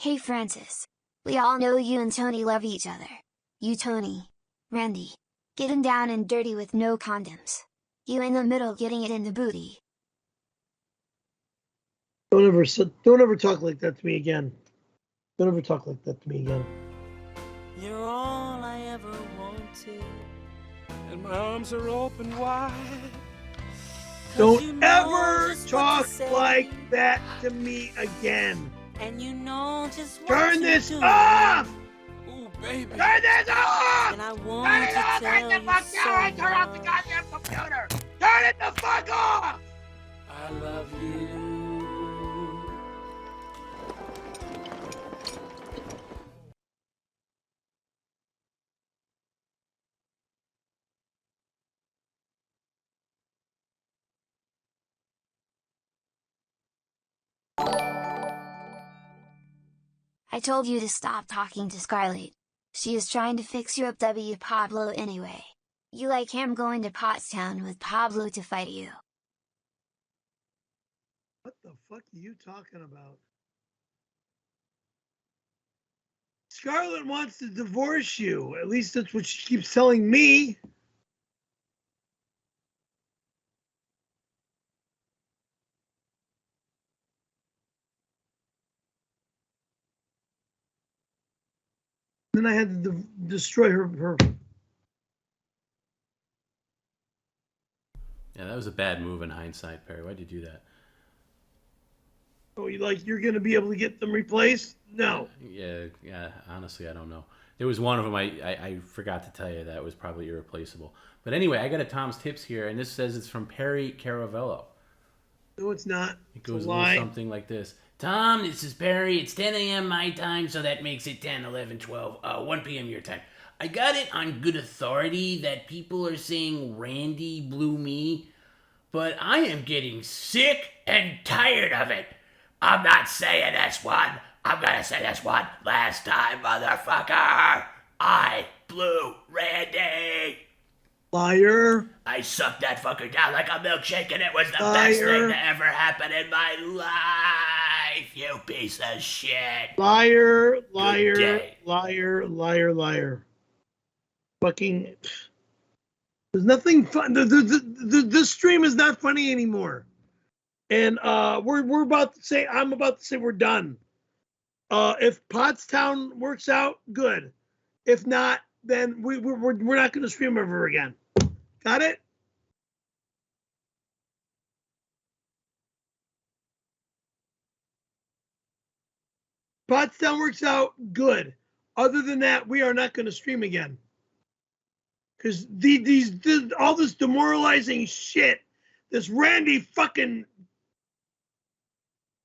Hey Francis. We all know you and Tony love each other. You Tony. Randy. Getting down and dirty with no condoms. You in the middle getting it in the booty. Don't ever talk like that to me again. Don't ever talk like that to me again. You're all I ever wanted, and my arms are open wide. Don't ever talk like that to me again. And you know just what Turn to this do. off! Ooh, baby. Turn this off! And I Turn want it to off tell right the you fuck so now! I turn off the goddamn computer! Turn it the fuck off! I love you. I told you to stop talking to Scarlett. She is trying to fix you up W Pablo anyway. You like him going to Pottstown with Pablo to fight you. What the fuck are you talking about? Scarlett wants to divorce you. At least that's what she keeps telling me. Then I had to destroy her. Yeah, that was a bad move in hindsight, Perry. Why'd you do that? Oh, you're going to be able to get them replaced? No. Yeah. Honestly, I don't know. There was one of them I forgot to tell you that was probably irreplaceable. But anyway, I got a Tom's Tips here, and this says it's from Perry Caravello. No, it's not. It goes a little something like this. Tom, this is Perry. It's 10 a.m. my time, so that makes it 10, 11, 12, 1 p.m. your time. I got it on good authority that people are saying Randy blew me, but I am getting sick and tired of it. I'm not saying this one. I'm gonna say this one last time, motherfucker. I blew Randy. Liar. I sucked that fucker down like a milkshake and it was the Liar. best thing to ever happen in my life, you piece of shit. Liar, Good liar, day. liar, liar, liar. Fucking. There's nothing fun. This stream is not funny anymore. And we're about to say, I'm about to say we're done. If Pottstown works out, good. If not, then we're not going to stream ever again. Got it? Pottstown works out, good. Other than that, we are not going to stream again. Because all this demoralizing shit, this Randy fucking,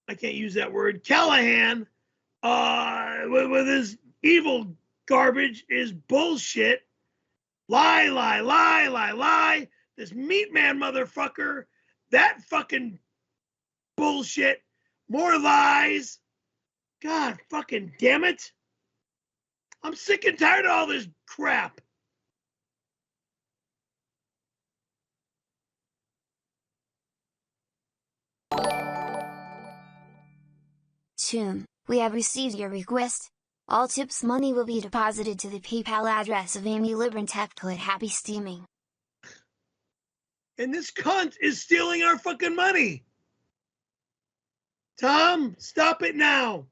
I can't use that word, Callahan, with his evil garbage is bullshit. Lie, lie, lie, lie, lie. This meat man motherfucker, that fucking bullshit. More lies. God fucking damn it. I'm sick and tired of all this crap. Choom, we have received your request. All tips money will be deposited to the PayPal address of Amy Libran. Happy steaming. And this cunt is stealing our fucking money. Tom, stop it now.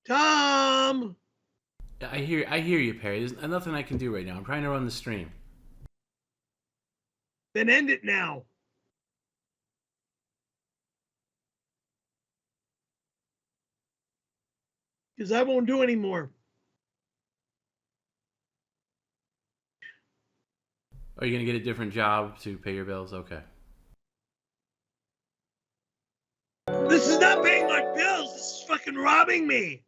Tom. I hear you, Perry. There's nothing I can do right now. I'm trying to run the stream. Then end it now. Because I won't do any more. Are you going to get a different job to pay your bills? Okay. This is not paying my bills. This is fucking robbing me.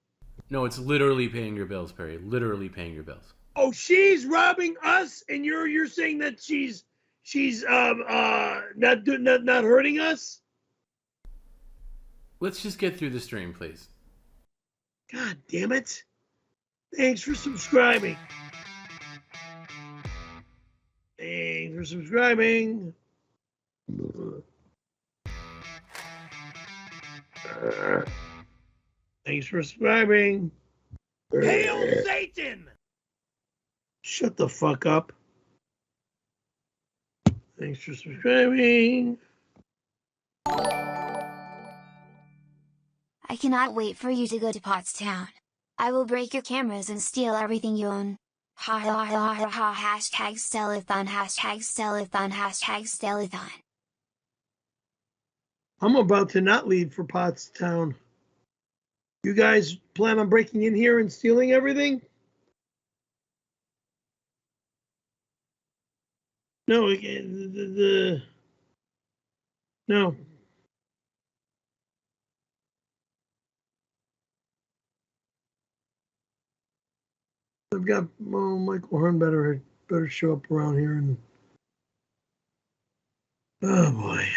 No, it's literally paying your bills, Perry. Literally paying your bills. Oh, she's robbing us, and you're saying that she's not hurting us? Let's just get through the stream, please. God damn it. Thanks for subscribing. Thanks for subscribing. Thanks for subscribing. Hail Satan! Shut the fuck up. Thanks for subscribing. I cannot wait for you to go to Pottstown. I will break your cameras and steal everything you own. Ha ha ha ha ha. Hashtag Stellathon. Hashtag Stellathon. Hashtag Stellathon. I'm about to not leave for Pottstown. You guys plan on breaking in here and stealing everything? No, no. I've got Michael Hearn better show up around here and oh boy,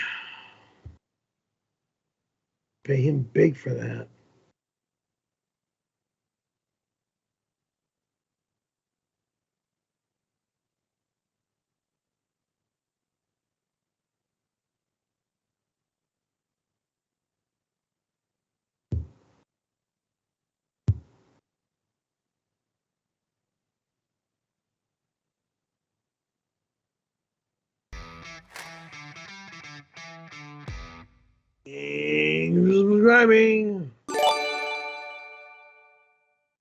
pay him big for that. Subscribing.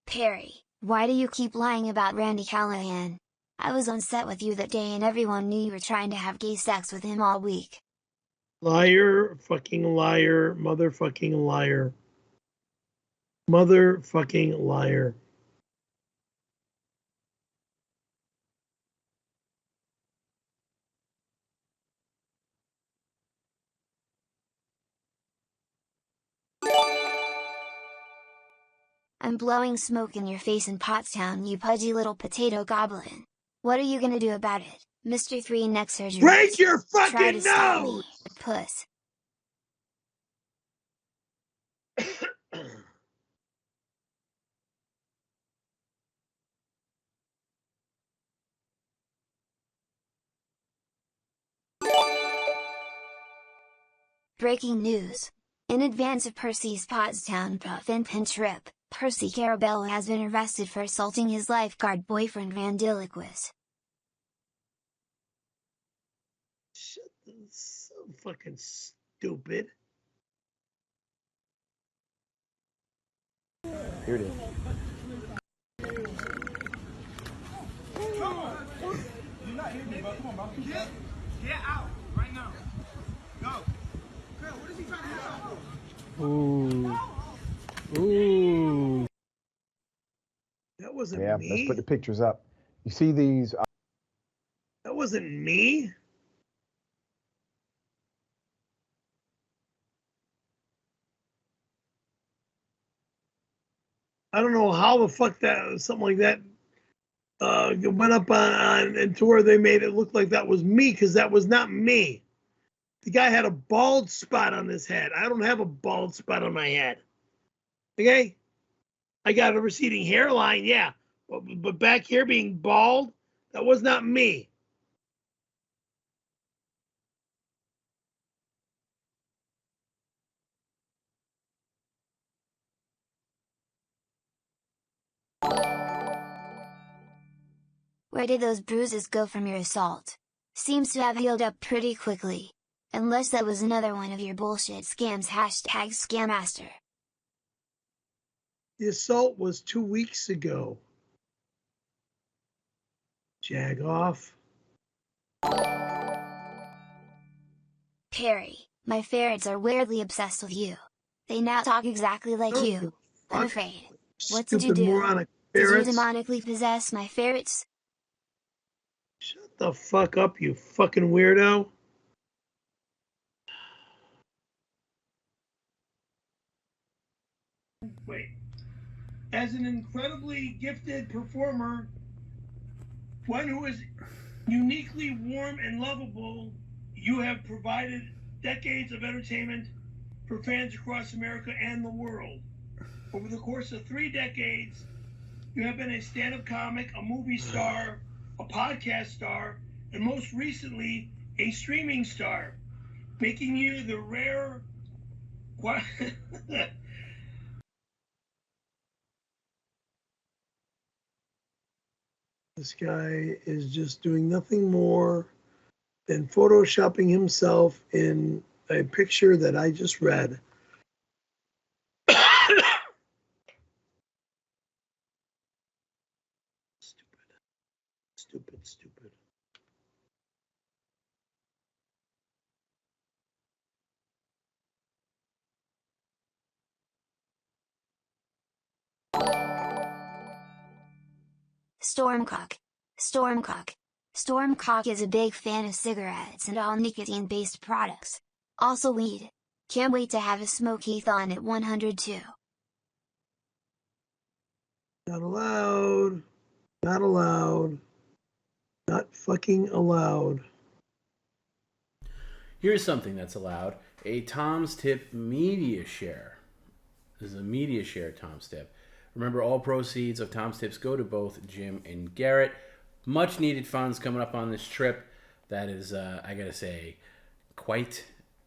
Perry, why do you keep lying about Randy Callahan? I was on set with you that day and everyone knew you were trying to have gay sex with him all week. Liar, fucking liar, motherfucking liar. Motherfucking liar. I'm blowing smoke in your face in Pottstown, you pudgy little potato goblin. What are you gonna do about it, Mr. 3 neck surgery? Break your Try fucking to stop me, nose! puss. Breaking news. In advance of Percy's Pottstown puff and pin trip, Percy Caravello has been arrested for assaulting his lifeguard boyfriend Randiloquist. So fucking stupid. Here it is. Come on. You're not hitting me, bro. Come on, bro. Get out right now. Go. Girl, what is he trying to hit out for? Ooh. That wasn't Yeah, me. let's put the pictures up. You see these? That wasn't me. I don't know how the fuck that something like that went up on and to where they made it look like that was me, because that was not me. The guy had a bald spot on his head. I don't have a bald spot on my head. Okay? I got a receding hairline, yeah. But back here being bald, that was not me. Where did those bruises go from your assault? Seems to have healed up pretty quickly. Unless that was another one of your bullshit scams #scammaster. The assault was 2 weeks ago. Jag off. Perry, my ferrets are weirdly obsessed with you. They now talk exactly like you. I'm afraid. What did you Stupid do? moronic Did you ferrets. demonically possess my ferrets? Shut the fuck up, you fucking weirdo. Wait. As an incredibly gifted performer, one who is uniquely warm and lovable, you have provided decades of entertainment for fans across America and the world. Over the course of 3 decades, you have been a stand-up comic, a movie star, a podcast star, and most recently, a streaming star, making you the rare... This guy is just doing nothing more than photoshopping himself in a picture that I just read. Stupid. Stormcock is a big fan of cigarettes and all nicotine-based products. Also weed. Can't wait to have a smoke-a-thon at 102. Not allowed. Not allowed. Not fucking allowed. Here's something that's allowed. A Tom's Tip media share. This is a media share Tom's Tip. Remember, all proceeds of Tom's Tips go to both Jim and Garrett. Much needed funds coming up on this trip. That is, I gotta say,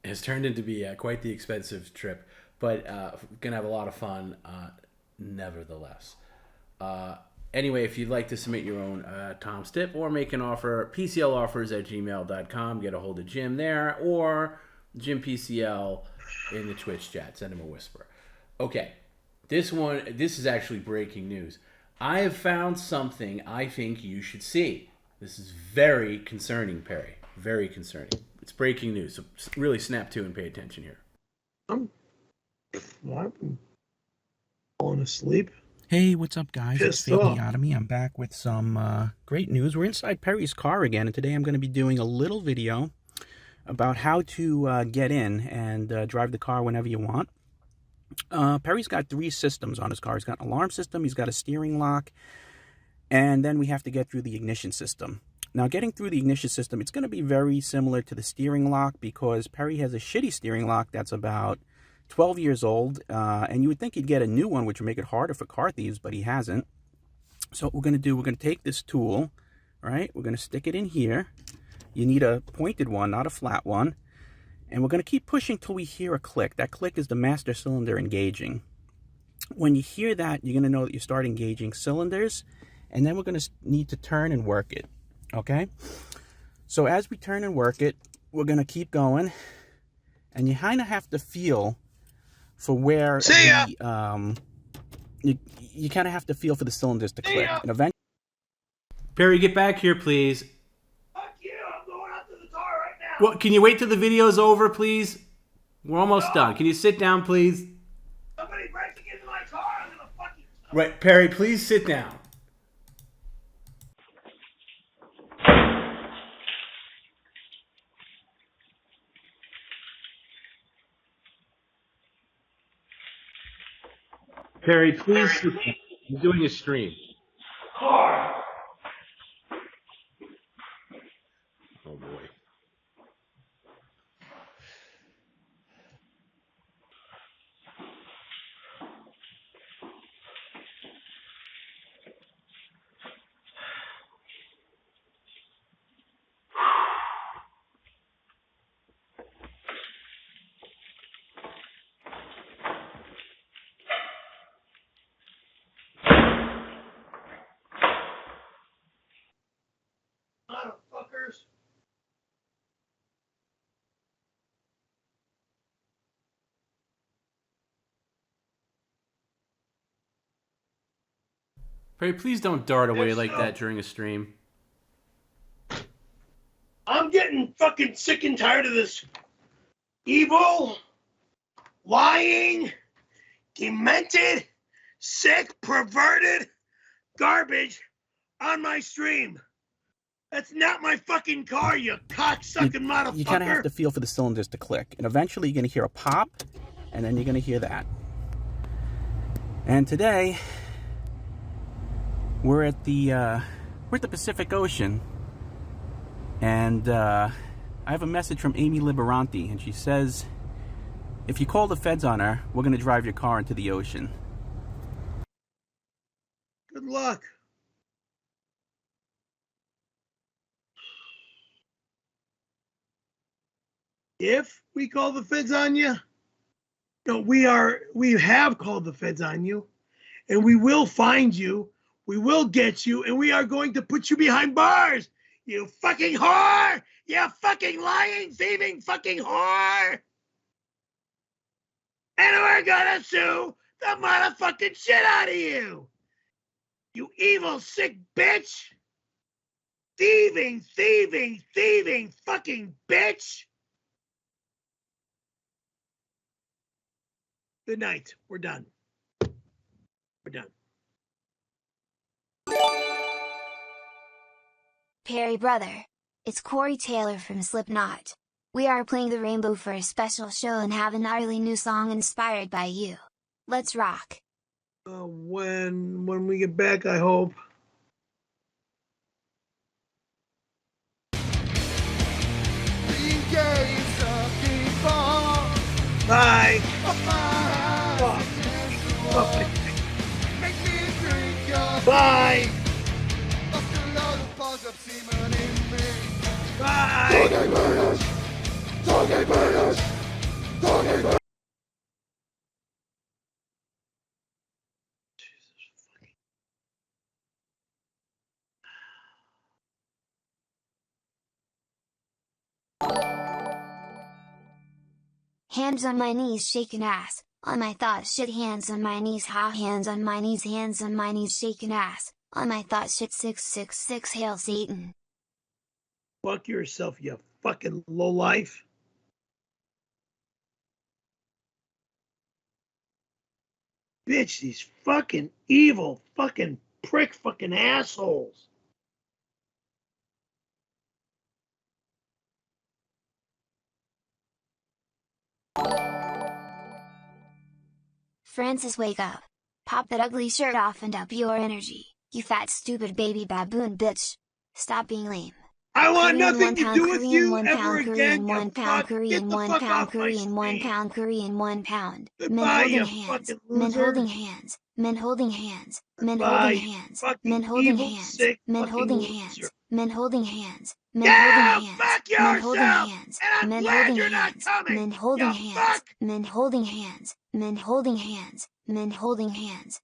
has turned into be quite the expensive trip, but gonna have a lot of fun nevertheless. Anyway, if you'd like to submit your own Tom's Tip or make an offer, PCLoffers@gmail.com. Get a hold of Jim there, or Jim PCL in the Twitch chat. Send him a whisper. Okay, this is actually breaking news. I have found something I think you should see. This is very concerning, Perry. Very concerning. It's breaking news, so really snap to and pay attention here. I'm falling asleep. Hey, what's up, guys? It's Pissed off. Fakeotomy. I'm back with some great news. We're inside Perry's car again, and today I'm going to be doing a little video about how to get in and drive the car whenever you want. Perry's got 3 systems on his car. He's got an alarm system, he's got a steering lock, and then we have to get through the ignition system. Now, getting through the ignition system, it's going to be very similar to the steering lock because Perry has a shitty steering lock that's about 12 years old, and you would think he'd get a new one, which would make it harder for car thieves, but he hasn't. So what we're going to do, we're going to take this tool, right? We're going to stick it in here. You need a pointed one, not a flat one. And we're going to keep pushing till we hear a click. That click is the master cylinder engaging. When you hear that, you're going to know that you start engaging cylinders, and then we're going to need to turn and work it. Okay? So as we turn and work it, we're going to keep going, and you kind of have to feel for where you kind of have to feel for the cylinders to click. And eventually, Perry, get back here, please. Fuck you, I'm going out to the car right now. Well, can you wait till the video's over, please? We're almost done. Can you sit down, please? Somebody breaking into my car, I'm gonna fucking... Right, Perry, please sit down. Perry, please sit down. I'm doing a stream. Car. Oh, boy. Motherfuckers. Perry, please don't dart away like that during a stream. I'm getting fucking sick and tired of this evil, lying, demented, sick, perverted garbage on my stream. That's not my fucking car, you cocksucking motherfucker. you kind of have to feel for the cylinders to click. And eventually you're going to hear a pop, and then you're going to hear that. And today, we're at the Pacific Ocean. And I have a message from Amy Liberanti, and she says, if you call the feds on her, we're going to drive your car into the ocean. Good luck. If we call the feds on you, no, we have called the feds on you, and we will find you, we will get you, and we are going to put you behind bars. You fucking whore! You fucking lying, thieving fucking whore! And we're gonna sue the motherfucking shit out of you! You evil, sick bitch! Thieving fucking bitch! Good night. We're done. We're done. Perry brother, it's Corey Taylor from Slipknot. We are playing the Rainbow for a special show and have a gnarly new song inspired by you. Let's rock. When we get back, I hope. Bye. Bye. Bye. Hands on my knees shaking ass, on my thoughts shit, hands on my knees, ha, hands on my knees shaking ass, on my thoughts shit, 666, hail Satan. Fuck yourself, you fucking lowlife. Bitch, these fucking evil fucking prick fucking assholes. Francis, wake up. Pop that ugly shirt off and up your energy, you fat stupid baby baboon bitch. Stop being lame. I want Korean nothing to do with you Korean ever again. Korean £1 Korean £1 Korean £1 Korean £1. Men holding hands. Men holding hands. Men holding hands. Men holding hands. Men holding hands. Men holding hands. Men holding hands. Men Yeah, holding hands. fuck Men holding yourself. hands. And I'm Men glad holding you're not hands. coming. Men holding You hands. fuck. Men holding hands. Men holding hands. Men holding hands.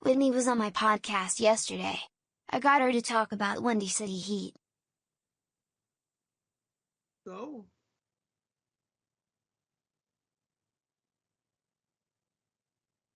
Whitney was on my podcast yesterday. I got her to talk about Windy City Heat. So?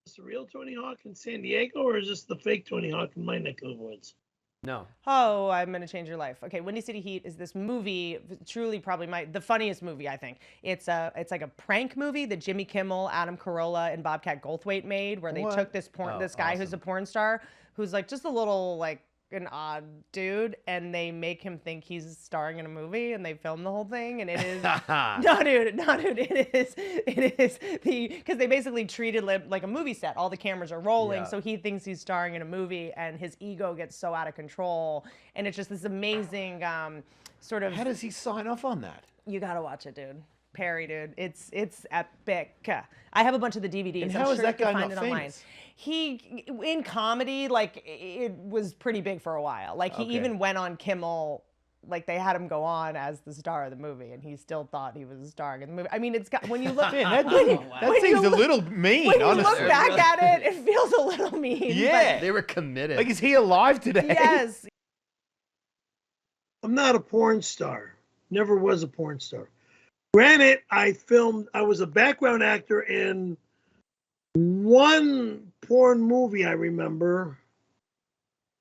Is this the real Tony Hawk in San Diego, or is this the fake Tony Hawk in my neck of the woods? No. Oh, I'm gonna change your life. Okay, Windy City Heat is this movie, truly probably the funniest movie, I think. It's like a prank movie that Jimmy Kimmel, Adam Carolla, and Bobcat Goldthwait made, where they took this guy who's a porn star, who's like just a little like an odd dude, and they make him think he's starring in a movie, and they film the whole thing, and it is no dude, it is because they basically treated it like a movie set. All the cameras are rolling, so he thinks he's starring in a movie, and his ego gets so out of control, and it's just this amazing sort of. How does he sign off on that? You gotta watch it, dude. Perry, dude, it's epic. I have a bunch of the DVDs. And how is that guy not famous? He, in comedy, like, it was pretty big for a while. Like, he even went on Kimmel, like, they had him go on as the star of the movie, and he still thought he was starring in the movie. I mean, it's got, when you look... that seems a little mean, when honestly. When you look back at it, it feels a little mean. Yeah. They were committed. Like, is he alive today? Yes. I'm not a porn star. Never was a porn star. Granted, I was a background actor in one porn movie I remember.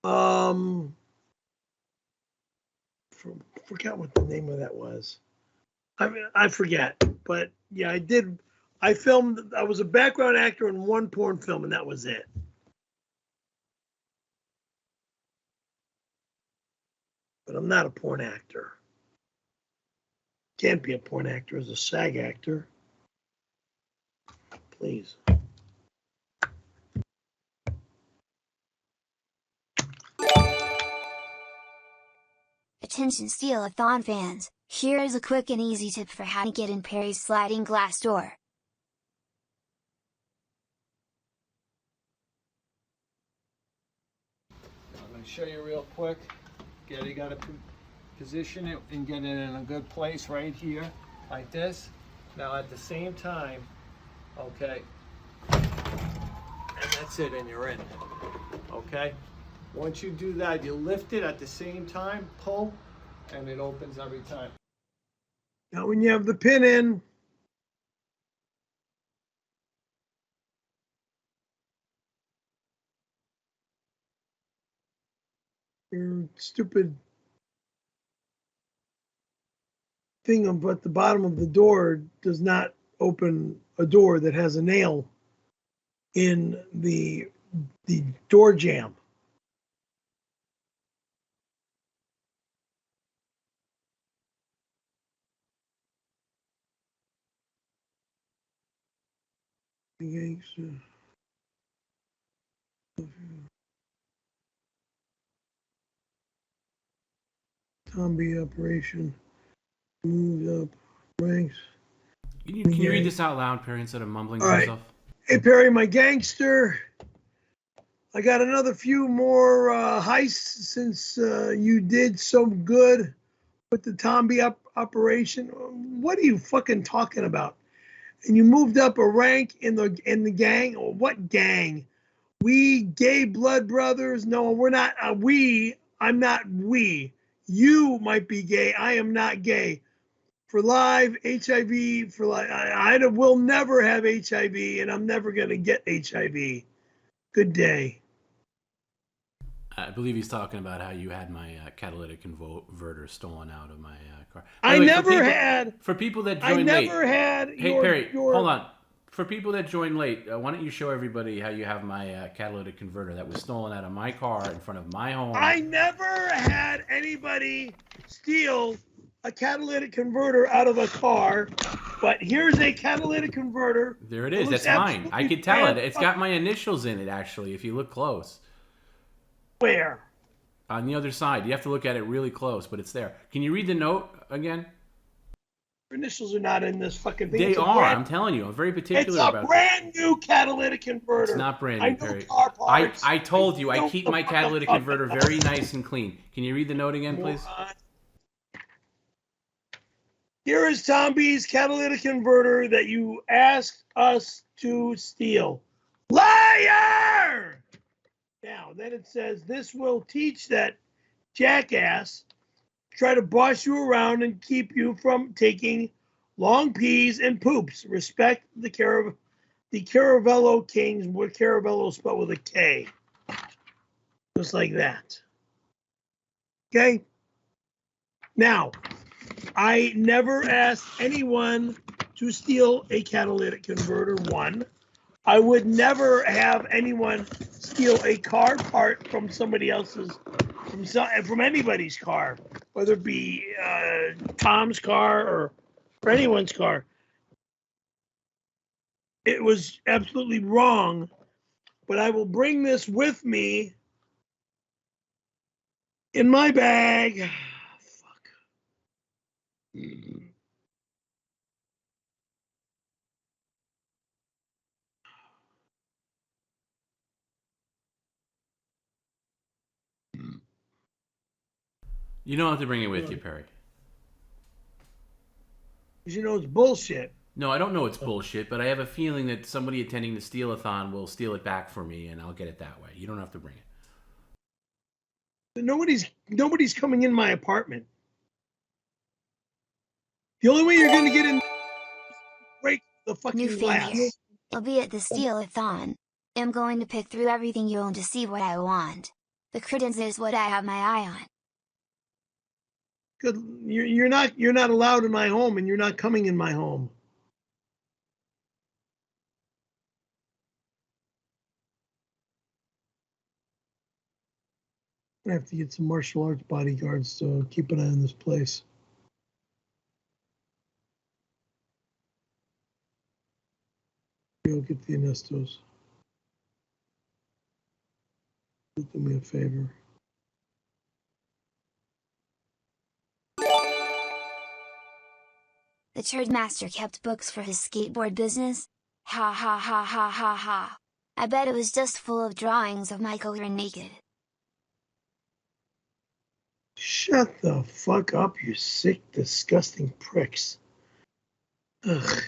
Forgot what the name of that was. I forget, but yeah, I did. I was a background actor in one porn film, and that was it. But I'm not a porn actor. Can't be a porn actor as a SAG actor. Please. Attention Steal-a-thon fans, here is a quick and easy tip for how to get in Perry's sliding glass door. I'm going to show you real quick. You got to position it and get it in a good place right here, like this. Now at the same time, okay, and that's it, and you're in, okay? Once you do that, you lift it at the same time, pull, and it opens every time. Now when you have the pin in, your stupid thing at the bottom of the door does not open a door that has a nail in the door jamb. Zombie operation. Moved up ranks. Can you read this out loud, Perry, instead of mumbling to yourself? Hey, Perry, my gangster. I got another few more heists since you did so good with the Tomby operation. What are you fucking talking about? And you moved up a rank in the gang? Or what gang? We gay blood brothers? No, we're not. I'm not we. You might be gay. I am not gay. For live, HIV, for life. I will never have HIV, and I'm never going to get HIV. Good day. I believe he's talking about how you had my catalytic converter stolen out of my car. I never had. For people that joined late. I never had. Hey, Perry, hold on. For people that joined late, why don't you show everybody how you have my catalytic converter that was stolen out of my car in front of my home? I never had anybody steal a catalytic converter out of a car, but here's a catalytic converter. There it is. That's mine. I could tell it. It's got my initials in it, actually, if you look close. Where? On the other side. You have to look at it really close, but it's there. Can you read the note again? Initials are not in this fucking thing. They are. I'm telling you. I'm very particular about It's a brand new catalytic converter. It's not brand new, Perry. Car parts. I told you, I keep my catalytic converter very nice and clean. Can you read the note again, please? Here is Tom B's catalytic converter that you asked us to steal. Liar! Now, then it says, this will teach that jackass try to boss you around and keep you from taking long pees and poops. Respect the Caravello Kings, where Caravello is spelled with a K. Just like that. Okay? Now, I never asked anyone to steal a catalytic converter, one. I would never have anyone steal a car part from somebody else's, from anybody's car, whether it be Tom's car or anyone's car. It was absolutely wrong, but I will bring this with me in my bag. Fuck. You don't have to bring it with you, Perry. Because you know it's bullshit. No, I don't know it's bullshit, but I have a feeling that somebody attending the steal-a-thon will steal it back for me, and I'll get it that way. You don't have to bring it. Nobody's coming in my apartment. The only way you're going to get in, break the fucking glass. I'll be at the steal-a-thon. I'm going to pick through everything you own to see what I want. The credence is what I have my eye on. Good. You're not allowed in my home, and you're not coming in my home. I have to get some martial arts bodyguards to keep an eye on this place. Go get the Ernestos. Do me a favor. The turd master kept books for his skateboard business? Ha ha ha ha ha ha. I bet it was just full of drawings of Michael Ren naked. Shut the fuck up, you sick, disgusting pricks. Ugh.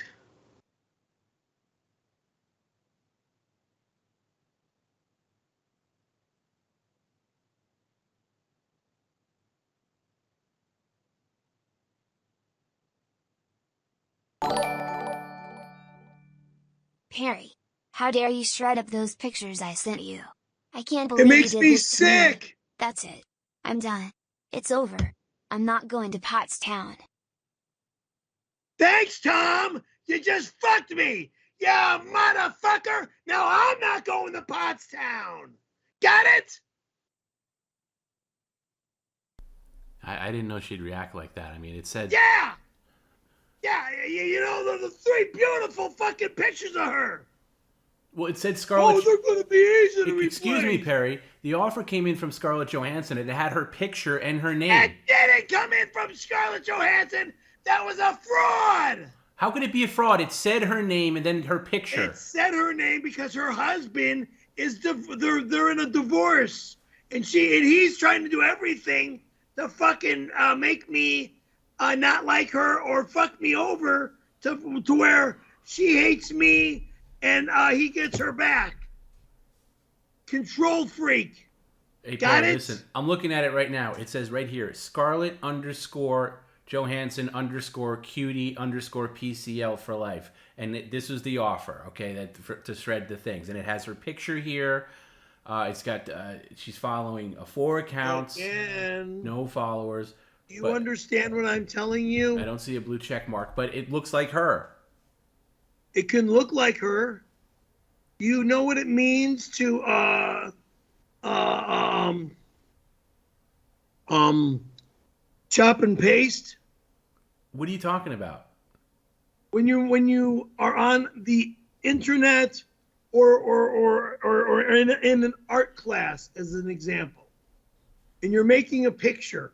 Perry, how dare you shred up those pictures I sent you? I can't believe it makes you did me this to me. sick. That's it. I'm done. It's over. I'm not going to Pottstown. Thanks, Tom. You just fucked me. Yeah, motherfucker. Now I'm not going to Pottstown. Got it? I didn't know she'd react like that. I mean, it said... Yeah! Yeah, you know, the three beautiful fucking pictures of her. Well, it said Scarlett... Oh, they're going to be easy to replace. Excuse me, Perry. The offer came in from Scarlett Johansson, and it had her picture and her name. It didn't come in from Scarlett Johansson. That was a fraud. How could it be a fraud? It said her name and then her picture. It said her name because her husband is... They're in a divorce. And he's trying to do everything to fucking make me not like her or fuck me over to where she hates me and he gets her back. Control freak. Hey, Got Perry, it? Listen, I'm looking at it right now. It says right here, Scarlett _ Johansson _ cutie _ PCL for life. And this was the offer, okay, to shred the things. And it has her picture here. It's got, she's following 4 accounts, Again. no followers. Do you understand what I'm telling you? I don't see a blue check mark, but it looks like her. It can look like her. You know what it means to chop and paste? What are you talking about? When you are on the internet or in an art class, as an example, and you're making a picture,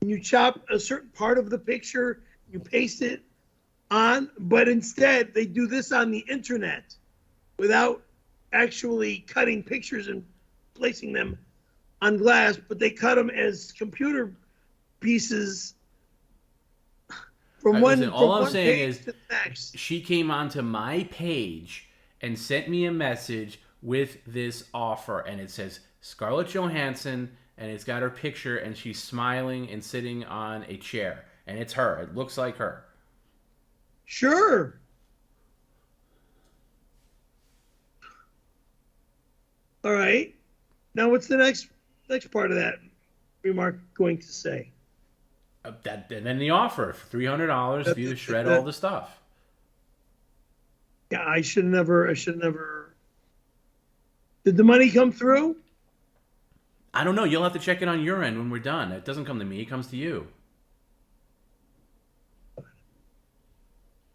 and you chop a certain part of the picture You paste it on, but instead they do this on the internet without actually cutting pictures and placing them on glass, but they cut them as computer pieces from one. Listen, all I'm saying page is to the next. she came onto my page and sent me a message with this offer, and it says Scarlett Johansson, and it's got her picture, and she's smiling and sitting on a chair, and it's her. It looks like her. Sure. All right. Now, what's the next part of that remark going to say? And then the offer for $300 for you to shred all the stuff. Yeah, I should never. Did the money come through? I don't know. You'll have to check it on your end when we're done. It doesn't come to me. It comes to you.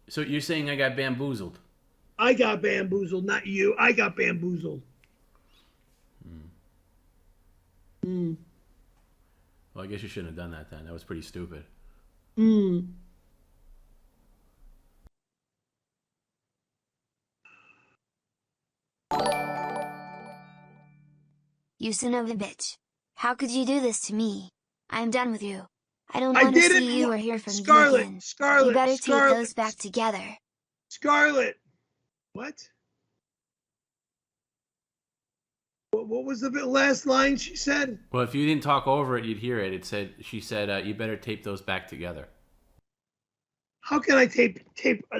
So you're saying I got bamboozled? I got bamboozled, not you. I got bamboozled. Well, I guess you shouldn't have done that then. That was pretty stupid. You son of a bitch. How could you do this to me? I'm done with you. I don't want to see you or hear from you again. Scarlett, you better take those back together. Scarlett. What? What was the last line she said? Well, if you didn't talk over it, you'd hear it. She said, you better tape those back together. How can I tape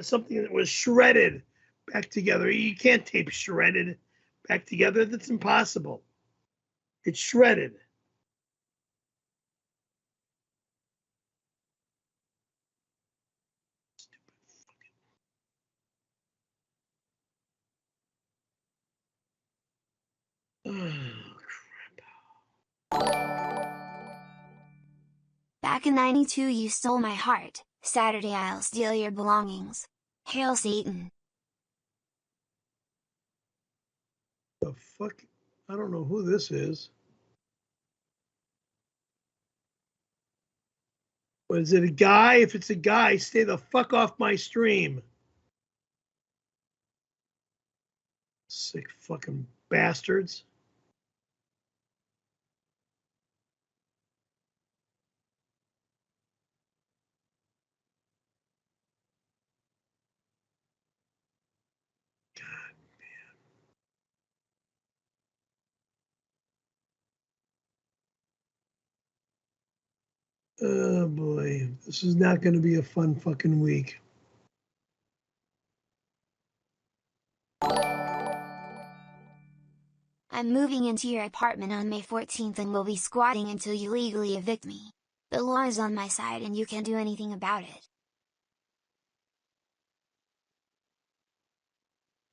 something that was shredded back together? You can't tape shredded back together. That's impossible. It's shredded. Back in '92 you stole my heart. Saturday I'll steal your belongings. Hail Satan. The fuck? I don't know who this is. What, is it a guy? If it's a guy, stay the fuck off my stream. Sick fucking bastards. Oh boy, this is not going to be a fun fucking week. I'm moving into your apartment on May 14th and will be squatting until you legally evict me. The law is on my side and you can't do anything about it.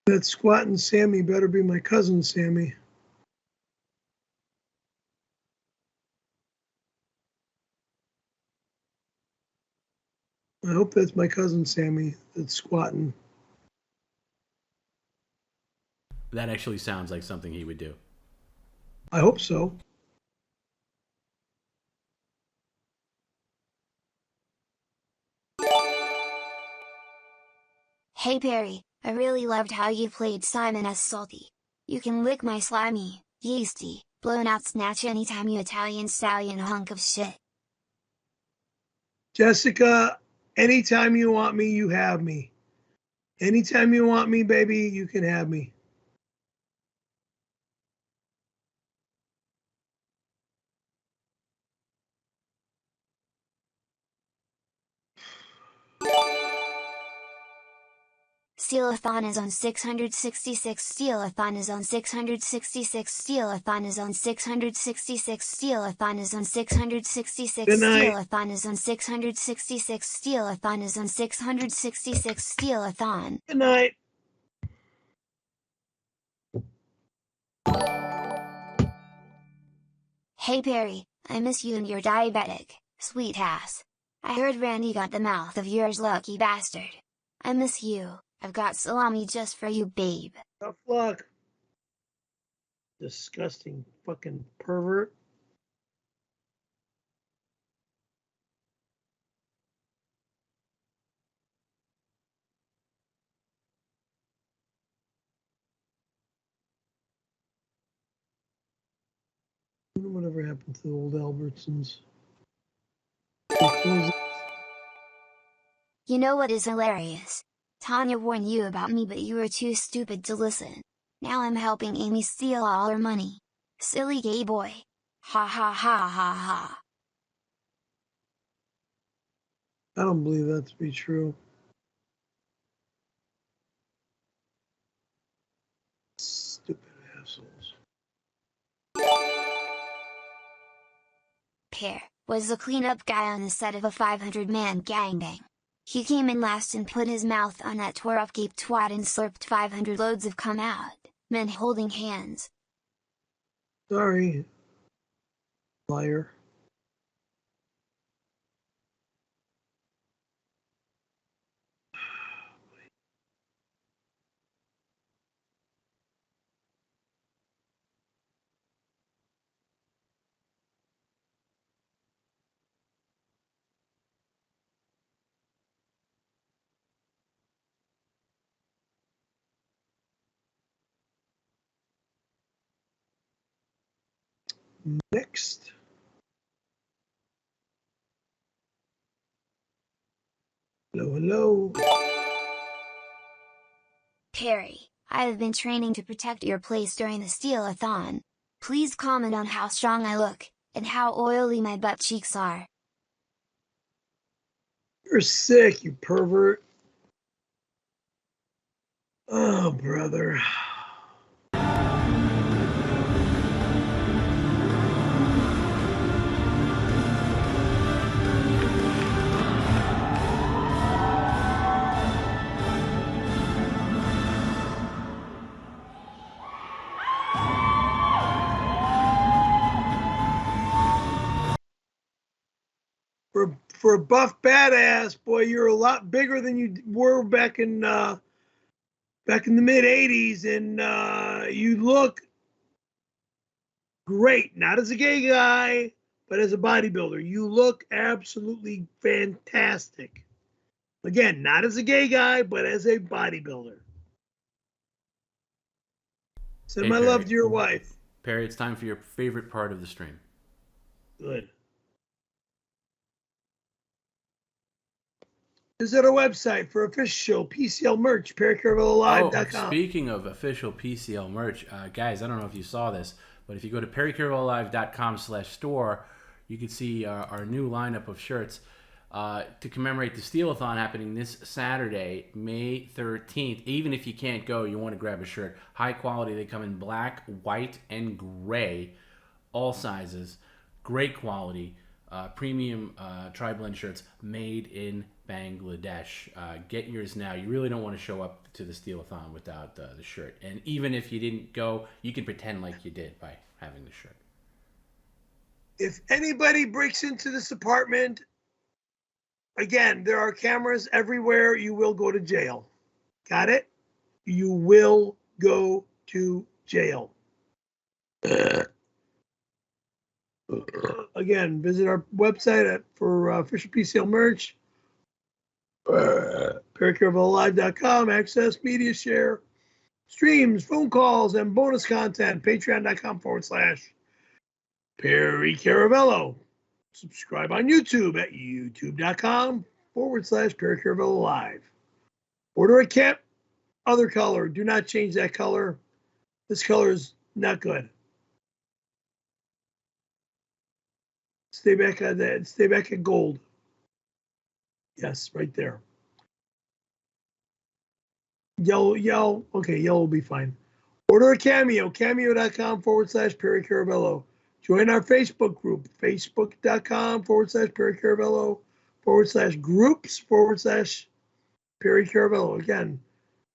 That squatting Sammy better be my cousin Sammy. I hope that's my cousin Sammy that's squatting. That actually sounds like something he would do. I hope so. Hey Perry, I really loved how you played Simon as Salty. You can lick my slimy, yeasty, blown out snatch anytime you Italian stallion hunk of shit. Jessica, anytime you want me, you have me. Anytime you want me, baby, you can have me. Steelathon is on 666. Steelathon is on 666. Steelathon is on 666. Steelathon is on 666. Steelathon is on 666. Steelathon is on 666. Steelathon. Good night. Hey Perry, I miss you and your diabetic, sweet ass. I heard Randy got the mouth of yours, lucky bastard. I miss you. I've got salami just for you, babe. Tough luck. Disgusting fucking pervert. Whatever happened to the old Albertsons? You know what is hilarious? Tanya warned you about me, but you were too stupid to listen. Now I'm helping Amy steal all her money. Silly gay boy. Ha ha ha ha ha. I don't believe that to be true. Stupid assholes. Pear was the cleanup guy on the set of a 500-man gangbang. He came in last and put his mouth on that tore up gape twat and slurped 500 loads of cum out, men holding hands. Sorry. Liar. Next. Hello, hello. Perry, I have been training to protect your place during the steal-a-thon. Please comment on how strong I look, and how oily my butt cheeks are. You're sick, you pervert. Oh, brother. For a buff badass, boy, you're a lot bigger than you were back in the mid '80s, and you look great. Not as a gay guy, but as a bodybuilder, you look absolutely fantastic. Again, not as a gay guy, but as a bodybuilder. Send my love to your wife. Perry, it's time for your favorite part of the stream. Good. Visit our website for official PCL merch, PerryCaravelloLive.com. Speaking of official PCL merch, guys, I don't know if you saw this, but if you go to PerryCaravelloLive.com/store, you can see our new lineup of shirts to commemorate the Steal-a-thon happening this Saturday, May 13th. Even if you can't go, you want to grab a shirt. High quality. They come in black, white, and gray, all sizes. Great quality. Premium tri-blend shirts made in Bangladesh. Get yours now. You really don't want to show up to the Steal-a-thon without the shirt. And even if you didn't go, you can pretend like you did by having the shirt. If anybody breaks into this apartment, again, there are cameras everywhere. You will go to jail. Got it? You will go to jail. Again, visit our website for official PCL merch. PerryCaravelloLive.com, access, media share, streams, phone calls, and bonus content. Patreon.com/Perry Caravello. Subscribe on YouTube at YouTube.com/Perry Caravello Live. Order a kit, other color. Do not change that color. This color is not good. Stay back on that. Stay back at gold. Yes, right there. Yellow. Okay, yellow will be fine. Order a Cameo. Cameo.com/Perry Caravello. Join our Facebook group. Facebook.com/Perry Caravello /groups/Perry Caravello. Again,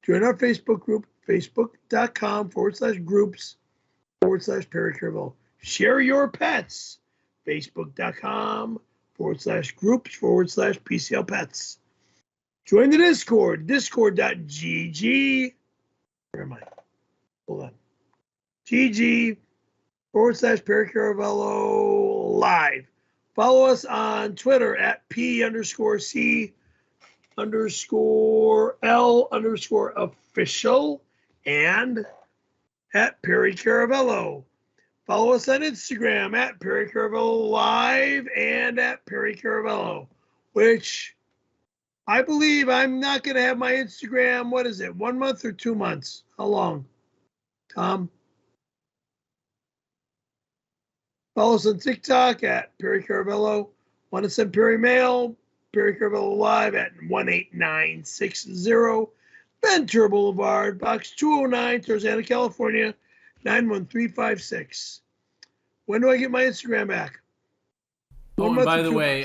join our Facebook group. Facebook.com/groups/Perry Caravello. Share your pets. Facebook.com/groups/PCL Pets. Join the Discord, discord.gg. Where am I? Hold on. GG/Perry Caravello Live. Follow us on Twitter at P_L_L_official and at Perry Caravello. Follow us on Instagram at Perry Caravello Live and at Perry Caravello, which I believe I'm not going to have my Instagram, what is it, 1 month or 2 months? How long? Tom? Follow us on TikTok at Perry Caravello. Want to send Perry mail? Perry Caravello Live at 18960 Ventura Boulevard, Box 209, Tarzana, California, 91356. When do I get my Instagram back? Oh, and by the way,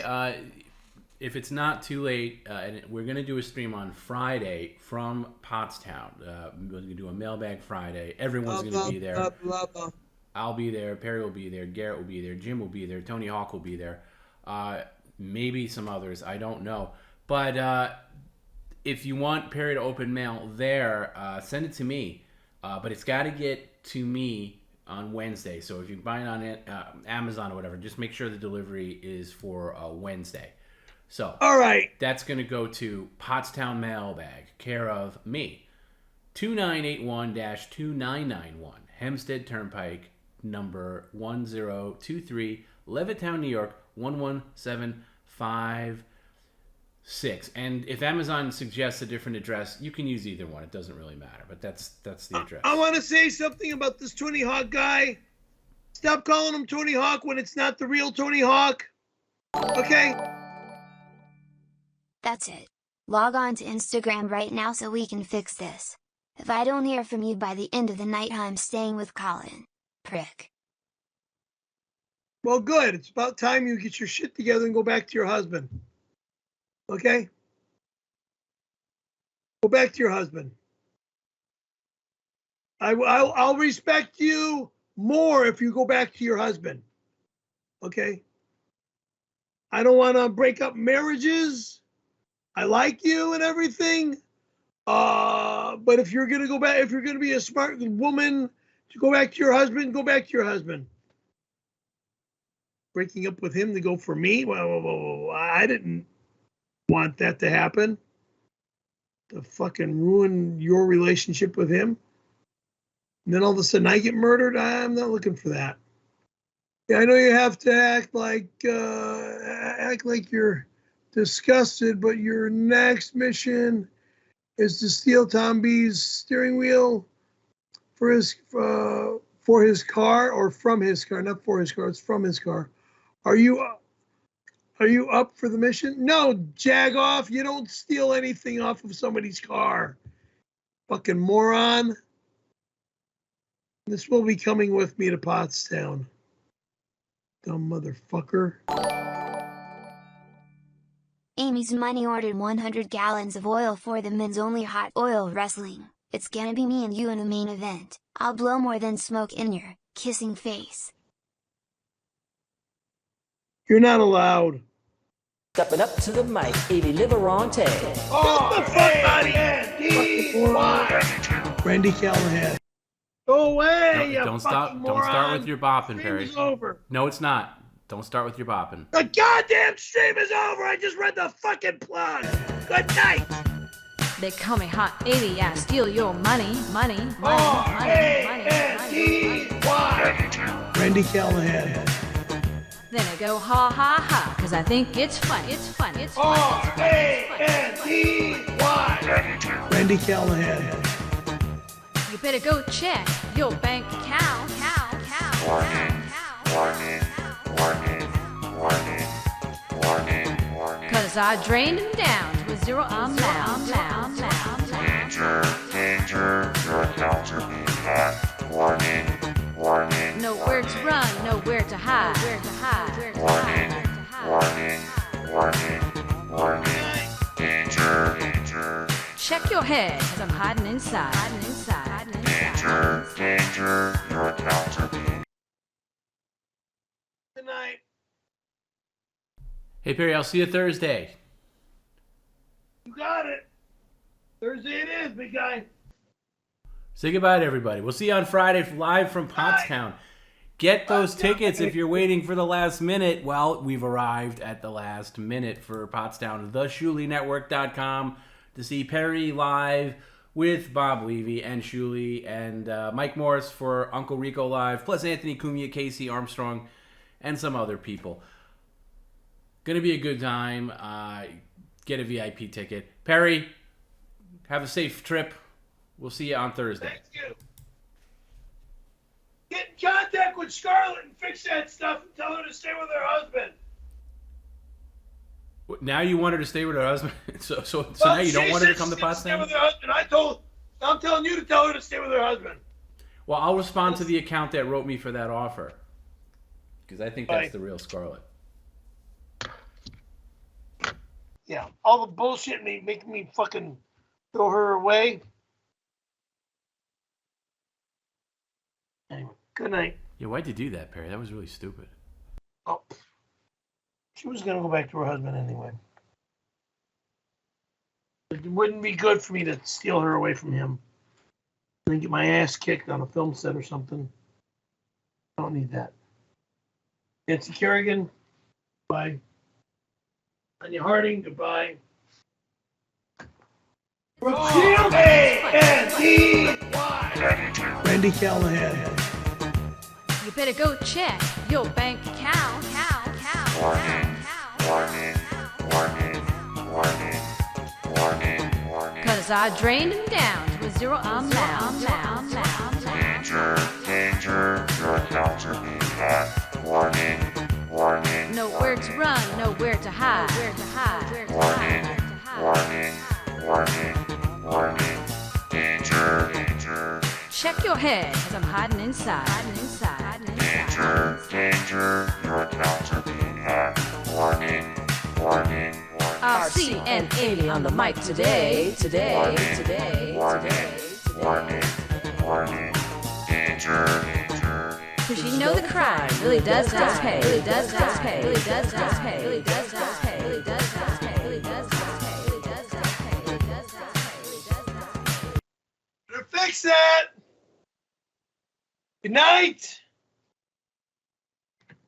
if it's not too late, and we're going to do a stream on Friday from Pottstown. We're going to do a mailbag Friday. Everyone's going to be there. I'll be there. Perry will be there. Garrett will be there. Jim will be there. Tony Hawk will be there. Maybe some others. I don't know. But if you want Perry to open mail there, send it to me. But it's got to get to me on Wednesday. So if you buy it on Amazon or whatever, just make sure the delivery is for Wednesday. So all right, that's going to go to Pottstown Mailbag, care of me, 2981-2991, Hempstead Turnpike, number 1023, Levittown, New York, 11756. And if Amazon suggests a different address, you can use either one. It doesn't really matter, but that's the address. I want to say something about this Tony Hawk guy. Stop calling him Tony Hawk when it's not the real Tony Hawk. Okay? That's it. Log on to Instagram right now so we can fix this. If I don't hear from you by the end of the night, I'm staying with Colin. Prick. Well, good. It's about time you get your shit together and go back to your husband. Okay? Go back to your husband. I'll respect you more if you go back to your husband. Okay? I don't want to break up marriages. I like you and everything. But if you're gonna go back, if you're gonna be a smart woman to go back to your husband, go back to your husband. Breaking up with him to go for me? Well, I didn't want that to happen. To fucking ruin your relationship with him. And then all of a sudden I get murdered? I'm not looking for that. Yeah, I know you have to act like you're disgusted, but your next mission is to steal Tom B's steering wheel for his car, or from his car, not for his car, it's from his car. Are you up for the mission? No, jag off. You don't steal anything off of somebody's car. Fucking moron. This will be coming with me to Pottstown. Dumb motherfucker. Amy's Money ordered 100 gallons of oil for the men's only hot oil wrestling. It's gonna be me and you in the main event. I'll blow more than smoke in your kissing face. You're not allowed. Stepping up to the mic, Evie Liverante. Get the fuck out of here! Randy Callahan. Go away, you Don't start with your bopping, Perry. Stream is over. No, it's not. Don't start with your bopping. The goddamn stream is over. I just read the fucking plug. Good night. They call me Hot 80, I steal your money. R-A-N-D-Y. Randy Callahan. Then I go ha ha ha, cause I think it's fun. R-A-N-D-Y. Randy Callahan. You better go check your bank account. Cause I drained him down to a zero amount. Danger, your account will be hacked. Warning. Nowhere to run, nowhere to hide. Warning. Danger. Check your head, cause I'm hiding inside. Danger, your account will be. Good night. Hey, Perry, I'll see you Thursday. You got it. Thursday it is, big guy. Say goodbye to everybody. We'll see you on Friday live from Pottstown. Get those tickets if you're waiting for the last minute. Well, we've arrived at the last minute for Pottstown. TheShuleynetwork.com to see Perry live with Bob Levy and Shuli and Mike Morris for Uncle Rico Live, plus Anthony Cumia, Casey Armstrong, and some other people. Gonna be a good time. Get a VIP ticket. Perry, have a safe trip. We'll see you on Thursday. Thank you. Get in contact with Scarlett and fix that stuff and tell her to stay with her husband. Now you want her to stay with her husband? So now you don't want her to come to Potsdam? Stay with her husband. I'm telling you to tell her to stay with her husband. Well, I'll respond to the account that wrote me for that offer. Because I think that's the real Scarlett. Yeah, all the bullshit making me fucking throw her away. Anyway, good night. Yeah, why'd you do that, Perry? That was really stupid. Oh, she was going to go back to her husband anyway. It wouldn't be good for me to steal her away from him. And then get my ass kicked on a film set or something. I don't need that. Nancy Kerrigan, bye. Anya Harding, goodbye. Randy Callahan. You better go check your bank account. Warning. Cause I drained them down to a zero amount. Danger, your accounts are being hacked. Warning. Nowhere to run, nowhere to hide. Warning. Danger. Check your head, cause I'm hiding inside. Danger, your accounts are being hacked. Warning. RC and Amy on the mic today. Warning. Danger. Cause you know the crime really does pay. Better fix that. Good night.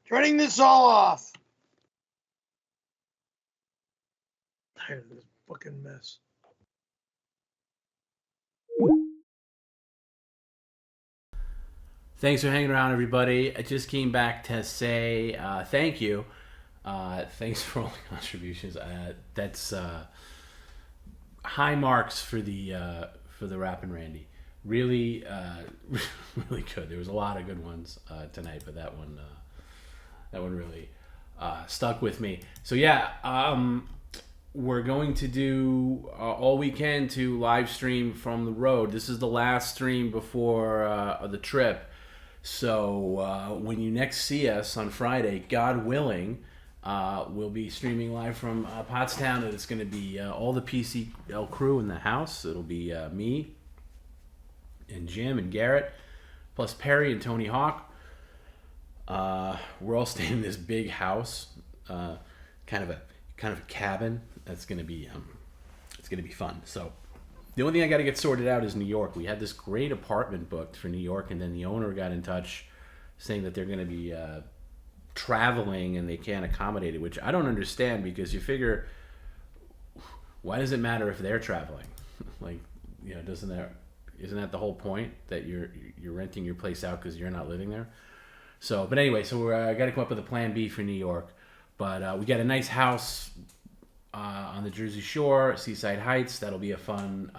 Turning this all off. Tired of this fucking mess. Thanks for hanging around, everybody. I just came back to say thank you. Thanks for all the contributions. That's high marks for the Rappin' Randy. Really, really good. There was a lot of good ones tonight, but that one really stuck with me. So yeah, we're going to do all we can to live stream from the road. This is the last stream before the trip. So when you next see us on Friday, God willing, we'll be streaming live from Pottstown, and it's going to be all the PCL crew in the house. It'll be me and Jim and Garrett, plus Perry and Tony Hawk. We're all staying in this big house, kind of a cabin. That's going to be it's going to be fun. So the only thing I got to get sorted out is New York. We had this great apartment booked for New York, and then the owner got in touch saying that they're going to be traveling and they can't accommodate it, which I don't understand, because you figure, why does it matter if they're traveling? Like, you know, isn't that the whole point, that you're renting your place out because you're not living there? So, but anyway, so we're got to come up with a plan B for New York. But we got a nice house on the Jersey Shore, Seaside Heights. That'll be a fun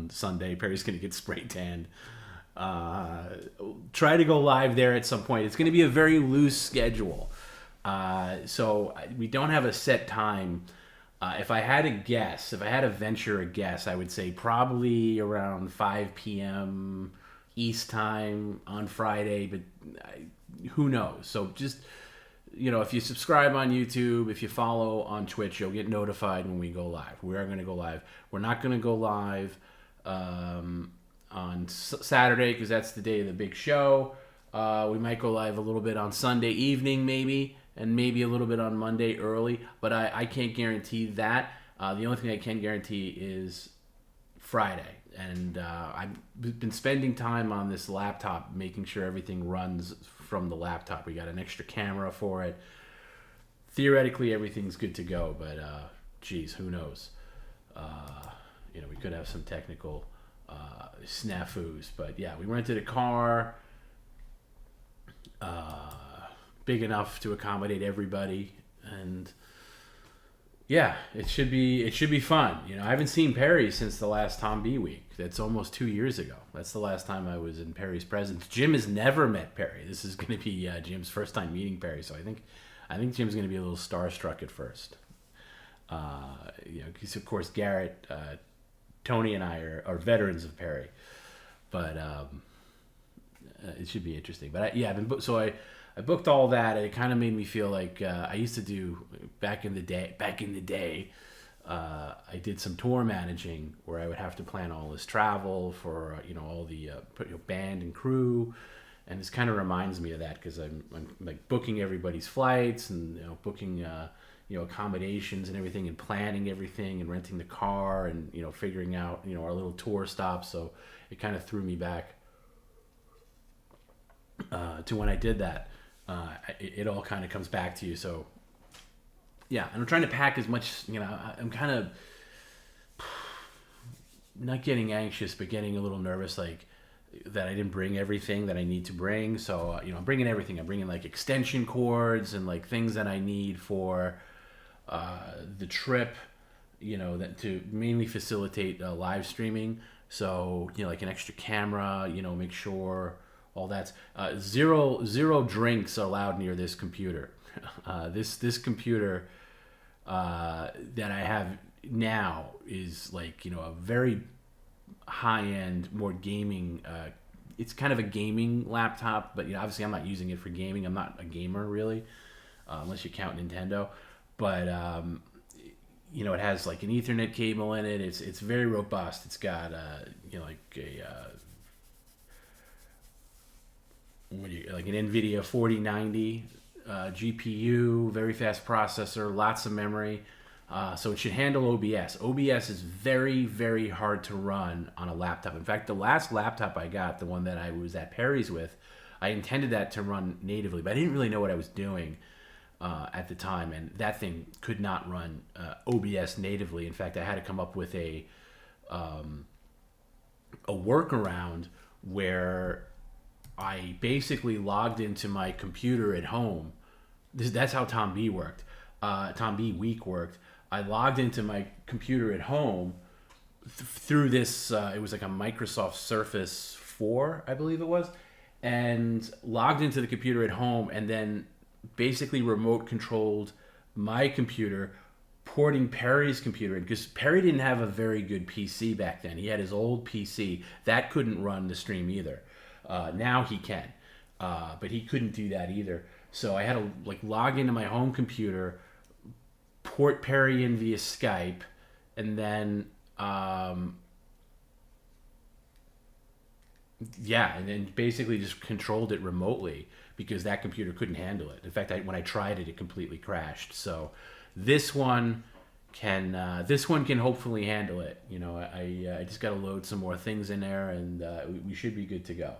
Sunday. Perry's gonna get spray tanned. Try to go live there at some point. It's gonna be a very loose schedule, so we don't have a set time. If I had to venture a guess, I would say probably around 5 p.m. East time on Friday, but who knows? So just, you know, if you subscribe on YouTube, if you follow on Twitch, you'll get notified when we go live. We are going to go live. We're not going to go live on Saturday because that's the day of the big show. We might go live a little bit on Sunday evening maybe, and maybe a little bit on Monday early, but I can't guarantee that. The only thing I can guarantee is Friday. And I've been spending time on this laptop, making sure everything runs from the laptop. We got an extra camera for it. Theoretically, everything's good to go, but geez, who knows? we could have some technical snafus. But yeah, we rented a car big enough to accommodate everybody, and yeah, it should be fun. I haven't seen Perry since the last Tom B week. That's almost 2 years ago. That's the last time I was in Perry's presence. Jim has never met Perry. This is going to be Jim's first time meeting Perry, so I think Jim's going to be a little starstruck at first. Because of course Garrett, Tony, and I are veterans of Perry, but it should be interesting. But I booked all that, and it kind of made me feel like I used to do back in the day. I did some tour managing where I would have to plan all this travel for all the band and crew, and this kind of reminds me of that because I'm like booking everybody's flights and booking accommodations and everything, and planning everything, and renting the car, and figuring out our little tour stops. So it kind of threw me back to when I did that. It all kind of comes back to you. So yeah, and I'm trying to pack as much. I'm kind of not getting anxious, but getting a little nervous, like that I didn't bring everything that I need to bring. So I'm bringing everything. I'm bringing like extension cords and like things that I need for the trip, that to mainly facilitate live streaming. So like an extra camera, make sure all that's zero drinks allowed near this computer. This computer that I have now is like a very high end, more gaming. It's kind of a gaming laptop, but obviously I'm not using it for gaming. I'm not a gamer really, unless you count Nintendo. But it has like an Ethernet cable in it. It's very robust. It's got like an NVIDIA 4090 GPU, very fast processor, lots of memory. So it should handle OBS. OBS is very, very hard to run on a laptop. In fact, the last laptop I got, the one that I was at Perry's with, I intended that to run natively, but I didn't really know what I was doing at the time, and that thing could not run OBS natively. In fact, I had to come up with a workaround where I basically logged into my computer at home. That's how Tom B worked. Tom B week worked. I logged into my computer at home through this. It was like a Microsoft Surface 4, I believe it was, and logged into the computer at home, and then basically remote controlled my computer, porting Perry's computer in, because Perry didn't have a very good PC back then. He had his old PC that couldn't run the stream either. Now he can, but he couldn't do that either. So I had to like log into my home computer, port Perry in via Skype, and then and then basically just controlled it remotely because that computer couldn't handle it. In fact, when I tried it, it completely crashed. So this one can hopefully handle it. I just got to load some more things in there, and we should be good to go.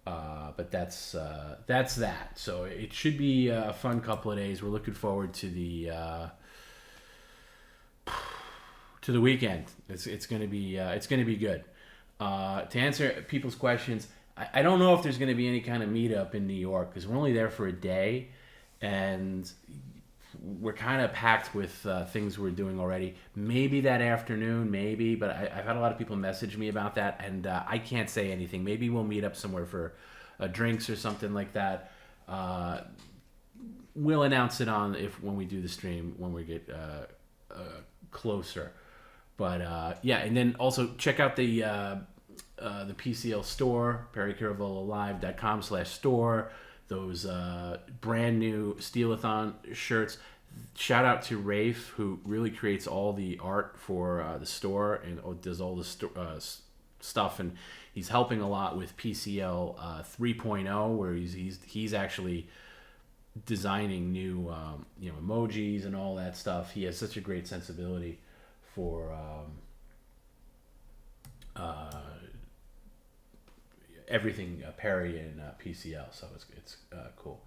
But that's that. So it should be a fun couple of days. We're looking forward to the weekend. It's gonna be good. To answer people's questions, I don't know if there's gonna be any kind of meetup in New York because we're only there for a day, and we're kind of packed with things we're doing already. Maybe that afternoon, maybe, but I've had a lot of people message me about that, and I can't say anything. Maybe we'll meet up somewhere for drinks or something like that. We'll announce it when we do the stream when we get closer. But and then also check out the PCL store, perrycaravello.com/store. Those brand new Steelathon shirts. Shout out to Rafe, who really creates all the art for the store and does all the stuff, and he's helping a lot with PCL 3.0, where he's actually designing new emojis and all that stuff. He has such a great sensibility for everything Perry and PCL, so it's cool.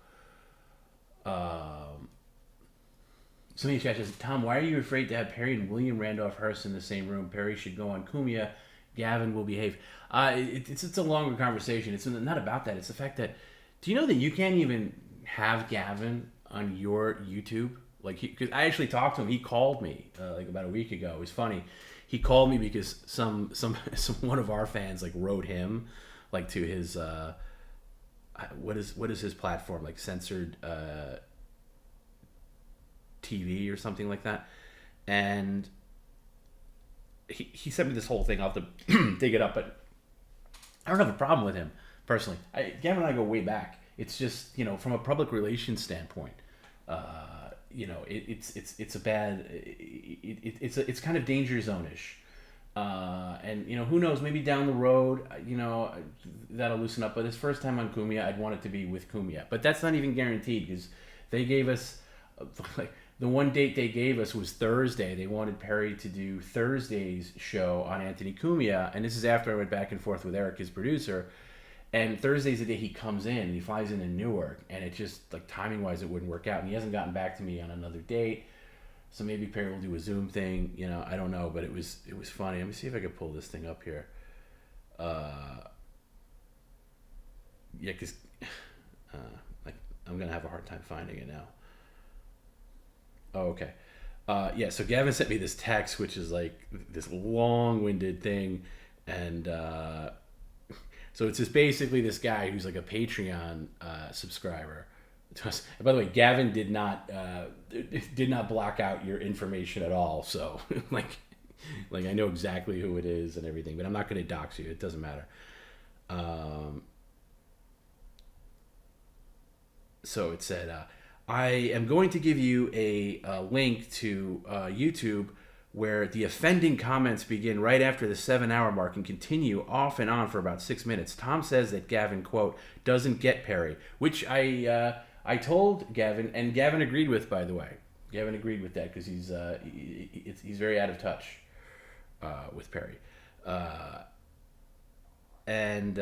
Somebody in chat says, Tom, why are you afraid to have Perry and William Randolph Hearst in the same room? Perry should go on Cumia. Gavin will behave. It's a longer conversation. It's not about that. It's the fact that, do you know that you can't even have Gavin on your YouTube? Like, because I actually talked to him. He called me like about a week ago. It was funny. He called me because some one of our fans like wrote him like to his what is his platform, like censored TV or something like that, and he sent me this whole thing. I'll have to dig it up, but I don't have a problem with him personally. Gavin and I go way back. It's just, you know, from a public relations standpoint, you know, it's a bad, it's kind of danger zone-ish. And, you know, who knows, maybe down the road, you know, that'll loosen up. But his first time on Cumia, I'd want it to be with Cumia. But that's not even guaranteed, because they gave us, like, the one date they gave us was Thursday. They wanted Perry to do Thursday's show on Anthony Cumia. And this is after I went back and forth with Eric, his producer. And Thursday's the day he comes in, and he flies into Newark. And it just, like, timing-wise, it wouldn't work out. And he hasn't gotten back to me on another date. So maybe Perry will do a Zoom thing, you know, I don't know, but it was funny. Let me see if I can pull this thing up here. Yeah, because I'm going to have a hard time finding it now. Oh, okay. Yeah, so Gavin sent me this text, which is like this long-winded thing. And so it's just basically this guy who's like a Patreon subscriber. And by the way, Gavin did not block out your information at all. So like I know exactly who it is and everything, but I'm not going to dox you. It doesn't matter. So it said, I am going to give you a link to YouTube where the offending comments begin right after the 7-hour mark and continue off and on for about 6 minutes. Tom says that Gavin, quote, doesn't get Perry, which I told Gavin, and Gavin agreed with, by the way. Gavin agreed with that because he's very out of touch with Perry. And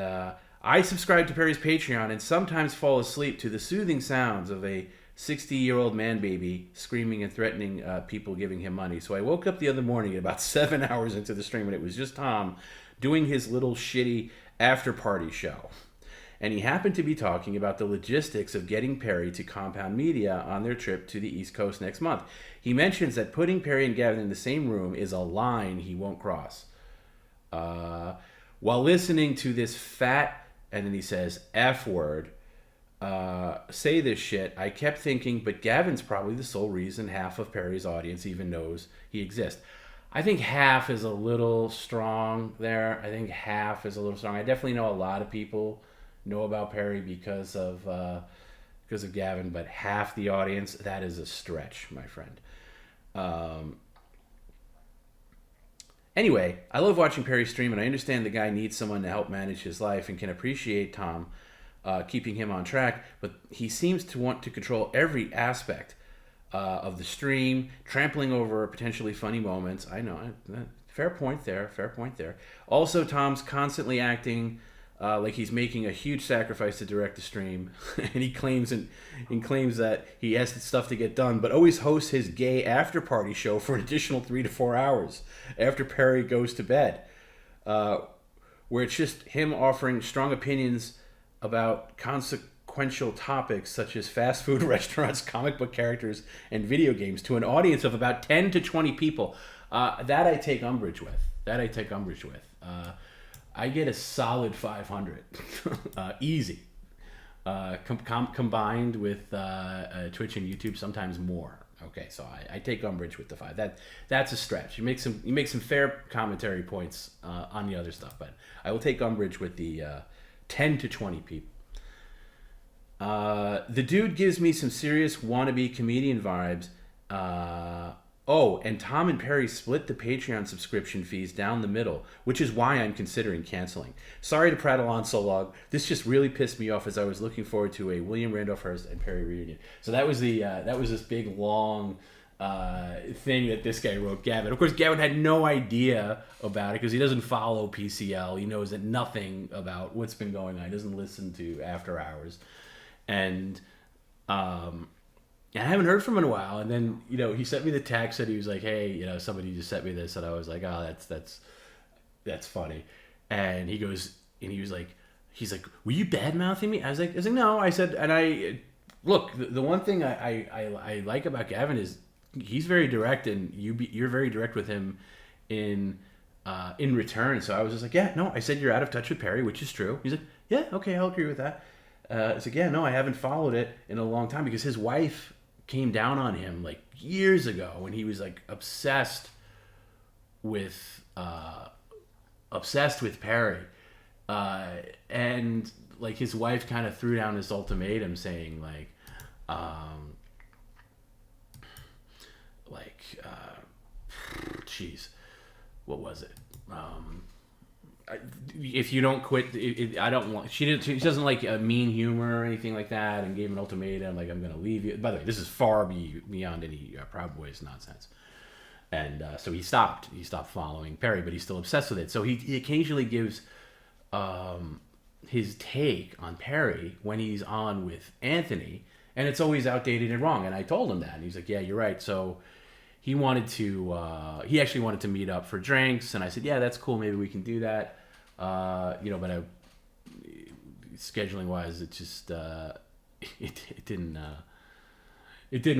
I subscribe to Perry's Patreon and sometimes fall asleep to the soothing sounds of a 60-year-old man baby screaming and threatening people giving him money. So I woke up the other morning at about 7 hours into the stream, and it was just Tom doing his little shitty after-party show. And he happened to be talking about the logistics of getting Perry to Compound Media on their trip to the East Coast next month. He mentions that putting Perry and Gavin in the same room is a line he won't cross. While listening to this fat, and then he says, F word, say this shit, I kept thinking, but Gavin's probably the sole reason half of Perry's audience even knows he exists. I think half is a little strong there. I definitely know a lot of people know about Perry because of Gavin, but half the audience, that is a stretch, my friend. Anyway, I love watching Perry stream, and I understand the guy needs someone to help manage his life and can appreciate Tom keeping him on track, but he seems to want to control every aspect of the stream, trampling over potentially funny moments. I know, fair point there. Also, Tom's constantly acting like he's making a huge sacrifice to direct the stream, and he claims that he has stuff to get done, but always hosts his gay after party show for an additional 3 to 4 hours after Perry goes to bed, where it's just him offering strong opinions about consequential topics such as fast food restaurants, comic book characters, and video games to an audience of about 10 to 20 people. That I take umbrage with. I get a solid 500, easy. Combined with Twitch and YouTube, sometimes more. Okay, so I take umbrage with the 5. That's a stretch. You make some fair commentary points on the other stuff, but I will take umbrage with the 10 to 20 people. The dude gives me some serious wannabe comedian vibes. And Tom and Perry split the Patreon subscription fees down the middle, which is why I'm considering canceling. Sorry to prattle on so long. This just really pissed me off as I was looking forward to a William Randolph Hearst and Perry reunion. So that was this big long thing that this guy wrote, Gavin. Of course, Gavin had no idea about it because he doesn't follow PCL. He knows that nothing about what's been going on. He doesn't listen to After Hours, and And I haven't heard from him in a while. And then, he sent me the text and he was like, hey, somebody just sent me this. And I was like, oh, that's funny. And he was like, were you bad-mouthing me? I was like, no. I said, and look, the one thing I like about Gavin is he's very direct, and you're very direct with him in return. So I was just like, yeah, no. I said you're out of touch with Perry, which is true. He's like, yeah, okay, I'll agree with that. It's like, yeah, no, I haven't followed it in a long time because his wife came down on him like years ago when he was like obsessed with Perry, and like his wife kind of threw down this ultimatum saying what was it? If you don't quit, I don't want. She doesn't like mean humor or anything like that, and gave an ultimatum like I'm going to leave you. By the way, this is far beyond any Proud Boys nonsense. And so he stopped following Perry, but he's still obsessed with it. So he occasionally gives his take on Perry when he's on with Anthony, and it's always outdated and wrong. And I told him that, and he's like, yeah, you're right. So he actually wanted to meet up for drinks, and I said, yeah, that's cool. Maybe we can do that. But scheduling wise, it just it didn't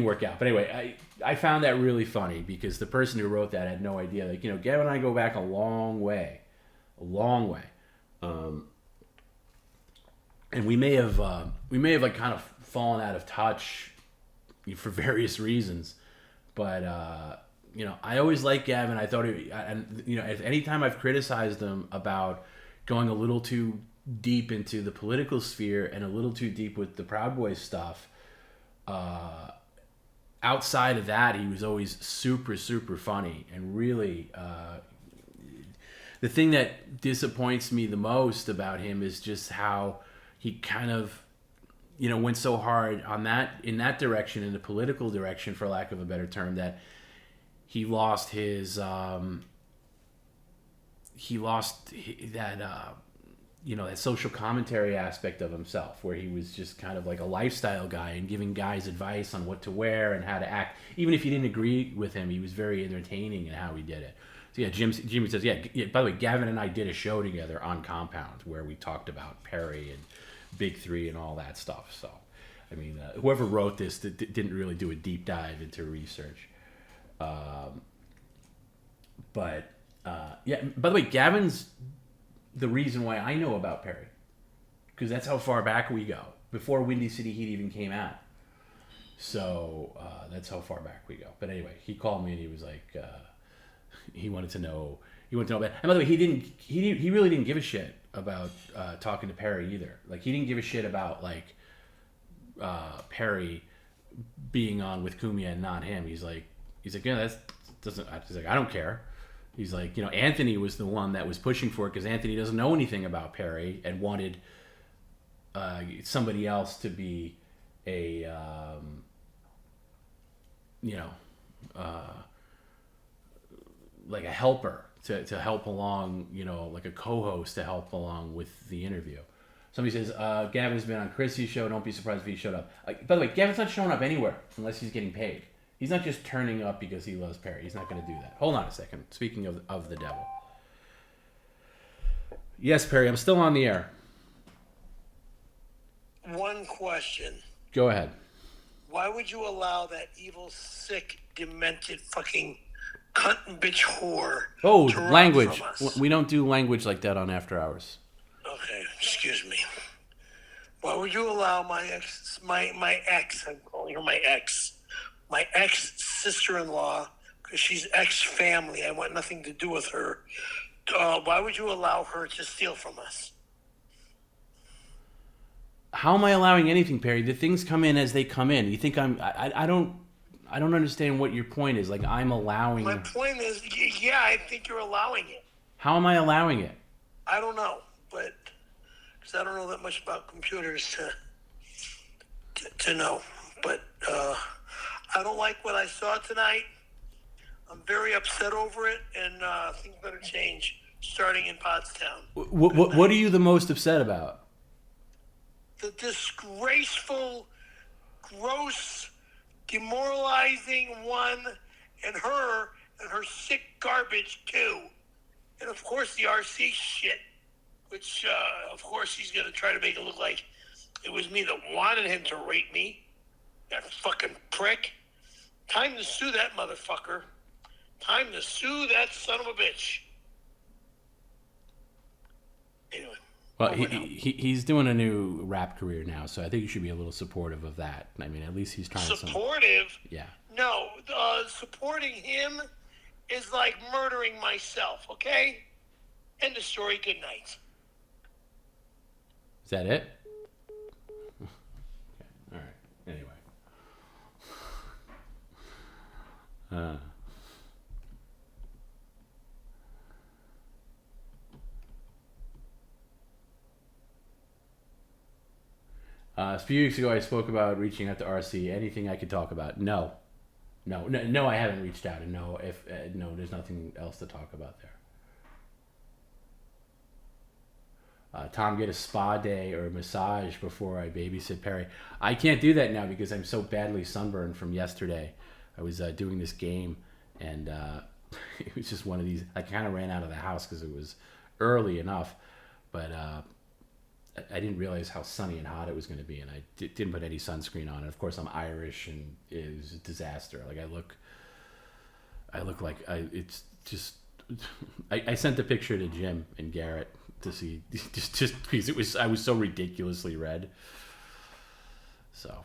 work out. But anyway, I found that really funny because the person who wrote that had no idea. Like, Gavin and I go back a long way. And we may have like kind of fallen out of touch for various reasons. But I always liked Gavin. I thought if any time I've criticized him about going a little too deep into the political sphere and a little too deep with the Proud Boys stuff, outside of that, he was always super, super funny and really. The thing that disappoints me the most about him is just how he kind of, went so hard in that direction, in the political direction, for lack of a better term, that he lost that social commentary aspect of himself, where he was just kind of like a lifestyle guy and giving guys advice on what to wear and how to act. Even if you didn't agree with him, he was very entertaining in how he did it. So yeah, Jimmy says, yeah, by the way, Gavin and I did a show together on Compound where we talked about Perry and Big Three and all that stuff. So, I mean, whoever wrote this didn't really do a deep dive into research. Yeah, by the way, Gavin's the reason why I know about Perry, because that's how far back we go, before Windy City Heat even came out. So that's how far back we go. But anyway, he called me and he was like, he wanted to know about. And by the way, he really didn't give a shit about talking to Perry either. Like, he didn't give a shit about like Perry being on with Cumia and not him. He's like, yeah, he's like, I don't care. He's like, Anthony was the one that was pushing for it because Anthony doesn't know anything about Perry and wanted somebody else to be a, like a helper to help along, like a co-host to help along with the interview. Somebody says, Gavin's been on Chrissy's show. Don't be surprised if he showed up. By the way, Gavin's not showing up anywhere unless he's getting paid. He's not just turning up because he loves Perry. He's not going to do that. Hold on a second. Speaking of the devil. Yes, Perry, I'm still on the air. One question. Go ahead. Why would you allow that evil, sick, demented fucking cunt and bitch whore to run language. from us? We don't do language like that on After Hours. Okay, excuse me. Why would you allow my ex, I'm calling her my ex sister-in-law, because she's ex-family, I want nothing to do with her. Why would you allow her to steal from us? How am I allowing anything, Perry? The things come in as they come in. You think I don't understand what your point is. Like, I'm allowing. My point is, yeah, I think you're allowing it. How am I allowing it? I don't know, but because I don't know that much about computers to know. But I don't like what I saw tonight. I'm very upset over it, and things better change starting in Pottstown. What are you the most upset about? The disgraceful, gross, demoralizing, one, and her sick garbage, two. And of course the RC shit, which of course he's going to try to make it look like it was me that wanted him to rape me. That fucking prick. Time to sue that motherfucker. Time to sue that son of a bitch. Anyway. Well, he's doing a new rap career now, so I think you should be a little supportive of that. I mean, at least he's trying to... Supportive? Yeah. No, supporting him is like murdering myself, okay? End of story, good night. Is that it? Okay. All right. Anyway. A few weeks ago, I spoke about reaching out to RC. Anything I could talk about? No, I haven't reached out, and no, there's nothing else to talk about there. Tom, get a spa day or a massage before I babysit Perry. I can't do that now because I'm so badly sunburned from yesterday. I was doing this game, and it was just one of these. I kind of ran out of the house because it was early enough, but I didn't realize how sunny and hot it was going to be, and I didn't put any sunscreen on. And of course, I'm Irish, and it was a disaster. Like I look like it's just. I sent the picture to Jim and Garrett to see, just because I was so ridiculously red. So.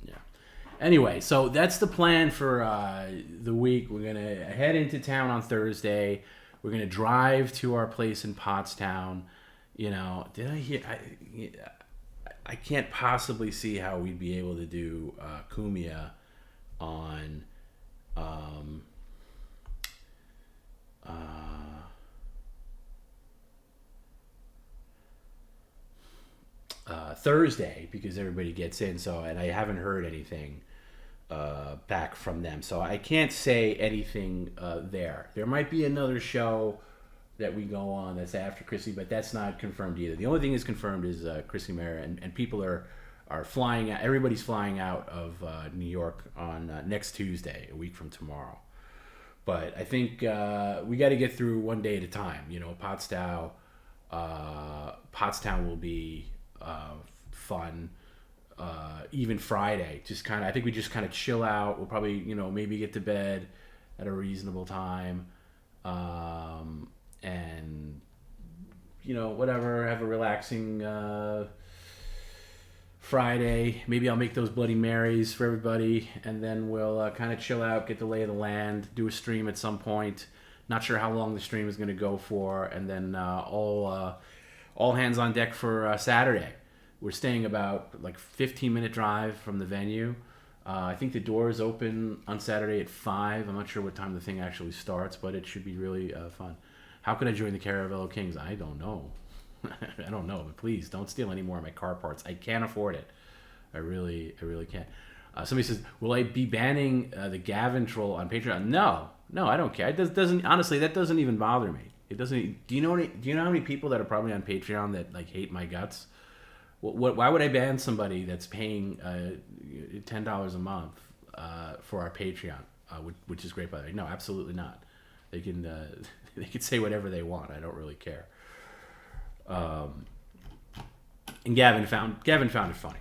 Yeah. Anyway, so that's the plan for the week. We're gonna head into town on Thursday. We're going to drive to our place in Pottstown. You know, I can't possibly see how we'd be able to do Kumia on Thursday because everybody gets in. So, and I haven't heard anything back from them, so I can't say anything there. There might be another show that we go on that's after Chrissy, but that's not confirmed either. The only thing that's confirmed is Chrissy Mayer, and people are flying out. Everybody's flying out of New York on next Tuesday, a week from tomorrow. But I think we got to get through one day at a time. You know, Pottstown will be fun. Even Friday, I think we just kind of chill out. We'll probably, maybe get to bed at a reasonable time. And, whatever, have a relaxing Friday. Maybe I'll make those Bloody Marys for everybody. And then we'll kind of chill out, get the lay of the land, do a stream at some point. Not sure how long the stream is going to go for. And then all hands on deck for Saturday. We're staying about 15-minute drive from the venue. I think the doors open on Saturday at 5. I'm not sure what time the thing actually starts, but it should be really fun. How can I join the Caravello Kings? I don't know. I don't know, but please don't steal any more of my car parts. I can't afford it. I really can't. Somebody says, will I be banning the Gavin troll on Patreon? No, I don't care. It doesn't honestly, that doesn't even bother me. It doesn't. Do you know how many people that are probably on Patreon that hate my guts? Why would I ban somebody that's paying $10 a month for our Patreon, which is great by the way? No, absolutely not. They can say whatever they want. I don't really care. And Gavin found it funny,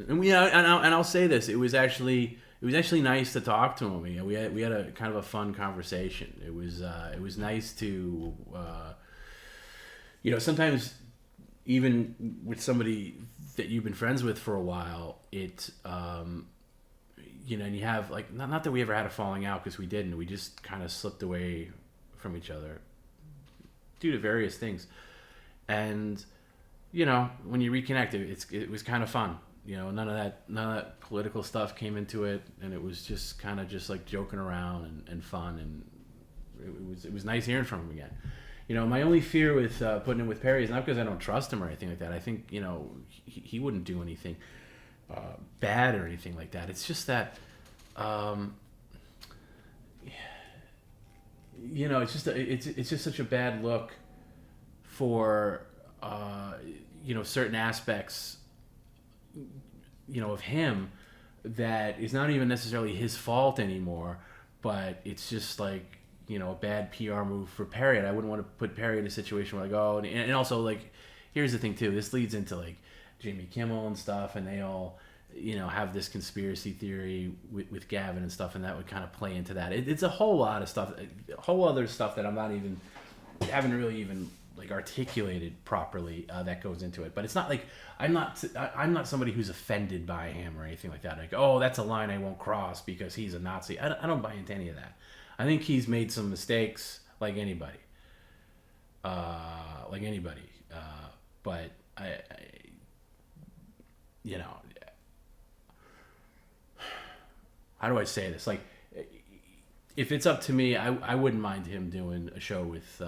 and I'll say this: it was actually nice to talk to him. We had a kind of a fun conversation. It was nice to sometimes. Even with somebody that you've been friends with for a while, and you have not that we ever had a falling out because we didn't. We just kind of slipped away from each other due to various things. And when you reconnect, it was kind of fun. None of that political stuff came into it, and it was just kind of just joking around and fun, and it was nice hearing from him again. My only fear with putting him with Perry is not because I don't trust him or anything like that. I think, he wouldn't do anything bad or anything like that. It's just that, it's just such a bad look for, certain aspects, of him that is not even necessarily his fault anymore, but it's just like, a bad PR move for Perry. And I wouldn't want to put Perry in a situation where and also like, here's the thing too, this leads into like Jimmy Kimmel and stuff, and they all, have this conspiracy theory with Gavin and stuff, and that would kind of play into that. It's a whole lot of stuff, a whole other stuff that haven't really even like articulated properly that goes into it. But it's not like I'm not somebody who's offended by him or anything like that. Like, oh, that's a line I won't cross because he's a Nazi. I don't buy into any of that. I think he's made some mistakes like anybody. But I how do I say this? Like, if it's up to me, I wouldn't mind him doing a show with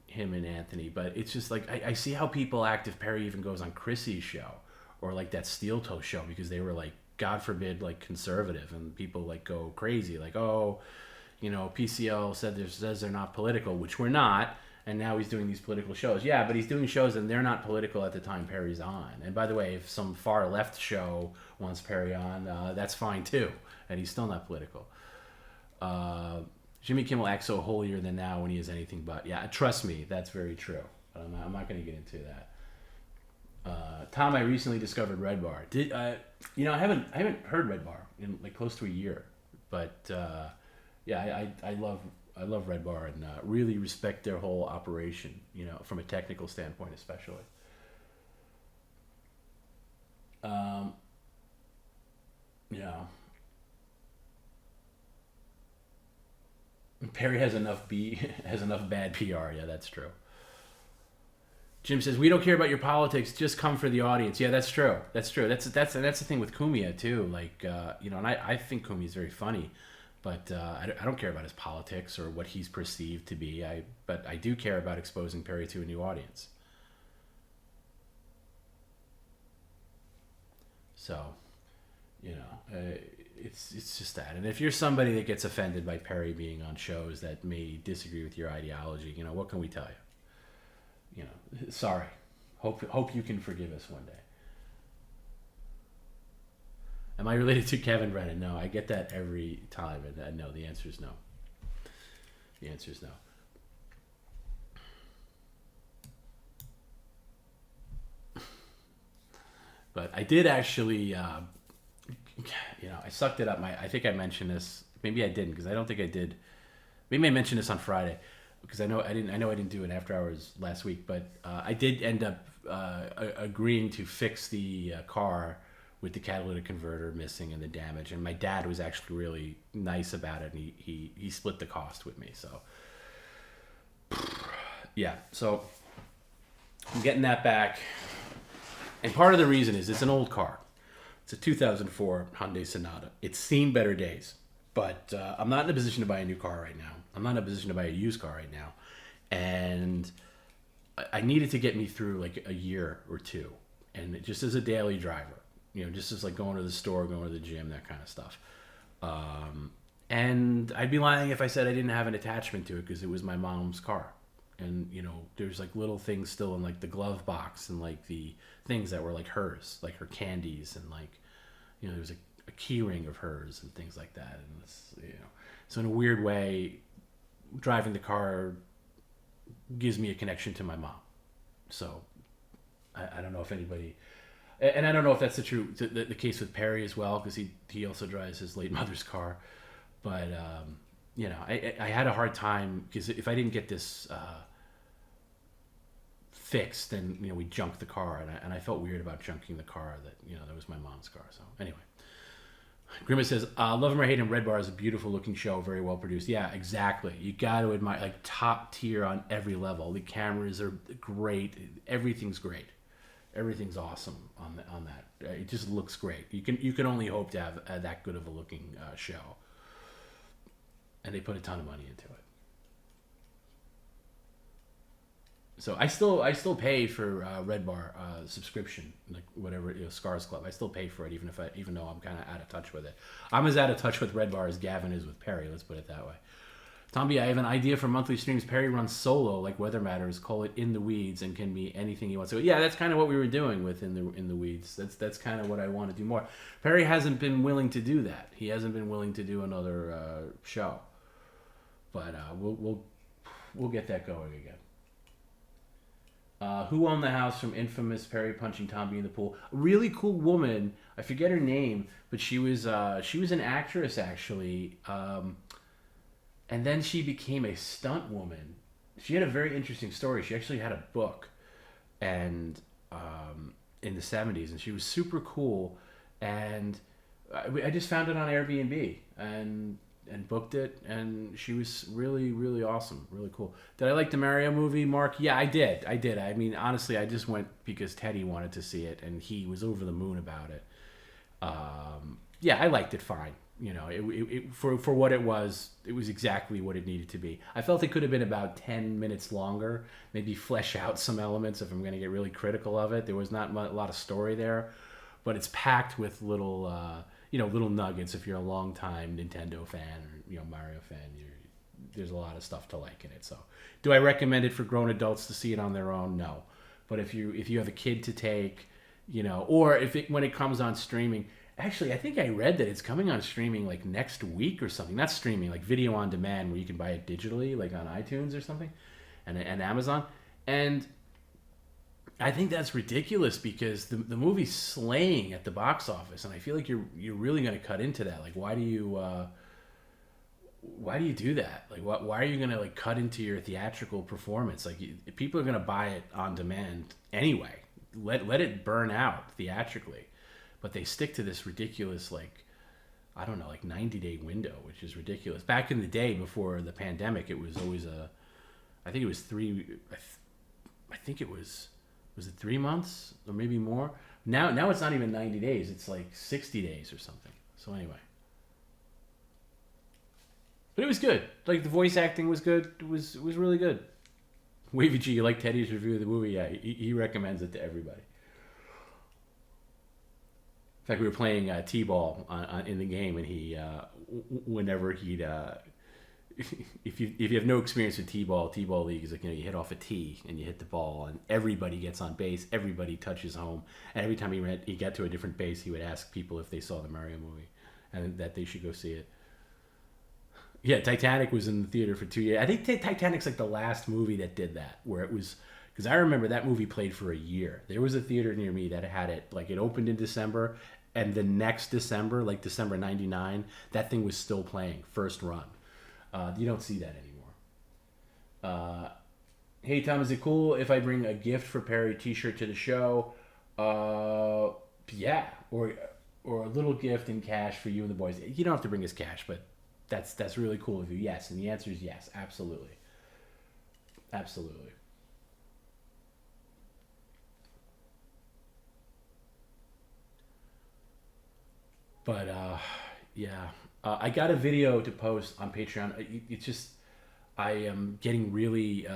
him and Anthony. But it's just like, I see how people act if Perry even goes on Chrissy's show or like that Steel Toe show, because they were like, God forbid, like conservative, and people like go crazy. Like, oh, PCL says they're not political, which we're not. And now he's doing these political shows. Yeah, but he's doing shows and they're not political at the time Perry's on. And by the way, if some far left show wants Perry on, that's fine too. And he's still not political. Jimmy Kimmel acts so holier than now when he is anything but. Yeah, trust me, that's very true. I'm not going to get into that. Tom, I recently discovered Red Bar. I haven't heard Red Bar in like close to a year. But yeah, I love Red Bar and really respect their whole operation, from a technical standpoint especially. Perry has enough bad PR. Yeah, that's true. Jim says, we don't care about your politics, just come for the audience. Yeah, that's true. That's the thing with Cumia too. Like, and I think Cumia's very funny. But I don't care about his politics or what he's perceived to be. But I do care about exposing Perry to a new audience. So, it's just that. And if you're somebody that gets offended by Perry being on shows that may disagree with your ideology, what can we tell you? Sorry. Hope you can forgive us one day. Am I related to Kevin Brennan? No, I get that every time, and no, the answer is no. The answer is no. But I did actually, I sucked it up. I think I mentioned this. Maybe I didn't, because I don't think I did. Maybe I mentioned this on Friday, because I know I didn't do it after hours last week. But I did end up agreeing to fix the car with the catalytic converter missing and the damage. And my dad was actually really nice about it, and he split the cost with me. So, yeah. So, I'm getting that back. And part of the reason is it's an old car. It's a 2004 Hyundai Sonata. It's seen better days. But I'm not in a position to buy a new car right now. I'm not in a position to buy a used car right now. And I needed to get me through like a year or two. And just as a daily driver. Just as like going to the store, going to the gym, that kind of stuff. And I'd be lying if I said I didn't have an attachment to it, because it was my mom's car. And, there's like little things still in like the glove box and like the things that were like hers, like her candies, and like, there was a key ring of hers and things like that. And it's, so in a weird way, driving the car gives me a connection to my mom. So I don't know if anybody... And I don't know if that's the case with Perry as well, because he also drives his late mother's car. But, I had a hard time, because if I didn't get this fixed, then, we junked the car. And I felt weird about junking the car that was my mom's car. So, anyway. Grimace says, love him or hate him, Red Bar is a beautiful looking show, very well produced. Yeah, exactly. You got to admire, like, top tier on every level. The cameras are great. Everything's great. Everything's awesome on that. It just looks great. You can only hope to have that good of a looking show, and they put a ton of money into it. So I still pay for Red Bar subscription, like whatever, Scars Club. I still pay for it, even though I'm kind of out of touch with it. I'm as out of touch with Red Bar as Gavin is with Perry. Let's put it that way. Tomby, I have an idea for monthly streams. Perry runs solo, like Weather Matters. Call it In the Weeds, and can be anything he wants. So yeah, that's kind of what we were doing with In the Weeds. That's kind of what I want to do more. Perry hasn't been willing to do that. He hasn't been willing to do another show, but we'll get that going again. Who owned the house from infamous Perry punching Tomby in the pool? A really cool woman. I forget her name, but she was an actress actually. And then she became a stunt woman. She had a very interesting story. She actually had a book, and in the 70s, and she was super cool. And I just found it on Airbnb and booked it, and she was really, really awesome, really cool. Did I like the Mario movie, Mark? Yeah, I did. I mean, honestly, I just went because Teddy wanted to see it, and he was over the moon about it. Yeah, I liked it fine. You know, it for what it was exactly what it needed to be. I felt it could have been about 10 minutes longer, maybe flesh out some elements if I'm going to get really critical of it. There was not a lot of story there, but it's packed with little, little nuggets. If you're a longtime Nintendo fan or, Mario fan, there's a lot of stuff to like in it. So do I recommend it for grown adults to see it on their own? No. But if you have a kid to take, or when it comes on streaming. Actually, I think I read that it's coming on streaming like next week or something. Not streaming, like video on demand, where you can buy it digitally, like on iTunes or something, and Amazon. And I think that's ridiculous because the movie's slaying at the box office, and I feel like you're really going to cut into that. Like, why do you do that? Like, why are you going to like cut into your theatrical performance? Like, people are going to buy it on demand anyway. Let it burn out theatrically. But they stick to this ridiculous, like 90-day window, which is ridiculous. Back in the day, before the pandemic, it was always I think it was 3 months or maybe more? Now it's not even 90 days. It's like 60 days or something. So anyway. But it was good. Like, the voice acting was good. It was really good. Wavy G, you like Teddy's review of the movie? Yeah, he recommends it to everybody. In fact, we were playing T-ball in the game, and he, whenever he'd, if you have no experience with T-ball league is like, you hit off a tee and you hit the ball, and everybody gets on base, everybody touches home, and every time he got to a different base, he would ask people if they saw the Mario movie and that they should go see it. Yeah, Titanic was in the theater for 2 years. I think Titanic's like the last movie that did that, where it was. Because I remember that movie played for a year. There was a theater near me that had it. Like, it opened in December, and the next December, like December 99, that thing was still playing, first run. You don't see that anymore. Hey, Tom, is it cool if I bring a gift for Perry t-shirt to the show? Yeah. Or a little gift in cash for you and the boys. You don't have to bring us cash, but that's really cool of you. Yes, and the answer is yes, absolutely. Absolutely. But yeah, I got a video to post on Patreon. It's just I am getting really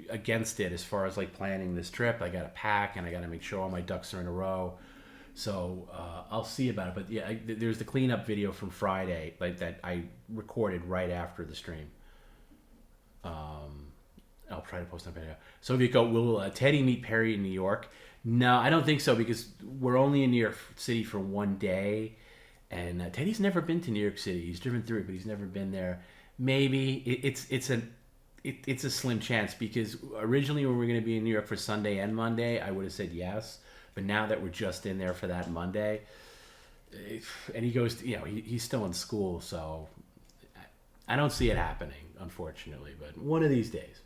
against it as far as like planning this trip. I got to pack and I got to make sure all my ducks are in a row. So I'll see about it. But yeah, there's the cleanup video from Friday that I recorded right after the stream. I'll try to post on video. So if you go, will Teddy meet Perry in New York? No, I don't think so, because we're only in New York City for one day. And Teddy's never been to New York City. He's driven through it, but he's never been there. Maybe it's a slim chance, because originally when we were going to be in New York for Sunday and Monday, I would have said yes. But now that we're just in there for that Monday, and he goes, he's still in school, so I don't see it happening, unfortunately. But one of these days,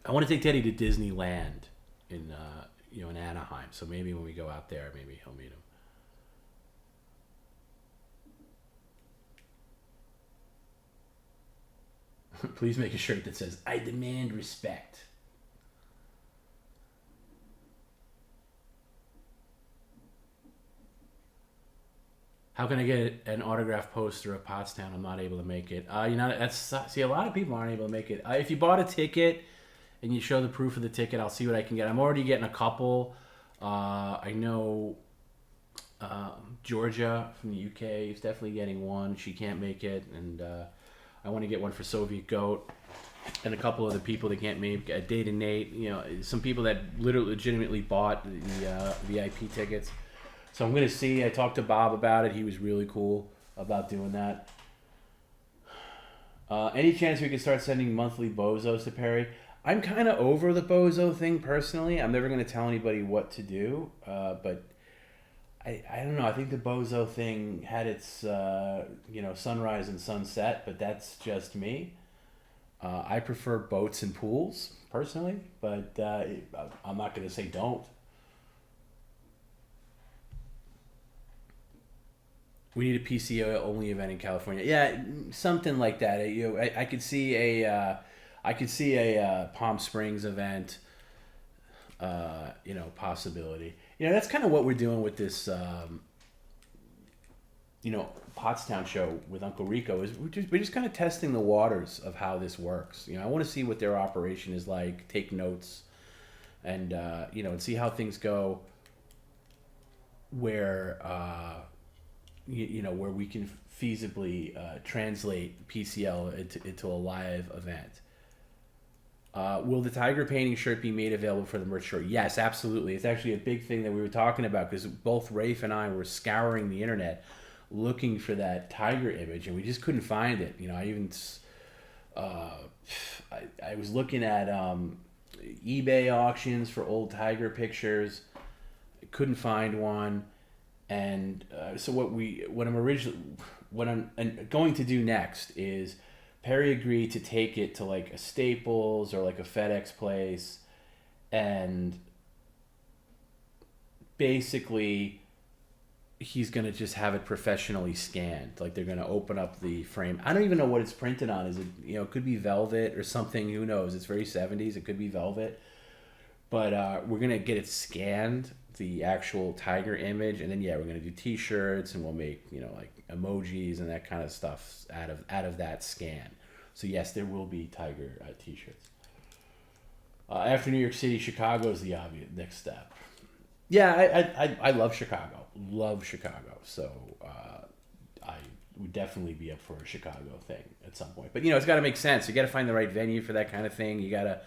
I want to take Teddy to Disneyland in Anaheim. So maybe when we go out there, maybe he'll meet him. Please make a shirt that says, "I demand respect." How can I get an autograph poster of Pottstown? I'm not able to make it. See, a lot of people aren't able to make it. If you bought a ticket and you show the proof of the ticket, I'll see what I can get. I'm already getting a couple. I know Georgia from the UK is definitely getting one. She can't make it, and I want to get one for Soviet Goat, and a couple other people that can't make it. Data Nate, some people that literally legitimately bought the VIP tickets. So I'm gonna see. I talked to Bob about it. He was really cool about doing that. Any chance we could start sending monthly bozos to Perry? I'm kind of over the bozo thing personally. I'm never going to tell anybody what to do, but I don't know. I think the bozo thing had its sunrise and sunset, but that's just me. I prefer boats and pools personally, but I'm not going to say don't. We need a PCO only event in California. Yeah, something like that. I could see a Palm Springs event. Possibility. That's kind of what we're doing with this. Pottstown show with Uncle Rico is we're just kind of testing the waters of how this works. I want to see what their operation is like. Take notes, and and see how things go. Where. Where we can feasibly translate PCL into a live event. Will the tiger painting shirt be made available for the merch store? Yes, absolutely. It's actually a big thing that we were talking about because both Rafe and I were scouring the internet looking for that tiger image and we just couldn't find it. I was looking at eBay auctions for old tiger pictures. Couldn't find one. And so what I'm going to do next is Perry agreed to take it to like a Staples or like a FedEx place, and basically he's gonna just have it professionally scanned. Like they're gonna open up the frame. I don't even know what it's printed on. Is it it could be velvet or something? Who knows? It's very 70s. It could be velvet, but we're gonna get it scanned. The actual tiger image, and then we're gonna do T-shirts, and we'll make like emojis and that kind of stuff out of that scan. So yes, there will be tiger T-shirts. After New York City, Chicago is the obvious next step. Yeah, I love Chicago. So I would definitely be up for a Chicago thing at some point. But it's got to make sense. You got to find the right venue for that kind of thing. You got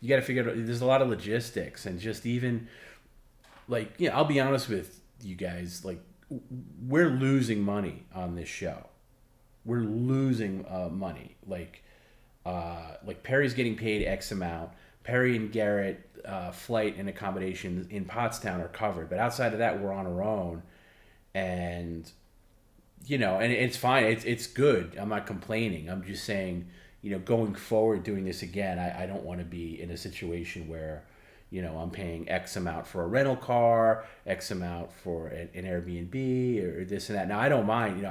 to figure out. There's a lot of logistics, and just even. I'll be honest with you guys, we're losing money on this show. We're losing money. Perry's getting paid X amount. Perry and Garrett, flight and accommodation in Pottstown are covered. But outside of that, we're on our own. And, and it's fine. It's good. I'm not complaining. I'm just saying, going forward doing this again, I don't want to be in a situation where, I'm paying X amount for a rental car, X amount for an Airbnb or this and that. Now, I don't mind,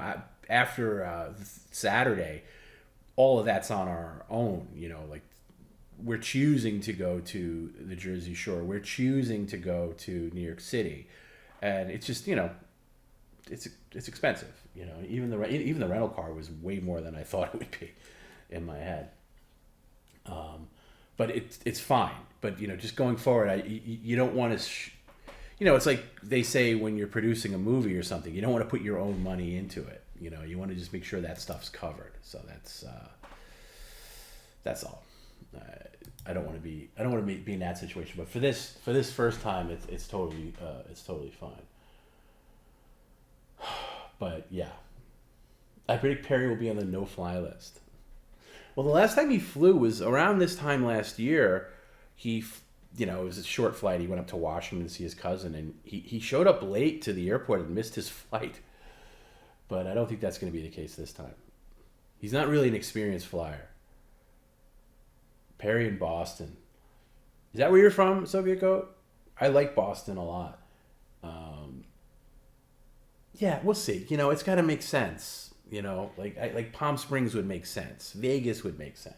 after Saturday, all of that's on our own, we're choosing to go to the Jersey Shore. We're choosing to go to New York City. And it's just, it's expensive, even the rental car was way more than I thought it would be in my head. But it's fine. But just going forward, you don't want to. It's like they say when you're producing a movie or something, you don't want to put your own money into it. You want to just make sure that stuff's covered. So that's all. I don't want to be in that situation. But for this first time, it's totally fine. But yeah, I predict Perry will be on the no-fly list. Well, the last time he flew was around this time last year. He, it was a short flight. He went up to Washington to see his cousin, and he showed up late to the airport and missed his flight. But I don't think that's going to be the case this time. He's not really an experienced flyer. Perry in Boston. Is that where you're from, Soviet Goat? I like Boston a lot. Yeah, we'll see. It's got to make sense. Like Palm Springs would make sense. Vegas would make sense.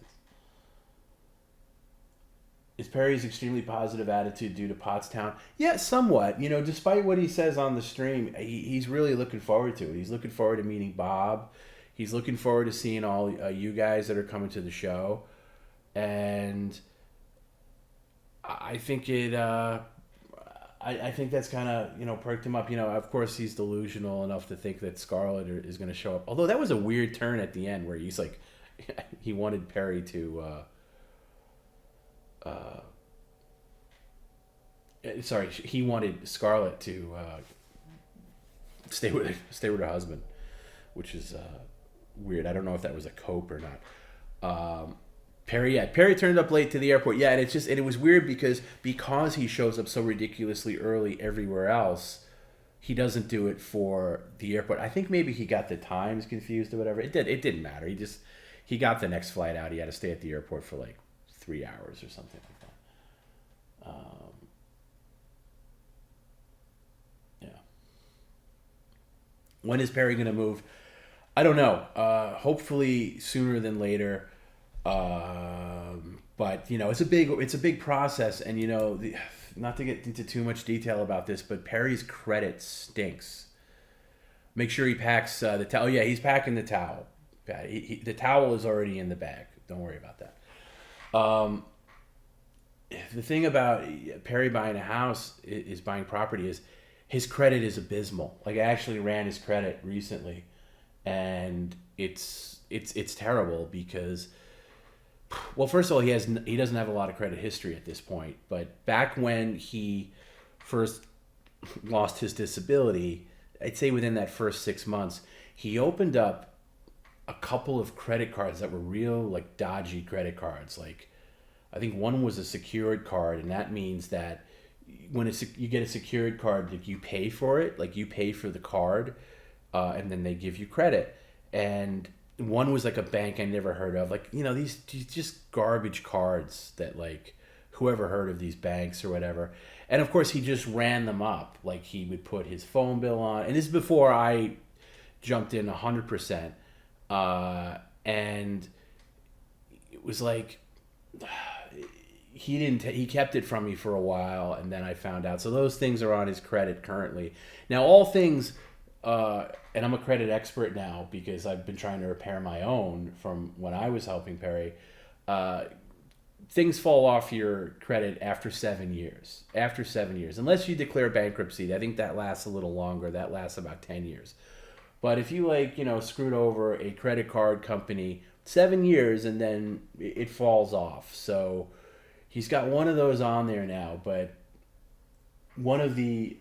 Is Perry's extremely positive attitude due to Pottstown? Yeah, somewhat. Despite what he says on the stream, he's really looking forward to it. He's looking forward to meeting Bob. He's looking forward to seeing all you guys that are coming to the show. And I think I think that's kind of, perked him up. Of course, he's delusional enough to think that Scarlett is going to show up. Although that was a weird turn at the end where he's like, he wanted Perry to, he wanted Scarlett to stay with her husband, which is weird. I don't know if that was a cope or not. Perry turned up late to the airport. Yeah, and it was weird because he shows up so ridiculously early everywhere else, he doesn't do it for the airport. I think maybe he got the times confused or whatever. It didn't matter. He got the next flight out. He had to stay at the airport for like 3 hours or something like that. Yeah. When is Perry going to move? I don't know. Hopefully sooner than later. But it's a big process, and not to get into too much detail about this, but Perry's credit stinks. Make sure he packs the towel. Oh yeah, he's packing the towel. The towel is already in the bag. Don't worry about that. The thing about Perry buying a house is buying property is his credit is abysmal. Like I actually ran his credit recently, and it's terrible because. Well, first of all, he doesn't have a lot of credit history at this point. But back when he first lost his disability, I'd say within that first 6 months, he opened up a couple of credit cards that were real, like dodgy credit cards. Like, I think one was a secured card, and that means that when you get a secured card, like you pay for it, like you pay for the card, and then they give you credit. And one was like a bank I never heard of. Like, these just garbage cards that like whoever heard of these banks or whatever. And of course he just ran them up. Like he would put his phone bill on. And this is before I jumped in 100%. And it was like, he kept it from me for a while, and then I found out. So those things are on his credit currently. Now all things, and I'm a credit expert now because I've been trying to repair my own from when I was helping Perry. Things fall off your credit after 7 years. After 7 years. Unless you declare bankruptcy. I think that lasts a little longer. That lasts about 10 years. But if you screwed over a credit card company 7 years and then it falls off. So he's got one of those on there now. But one of the...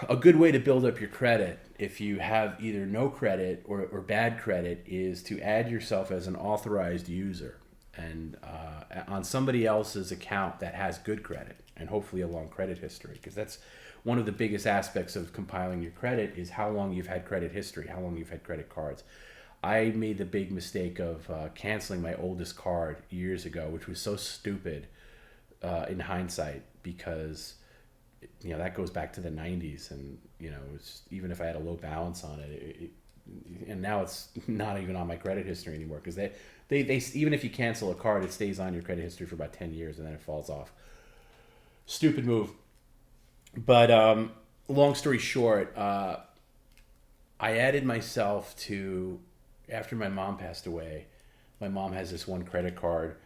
a good way to build up your credit if you have either no credit or bad credit is to add yourself as an authorized user and on somebody else's account that has good credit and hopefully a long credit history, because that's one of the biggest aspects of compiling your credit is how long you've had credit history, how long you've had credit cards. I made the big mistake of canceling my oldest card years ago, which was so stupid in hindsight because that goes back to the 90s, and even if I had a low balance on it, and now it's not even on my credit history anymore because they even if you cancel a card, it stays on your credit history for about 10 years and then it falls off. Stupid move. But long story short, I added myself to, after my mom passed away, my mom has this one credit card.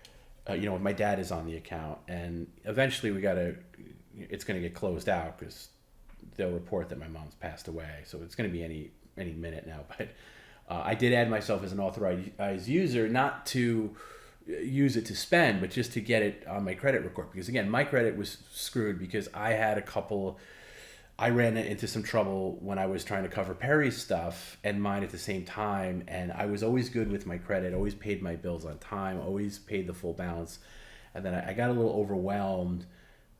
My dad is on the account, and eventually it's going to get closed out because they'll report that my mom's passed away. So it's going to be any minute now. But I did add myself as an authorized user, not to use it to spend, but just to get it on my credit report. Because again, my credit was screwed because I ran into some trouble when I was trying to cover Perry's stuff and mine at the same time. And I was always good with my credit, always paid my bills on time, always paid the full balance. And then I got a little overwhelmed.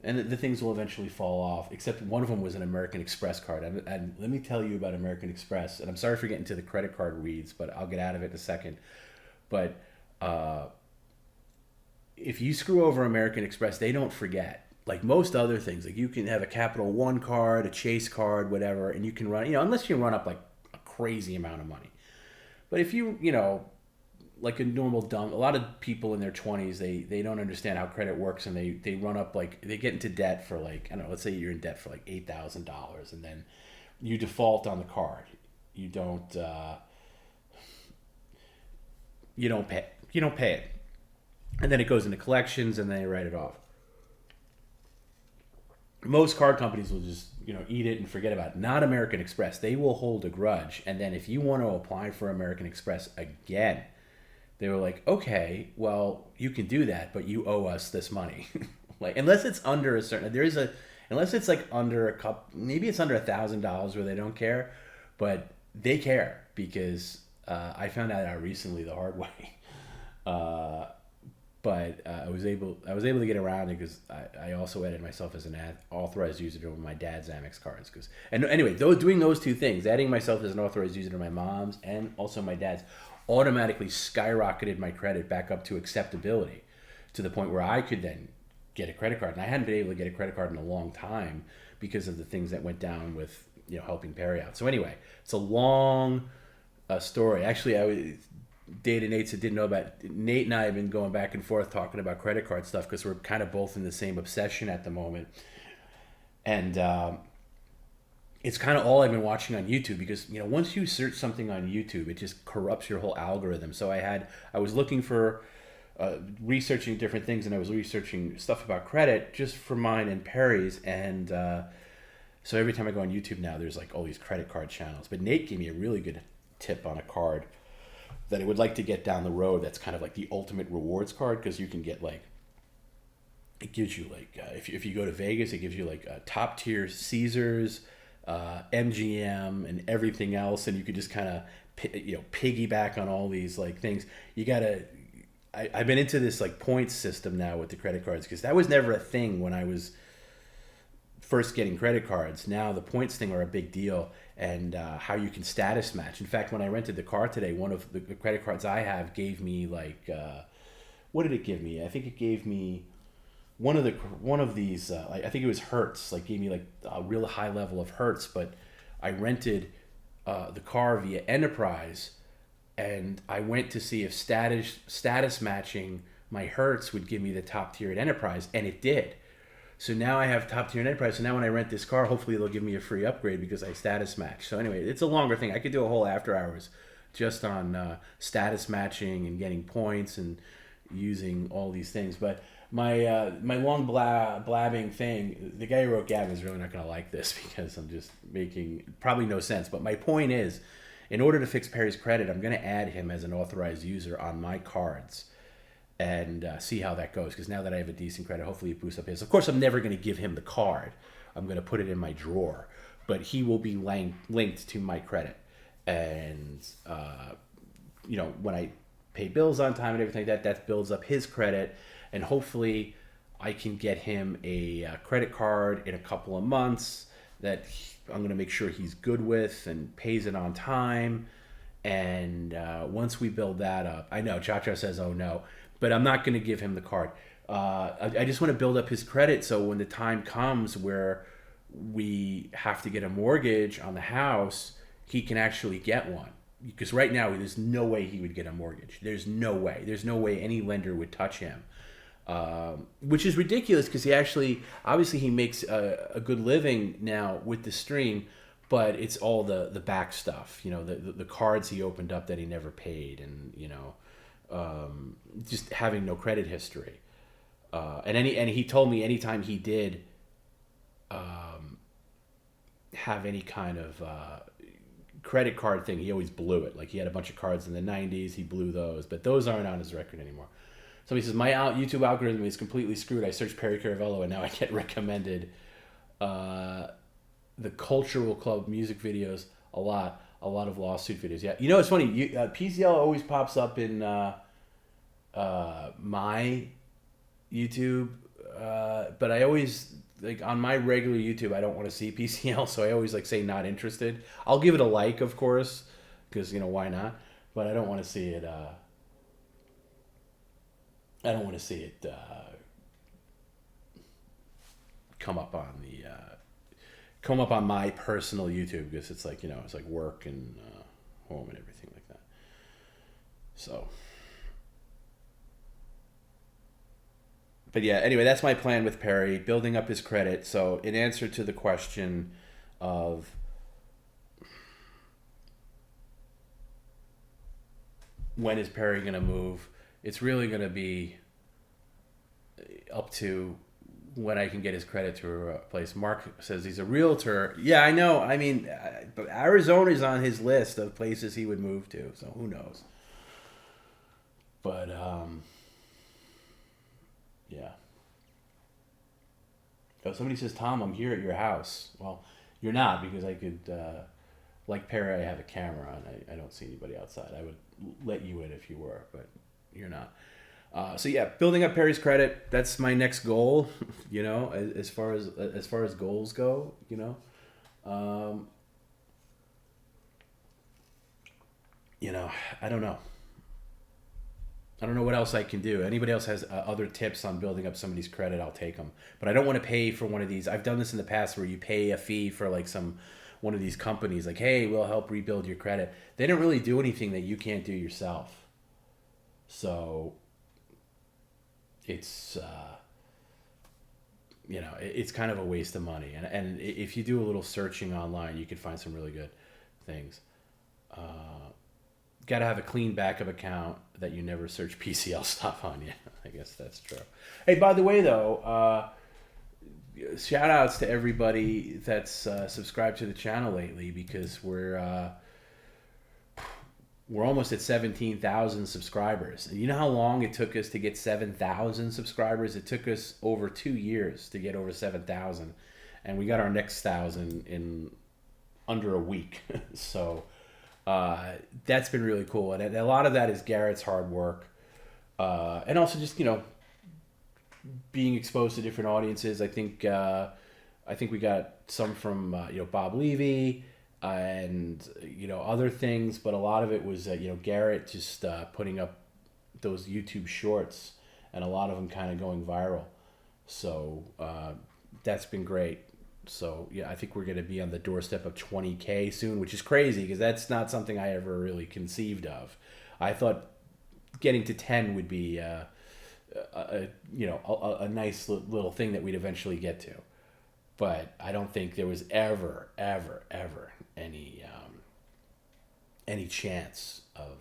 And the things will eventually fall off, except one of them was an American Express card. And let me tell you about American Express. And I'm sorry for getting to the credit card reads, but I'll get out of it in a second. But if you screw over American Express, they don't forget. Like most other things, like you can have a Capital One card, a Chase card, whatever, and you can run, unless you run up like a crazy amount of money. But if you, like a normal dumb, a lot of people in their 20s, they don't understand how credit works, and they run up, like, they get into debt for, like, I don't know, let's say you're in debt for like $8,000, and then you default on the card. You don't pay it. And then it goes into collections and they write it off. most card companies will just, eat it and forget about it. Not American Express. They will hold a grudge. And then if you want to apply for American Express again, they were like, okay, well, you can do that, but you owe us this money. Like, unless it's under a certain, unless it's like under a couple, maybe it's under $1,000 where they don't care, but they care because I found out recently the hard way. But I was able to get around it because I also added myself as an authorized user to my dad's Amex cards. And anyway, doing those two things, adding myself as an authorized user to my mom's and also my dad's, automatically skyrocketed my credit back up to acceptability, to the point where I could then get a credit card. And I hadn't been able to get a credit card in a long time because of the things that went down with helping Perry out. So anyway, it's a long story. Actually, Data Nate didn't know about. Nate and I have been going back and forth talking about credit card stuff because we're kind of both in the same obsession at the moment. And it's kind of all I've been watching on YouTube because once you search something on YouTube, it just corrupts your whole algorithm. So I was looking for researching different things, and I was researching stuff about credit just for mine and Perry's. And so every time I go on YouTube now, there's like all these credit card channels. But Nate gave me a really good tip on a card that I would like to get down the road. That's kind of like the ultimate rewards card, because you can get like, it gives you like, if you go to Vegas, it gives you like top tier Caesars, MGM, and everything else, and you could just kind of piggyback on all these like things. I've been into this like points system now with the credit cards, because that was never a thing when I was first getting credit cards. Now the points thing are a big deal, and how you can status match. In fact, when I rented the car today, one of the credit cards I have gave me like, what did it give me? I think it gave me one of these. I think it was Hertz. Like, gave me like a real high level of Hertz. But I rented the car via Enterprise, and I went to see if status matching my Hertz would give me the top tier at Enterprise, and it did. So now I have top tier Enterprise. So now when I rent this car, hopefully they'll give me a free upgrade because I status match. So anyway, it's a longer thing. I could do a whole after hours just on status matching and getting points and using all these things. But my long blabbing thing, the guy who wrote Gavin is really not going to like this because I'm just making probably no sense. But my point is, in order to fix Perry's credit, I'm going to add him as an authorized user on my cards and see how that goes. Because now that I have a decent credit, hopefully it boosts up his. Of course, I'm never going to give him the card. I'm going to put it in my drawer. But he will be linked to my credit. And, when I pay bills on time and everything like that, that builds up his credit. And hopefully I can get him a credit card in a couple of months that I'm going to make sure he's good with and pays it on time. And once we build that up, I know Cha-Cha says, oh no, but I'm not going to give him the card. I just want to build up his credit so when the time comes where we have to get a mortgage on the house, he can actually get one. Because right now, there's no way he would get a mortgage. There's no way. There's no way any lender would touch him. Which is ridiculous because obviously he makes a good living now with the stream, but it's all the back stuff, the cards he opened up that he never paid, and just having no credit history. And he told me anytime he did have any kind of credit card thing, he always blew it. Like, he had a bunch of cards in the 90s, he blew those, but those aren't on his record anymore. So he says, my YouTube algorithm is completely screwed. I searched Perry Caravello, and now I get recommended the Cultural Club music videos a lot of lawsuit videos. Yeah, it's funny. PCL always pops up in my YouTube, but I always, like, on my regular YouTube, I don't want to see PCL, so I always say not interested. I'll give it a like, of course, because why not? But I don't want to see it. I don't want to see it come up on my personal YouTube, because it's like, it's like work and home and everything like that. So, but yeah, anyway, that's my plan with Perry, building up his credit. So in answer to the question of when is Perry going to move, it's really going to be up to when I can get his credit to a place. Mark says he's a realtor. Yeah, I know. I mean, but Arizona's on his list of places he would move to, so who knows. But, yeah. Oh, somebody says, Tom, I'm here at your house. Well, you're not, because I could, like Perry, I have a camera, and I don't see anybody outside. I would let you in if you were, but you're not. So yeah, building up Perry's credit, that's my next goal, you know, as far as goals go, you know. You know, I don't know. I don't know what else I can do. Anybody else has other tips on building up somebody's credit, I'll take them. But I don't want to pay for one of these. I've done this in the past where you pay a fee for like one of these companies, like, hey, we'll help rebuild your credit. They don't really do anything that you can't do yourself. So it's, you know, it's kind of a waste of money. And if you do a little searching online, you can find some really good things. Got to have a clean backup account that you never search PCL stuff on. Yeah, I guess that's true. Hey, by the way, though, shout outs to everybody that's subscribed to the channel lately, because we're almost at 17,000 subscribers. And you know how long it took us to get 7,000 subscribers? It took us over 2 years to get over 7,000. And we got our next 1,000 in under a week. So that's been really cool. And a lot of that is Garrett's hard work. And also just, you know, being exposed to different audiences. I think we got some from, you know, Bob Levy, and you know, other things, but a lot of it was you know, Garrett just putting up those YouTube shorts, and a lot of them kind of going viral. So that's been great. So yeah, I think we're going to be on the doorstep of 20K soon, which is crazy because that's not something I ever really conceived of. I thought getting to 10 would be you know, a nice little thing that we'd eventually get to. But I don't think there was ever any chance of,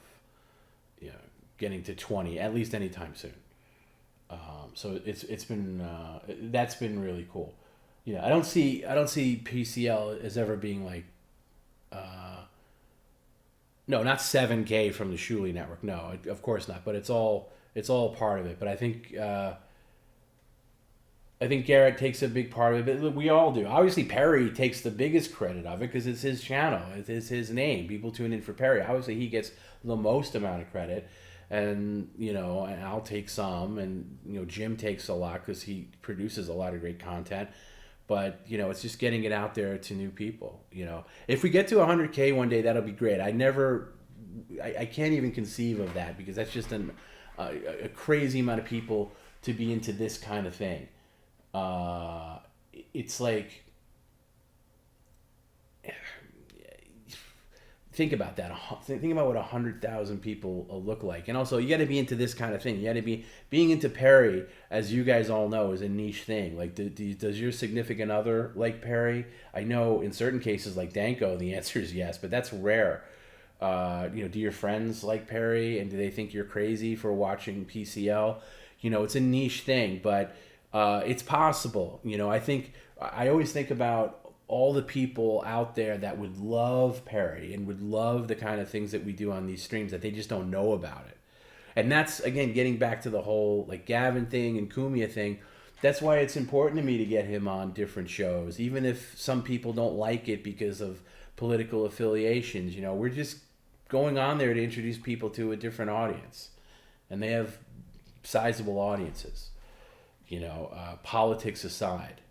you know, getting to 20, at least anytime soon. So it's been that's been really cool. Yeah, I don't see PCL as ever being like, no, not 7K from the Shuley network. No, of course not. But it's all part of it. But I think Garrett takes a big part of it. But we all do. Obviously, Perry takes the biggest credit of it because it's his channel. It's his name. People tune in for Perry. Obviously, he gets the most amount of credit. And, you know, and I'll take some. And, you know, Jim takes a lot because he produces a lot of great content. But, you know, it's just getting it out there to new people. You know, if we get to 100K one day, that'll be great. I can't even conceive of that because that's just a crazy amount of people to be into this kind of thing. It's like, think about that. Think about what 100,000 people look like. And also, you got to be into this kind of thing. You got to be being into Perry, as you guys all know, is a niche thing. Like, does your significant other like Perry? I know in certain cases, like Danko, the answer is yes, but that's rare. You know, do your friends like Perry, and do they think you're crazy for watching PCL? You know, it's a niche thing, but it's possible. You know, I always think about all the people out there that would love Perry and would love the kind of things that we do on these streams, that they just don't know about it. And that's, again, getting back to the whole like Gavin thing and Kumia thing. That's why it's important to me to get him on different shows, even if some people don't like it because of political affiliations. You know, we're just going on there to introduce people to a different audience, and they have sizable audiences, you know, politics aside.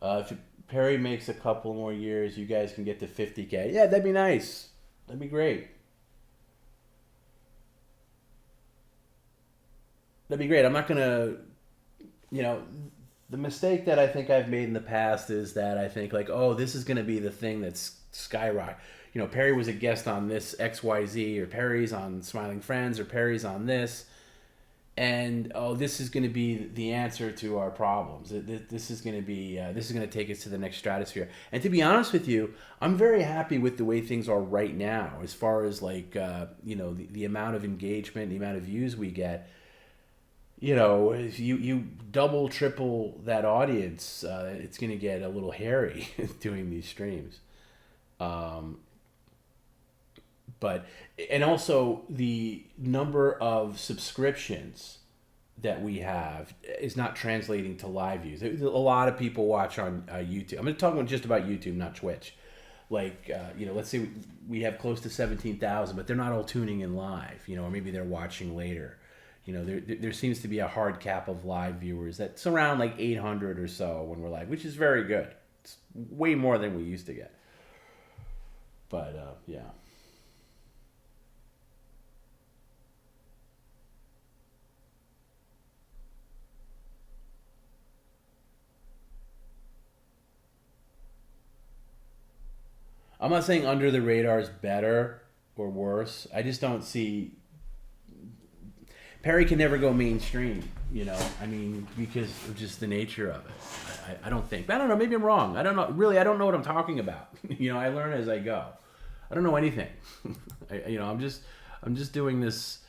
If Perry makes a couple more years, you guys can get to 50K. Yeah, that'd be nice. That'd be great. That'd be great. I'm not going to, you know, the mistake that I think I've made in the past is that I think like, oh, this is going to be the thing that's skyrocket. You know, Perry was a guest on this XYZ, or Perry's on Smiling Friends, or Perry's on this. and this is going to be the answer to our problems. This is going to be this is going to take us to the next stratosphere. And to be honest with you, I'm very happy with the way things are right now, as far as like the amount of engagement, the amount of views we get. If you double, triple that audience, it's going to get a little hairy doing these streams. And also the number of subscriptions that we have is not translating to live views. A lot of people watch on YouTube. I'm going to talk just about YouTube, not Twitch. Like, let's say we have close to 17,000, but they're not all tuning in live, or maybe they're watching later. There seems to be a hard cap of live viewers that's around like 800 or so when we're live, which is very good. It's way more than we used to get. But, yeah. I'm not saying Under the Radar is better or worse. I just don't see... Perry can never go mainstream, because of just the nature of it. I don't think. I don't know. Maybe I'm wrong. I don't know. Really, I don't know what I'm talking about. I learn as I go. I don't know anything. I'm just doing this,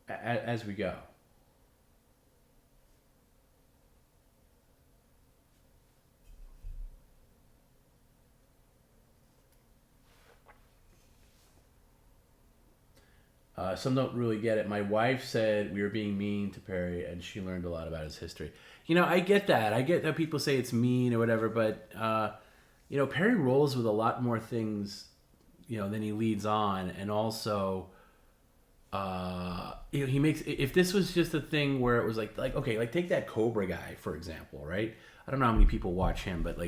as we go. Some don't really get it. My wife said we were being mean to Perry, and she learned a lot about his history. I get that. I get that people say it's mean or whatever, but Perry rolls with a lot more things, than he leads on, and also, he makes. If this was just a thing where it was like okay, take that Cobra guy for example, right? I don't know how many people watch him, but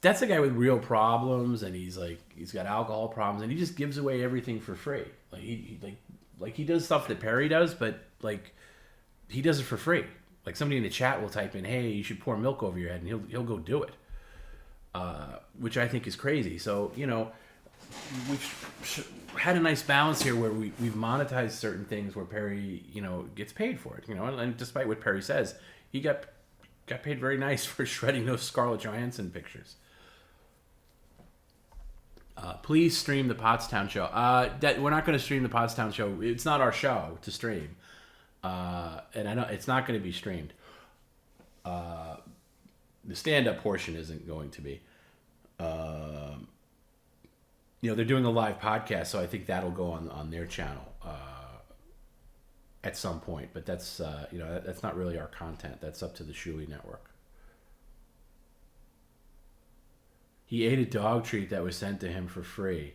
that's a guy with real problems, and he's got alcohol problems, and he just gives away everything for free. He does stuff that Perry does, but he does it for free. Somebody in the chat will type in, "Hey, you should pour milk over your head," and he'll go do it, which I think is crazy. So we've had a nice balance here where we've monetized certain things where Perry gets paid for it. And despite what Perry says, he got paid very nice for shredding those Scarlett Johansson pictures. Please stream the Pottstown show. We're not going to stream the Pottstown show. It's not our show to stream. And I know it's not going to be streamed. The stand-up portion isn't going to be. They're doing a live podcast, so I think that'll go on their channel at some point. But that's that's not really our content. That's up to the Shuli Network. He ate a dog treat that was sent to him for free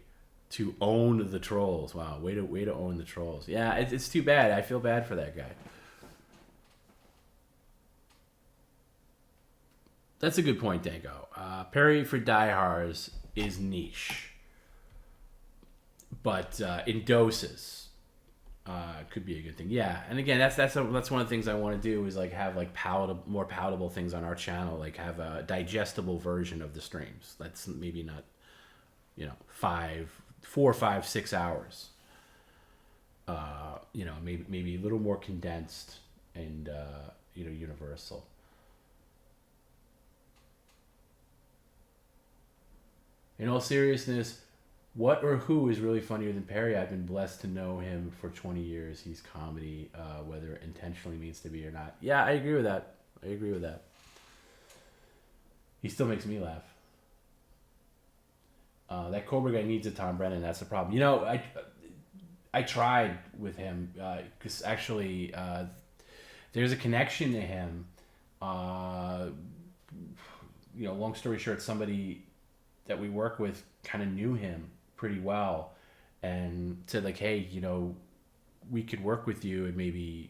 to own the trolls. Wow, way to own the trolls. Yeah, it's too bad. I feel bad for that guy. That's a good point, Dango. Perry for diehards is niche, but in doses could be a good thing. Yeah, and again, that's one of the things I want to do is have more palatable things on our channel, have a digestible version of the streams. That's maybe not 4, 5, 6 hours. Maybe a little more condensed and universal. In all seriousness, what or who is really funnier than Perry? I've been blessed to know him for 20 years. He's comedy, whether it intentionally means to be or not. Yeah, I agree with that. He still makes me laugh. That Cobra guy needs a Tom Brennan. That's the problem. I tried with him because actually there's a connection to him. Long story short, somebody that we work with kind of knew him pretty well and said hey, we could work with you and maybe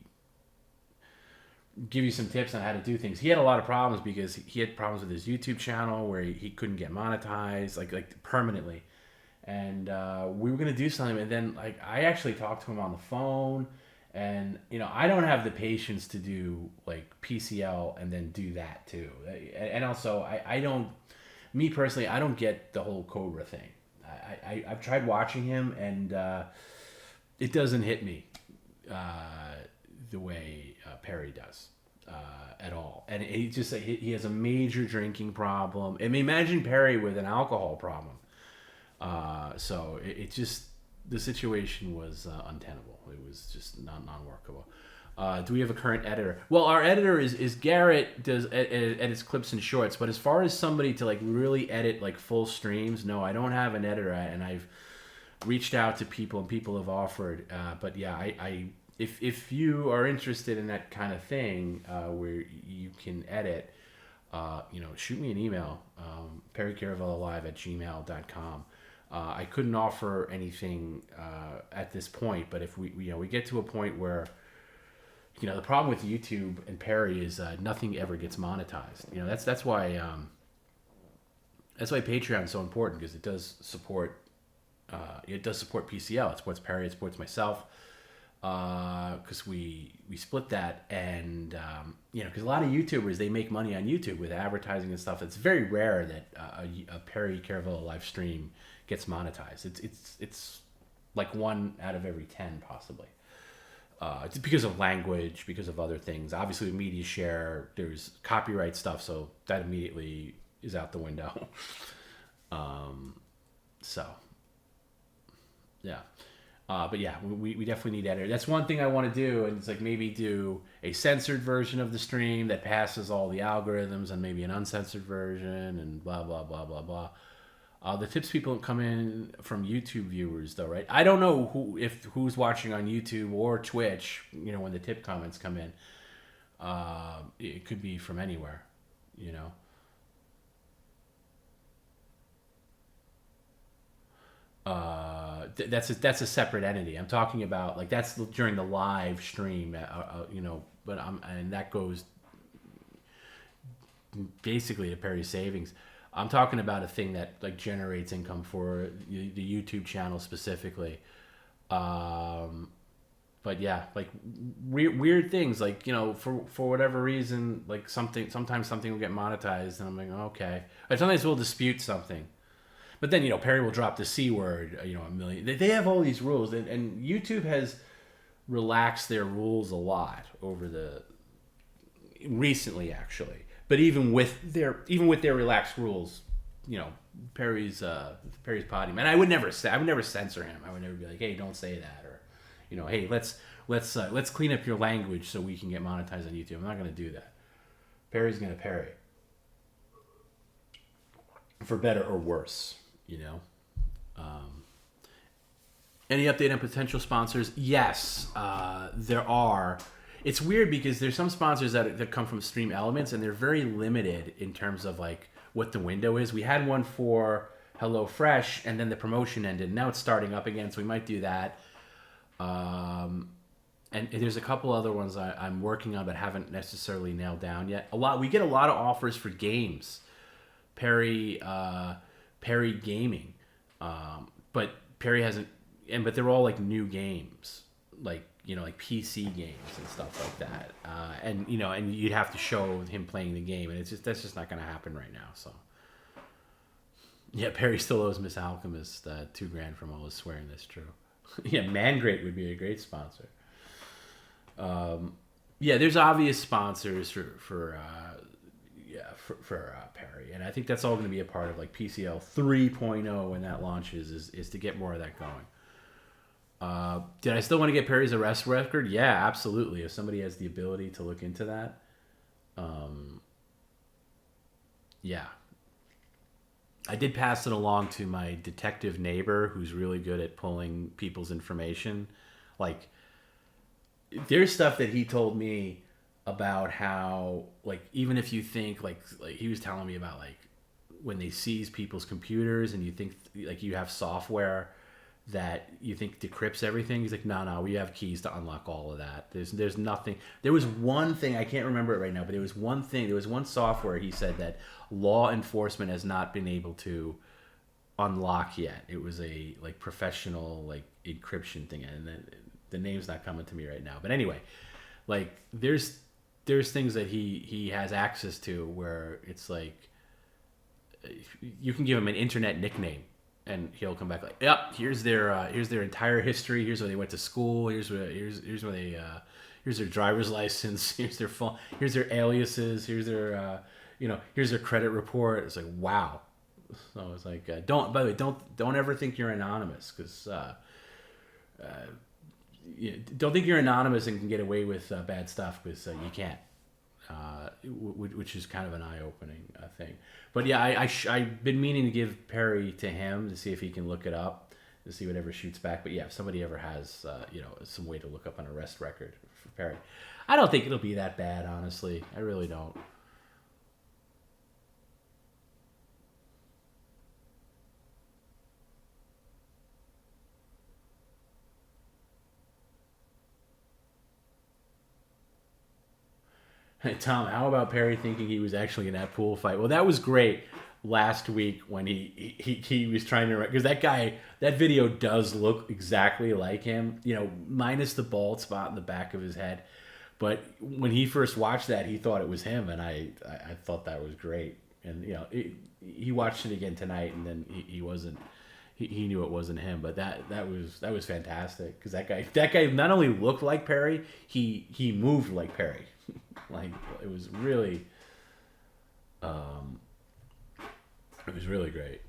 give you some tips on how to do things. He had a lot of problems because he had problems with his YouTube channel where he couldn't get monetized like permanently. And we were going to do something, and then I actually talked to him on the phone, and I don't have the patience to do PCL and then do that too. And also I don't, me personally, I don't get the whole Cobra thing. I've tried watching him, and it doesn't hit me the way Perry does at all. And he has a major drinking problem. I mean, imagine Perry with an alcohol problem. So it just, the situation was untenable. It was just non-workable. Do we have a current editor? Well, our editor is Garrett, does edits clips and shorts. But as far as somebody to like really edit like full streams, no, I don't have an editor. And I've reached out to people, and people have offered. But yeah, if you are interested in that kind of thing, where you can edit, shoot me an email, perrycaravellolive@gmail.com. I couldn't offer anything at this point, but if we get to a point where, the problem with YouTube and Perry is nothing ever gets monetized. That's why Patreon is so important, because it does support PCL. It supports Perry. It supports myself, because we split that, and because a lot of YouTubers, they make money on YouTube with advertising and stuff. It's very rare that a Perry Caravello live stream gets monetized. It's like 1 out of every 10 possibly. It's because of language, because of other things. Obviously, with media share, there's copyright stuff, so that immediately is out the window. Yeah. But yeah, we definitely need editor. That's one thing I want to do, and it's like maybe do a censored version of the stream that passes all the algorithms, and maybe an uncensored version, and blah, blah, blah, blah, blah. The tips people come in from YouTube viewers, though, right? I don't know who's watching on YouTube or Twitch. When the tip comments come in, it could be from anywhere. That's a separate entity. I'm talking about like that's during the live stream, But and that goes basically to Perry Savings. I'm talking about a thing that like generates income for the YouTube channel specifically. But yeah, like weird things, like for whatever reason, like sometimes something will get monetized, and I'm like, okay. Or sometimes we'll dispute something, but then Perry will drop the C word, a million. They have all these rules, and YouTube has relaxed their rules a lot recently actually. But even with their relaxed rules, Perry's potty man. I would never censor him. I would never be like, hey, don't say that, or hey, let's clean up your language so we can get monetized on YouTube. I'm not going to do that. Perry's going to Perry, for better or worse. Any update on potential sponsors? Yes, there are. It's weird because there's some sponsors that come from Stream Elements, and they're very limited in terms of like what the window is. We had one for HelloFresh, and then the promotion ended. Now it's starting up again, so we might do that. And there's a couple other ones I'm working on but haven't necessarily nailed down yet. We get a lot of offers for games, Perry Gaming, but Perry hasn't, but they're all like new games, like PC games and stuff like that. And you'd have to show him playing the game, and that's just not going to happen right now. So yeah, Perry still owes Miss Alchemist $2,000 from all his swearing. That's true. Yeah, Mangrate would be a great sponsor. Yeah, there's obvious sponsors for Perry, and I think that's all going to be a part of like PCL 3.0 when that launches, is to get more of that going. Did I still want to get Perry's arrest record? Yeah, absolutely. If somebody has the ability to look into that, yeah. I did pass it along to my detective neighbor, who's really good at pulling people's information. Like, there's stuff that he told me about how, like, even if you think, like he was telling me about, like, when they seize people's computers and you think, like, you have software that you think decrypts everything. He's like, no, we have keys to unlock all of that. There's nothing. There was one thing, I can't remember it right now, but there was one software he said that law enforcement has not been able to unlock yet. It was a like professional like encryption thing, and the name's not coming to me right now. But anyway, like there's things that he has access to where it's like you can give him an internet nickname and he'll come back like, yep, here's their entire history. Here's where they went to school. Here's where they here's their driver's license. Here's their phone. Here's their aliases. Here's their here's their credit report. It's like, wow. So it's like, don't. By the way, don't ever think you're anonymous, because don't think you're anonymous and can get away with bad stuff, because you can't. Which is kind of an eye-opening thing. But yeah, I've been meaning to give Perry to him to see if he can look it up, to see whatever shoots back. But yeah, if somebody ever has some way to look up an arrest record for Perry, I don't think it'll be that bad, honestly. I really don't. Hey, Tom, how about Perry thinking he was actually in that pool fight? Well, that was great last week when he was trying to, because that video does look exactly like him, minus the bald spot in the back of his head. But when he first watched that, he thought it was him, and I thought that was great. And he watched it again tonight, and then he wasn't. He knew it wasn't him, but that was fantastic, because that guy not only looked like Perry, he moved like Perry. Like, it was really great.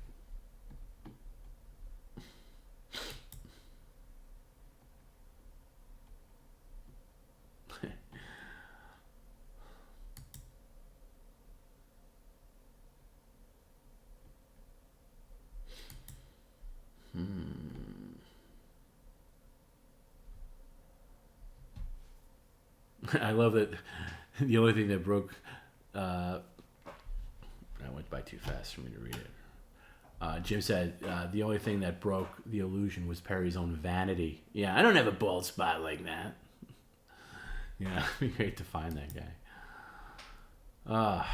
I love that. The only thing that broke, I went by too fast for me to read it. Jim said the only thing that broke the illusion was Perry's own vanity. Yeah, I don't have a bald spot like that. Yeah, it'd be great to find that guy.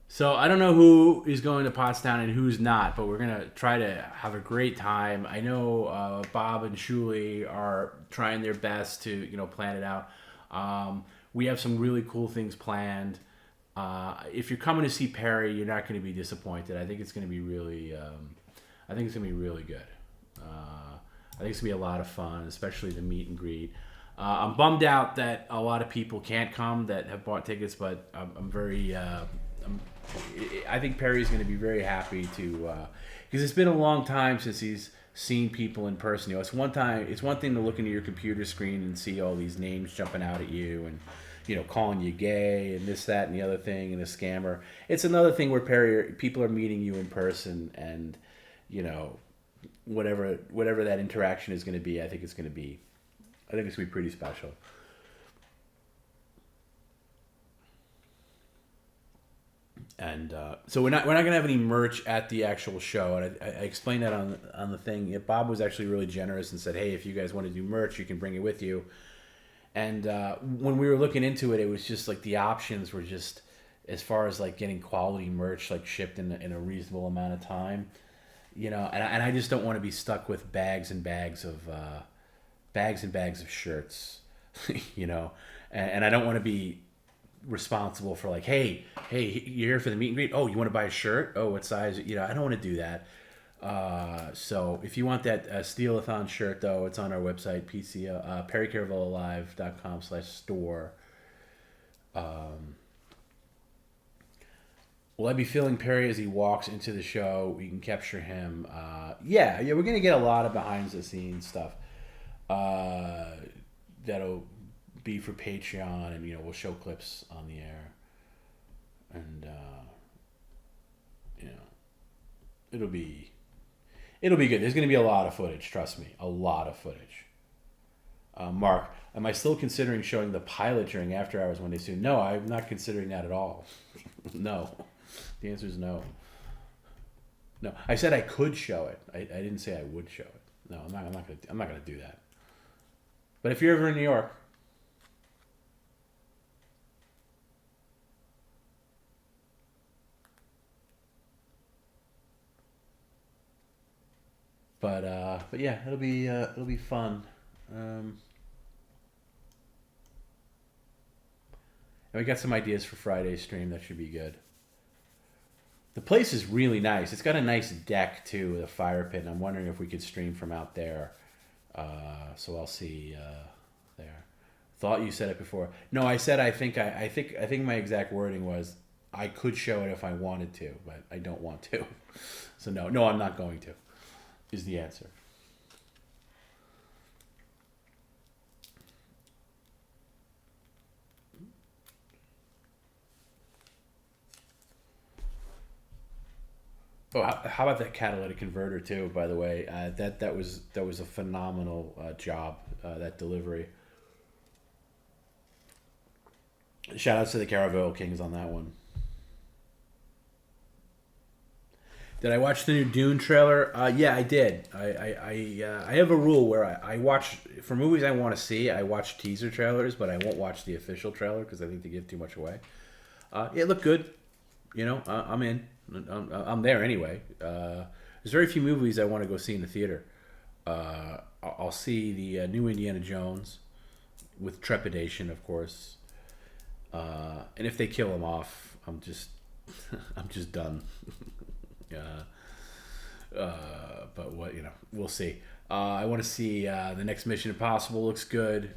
So I don't know who is going to Pottstown and who's not, but we're gonna try to have a great time. I know Bob and Shuli are trying their best to plan it out. We have some really cool things planned. If you're coming to see Perry, you're not going to be disappointed. I think it's going to be really good. I think it's going to be a lot of fun, especially the meet and greet. I'm bummed out that a lot of people can't come that have bought tickets, but I think Perry's going to be very happy to, because it's been a long time since he's seen people in person. It's one thing to look into your computer screen and see all these names jumping out at you and calling you gay and this, that, and the other thing, and a scammer. It's another thing where people are meeting you in person, and whatever that interaction is going to be, I think it's going to be pretty special. And so we're not going to have any merch at the actual show, and I explained that on the thing. Bob was actually really generous and said, "Hey, if you guys want to do merch, you can bring it with you." And when we were looking into it, it was just like the options were just, as far as like getting quality merch like shipped in a reasonable amount of time, and I just don't want to be stuck with bags and bags of shirts, and I don't want to be responsible for like, hey, you're here for the meet and greet. Oh, you want to buy a shirt? Oh, what size? I don't want to do that. So if you want that Steal-a-thon shirt, though, it's on our website, PerryCaravelloLive.com/store. Will I be filming Perry as he walks into the show? We can capture him. Yeah, we're going to get a lot of behind-the-scenes stuff. That'll be for Patreon, and we'll show clips on the air, and it'll be good. There's going to be a lot of footage, trust me, a lot of footage. Mark, am I still considering showing the pilot during After Hours when they soon? No, I'm not considering that at all. No, the answer is no. No, I said I could show it. I didn't say I would show it. No, I'm not gonna do that. But if you're ever in New York, but yeah, it'll be fun. And we got some ideas for Friday's stream that should be good. The place is really nice. It's got a nice deck too, with a fire pit. And I'm wondering if we could stream from out there. So I'll see there. Thought you said it before. No, I said I think my exact wording was I could show it if I wanted to, but I don't want to. So no, I'm not going to. Is the answer. Oh, how about that catalytic converter too? By the way, that was a phenomenal job. That delivery. Shout outs to the Caravello Kings on that one. Did I watch the new Dune trailer? Yeah, I did. I have a rule where I watch for movies I want to see. I watch teaser trailers, but I won't watch the official trailer because I think they give too much away. It looked good. You know, I'm in. I'm there anyway. There's very few movies I want to go see in the theater. I'll see the new Indiana Jones with trepidation, of course. And if they kill him off, I'm just done. But what we'll see. I want to see the next Mission Impossible. Looks good.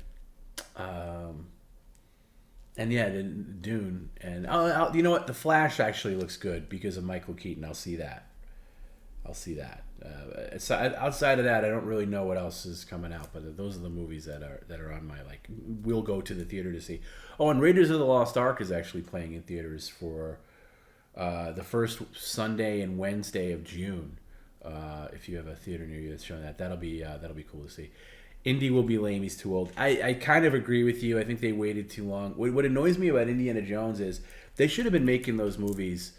And yeah, Dune, and you know what? The Flash actually looks good because of Michael Keaton. I'll see that. Outside of that, I don't really know what else is coming out, but those are the movies that are on my we'll go to the theater to see. Oh, and Raiders of the Lost Ark is actually playing in theaters for the first Sunday and Wednesday of June. If you have a theater near you that's showing that'll be cool to see. Indy will be lame. He's too old. I kind of agree with you. I think they waited too long. What annoys me about Indiana Jones is they should have been making those movies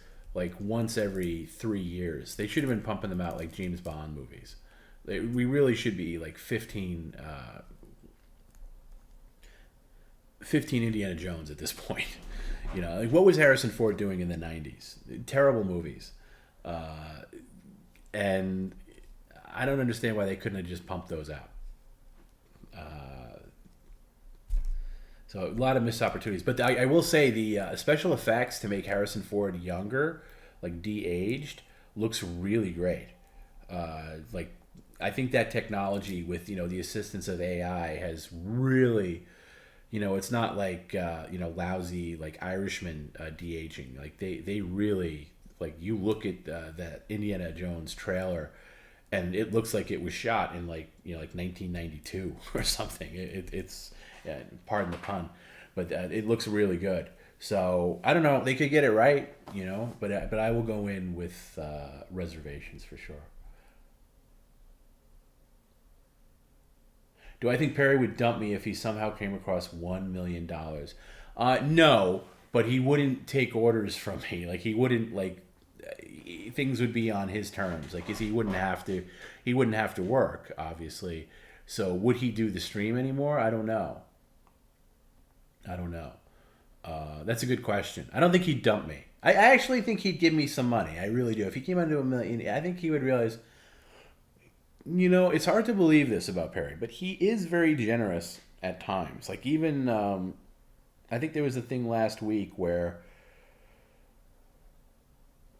once every 3 years. They should have been pumping them out like James Bond movies. We really should be 15 Indiana Jones at this point. What was Harrison Ford doing in the 90s? Terrible movies. And I don't understand why they couldn't have just pumped those out. So a lot of missed opportunities. But I will say the special effects to make Harrison Ford younger, de-aged, looks really great. I think that technology with the assistance of AI has really, it's not lousy Irishman de-aging. They really you look at that Indiana Jones trailer, and it looks like it was shot in 1992 or something. It's pardon the pun, but it looks really good. So I don't know. They could get it right, but I will go in with reservations for sure. Do I think Perry would dump me if he somehow came across $1 million? No, but he wouldn't take orders from me. He wouldn't things would be on his terms. He wouldn't have to work, obviously. So would he do the stream anymore? I don't know. That's a good question. I don't think he'd dump me. I actually think he'd give me some money. I really do. If he came under $1 million, I think he would realize, it's hard to believe this about Perry, but he is very generous at times. Even, I think there was a thing last week where,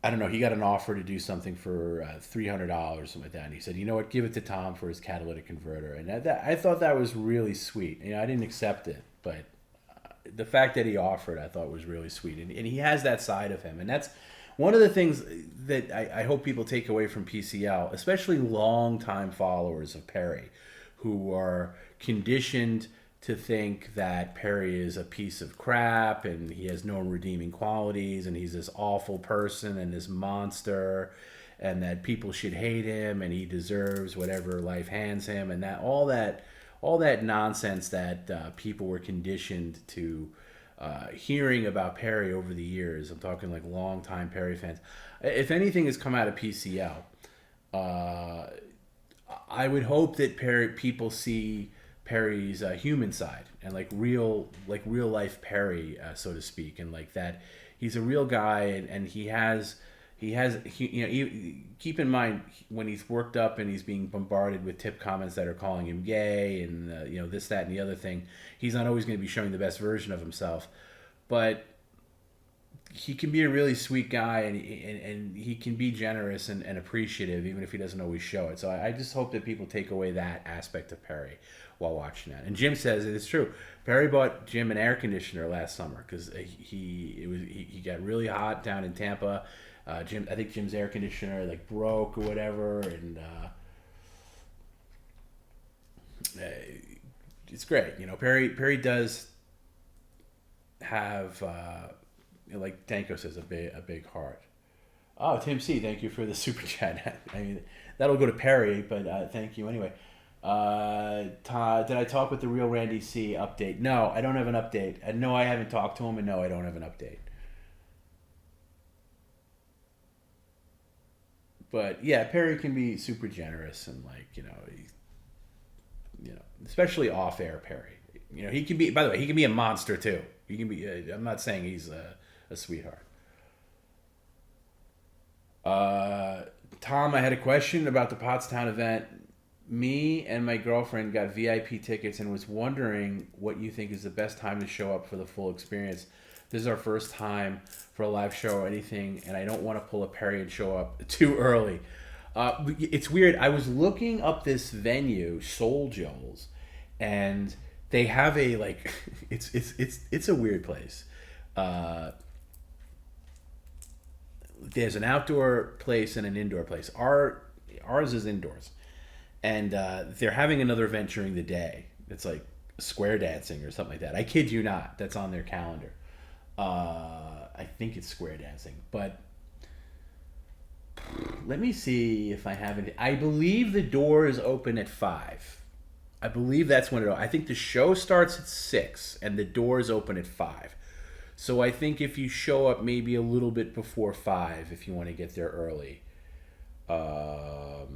I don't know, he got an offer to do something for $300 or something like that. And he said, you know what, give it to Tom for his catalytic converter. And I thought that was really sweet. I didn't accept it, but the fact that he offered, I thought was really sweet. And he has that side of him. And that's one of the things that I hope people take away from PCL, especially longtime followers of Perry, who are conditioned to think that Perry is a piece of crap and he has no redeeming qualities and he's this awful person and this monster and that people should hate him and he deserves whatever life hands him, and that all that nonsense that people were conditioned to hearing about Perry over the years. I'm talking longtime Perry fans. If anything has come out of PCL, I would hope that people see Perry's human side and real life Perry, so to speak, and that he's a real guy and he has keep in mind when he's worked up and he's being bombarded with tip comments that are calling him gay and this, that, and the other thing, he's not always going to be showing the best version of himself. But he can be a really sweet guy, and he can be generous and appreciative, even if he doesn't always show it. So I just hope that people take away that aspect of Perry while watching that. And Jim says it's true. Perry bought Jim an air conditioner last summer because he got really hot down in Tampa. I think Jim's air conditioner like broke or whatever, and it's great. You know, Perry does have like Tanko says, a big heart. Oh, Tim C, thank you for the super chat. I mean, that'll go to Perry, but thank you anyway. Todd, did I talk with the real Randy C update? No, I don't have an update. And no, I haven't talked to him, and no, I don't have an update. But yeah, Perry can be super generous and like, especially off air Perry. You know, he can be, by the way, he can be a monster too. He can be, I'm not saying he's a sweetheart. Tom, I had a question about the Pottstown event. Me and my girlfriend got VIP tickets and was wondering what you think is the best time to show up for the full experience. This is our first time for a live show or anything, and I don't want to pull a Perry and show up too early. It's weird. I was looking up this venue, Soul Joel's, and they have a like it's a weird place. There's an outdoor place and an indoor place. Ours is indoors, and they're having another event during the day. It's like square dancing or something like that. I kid you not. That's on their calendar. I think it's square dancing, but let me see if I have it. I believe the doors open at 5. I believe that's when I think the show starts at 6 and the doors open at 5. So I think if you show up maybe a little bit before 5, if you want to get there early, let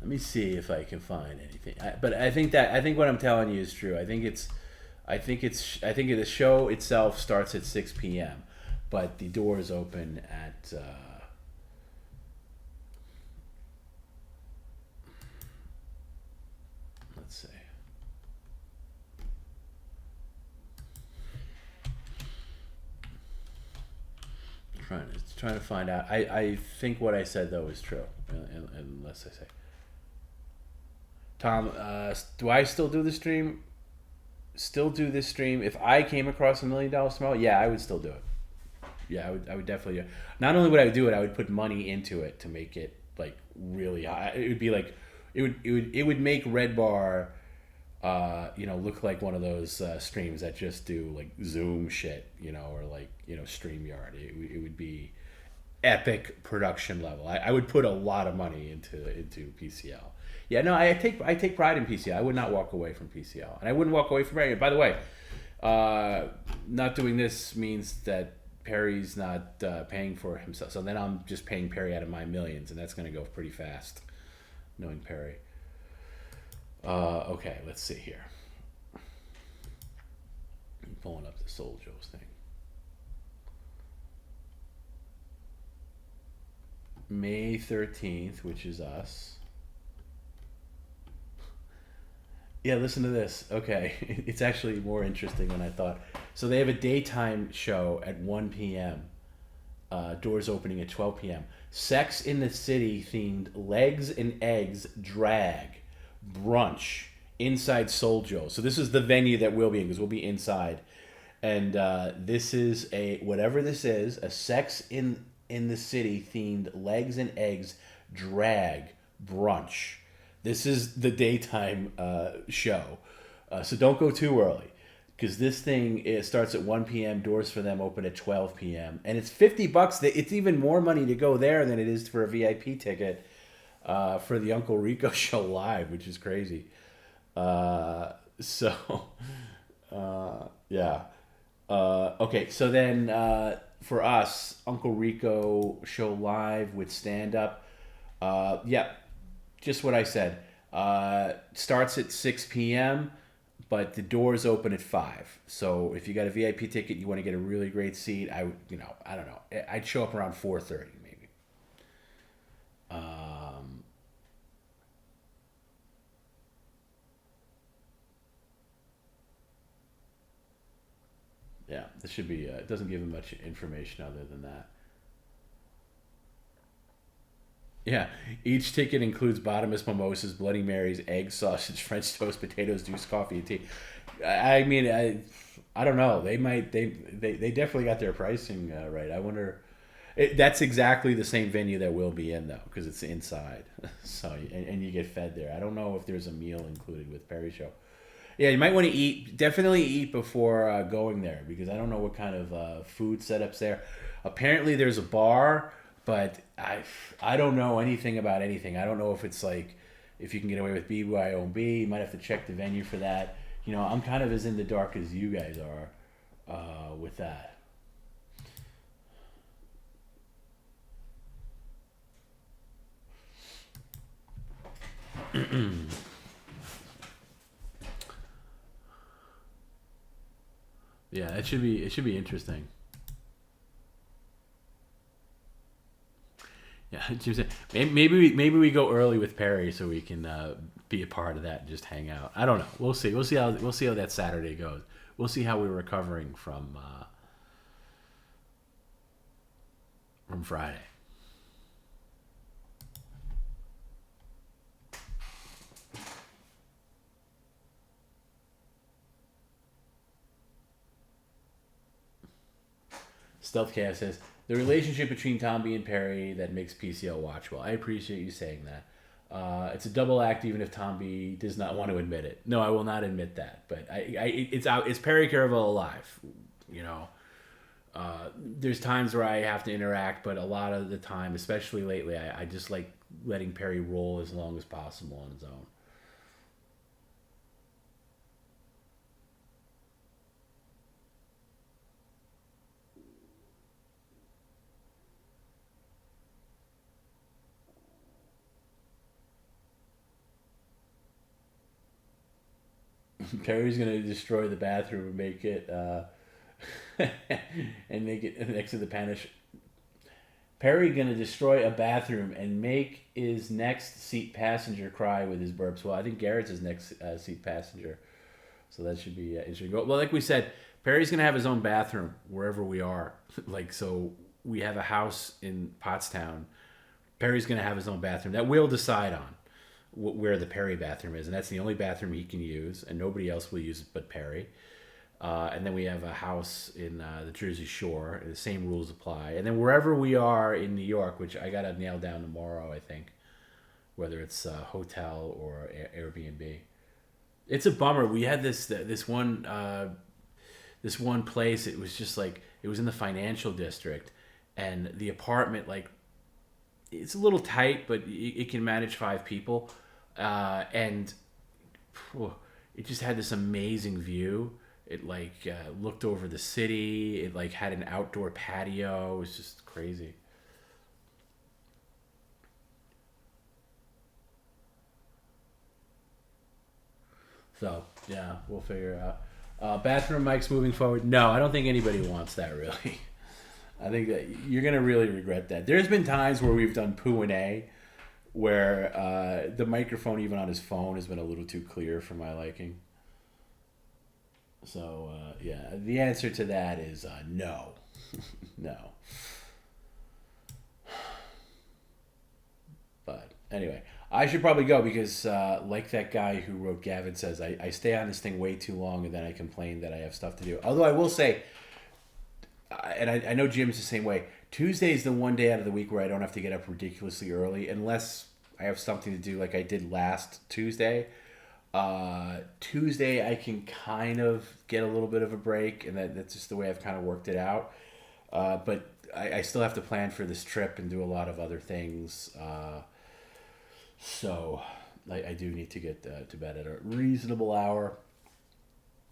me see if I can find anything. But I think what I'm telling you is true. I think the show itself starts at 6 p.m., but the doors open at let's see. Trying to find out. I think what I said though is true, unless I say. Tom, do I still do the stream? Still do this stream? If I came across $1 million tomorrow, yeah, I would still do it. Yeah, I would definitely do it. Not only would I do it, I would put money into it to make it like really high. It would be like it would make Red Bar look like one of those streams that just do like Zoom shit, or like, StreamYard. It would be epic production level. I would put a lot of money into PCL. Yeah, no, I take pride in PCL. I would not walk away from PCL, and I wouldn't walk away from Perry. By the way, not doing this means that Perry's not paying for himself. So then I'm just paying Perry out of my millions, and that's going to go pretty fast, knowing Perry. Okay, let's see here. I'm pulling up the Soul Joe's thing. May 13th, which is us. Yeah, listen to this. Okay, it's actually more interesting than I thought. So they have a daytime show at 1 p.m. Doors opening at 12 p.m. Sex in the City themed legs and eggs drag brunch inside Soul Joe. So this is the venue that we'll be in, because we'll be inside. And this is whatever this is, a Sex in the City themed legs and eggs drag brunch. This is the daytime show. So don't go too early, because this thing starts at 1 p.m. Doors for them open at 12 p.m. And it's $50. It's even more money to go there than it is for a VIP ticket for the Uncle Rico show live, which is crazy. Yeah. Okay, so then for us, Uncle Rico show live with stand-up. Yeah. Just what I said. Starts at 6 p.m., but the doors open at 5. So if you got a VIP ticket, you want to get a really great seat, I don't know. I'd show up around 4:30 maybe. this should be. It doesn't give him much information other than that. Yeah, each ticket includes bottomless mimosas, Bloody Marys, eggs, sausage, French toast, potatoes, juice, coffee, and tea. I mean, I don't know. They definitely got their pricing right. I wonder. That's exactly the same venue that we'll be in though, because it's inside. So and you get fed there. I don't know if there's a meal included with Perry Show. Yeah, you might want to eat. Definitely eat before going there, because I don't know what kind of food setups there. Apparently, there's a bar. But I don't know anything about anything. I don't know if it's like, if you can get away with BYOB. You might have to check the venue for that. You know, I'm kind of as in the dark as you guys are with that. Yeah, it should be interesting. Yeah, maybe we go early with Perry so we can be a part of that and just hang out. I don't know. We'll see. We'll see how that Saturday goes. We'll see how we're recovering from Friday. Stealth Chaos says, the relationship between Tomby and Perry that makes PCL watchable. I appreciate you saying that. It's a double act, even if Tomby does not want to admit it. No, I will not admit that. But it's out. It's Perry Caravello alive. You know, there's times where I have to interact, but a lot of the time, especially lately, I just like letting Perry roll as long as possible on his own. Perry's gonna destroy the bathroom and make it and make it next to the panish. Perry gonna destroy a bathroom and make his next seat passenger cry with his burps. Well, I think Garrett's his next seat passenger, so that should be interesting. Well, like we said, Perry's gonna have his own bathroom wherever we are. Like, so we have a house in Pottstown. Perry's gonna have his own bathroom that we'll decide on where the Perry bathroom is, and that's the only bathroom he can use, and nobody else will use it but Perry. And then we have a house in the Jersey Shore, and the same rules apply. And then wherever we are in New York, which I gotta nail down tomorrow, I think, whether it's a hotel or Airbnb. It's a bummer. We had this one place. It was just like, it was in the financial district, and the apartment, like, it's a little tight, but it can manage 5 people. And it just had this amazing view. It looked over the city. It had an outdoor patio. It was just crazy. So yeah, we'll figure out. Bathroom mics moving forward. No, I don't think anybody wants that really. I think that you're gonna really regret that. There's been times where we've done Pooh and A, where the microphone even on his phone has been a little too clear for my liking. So yeah, the answer to that is no, no. But anyway, I should probably go because like that guy who wrote Gavin says, I stay on this thing way too long and then I complain that I have stuff to do. Although I will say, and I know Jim's the same way, Tuesday is the one day out of the week where I don't have to get up ridiculously early unless I have something to do like I did last Tuesday. Tuesday I can kind of get a little bit of a break, and that's just the way I've kind of worked it out. But I still have to plan for this trip and do a lot of other things. So I do need to get to bed at a reasonable hour.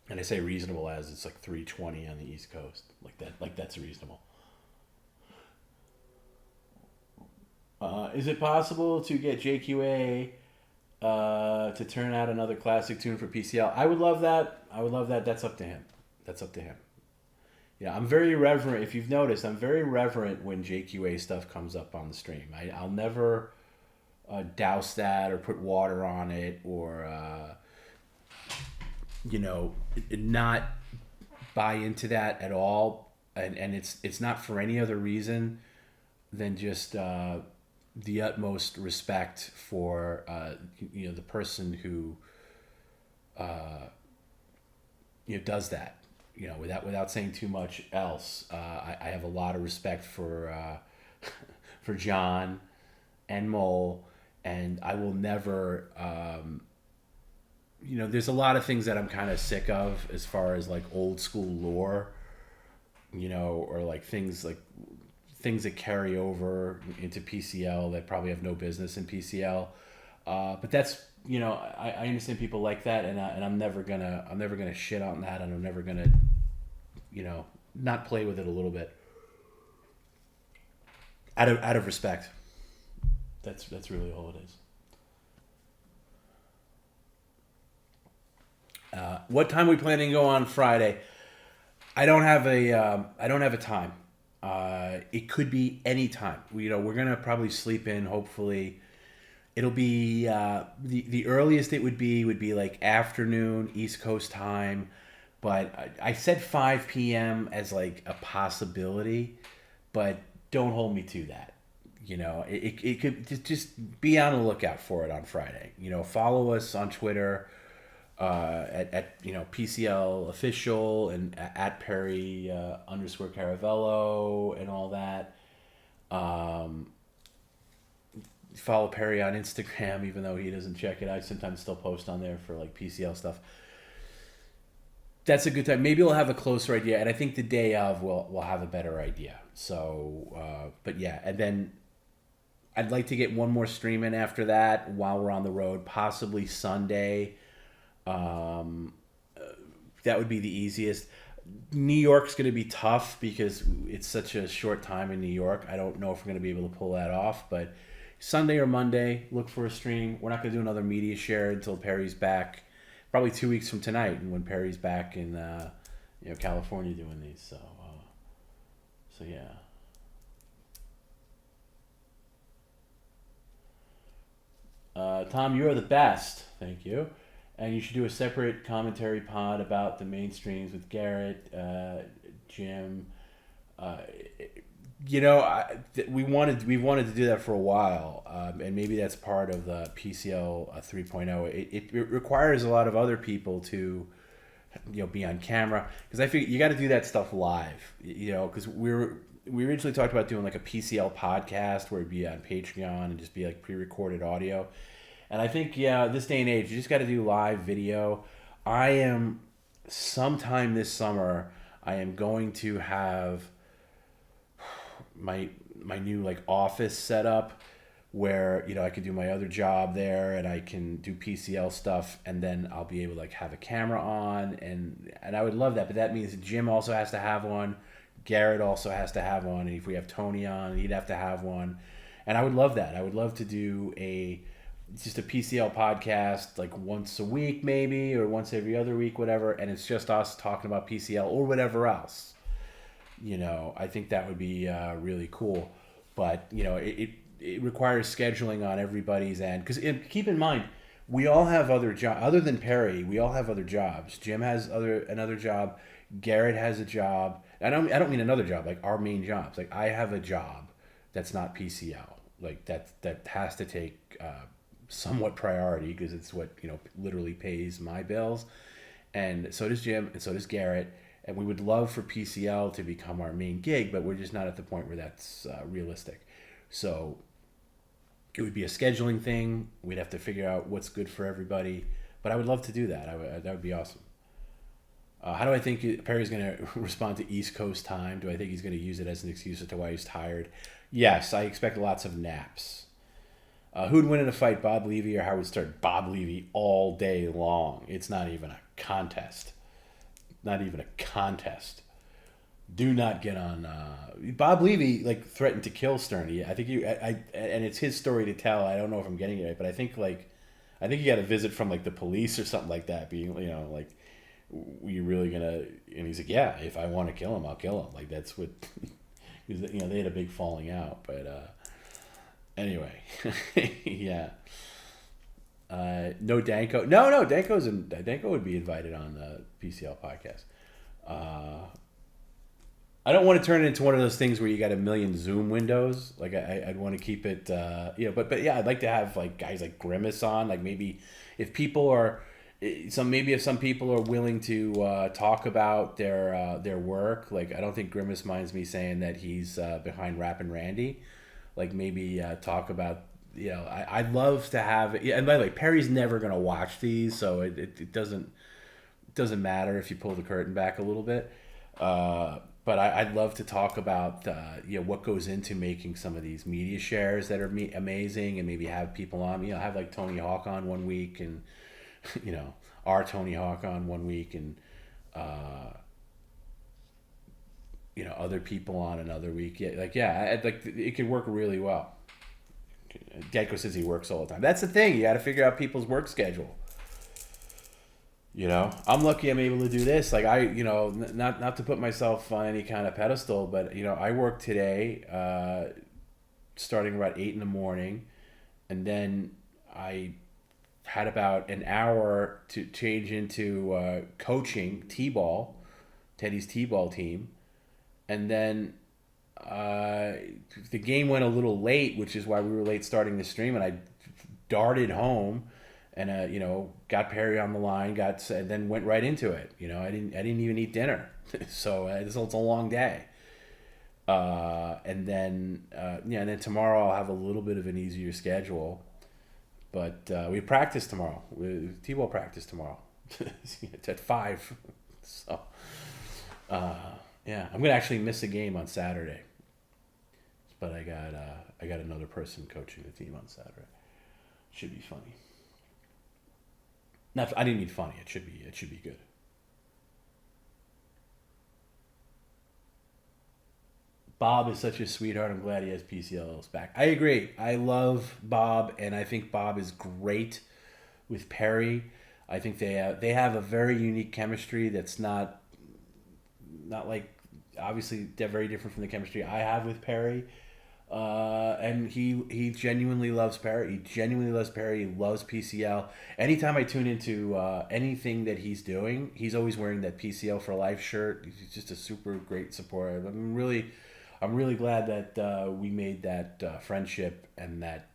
And I say reasonable as it's like 3:20 on the East Coast. Like that's reasonable. Is it possible to get JQA to turn out another classic tune for PCL? I would love that. That's up to him. Yeah, I'm very reverent. If you've noticed, I'm very reverent when JQA stuff comes up on the stream. I'll never douse that or put water on it or not buy into that at all, and it's not for any other reason than just the utmost respect for the person who does that. Without saying too much else, I have a lot of respect for for John and Mole, and I will never. There's a lot of things that I'm kind of sick of as far as like old school lore, or like things that carry over into PCL that probably have no business in PCL. But that's, I understand people like that, and I'm never gonna shit on that, and I'm never gonna, not play with it a little bit. Out of respect. That's really all it is. What time are we planning to go on Friday? I don't have a time. It could be any time. We're gonna probably sleep in. Hopefully, it'll be the earliest it would be like afternoon East Coast time. But I said 5 p.m. as like a possibility, but don't hold me to that. It could just be on the lookout for it on Friday. Follow us on Twitter. At PCL official and at Perry _ Caravello and all that. Follow Perry on Instagram, even though he doesn't check it. I sometimes still post on there for like PCL stuff. That's a good time. Maybe we'll have a closer idea, and I think the day of we'll have a better idea. So, but yeah, and then I'd like to get one more stream in after that while we're on the road, possibly Sunday. That would be the easiest. New York's going to be tough because it's such a short time in New York. I don't know if we're going to be able to pull that off, but Sunday or Monday, look for a stream. We're not going to do another media share until Perry's back, probably 2 weeks from tonight, and when Perry's back in California doing these. So yeah. Tom, you are the best. Thank you. And you should do a separate commentary pod about the mainstreams with Garrett, Jim. We wanted to do that for a while, and maybe that's part of the PCL 3.0. It requires a lot of other people to, be on camera, because I figure you got to do that stuff live. Because we originally talked about doing like a PCL podcast where it'd be on Patreon and just be like pre-recorded audio. And I think, this day and age, you just got to do live video. I am, sometime this summer, I am going to have my new like office set up where, I can do my other job there and I can do PCL stuff, and then I'll be able to like have a camera on, and I would love that. But that means Jim also has to have one. Garrett also has to have one. And if we have Tony on, he'd have to have one. And I would love that. I would love to do just a PCL podcast like once a week maybe, or once every other week, whatever, and it's just us talking about PCL or whatever else. I think that would be really cool. But it requires scheduling on everybody's end, because keep in mind, we all have other jobs other than Perry. We all have other jobs. Jim has another job. Garrett has a job. I don't mean another job, like our main jobs. Like I have a job that's not PCL. Like that has to take somewhat priority, because it's what literally pays my bills, and so does Jim, and so does Garrett, and we would love for PCL to become our main gig, but we're just not at the point where that's realistic. So it would be a scheduling thing. We'd have to figure out what's good for everybody, but I would love to do that. That would be awesome. How do I think Perry's going to respond to East Coast time? Do I think he's going to use it as an excuse as to why he's tired? Yes, I expect lots of naps. Who'd win in a fight, Bob Levy or Howard Stern? Bob Levy all day long. It's not even a contest. Not even a contest. Do not get on. Bob Levy threatened to kill Stern. I think and it's his story to tell. I don't know if I'm getting it right, but I think he got a visit from the police or something like that. Being were you really gonna? And he's like, yeah, if I want to kill him, I'll kill him. That's what. They had a big falling out, but. Anyway, yeah. No Danko. No, Danko would be invited on the PCL podcast. I don't want to turn it into one of those things where you got a million Zoom windows. Like I'd want to keep it, but yeah, I'd like to have like guys like Grimace on. Like maybe if people are, if some people are willing to talk about their work. Like I don't think Grimace minds me saying that he's behind Rappin' Randy. Like maybe talk about, I'd love to have. And by the way, Perry's never gonna watch these, so it doesn't matter if you pull the curtain back a little bit. But I'd love to talk about what goes into making some of these media shares that are amazing, and maybe have people on. Have like Tony Hawk on one week, and our Tony Hawk on one week, and other people on another week. It could work really well. Gecko says he works all the time. That's the thing. You got to figure out people's work schedule. I'm lucky I'm able to do this. Like not to put myself on any kind of pedestal, but I worked today, starting about 8 a.m, and then I had about an hour to change into coaching T-ball, Teddy's T-ball team, and then the game went a little late, which is why we were late starting the stream, and I darted home. And got Perry on the line, and then went right into it. I didn't even eat dinner, so it's a long day. And then tomorrow I'll have a little bit of an easier schedule, but we practice tomorrow. T-ball practice tomorrow. It's at 5. So I'm gonna actually miss a game on Saturday, but I got another person coaching the team on Saturday. Should be funny. I didn't mean funny. It should be good. Bob is such a sweetheart. I'm glad he has PCL's back. I agree. I love Bob, and I think Bob is great with Perry. I think they have a very unique chemistry that's not like, obviously they're very different from the chemistry I have with Perry. And he genuinely loves Perry. He genuinely loves Perry. He loves PCL. Anytime I tune into anything that he's doing, he's always wearing that PCL for Life shirt. He's just a super great supporter. I'm really glad that we made that friendship and that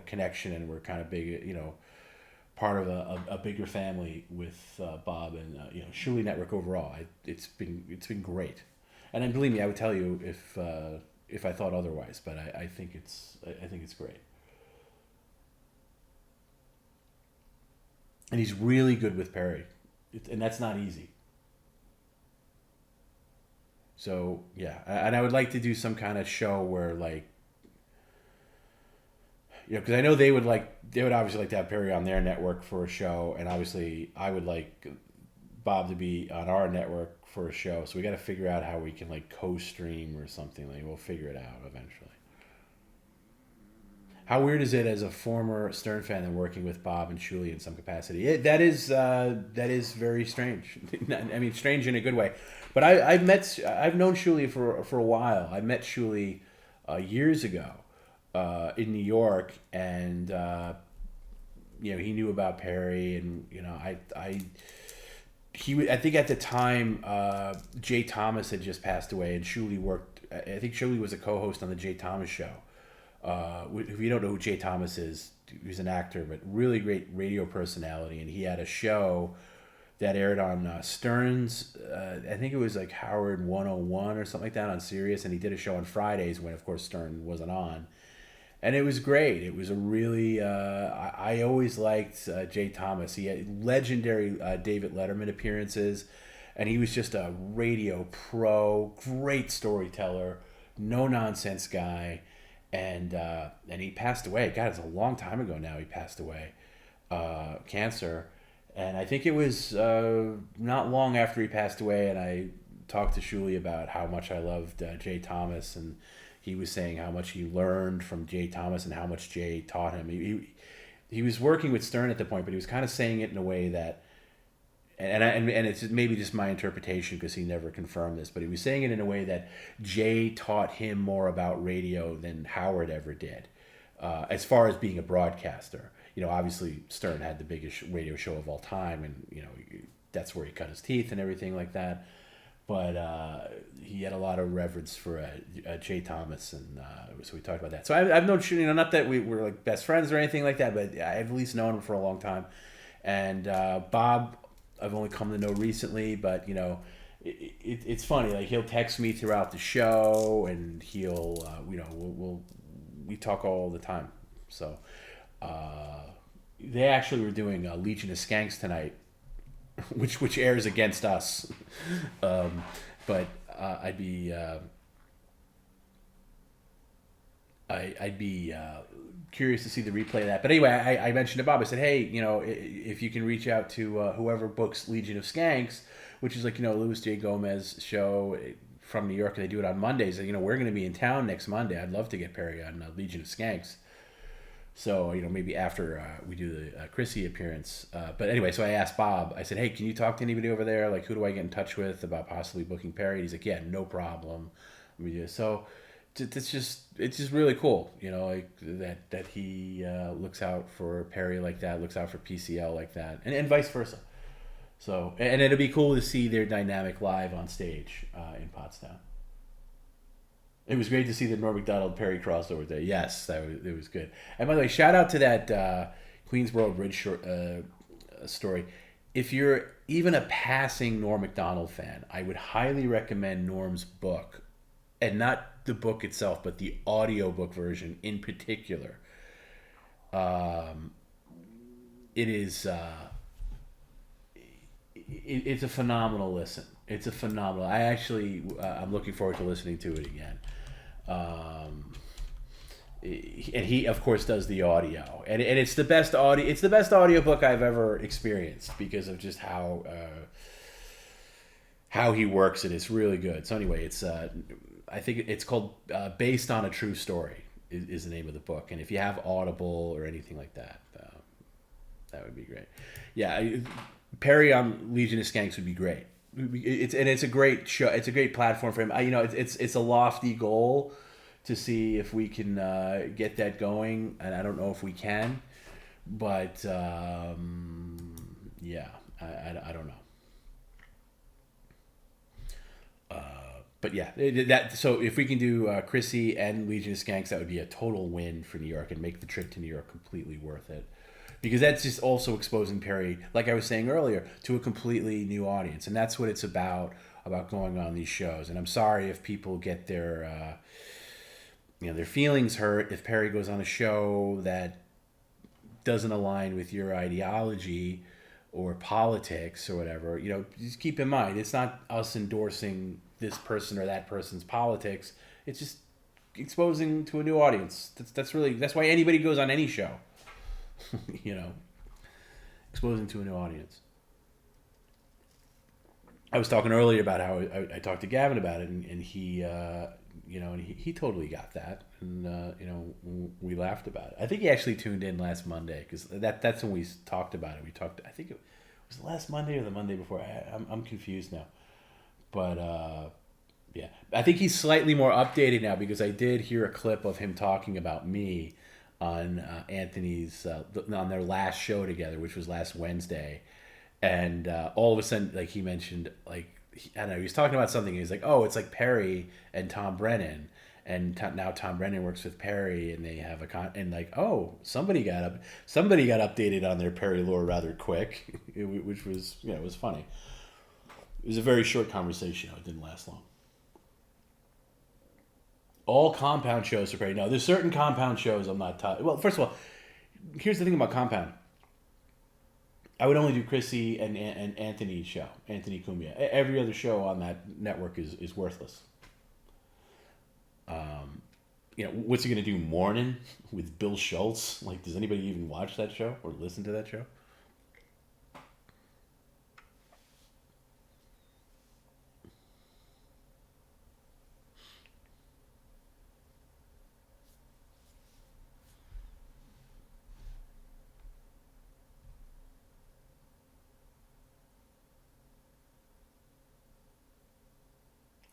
connection, and we're kind of big, part of a bigger family with Bob and Shuli Network overall. It's been great, and then believe me, I would tell you if I thought otherwise, but I think it's great. And he's really good with Perry, and that's not easy. So yeah, and I would like to do some kind of show where because I know they would obviously like to have Perry on their network for a show, and obviously I would like Bob to be on our network for a show. So we got to figure out how we can co-stream or something. We'll figure it out eventually. How weird is it as a former Stern fan and working with Bob and Shuli in some capacity? That is very strange. I mean, strange in a good way. But I've known Shuli for a while. I met Shuli years ago in New York, and he knew about Perry, and I think at the time, Jay Thomas had just passed away, and Shuli worked. I think Shuli was a co-host on the Jay Thomas show. If you don't know who Jay Thomas is, he's an actor, but really great radio personality, and he had a show that aired on Stern's. I think it was like Howard 101 or something like that on Sirius, and he did a show on Fridays when, of course, Stern wasn't on. And it was great. It was a really... I always liked Jay Thomas. He had legendary David Letterman appearances, and he was just a radio pro, great storyteller, no-nonsense guy, and he passed away. God, it's a long time ago now he passed away. Cancer. And I think it was not long after he passed away, and I talked to Shuli about how much I loved Jay Thomas, and he was saying how much he learned from Jay Thomas and how much Jay taught him. He was working with Stern at the point, but he was kind of saying it in a way that, and it's maybe just my interpretation because he never confirmed this, but he was saying it in a way that Jay taught him more about radio than Howard ever did, as far as being a broadcaster. Obviously Stern had the biggest radio show of all time, and that's where he cut his teeth and everything like that. But he had a lot of reverence for Jay Thomas, and so we talked about that. So I've known, not that we were like best friends or anything like that, but I've at least known him for a long time. And Bob, I've only come to know recently, but it's funny. Like, he'll text me throughout the show, and he'll we talk all the time. So they actually were doing Legion of Skanks tonight, which airs against us. But I'd be curious to see the replay of that. But anyway, I mentioned to Bob, I said, hey, if you can reach out to whoever books Legion of Skanks, which is like, Louis J. Gomez show from New York, and they do it on Mondays. We're going to be in town next Monday. I'd love to get Perry on Legion of Skanks. So, maybe after we do the Chrissy appearance. But anyway, so I asked Bob, I said, hey, can you talk to anybody over there? Like, who do I get in touch with about possibly booking Perry? And he's like, yeah, no problem. So it's just really cool, like that he looks out for Perry like that, looks out for PCL like that, and vice versa. So, and it'll be cool to see their dynamic live on stage in Pottstown. It was great to see the Norm Macdonald Perry crossover there. Yes, it was good. And by the way, shout out to that Queensboro Bridge story. If you're even a passing Norm Macdonald fan, I would highly recommend Norm's book, and not the book itself, but the audiobook version in particular. It is it's a phenomenal listen. It's a phenomenal. I'm looking forward to listening to it again. And he of course does the audio, and it's the best audio. It's the best audiobook I've ever experienced because of just how he works it. It's really good. So anyway, it's I think it's called Based on a True Story is the name of the book. And if you have Audible or anything like that, that would be great. Yeah, Perry on Legion of Skanks would be great. It's a great show. It's a great platform for him. It's a lofty goal to see if we can get that going, and I don't know if we can, but yeah, I don't know. But yeah, so if we can do Chrissy and Legion of Skanks, that would be a total win for New York and make the trip to New York completely worth it. Because that's just also exposing Perry, like I was saying earlier, to a completely new audience. And that's what it's about going on these shows. And I'm sorry if people get their feelings hurt if Perry goes on a show that doesn't align with your ideology or politics or whatever. Just keep in mind, it's not us endorsing this person or that person's politics. It's just exposing to a new audience. That's why anybody goes on any show. Exposing to a new audience. I was talking earlier about how I talked to Gavin about it, and he, he totally got that, and we laughed about it. I think he actually tuned in last Monday because that's when we talked about it. I think it was last Monday or the Monday before. I'm confused now, but yeah, I think he's slightly more updated now because I did hear a clip of him talking about me on Anthony's on their last show together, which was last Wednesday, and all of a sudden, like, he mentioned, like, I don't know, he was talking about something. He's like, "Oh, it's like Perry and Tom Brennan, and now Tom Brennan works with Perry, and they have and like, oh, somebody got updated on their Perry lore rather quick," which was it was funny. It was a very short conversation. It didn't last long. All compound shows are great. No, there's certain compound shows I'm not well, first of all, here's the thing about compound. I would only do Chrissy and Anthony's show, Anthony Cumia. Every other show on that network is worthless. What's he going to do, Morning with Bill Schultz? Like, does anybody even watch that show or listen to that show?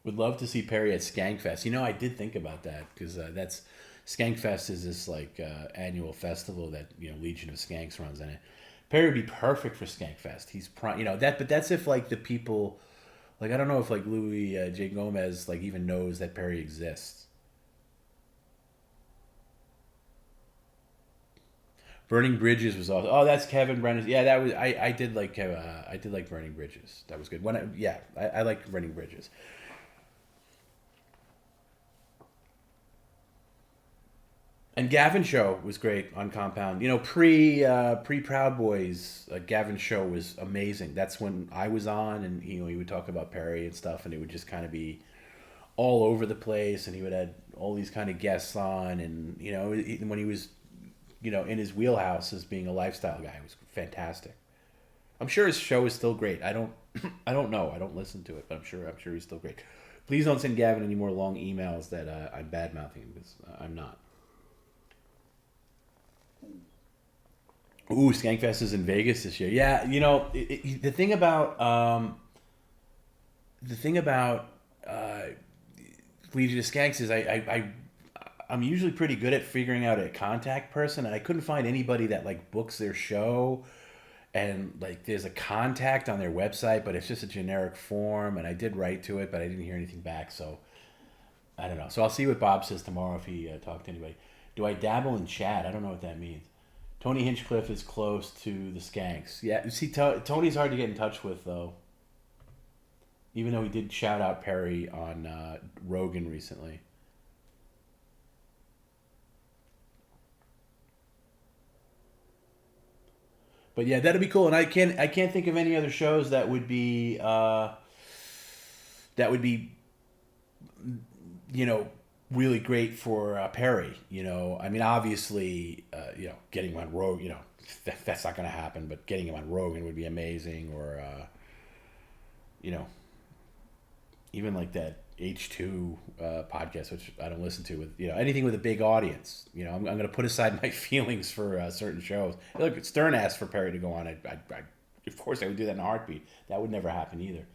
Would love to see Perry at Skankfest. I did think about that because Skankfest is this like annual festival that Legion of Skanks runs in it. Perry would be perfect for Skankfest. He's but that's if like the people, like I don't know if like Louis J. Gomez like even knows that Perry exists. Burning Bridges was awesome. Oh, that's Kevin Brennan. Yeah, that was I did like Burning Bridges. That was good. I liked Burning Bridges. And Gavin show was great on Compound. You know, pre Proud Boys, Gavin show was amazing. That's when I was on, and he would talk about Perry and stuff, and it would just kind of be all over the place, and he would have all these kind of guests on, and when he was in his wheelhouse as being a lifestyle guy, it was fantastic. I'm sure his show is still great. I don't know. I don't listen to it, but I'm sure he's still great. Please don't send Gavin any more long emails that I'm bad mouthing him, because I'm not. Ooh, Skankfest is in Vegas this year. Yeah, the thing about Legion of Skanks is I'm usually pretty good at figuring out a contact person, and I couldn't find anybody that like books their show, and like there's a contact on their website, but it's just a generic form, and I did write to it, but I didn't hear anything back, so I don't know. So I'll see what Bob says tomorrow if he talked to anybody. Do I dabble in chat? I don't know what that means. Tony Hinchcliffe is close to the Skanks. Yeah, see, Tony's hard to get in touch with, though. Even though he did shout out Perry on Rogan recently. But yeah, that'd be cool. And I can't think of any other shows that would be really great for Perry. I mean, obviously, getting him on Rogan, that's not going to happen, but getting him on Rogan would be amazing. Or, even like that H2 podcast, which I don't listen to, with anything with a big audience. I'm going to put aside my feelings for certain shows. Look, Stern asked for Perry to go on. I of course I would do that in a heartbeat. That would never happen either.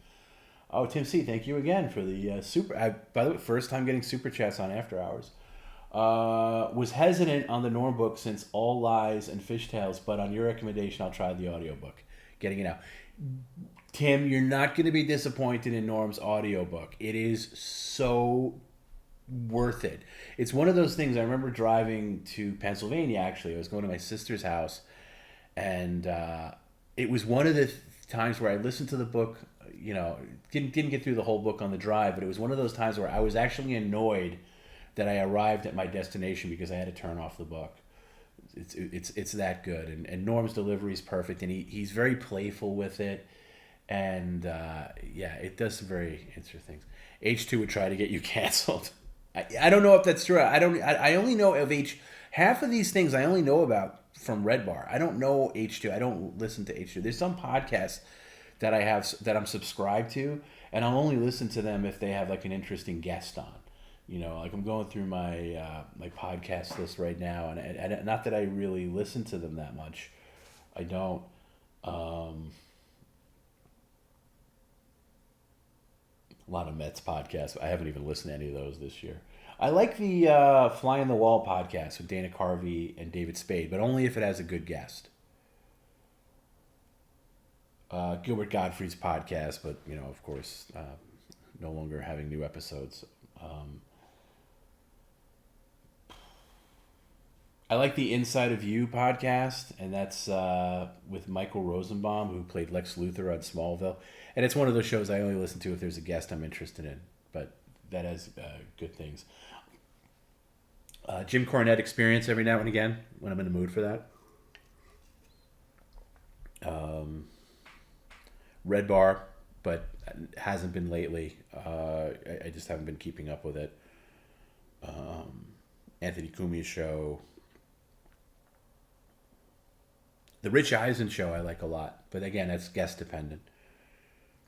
Oh, Tim C, thank you again for the super. By the way, first time getting super chats on After Hours. Was hesitant on the Norm book since All Lies and Fishtails, but on your recommendation, I'll try the audiobook. Getting it out. Tim, you're not going to be disappointed in Norm's audiobook. It is so worth it. It's one of those things. I remember driving to Pennsylvania, actually. I was going to my sister's house, and it was one of the times where I listened to the book, didn't get through the whole book on the drive, but it was one of those times where I was actually annoyed that I arrived at my destination because I had to turn off the book. It's that good, and Norm's delivery is perfect, and he's very playful with it. And it does some very interesting things. H2 would try to get you canceled. I don't know if that's true. I only know of half of these things I only know about from Red Bar. I don't know H2. I don't listen to H2. There's some podcasts that I have that I'm subscribed to, and I'll only listen to them if they have like an interesting guest on. Like I'm going through my podcast list right now, and not that I really listen to them that much. I don't. A lot of Mets podcasts. I haven't even listened to any of those this year. I like the Fly on the Wall podcast with Dana Carvey and David Spade, but only if it has a good guest. Gilbert Gottfried's podcast, but of course, no longer having new episodes. I like the Inside of You podcast, and that's with Michael Rosenbaum, who played Lex Luthor on Smallville. And it's one of those shows I only listen to if there's a guest I'm interested in, but that has good things. Jim Cornette Experience every now and again when I'm in the mood for that. Red Bar, but hasn't been lately. I just haven't been keeping up with it. Anthony Cumia's show. The Rich Eisen show I like a lot, but again, that's guest dependent.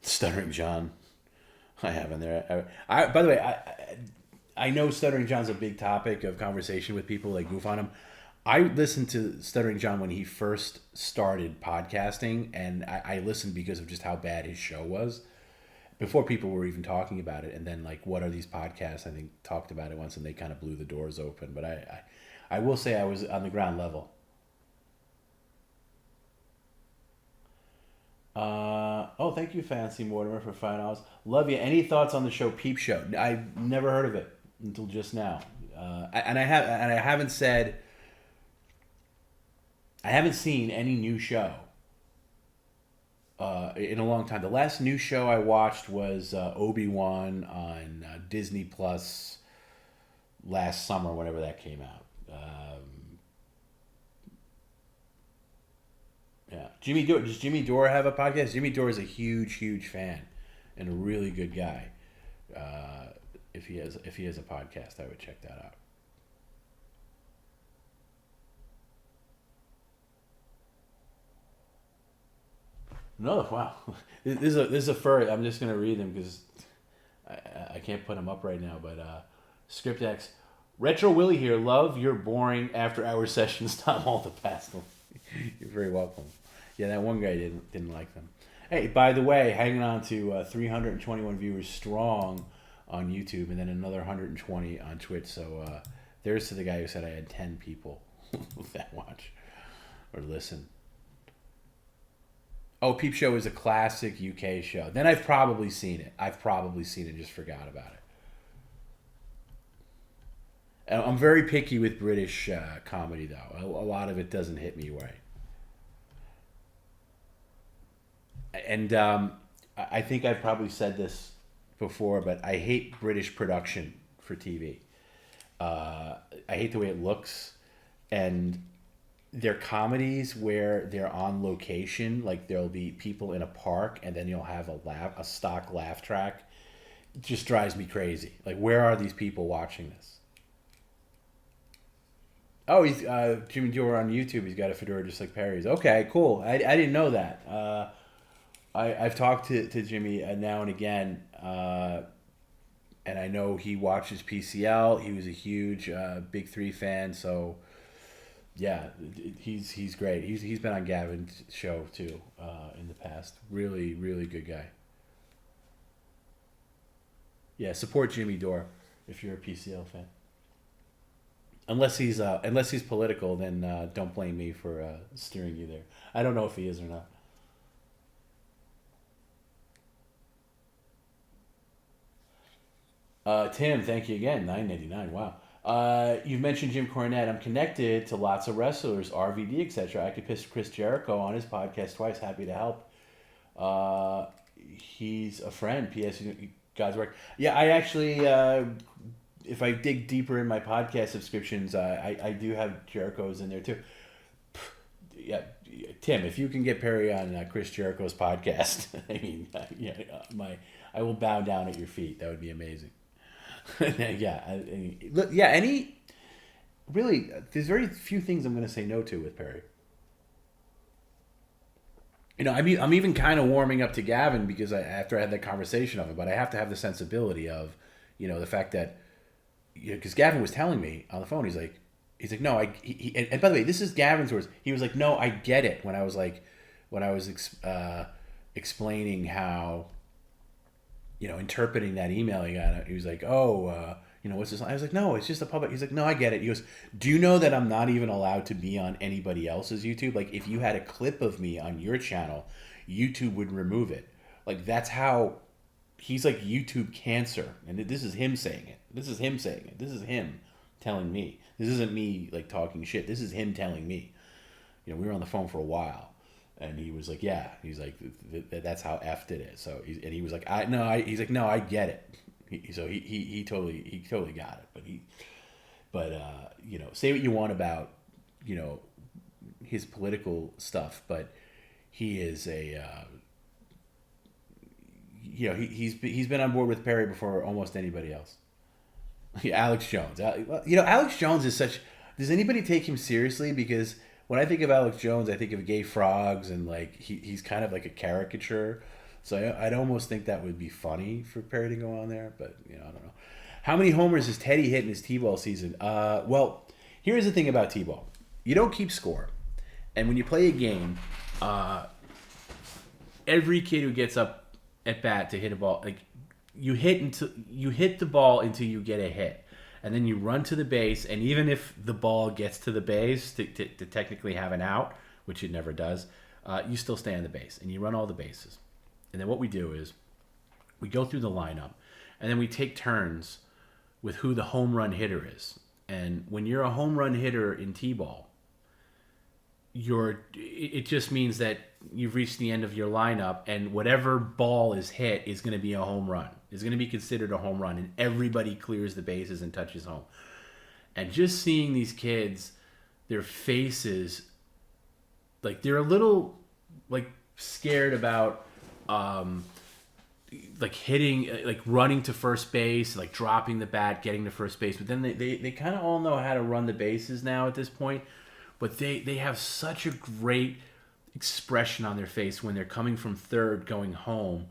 Stuttering John, I have in there. By the way, I know Stuttering John's a big topic of conversation with people. They goof on him. I listened to Stuttering John when he first started podcasting, and I listened because of just how bad his show was before people were even talking about it. And then, like, What Are These Podcasts? I think talked about it once, and they kind of blew the doors open. But I will say I was on the ground level. Thank you, Fancy Mortimer, for $5. Love you. Any thoughts on the show Peep Show? I've never heard of it until just now. I haven't seen any new show in a long time. The last new show I watched was Obi-Wan on Disney Plus last summer, whenever that came out. Yeah, Jimmy Dore. Does Jimmy Dore have a podcast? Jimmy Dore is a huge fan and a really good guy. If he has a podcast, I would check that out. No, wow. This is a furry. I'm just gonna read them because I can't put them up right now. But ScriptX, Retro Willie here. Love your boring after hour sessions. Tom all the past. You're very welcome. Yeah, that one guy didn't like them. Hey, by the way, hanging on to 321 viewers strong on YouTube, and then another 120 on Twitch. So there's to the guy who said I had 10 people that watch or listen. Oh, Peep Show is a classic UK show. Then I've probably seen it. Just forgot about it. And I'm very picky with British comedy, though. A lot of it doesn't hit me right. And I think I've probably said this before, but I hate British production for TV. I hate the way it looks. And their comedies where they're on location, like there'll be people in a park and then you'll have a stock laugh track. It just drives me crazy. Like, where are these people watching this? Oh, he's Jimmy Dore on YouTube. He's got a fedora just like Perry's. Okay, cool. I didn't know that. I've talked to Jimmy now and again, and I know he watches PCL. He was a huge Big Three fan, so yeah, he's great. He's been on Gavin's show too in the past. Really good guy. Yeah, support Jimmy Dore if you're a PCL fan. Unless he's political, then don't blame me for steering you there. I don't know if he is or not. Tim, thank you again. $9.99. Wow. You've mentioned Jim Cornette. I'm connected to lots of wrestlers, RVD, etc. I could piss Chris Jericho on his podcast twice. Happy to help. He's a friend. P.S. God's work. Yeah, I actually, if I dig deeper in my podcast subscriptions, I do have Jericho's in there too. Yeah, Tim, if you can get Perry on Chris Jericho's podcast, I mean, I will bow down at your feet. That would be amazing. Really, there's very few things I'm going to say no to with Perry. You know, I'm even kind of warming up to Gavin because after I had that conversation of it, but I have to have the sensibility of, you know, the fact that, you know, because Gavin was telling me on the phone, he's like, no, and by the way, this is Gavin's words. He was like, no, I get it. When I was explaining how, you know, interpreting that email he got, he was like, you know, what's this? I was like, no, it's just a public. He's like, no, I get it. He goes, do you know that I'm not even allowed to be on anybody else's YouTube? Like, if you had a clip of me on your channel, YouTube would remove it. Like, that's how he's like YouTube cancer. And this is him saying it. This is him telling me. This isn't me like talking shit. This is him telling me. You know, we were on the phone for a while. And he was like, yeah. He's like, that's how effed it is. So, he was like, he's like, no, I get it. He totally got it. But you know, say what you want about, you know, his political stuff, but he is you know, he's been on board with Perry before almost anybody else. Alex Jones. You know, Alex Jones is such... Does anybody take him seriously? Because when I think of Alex Jones, I think of gay frogs and like he's kind of like a caricature. So I'd almost think that would be funny for Perry to go on there, but you know, I don't know. How many homers has Teddy hit in his T-ball season? Well, here's the thing about T-ball. You don't keep score. And when you play a game, every kid who gets up at bat to hit a ball, like you hit the ball until you get a hit. And then you run to the base, and even if the ball gets to the base to technically have an out, which it never does, you still stay on the base and you run all the bases. And then what we do is we go through the lineup, and then we take turns with who the home run hitter is. And when you're a home run hitter in T-ball, it just means that you've reached the end of your lineup, and whatever ball is hit is going to be a home run. It's going to be considered a home run, and everybody clears the bases and touches home. And just seeing these kids, their faces, like they're a little like scared about like hitting, like running to first base, like dropping the bat, getting to first base. But then they kind of all know how to run the bases now at this point. But they have such a great expression on their face when they're coming from third going home.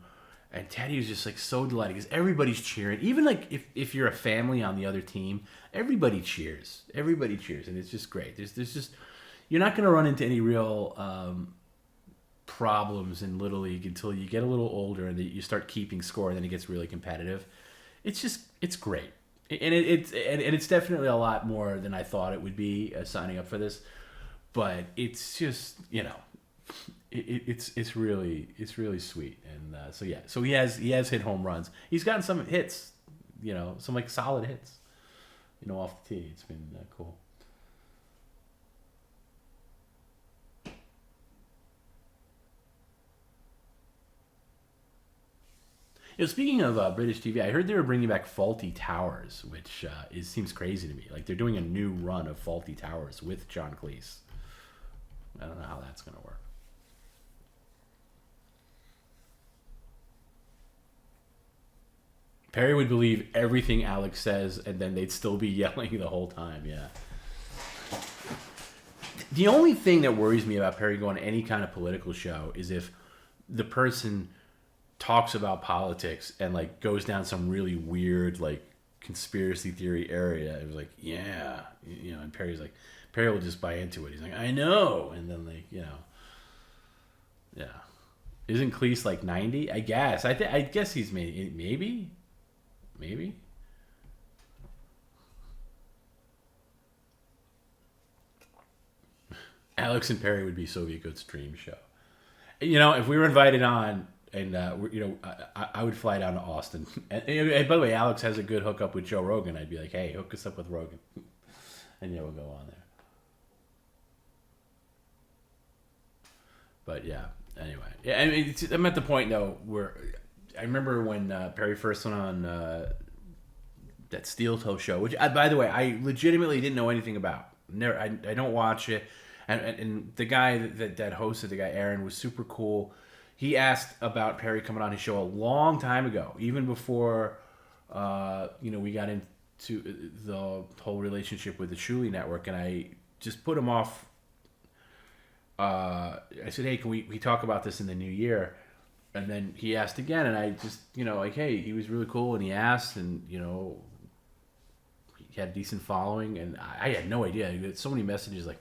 And Teddy was just like so delighted because everybody's cheering. Even like if you're a family on the other team, everybody cheers. Everybody cheers, and it's just great. There's just, you're not going to run into any real problems in Little League until you get a little older and you start keeping score, and then it gets really competitive. It's great, and it's definitely a lot more than I thought it would be signing up for this. But it's just, you know, it's really sweet, and so he has hit home runs. He's gotten some hits, you know, some like solid hits, you know, off the tee. It's been cool. You know, speaking of British TV, I heard they were bringing back Fawlty Towers, which seems crazy to me. Like they're doing a new run of Fawlty Towers with John Cleese. I don't know how that's going to work. Perry would believe everything Alex says, and then they'd still be yelling the whole time. Yeah. The only thing that worries me about Perry going to any kind of political show is if the person talks about politics and like goes down some really weird like conspiracy theory area. It was like, yeah, you know, and Perry will just buy into it. He's like, I know, and then like, you know, yeah. Isn't Cleese like 90? I guess. I guess he's maybe. Alex and Perry would be so be a good stream show. You know, if we were invited on, and you know, I would fly down to Austin. And by the way, Alex has a good hookup with Joe Rogan. I'd be like, hey, hook us up with Rogan, and yeah, we'll go on there. But yeah, anyway, yeah. I mean, I'm at the point though where I remember when Perry first went on that Steel Toe show, which, by the way, I legitimately didn't know anything about. Never, I don't watch it. And the guy that hosted, the guy Aaron, was super cool. He asked about Perry coming on his show a long time ago, even before you know, we got into the whole relationship with the Shuli Network, and I just put him off. I said, hey, can we talk about this in the new year? And then he asked again, and I just, you know, like, hey, he was really cool, and he asked, and, you know, he had a decent following, and I had no idea. He had so many messages like,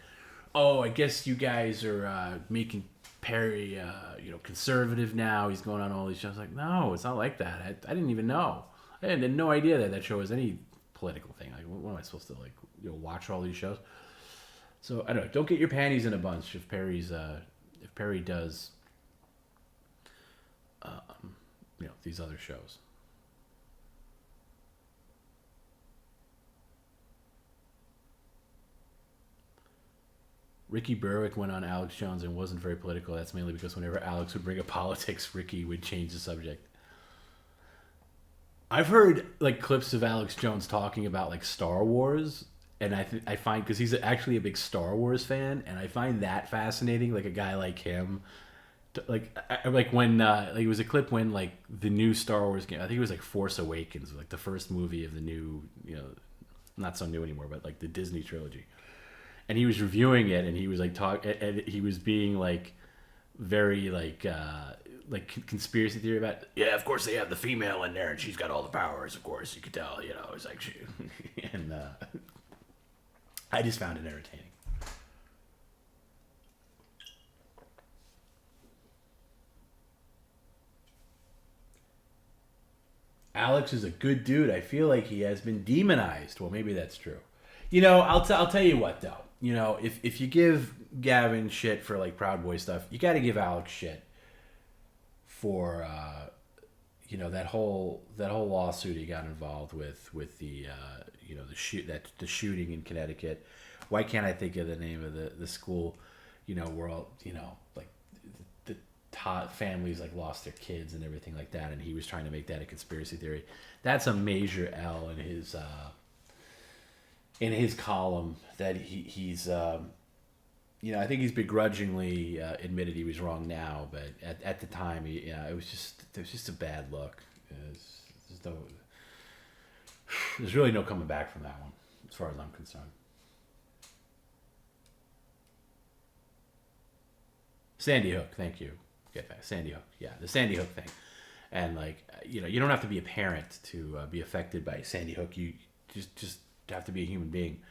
oh, I guess you guys are making Perry, you know, conservative now. He's going on all these shows. Like, no, it's not like that. I didn't even know. I had no idea that show was any political thing. Like, what am I supposed to, like, you know, watch all these shows? So I don't know. Don't get your panties in a bunch if Perry does, you know, these other shows. Ricky Berwick went on Alex Jones and wasn't very political. That's mainly because whenever Alex would bring up politics, Ricky would change the subject. I've heard like clips of Alex Jones talking about like Star Wars, and I find, because he's actually a big Star Wars fan, and I find that fascinating. Like a guy like him, like when like it was a clip when like the new Star Wars game, I think it was like Force Awakens, like the first movie of the new, you know, not so new anymore, but like the Disney trilogy. And he was reviewing it, and he was like and he was being like very like conspiracy theory about, yeah, of course they have the female in there, and she's got all the powers. Of course, you could tell, you know, it's like she, and I just found it entertaining. Alex is a good dude. I feel like he has been demonized. Well, maybe that's true. You know, I'll tell you what though. you know, if you give Gavin shit for like Proud Boy stuff, you got to give Alex shit for you know, that whole lawsuit he got involved with the you know, the shooting in Connecticut. Why can't I think of the name of the school? You know, where all, you know, like the families like lost their kids and everything like that, and he was trying to make that a conspiracy theory. That's a major L in his column that he's you know, I think he's begrudgingly admitted he was wrong now, but at the time, it was just a bad look. There's really no coming back from that one, as far as I'm concerned. Sandy Hook, thank you. Get back, Sandy Hook, yeah, the Sandy Hook thing, and like, you know, you don't have to be a parent to be affected by Sandy Hook. You just have to be a human being,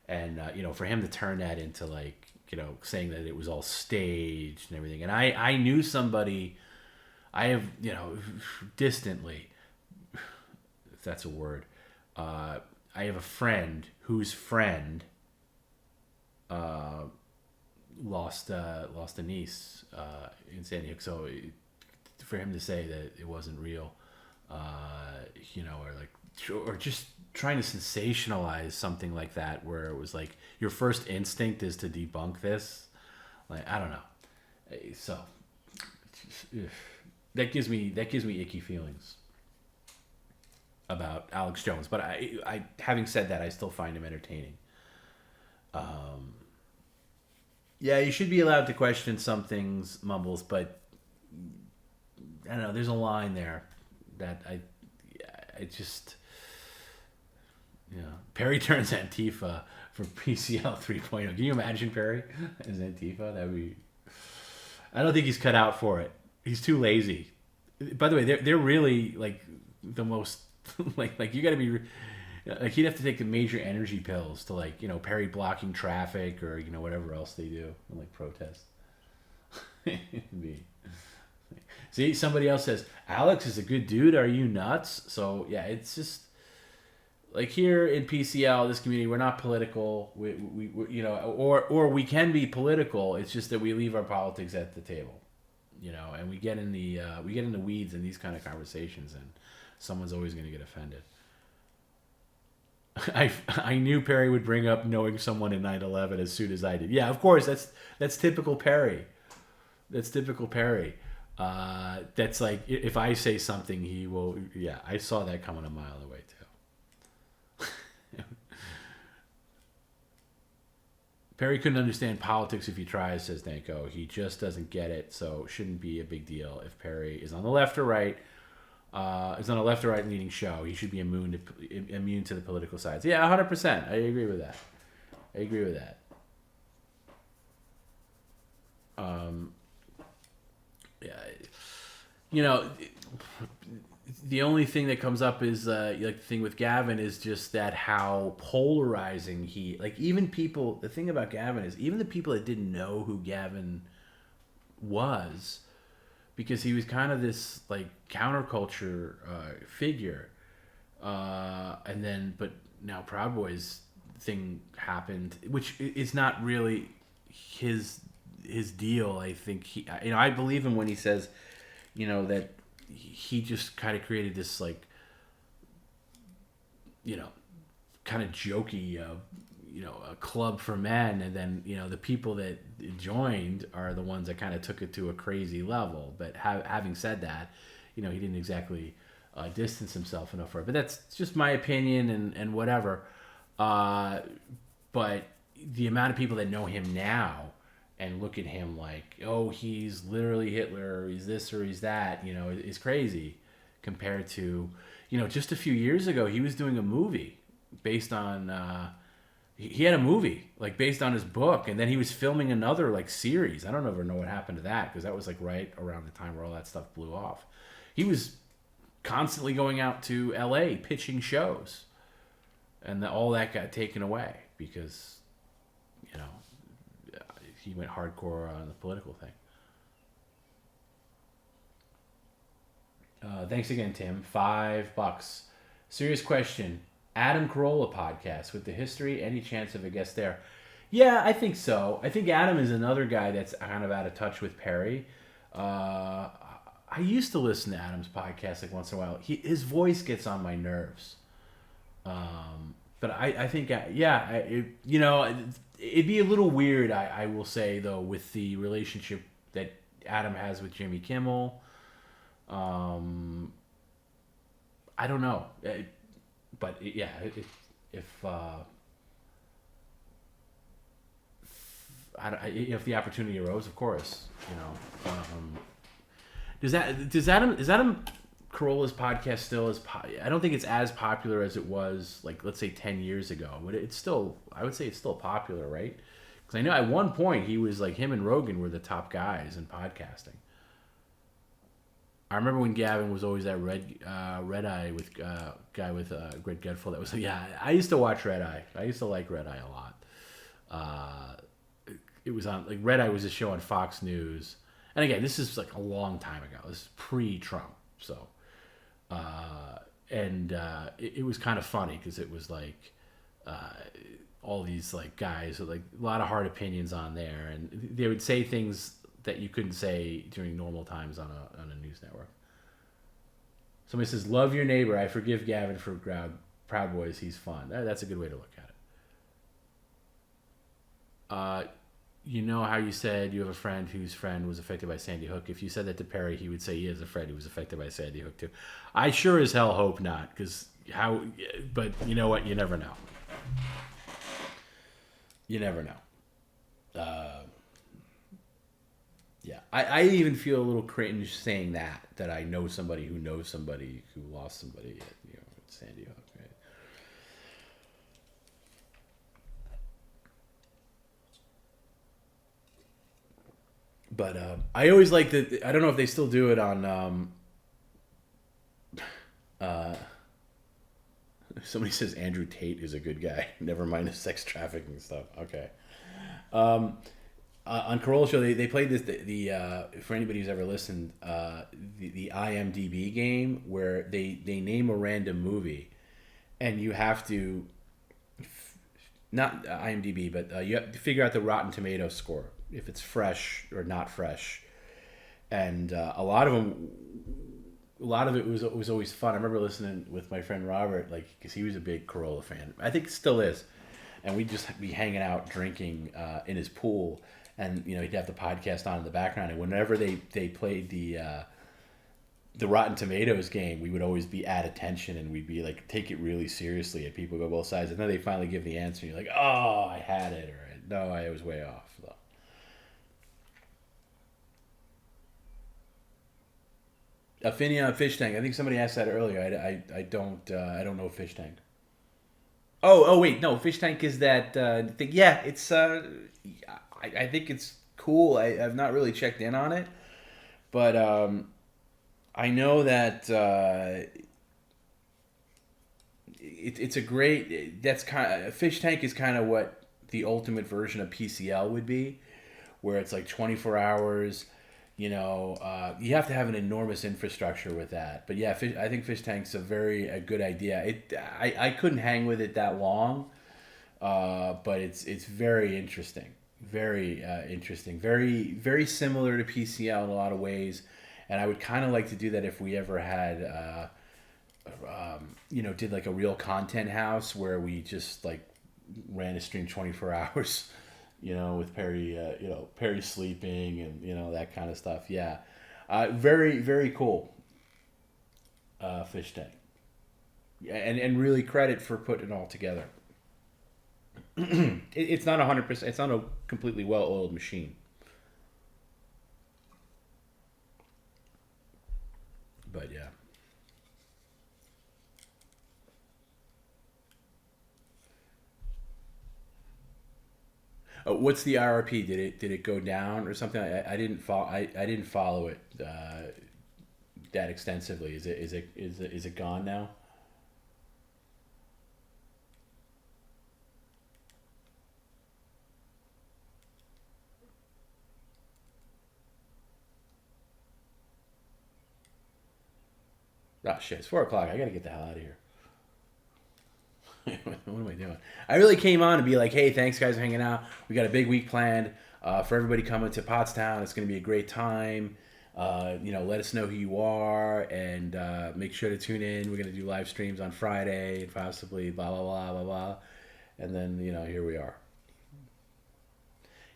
and you know, for him to turn that into like, you know, saying that it was all staged and everything. And I knew somebody, I have, you know, distantly, if that's a word, I have a friend whose friend lost a niece in Sandy Hook. So for him to say that it wasn't real, you know, or just trying to sensationalize something like that, where it was like your first instinct is to debunk this, like, I don't know. So that gives me icky feelings about Alex Jones. But I having said that, I still find him entertaining. Yeah, you should be allowed to question some things, Mumbles, but I don't know. There's a line there that I just. Yeah, Perry turns Antifa for PCL 3.0. Can you imagine Perry as Antifa? That'd be. I don't think he's cut out for it. He's too lazy. By the way, they're really like the most like you got to be like, he'd have to take the major energy pills to, like, you know, Perry blocking traffic or, you know, whatever else they do, like protest. See, somebody else says Alex is a good dude. Are you nuts? So yeah, it's just. Like here in PCL, this community, we're not political. We you know, or we can be political. It's just that we leave our politics at the table, you know, and we get in the weeds in these kind of conversations, and someone's always going to get offended. I knew Perry would bring up knowing someone in 9/11 as soon as I did. Yeah, of course, that's typical Perry. That's typical Perry. That's like, if I say something, he will. Yeah, I saw that coming a mile away too. Perry couldn't understand politics if he tries, says Danko. He just doesn't get it, so shouldn't be a big deal if Perry is on the left or right. Is on a left or right leaning show. He should be immune to the political sides. Yeah, 100%. I agree with that. Yeah, you know, the only thing that comes up is like the thing with Gavin is just that how polarizing he, like, even people, the thing about Gavin is even the people that didn't know who Gavin was, because he was kind of this like counterculture figure, and then but now Proud Boys thing happened, which is not really his deal. I think he, you know, I believe him when he says, you know, that he just kind of created this, like, you know, kind of jokey, you know, a club for men, and then, you know, the people that joined are the ones that kind of took it to a crazy level. But having said that, you know, he didn't exactly distance himself enough for it. But that's just my opinion and whatever. But the amount of people that know him now and look at him like, oh, he's literally Hitler, or he's this or he's that, you know, is crazy compared to, you know, just a few years ago, he was doing a movie based on, he had a movie like based on his book, and then he was filming another like series. I don't ever know what happened to that, because that was like right around the time where all that stuff blew off. He was constantly going out to LA pitching shows, and all that got taken away because, you know, he went hardcore on the political thing. Thanks again, Tim. $5. Serious question. Adam Carolla podcast with the history. Any chance of a guest there? Yeah, I think so. I think Adam is another guy that's kind of out of touch with Perry. I used to listen to Adam's podcast like once in a while. His voice gets on my nerves. But I think, you know, it'd be a little weird, I will say, though, with the relationship that Adam has with Jimmy Kimmel. I don't know. But, yeah, if the opportunity arose, of course, you know. Is Adam Carolla's podcast still as I don't think it's as popular as it was, like, let's say 10 years ago, but it's still, I would say it's still popular, right? Because I know at one point he was like, him and Rogan were the top guys in podcasting. I remember when Gavin was always at Red Eye with guy with Greg Gutfeld. That was, yeah, I used to watch Red Eye. I used to like Red Eye a lot. It was on, like, Red Eye was a show on Fox News. And again, this is like a long time ago. This is pre-Trump. So, it was kind of funny because it was like all these like guys with like a lot of hard opinions on there, and they would say things that you couldn't say during normal times on a news network. Somebody says, "Love your neighbor. I forgive Gavin for Proud Boys. He's fun." That's a good way to look at it. You know how you said you have a friend whose friend was affected by Sandy Hook? If you said that to Perry, he would say he has a friend who was affected by Sandy Hook too. I sure as hell hope not, because but you know what? You never know. You never know. Yeah, I even feel a little cringe saying that I know somebody who knows somebody who lost somebody at, at Sandy Hook. Right? But I always like the. I don't know if they still do it on. Somebody says Andrew Tate is a good guy. Never mind the sex trafficking stuff. Okay. On Corolla Show, they played this. For anybody who's ever listened, the IMDb game where they name a random movie, and you have to. Not IMDb, but you have to figure out the Rotten Tomatoes score, if it's fresh or not fresh. And a lot of it was always fun. I remember listening with my friend Robert, like, because he was a big Corolla fan. I think still is. And we'd just be hanging out drinking in his pool, and he'd have the podcast on in the background. And whenever they played the Rotten Tomatoes game, we would always be at attention, and we'd be like, take it really seriously, and people go both sides, and then they finally give the answer, and you're like, oh, I had it, or no, I was way off. So. Affinia on Fish Tank. I think somebody asked that earlier. I don't know Fish Tank. Oh wait, no, Fish Tank is that thing. Yeah, it's I think it's cool. I've not really checked in on it, but I know that it's a great. That's kind of, Fish Tank is kind of what the ultimate version of PCL would be, where it's like 24 hours. You have to have an enormous infrastructure with that. But yeah, I think Fish Tank's a good idea. I couldn't hang with it that long, but it's very interesting. Very interesting. Very, very similar to PCL in a lot of ways. And I would kind of like to do that if we ever had, did like a real content house where we just like ran a stream 24 hours. With Perry, Perry sleeping and, that kind of stuff. Yeah. Very, very cool. Fish Tank. And really credit for putting it all together. It's not 100%. It's not a completely well-oiled machine. But yeah. What's the IRP? Did it go down or something? I didn't follow. I didn't follow it that extensively. Is it gone now? Oh shit! It's 4:00. I gotta get the hell out of here. What am I doing? I really came on to be like, hey, thanks guys for hanging out. We got a big week planned for everybody coming to Pottstown. It's going to be a great time. Let us know who you are and make sure to tune in. We're going to do live streams on Friday and possibly blah, blah, blah, blah, blah. And then, here we are.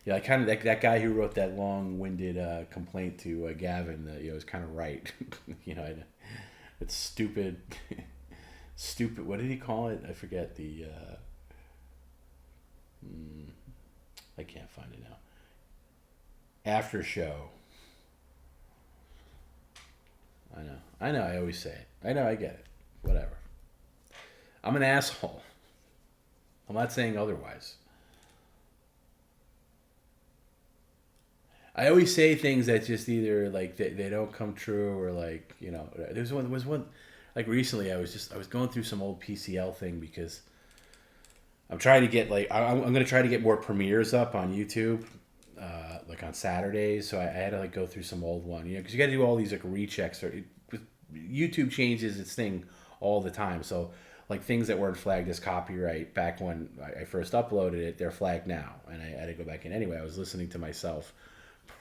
Yeah, kind of that guy who wrote that long-winded complaint to Gavin, is kind of right. It's stupid. Stupid. What did he call it? I forget the. I can't find it now. After show. I know. I always say it. I know. I get it. Whatever. I'm an asshole. I'm not saying otherwise. I always say things that just either like they don't come true or like There was one like recently I was going through some old PCL thing because I'm trying to get I'm going to try to get more premieres up on YouTube like on Saturdays, so I had to like go through some old one because you got to do all these like rechecks YouTube changes its thing all the time, so like things that weren't flagged as copyright back when I first uploaded it, they're flagged now, and I had to go back in anyway. I was listening to myself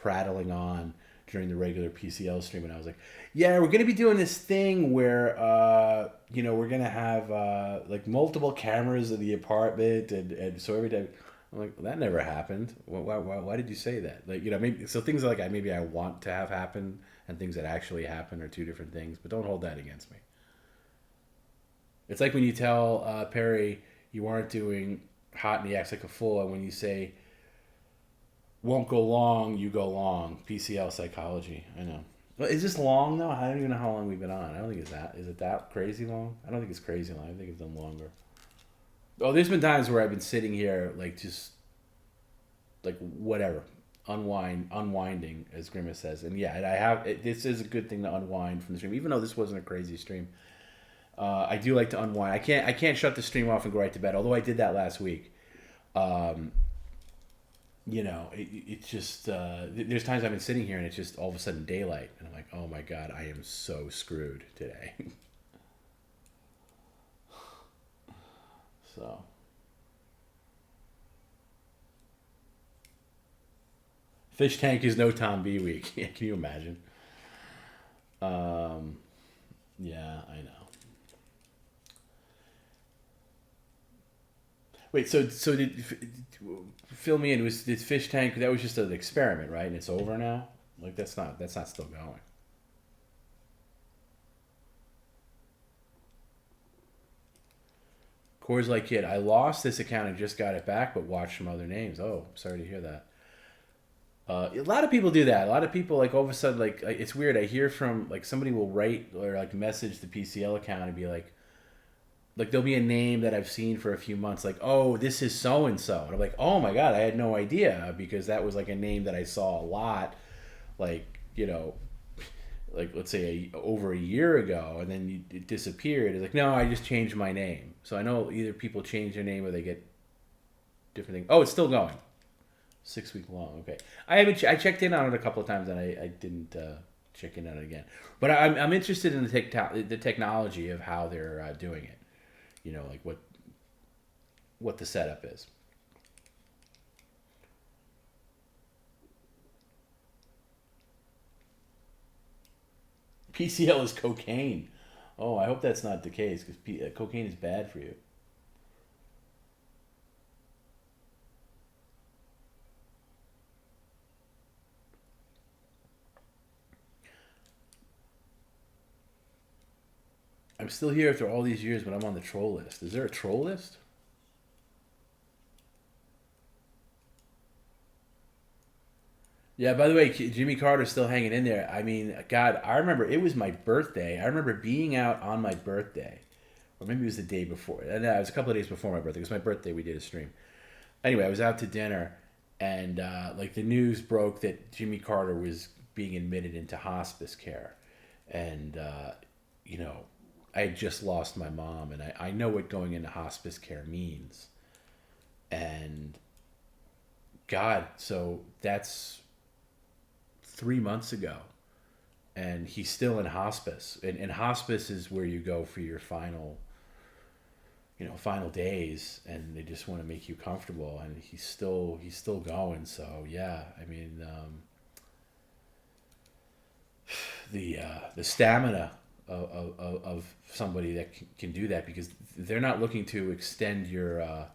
prattling on during the regular PCL stream, and I was like, yeah, we're going to be doing this thing where we're going to have like multiple cameras in the apartment, and so every day I'm like, well, that never happened. Why did you say that? Like, maybe so things like maybe I want to have happen and things that actually happen are two different things, but don't hold that against me. It's like when you tell Perry you aren't doing hot and he acts like a fool, and when you say won't go long, you go long. PCL psychology. I know. Well, is this long though? I don't even know how long we've been on. I don't think it's that. Is it that crazy long? I don't think it's crazy long. I think it's done longer. Oh, there's been times where I've been sitting here like just like whatever, unwinding, as Grimace says. And yeah, I have. This is a good thing to unwind from the stream, even though this wasn't a crazy stream. I do like to unwind. I can't shut the stream off and go right to bed. Although I did that last week. It's just there's times I've been sitting here and it's just all of a sudden daylight, and I'm like, oh my god, I am so screwed today. So fish tank is no Tom B week. Yeah, can you imagine? Yeah, I know. Wait, so did fill me in? Did fish tank? That was just an experiment, right? And it's over now. Like that's not still going. Coors Light Kid, I lost this account and just got it back, but watched some other names. Oh, sorry to hear that. A lot of people do that. A lot of people like all of a sudden like it's weird. I hear from like somebody will write or like message the PCL account and be like there'll be a name that I've seen for a few months, like, oh, this is so and so, and I'm like, oh my god, I had no idea, because that was like a name that I saw a lot, like like let's say over a year ago, and then it disappeared. It's like, no, I just changed my name. So I know either people change their name or they get different things. Oh, it's still going. 6 week long. Okay, I checked in on it a couple of times and I didn't check in on it again. But I'm interested in the technology of how they're doing it. Like what the setup is. PCL is cocaine. Oh, I hope that's not the case, because cocaine is bad for you. I'm still here after all these years, but I'm on the troll list. Is there a troll list? Yeah, by the way, Jimmy Carter's still hanging in there. I mean, God, I remember it was my birthday. I remember being out on my birthday. Or maybe it was the day before. No, it was a couple of days before my birthday. It was my birthday, we did a stream. Anyway, I was out to dinner, and like the news broke that Jimmy Carter was being admitted into hospice care. And, I had just lost my mom, and I know what going into hospice care means. And God, so that's 3 months ago, and he's still in hospice. And hospice is where you go for your final final days, and they just want to make you comfortable, and he's still going. So yeah, I mean, the stamina of somebody that can do that, because they're not looking to extend your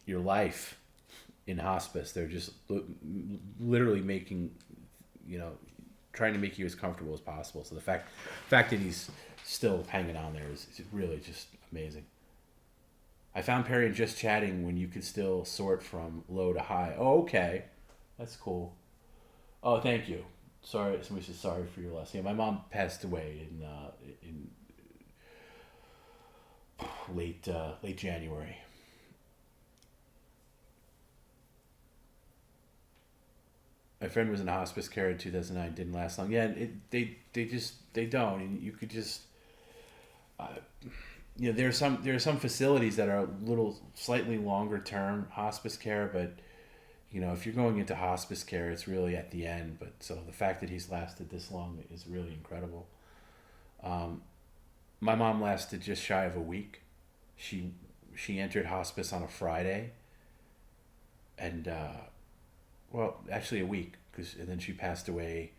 life in hospice. They're just literally making, trying to make you as comfortable as possible. So the fact that he's still hanging on there is really just amazing. I found Perry in Just Chatting when you could still sort from low to high. Oh, okay. That's cool. Oh, thank you. Sorry, somebody said sorry for your loss. Yeah, my mom passed away in late January. My friend was in hospice care in 2009. Didn't last long. Yeah, they don't. And you could just, there are some facilities that are a little slightly longer term hospice care, but if you're going into hospice care, it's really at the end. But so the fact that he's lasted this long is really incredible. My mom lasted just shy of a week. She entered hospice on a Friday, and well, actually a week, and then she passed away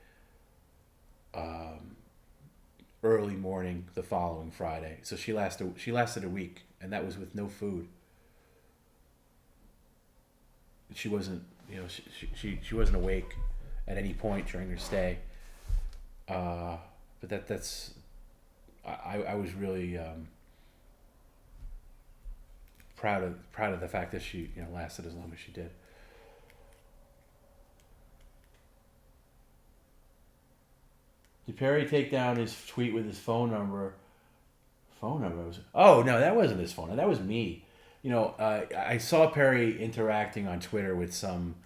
early morning the following Friday. So she lasted a week, and that was with no food. She wasn't, she wasn't awake at any point during her stay. But that's I was really proud of the fact that she lasted as long as she did. Did Perry take down his tweet with his phone number? Oh no, that wasn't his phone number. That was me. I saw Perry interacting on Twitter with some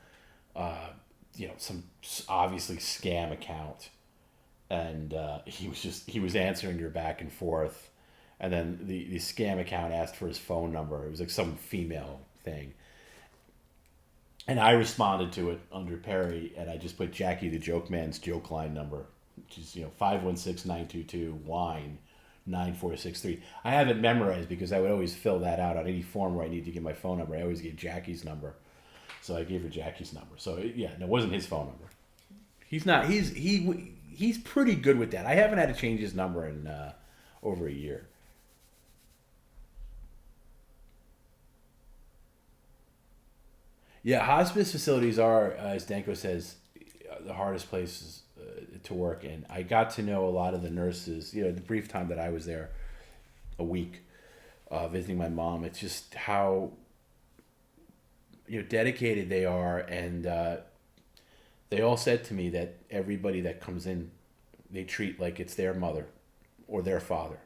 obviously scam account, and he was answering her back and forth, and then the scam account asked for his phone number. It was like some female thing, and I responded to it under Perry, and I just put Jackie the Joke Man's joke line number, which is 516-922-WINE 9463. I have it memorized because I would always fill that out on any form where I need to give my phone number. I always get Jackie's number, so I gave her Jackie's number. So yeah, no, it wasn't his phone number. He's pretty good with that. I haven't had to change his number in over a year. Yeah, hospice facilities are, as Danko says, the hardest places to work in. I got to know a lot of the nurses, the brief time that I was there, a week, visiting my mom. It's just how dedicated they are, and they all said to me that everybody that comes in, they treat like it's their mother or their father,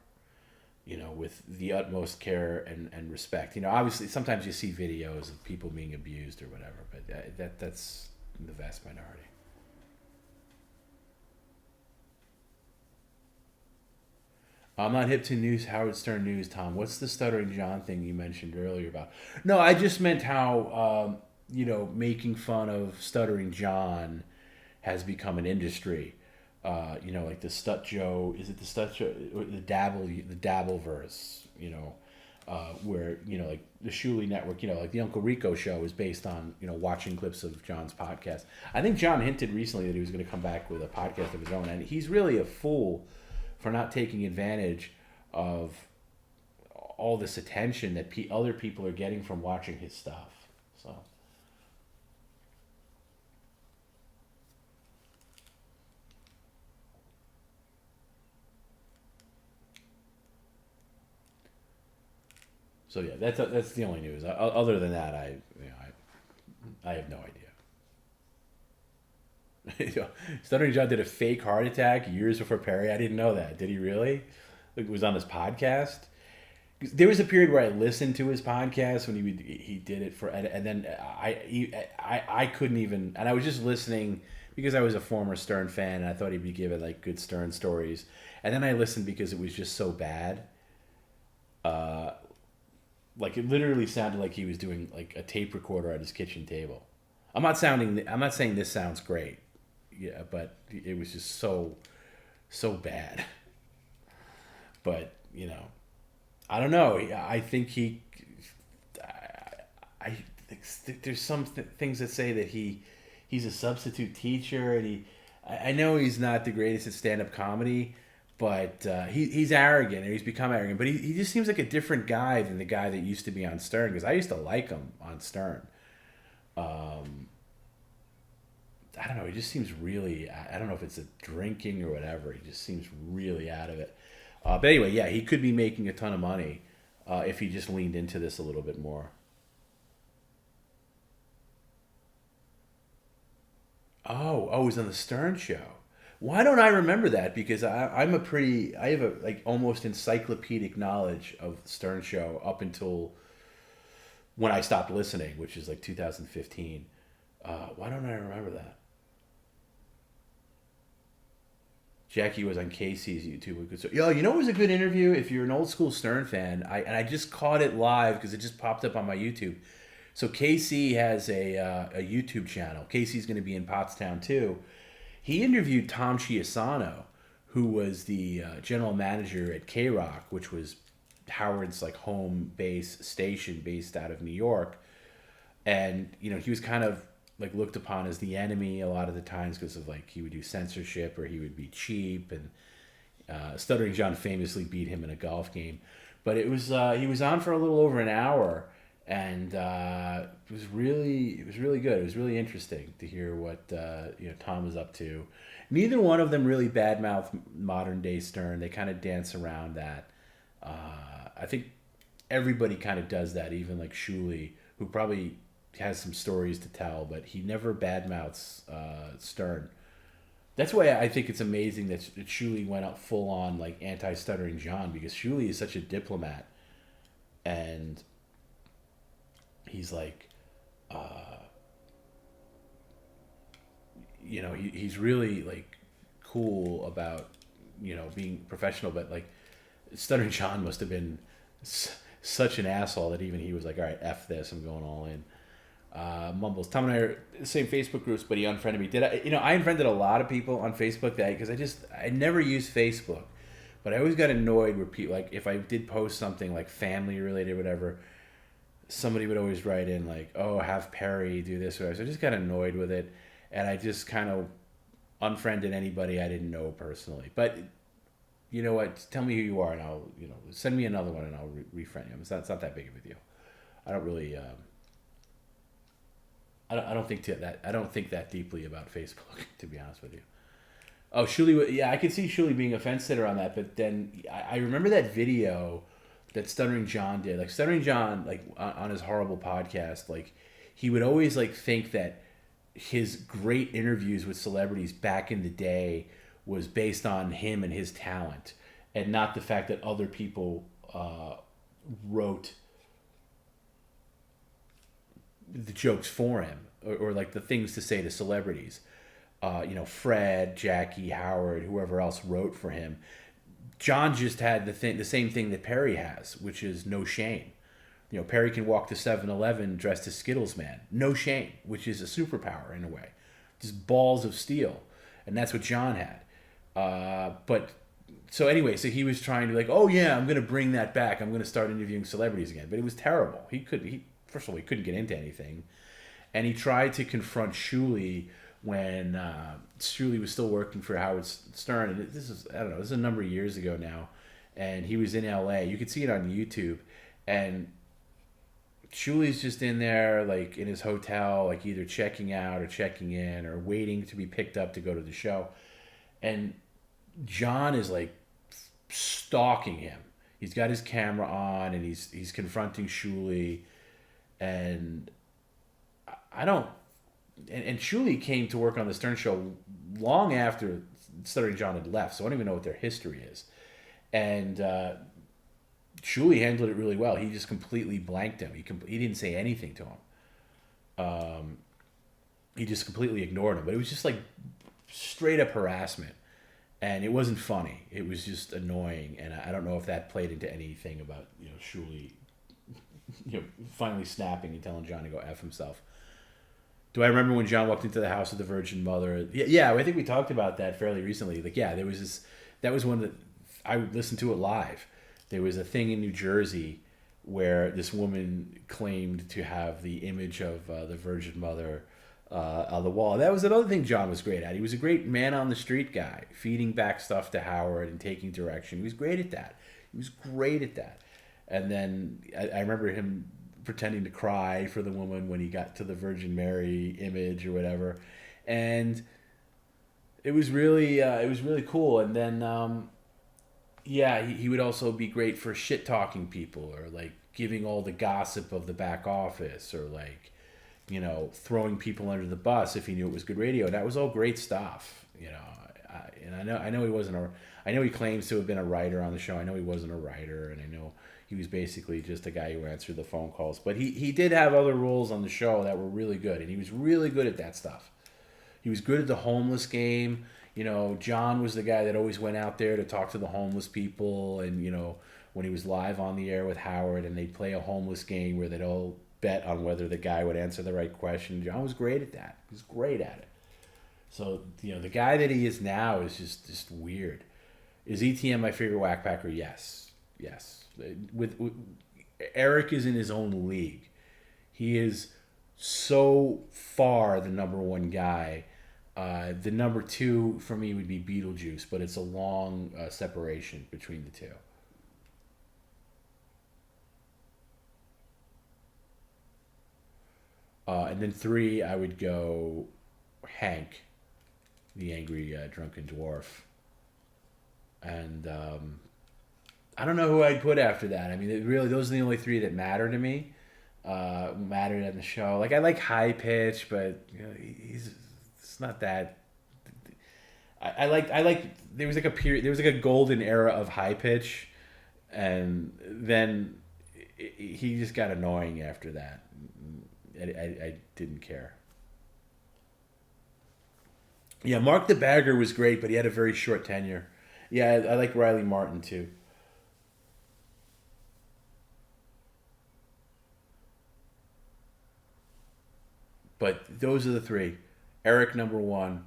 with the utmost care and respect. Obviously sometimes you see videos of people being abused or whatever, but that's the vast minority. I'm not hip to news, Howard Stern news, Tom. What's the Stuttering John thing you mentioned earlier about? No, I just meant how, making fun of Stuttering John has become an industry. Like the Stut Joe, is it the Stut Joe, or the Dabbleverse, where, like the Shuley Network, like the Uncle Rico show is based on, watching clips of John's podcast. I think John hinted recently that he was going to come back with a podcast of his own, and he's really a fool for not taking advantage of all this attention that other people are getting from watching his stuff. So yeah, that's the only news. Other than that, I have no idea. Stuttering John did a fake heart attack years before Perry. I didn't know that. Did he really? Like, it was on his podcast. There was a period where I listened to his podcast when he did it for, and then I couldn't even, and I was just listening because I was a former Stern fan and I thought he'd be giving like good Stern stories, and then I listened because it was just so bad. Like, it literally sounded like he was doing like a tape recorder at his kitchen table. I'm not saying this sounds great. Yeah, but it was just so bad. But, I don't know. I think he. I there's some things that say that he's a substitute teacher, and I know he's not the greatest at stand-up comedy, but he's arrogant, and he's become arrogant. But he just seems like a different guy than the guy that used to be on Stern, because I used to like him on Stern. I don't know. He just seems really. I don't know if it's a drinking or whatever. He just seems really out of it. But anyway, yeah, he could be making a ton of money if he just leaned into this a little bit more. Oh, he's on the Stern Show. Why don't I remember that? Because I have a like almost encyclopedic knowledge of Stern Show up until when I stopped listening, which is like 2015. Why don't I remember that? Jackie was on Casey's YouTube. So, you know, it was a good interview. If you're an old school Stern fan, I just caught it live because it just popped up on my YouTube. So Casey has a YouTube channel. Casey's going to be in Pottstown too. He interviewed Tom Chiasano, who was the general manager at K-Rock, which was Howard's like home base station based out of New York. And, you know, he was kind of like looked upon as the enemy a lot of the times because of like he would do censorship or he would be cheap, and Stuttering John famously beat him in a golf game. But it was he was on for a little over an hour, and it was really good. It was really interesting to hear what Tom was up to. Neither one of them really badmouth modern day Stern. They kind of dance around that. I think everybody kind of does that, even like Shuley, who probably has some stories to tell, but he never badmouths Stern. That's why I think it's amazing that Shuley went up full on like anti-Stuttering John, because Shuley is such a diplomat, and he's like, he's really like cool about being professional, but like Stuttering John must have been such an asshole that even he was like, all right, F this, I'm going all in. Mumbles. Tom and I are the same Facebook groups, but he unfriended me. I unfriended a lot of people on Facebook because I never used Facebook, but I always got annoyed where people, like if I did post something like family related or whatever, somebody would always write in like, oh, have Perry do this or whatever. So I just got annoyed with it, and I just kind of unfriended anybody I didn't know personally. But you know what? Tell me who you are, and I'll send me another one, and I'll refriend you. It's not that big of a deal. I don't really. I don't think that deeply about Facebook, to be honest with you. Oh, Shuley, yeah, I could see Shuley being a fence sitter on that, but then I remember that video that Stuttering John did. Like Stuttering John, like on his horrible podcast, like he would always like think that his great interviews with celebrities back in the day was based on him and his talent, and not the fact that other people wrote the jokes for him, or like the things to say to celebrities. Fred, Jackie, Howard, whoever else wrote for him. John just had the same thing that Perry has, which is no shame. Perry can walk to 7-Eleven dressed as Skittles Man. No shame, which is a superpower in a way. Just balls of steel. And that's what John had. So he was trying to like, oh yeah, I'm going to bring that back. I'm going to start interviewing celebrities again. But it was terrible. First of all, he couldn't get into anything. And he tried to confront Shuley when Shuley was still working for Howard Stern. And this is a number of years ago now. And he was in LA. You could see it on YouTube. And Shuley's just in there, like in his hotel, like either checking out or checking in or waiting to be picked up to go to the show. And John is like stalking him. He's got his camera on and he's confronting Shuley. And and Shuley came to work on the Stern Show long after Stuttering John had left, so I don't even know what their history is. And Shuley handled it really well. He just completely blanked him. He didn't say anything to him. He just completely ignored him. But it was just like straight up harassment. And it wasn't funny. It was just annoying. And I don't know if that played into anything about Shuley finally snapping and telling John to go F himself. Do I remember when John walked into the house of the Virgin Mother? Yeah, I think we talked about that fairly recently. Like, yeah, there was this. That was one that I listened to it live. there was a thing in New Jersey where this woman claimed to have the image of the Virgin Mother on the wall. That was another thing John was great at. He was a great man on the street guy, feeding back stuff to Howard and taking direction. He was great at that. And then I remember him pretending to cry for the woman when he got to the Virgin Mary image or whatever. And it was really cool. And then, he would also be great for shit talking people, or like giving all the gossip of the back office, or like, throwing people under the bus if he knew it was good radio. That was all great stuff, And I know he wasn't I know he claims to have been a writer on the show. I know he wasn't a writer, and I know he was basically just a guy who answered the phone calls. But he did have other roles on the show that were really good, and he was really good at that stuff. He was good at the homeless game. John was the guy that always went out there to talk to the homeless people, and when he was live on the air with Howard, and they'd play a homeless game where they'd all bet on whether the guy would answer the right question. John was great at that. He was great at it. So, the guy that he is now is just weird. Is ETM my favorite whackpacker? Yes. With Eric is in his own league. He is so far the number one guy. The number two for me would be Beetlejuice, but it's a long separation between the two. And then 3, I would go Hank, the angry drunken dwarf. And I don't know who I'd put after that. I mean, really, those are the only 3 that matter to me. Mattered on the show. Like, I like High Pitch, but it's not that. I like. There was like a period. There was like a golden era of High Pitch, and then he just got annoying after that. I didn't care. Yeah, Mark the Bagger was great, but he had a very short tenure. Yeah, I like Riley Martin too. But those are the 3. Eric number 1.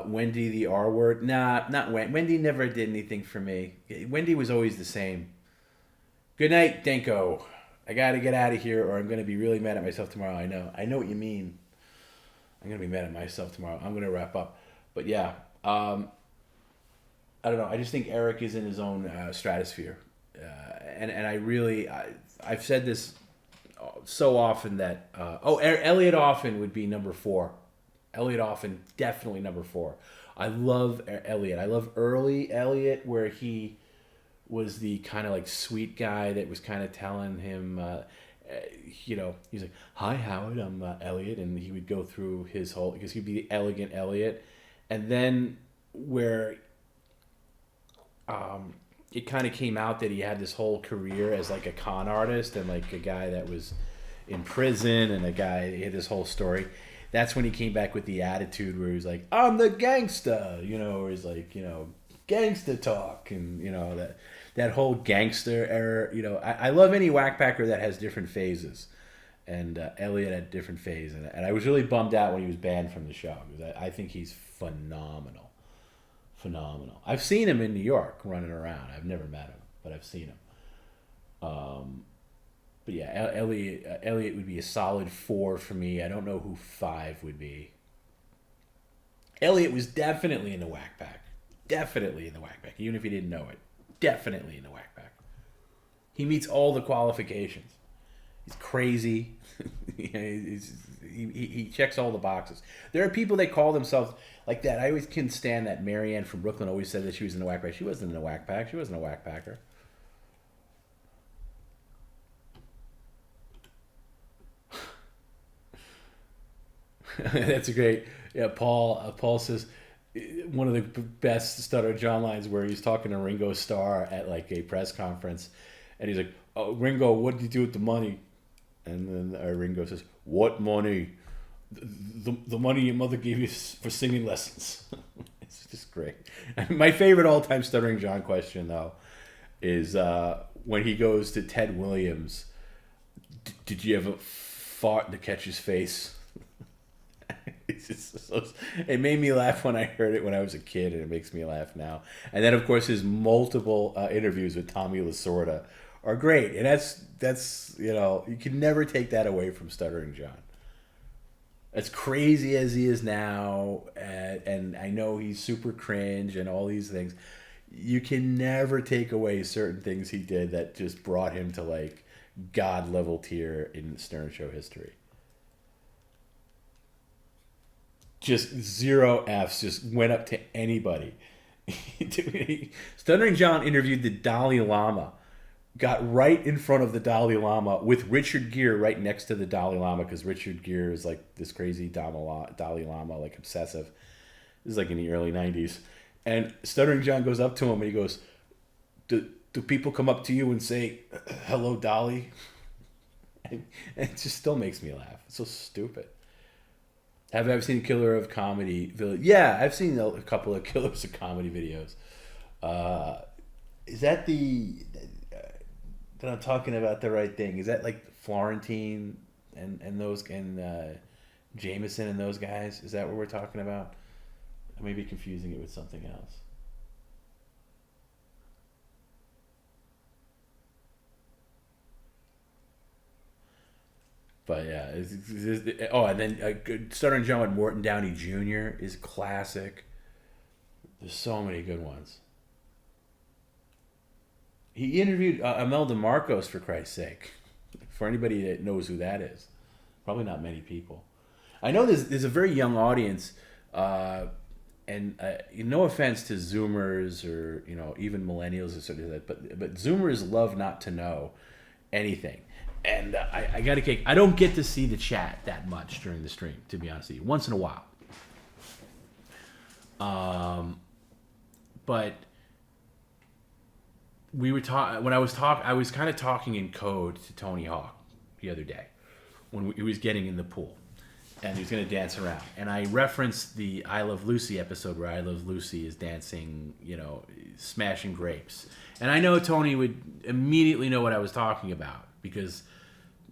Wendy the R word. Nah, not Wendy. Wendy never did anything for me. Wendy was always the same. Good night, Denko. I got to get out of here, or I'm going to be really mad at myself tomorrow. I know what you mean. I'm going to be mad at myself tomorrow. I'm going to wrap up. But yeah, I don't know. I just think Eric is in his own stratosphere. And I really, I've said this so often that, Elliot Offen would be number 4. Elliot Offen, definitely number 4. I love Elliot. I love early Elliot, where he was the kind of like sweet guy that was kind of telling him, he's like, "Hi, Howard, I'm Elliot," and he would go through his whole, because he'd be the elegant Elliot, and then where it kind of came out that he had this whole career as like a con artist and like a guy that was in prison, and a guy, he had this whole story. That's when he came back with the attitude where he was like, "I'm the gangster," where he's like, gangster talk, and that whole gangster era. I love any whackpacker that has different phases, and Elliot had a different phase, and I was really bummed out when he was banned from the show, because I think he's phenomenal. I've seen him in New York running around. I've never met him, but I've seen him. But yeah, Elliot would be a solid 4 for me. I don't know who 5 would be. Elliot was definitely in the whack pack. Even if he didn't know it. Definitely in the whack pack. He meets all the qualifications. He's crazy. He checks all the boxes. There are people that call themselves like that. I always can't stand that. Marianne from Brooklyn always said that she was in the whack pack. She wasn't in the whack pack. She wasn't a whack packer. That's a great. Yeah, Paul says one of the best Stutter John lines where he's talking to Ringo Starr at like a press conference, and he's like, "Oh, Ringo, what did you do with the money?" And then Ringo says, "What money? The money your mother gave you for singing lessons." It's just great. My favorite all-time Stuttering John question though is when he goes to Ted Williams. Did you ever fart to catch his face? It made me laugh when I heard it when I was a kid, and it makes me laugh now. And then, of course, his multiple interviews with Tommy Lasorda are great, and that's you can never take that away from Stuttering John. As crazy as he is now, and I know he's super cringe and all these things, you can never take away certain things he did that just brought him to like God level tier in Stern Show history. Just 0 Fs, just went up to anybody. Stuttering John interviewed the Dalai Lama, got right in front of the Dalai Lama with Richard Gere right next to the Dalai Lama, because Richard Gere is like this crazy Dalai Lama, like obsessive. This is like in the early 90s. And Stuttering John goes up to him and he goes, do people come up to you and say, hello, Dolly? And it just still makes me laugh. It's so stupid. Have you ever seen Killer of Comedy? Yeah, I've seen a couple of Killers of Comedy videos. Is that that I'm talking about the right thing? Is that like Florentine and those and Jameson and those guys? Is that what we're talking about? I may be confusing it with something else. But yeah, and then Stuttering John with Morton Downey Jr. is classic. There's so many good ones. He interviewed Imelda Marcos, for Christ's sake. For anybody that knows who that is, probably not many people. I know there's a very young audience, and no offense to Zoomers or even millennials or something like that, but Zoomers love not to know anything. And I got to kick. I don't get to see the chat that much during the stream, to be honest with you. Once in a while. But we were I was kind of talking in code to Tony Hawk the other day when he was getting in the pool, and he was going to dance around. And I referenced the I Love Lucy episode where I Love Lucy is dancing, smashing grapes. And I know Tony would immediately know what I was talking about, because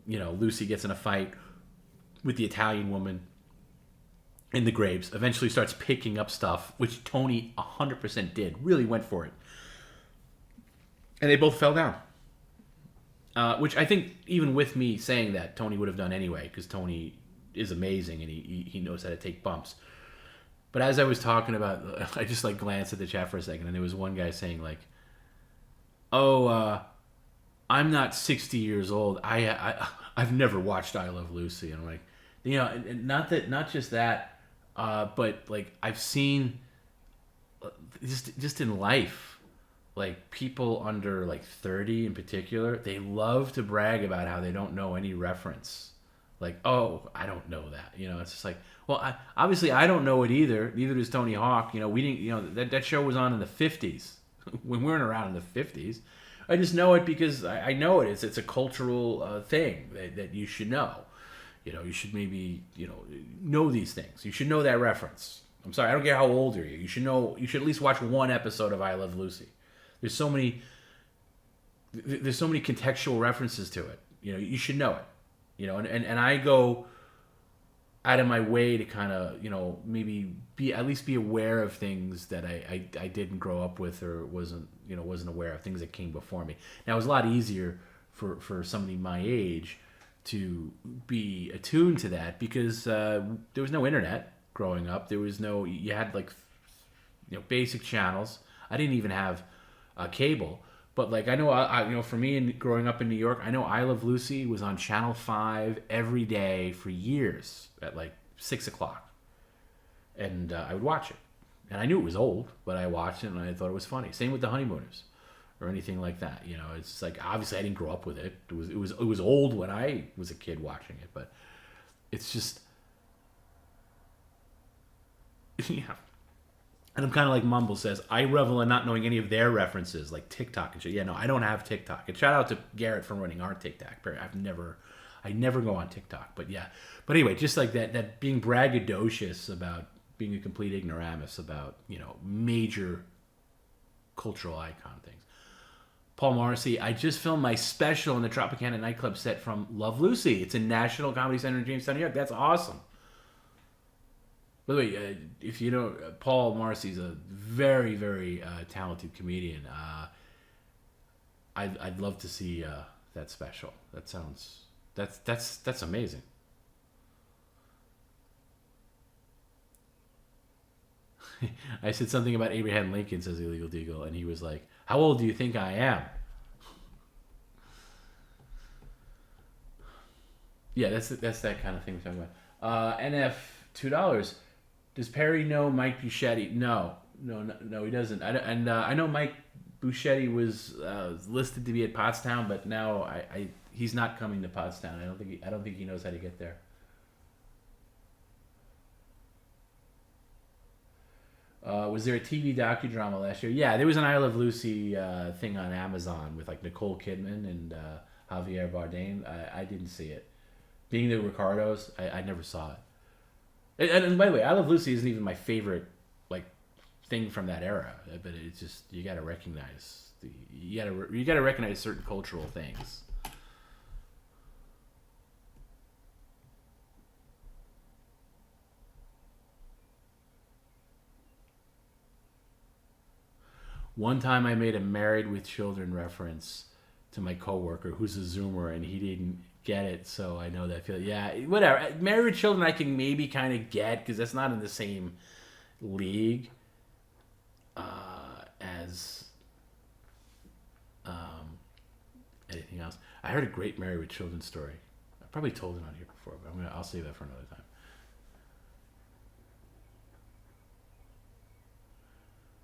Lucy gets in a fight with the Italian woman in the grapes, eventually starts picking up stuff, which Tony 100% did, really went for it. And they both fell down. Which I think, even with me saying that, Tony would have done anyway, because Tony is amazing and he knows how to take bumps. But as I was talking about, I just glanced at the chat for a second, and there was one guy saying I'm not 60 years old. I've never watched I Love Lucy. And I'm like, not just that, but I've seen just in life, people under 30 in particular, they love to brag about how they don't know any reference. Oh, I don't know that. It's just well, obviously I don't know it either. Neither does Tony Hawk. We didn't. That show was on in the 50s. When we weren't around in the 50s. I just know it because I know it. It's a cultural thing that you should know. You should maybe know these things. You should know that reference. I'm sorry, I don't care how old you are. You should know. You should at least watch one episode of I Love Lucy. There's so many contextual references to it. You should know it. And I go out of my way to kind of maybe at least be aware of things that I didn't grow up with or wasn't aware of, things that came before me. Now it was a lot easier for somebody my age to be attuned to that because there was no internet growing up. There was no, you had basic channels. I didn't even have cable. But I know, for me, growing up in New York, I know I Love Lucy was on Channel 5 every day for years at 6 o'clock, and I would watch it. And I knew it was old, but I watched it and I thought it was funny. Same with The Honeymooners, or anything like that. It's obviously I didn't grow up with it. It was old when I was a kid watching it, but it's just yeah. And I'm kind of like Mumble says, I revel in not knowing any of their references, like TikTok and shit. Yeah, no, I don't have TikTok. And shout out to Garrett for running our TikTok. I never go on TikTok, but yeah. But anyway, just that being braggadocious about being a complete ignoramus about, major cultural icon things. Paul Morrissey, I just filmed my special in the Tropicana nightclub set from Love Lucy. It's in National Comedy Center in Jamestown, New York. That's awesome. By the way, if you know, Paul Marcy's a very, very talented comedian. I'd love to see that special. That's amazing. I said something about Abraham Lincoln, says Illegal Deagle, and he was like, "How old do you think I am?" Yeah, that's that kind of thing we're talking about. NF $2. Does Perry know Mike Buschetti? No, he doesn't. I know Mike Buschetti was listed to be at Pottstown, but now he's not coming to Pottstown. I don't think he knows how to get there. Was there a TV docudrama last year? Yeah, there was an I Love Lucy thing on Amazon with like Nicole Kidman and Javier Bardem. I didn't see it. Being the Ricardos, I never saw it. And by the way, I Love Lucy isn't even my favorite like thing from that era, but it's just you got to recognize you got to recognize certain cultural things. One time I made a Married with Children reference to my coworker who's a Zoomer and he didn't get it, so I know that feeling. Yeah, whatever. Married with Children I can maybe kind of get because that's not in the same league as anything else. I heard a great Married with Children story. I probably told it on here before, but I'll save that for another time.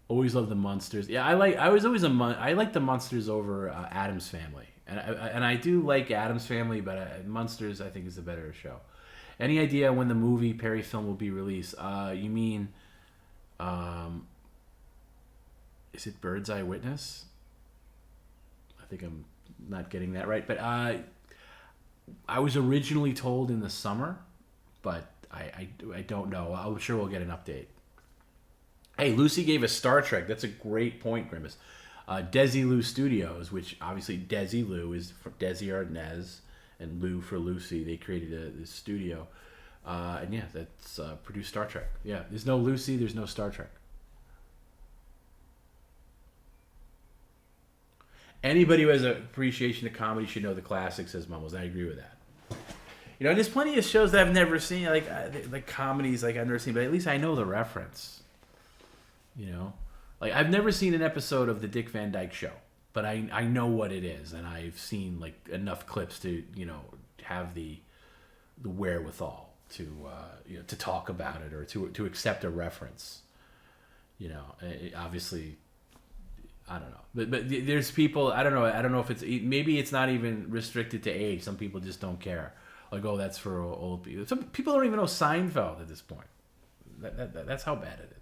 Always love the Munsters. Yeah, I like the Munsters over Addams Family, and I do like Addams Family, but Munsters I think is the better show. Any idea when the movie Perry film will be released? You mean, is it Bird's Eye Witness? I think I'm not getting that right, but I was originally told in the summer, but I don't know. I'm sure we'll get an update. Hey, Lucy gave us Star Trek. That's a great point, Grimace. Desilu Studios, which obviously Desilu is for Desi Arnaz and Lou for Lucy. They created this studio. And yeah, that's produced Star Trek. Yeah, there's no Lucy, there's no Star Trek. Anybody who has an appreciation of comedy should know the classics, says Mumbles. I agree with that. You know, there's plenty of shows that I've never seen, like comedies like I've never seen, but at least I know the reference. You know, like I've never seen an episode of the Dick Van Dyke Show, but I know what it is, and I've seen like enough clips to have the wherewithal to to talk about it or to accept a reference. Obviously, I don't know, but there's people I don't know if maybe it's not even restricted to age. Some people just don't care. Like, oh, that's for old people. Some people don't even know Seinfeld at this point. That's how bad it is.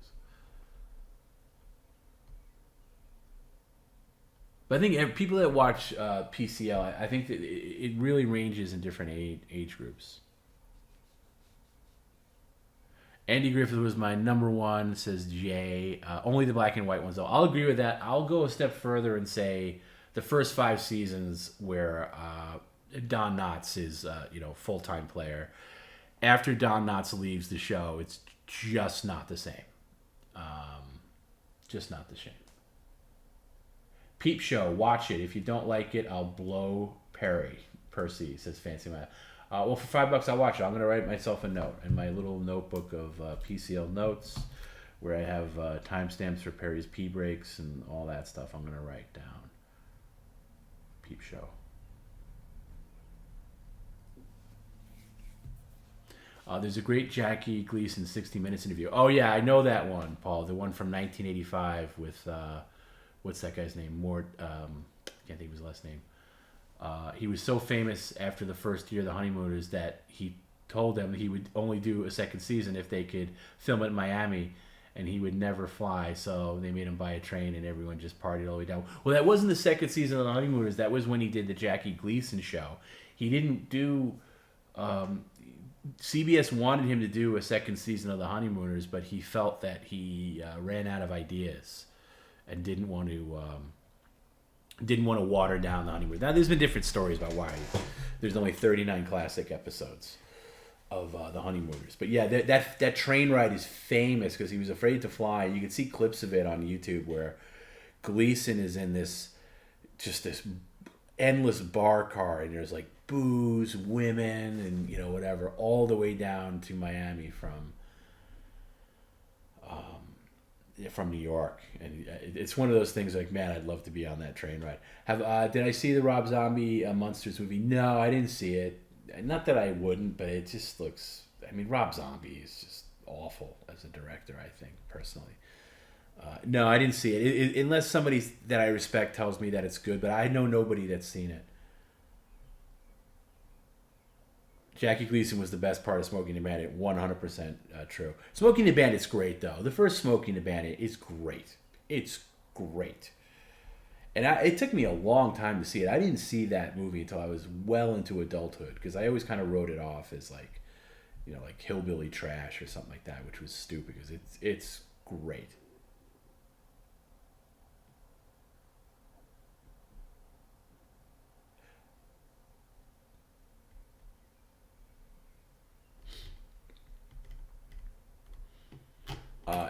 But I think people that watch PCL, I think that it really ranges in different age groups. Andy Griffith was my number one, says Jay. Only the black and white ones, though. I'll agree with that. I'll go a step further and say the first 5 seasons where Don Knotts is, full-time player. After Don Knotts leaves the show, it's just not the same. Just not the same. Peep Show, watch it. If you don't like it, I'll blow Percy, says Fancy Man. Well, for $5, I'll watch it. I'm going to write myself a note in my little notebook of PCL notes where I have timestamps for Perry's pee breaks and all that stuff. I'm going to write down. Peep Show. There's a great Jackie Gleason 60 Minutes interview. Oh, yeah, I know that one, Paul. The one from 1985 with... what's that guy's name? Mort. Can't think of his last name. He was so famous after the first year of the Honeymooners that he told them he would only do a second season if they could film it in Miami, and he would never fly. So they made him buy a train, and everyone just partied all the way down. Well, that wasn't the second season of the Honeymooners. That was when he did the Jackie Gleason show. He didn't do. CBS wanted him to do a second season of the Honeymooners, but he felt that he ran out of ideas. And didn't want to water down the Honeymoon. Now, there's been different stories about why there's only 39 classic episodes. the honeymooners. But yeah, that train ride is famous because he was afraid to fly. You can see clips of it on YouTube where Gleason is in this endless bar car, and there's like booze, women, and whatever, all the way down to Miami from New York. And it's one of those things like, man, I'd love to be on that train ride. Did I see the Rob Zombie Monsters movie? No, I didn't see it. Not that I wouldn't, but it just looks... I mean, Rob Zombie is just awful as a director, I think, personally. No, I didn't see it. Unless somebody that I respect tells me that it's good, but I know nobody that's seen it. Jackie Gleason was the best part of Smokey and the Bandit. 100% true. Smokey and the Bandit's great, though. The first Smokey and the Bandit is great. It's great. And it took me a long time to see it. I didn't see that movie until I was well into adulthood, because I always kind of wrote it off as like hillbilly trash or something like that, which was stupid because it's great.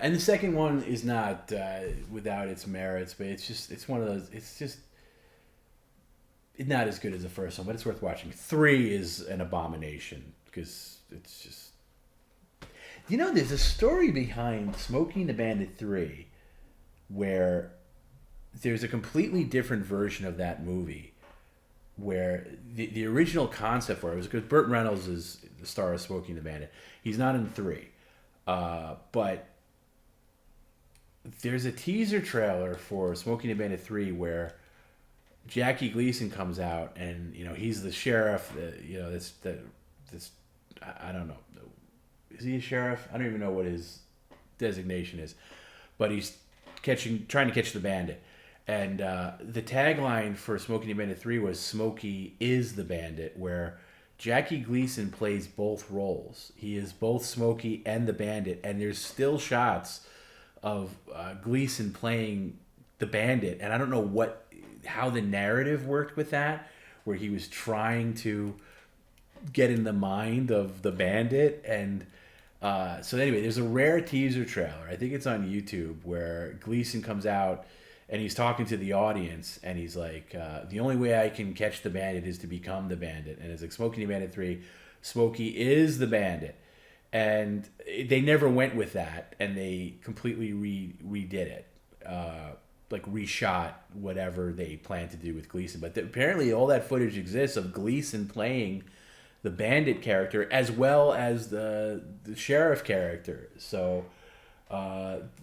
And the second one is not without its merits, but it's one of those. It's not as good as the first one, but it's worth watching. 3 is an abomination because it's just. There's a story behind Smokey and the Bandit 3 where there's a completely different version of that movie where the original concept for it was because Burt Reynolds is the star of Smokey and the Bandit. He's not in 3, but there's a teaser trailer for Smokey and the Bandit 3 where Jackie Gleason comes out and he's the sheriff. I don't know. Is he a sheriff? I don't even know what his designation is, but he's trying to catch the bandit. And the tagline for Smokey and the Bandit 3 was "Smokey is the Bandit," where Jackie Gleason plays both roles. He is both Smokey and the Bandit, and there's still shots of Gleason playing the bandit, and I don't know how the narrative worked with that, where he was trying to get in the mind of the bandit. And so anyway, there's a rare teaser trailer, I think it's on YouTube, where Gleason comes out and he's talking to the audience, and he's like, the only way I can catch the bandit is to become the bandit. And it's like Smokey and the Bandit 3, Smokey is the bandit. And they never went with that, and they completely redid it, reshot whatever they planned to do with Gleason. But apparently all that footage exists of Gleason playing the bandit character as well as the sheriff character. So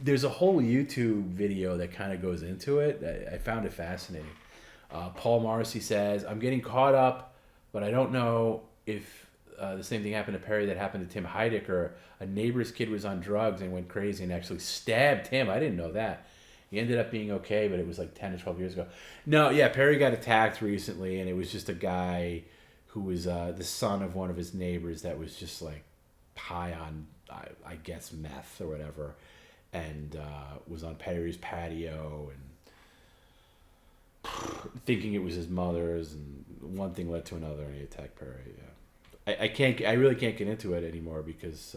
there's a whole YouTube video that kind of goes into it. I found it fascinating. Paul Morrissey says, "I'm getting caught up, but I don't know if the same thing happened to Perry that happened to Tim Heidecker. A neighbor's kid was on drugs and went crazy and actually stabbed him." I didn't know that. He ended up being okay, but it was like 10 or 12 years ago. No, yeah, Perry got attacked recently, and it was just a guy who was the son of one of his neighbors that was just like high on, I guess, meth or whatever, and was on Perry's patio and thinking it was his mother's, and one thing led to another, and he attacked Perry. Yeah. I really can't get into it anymore because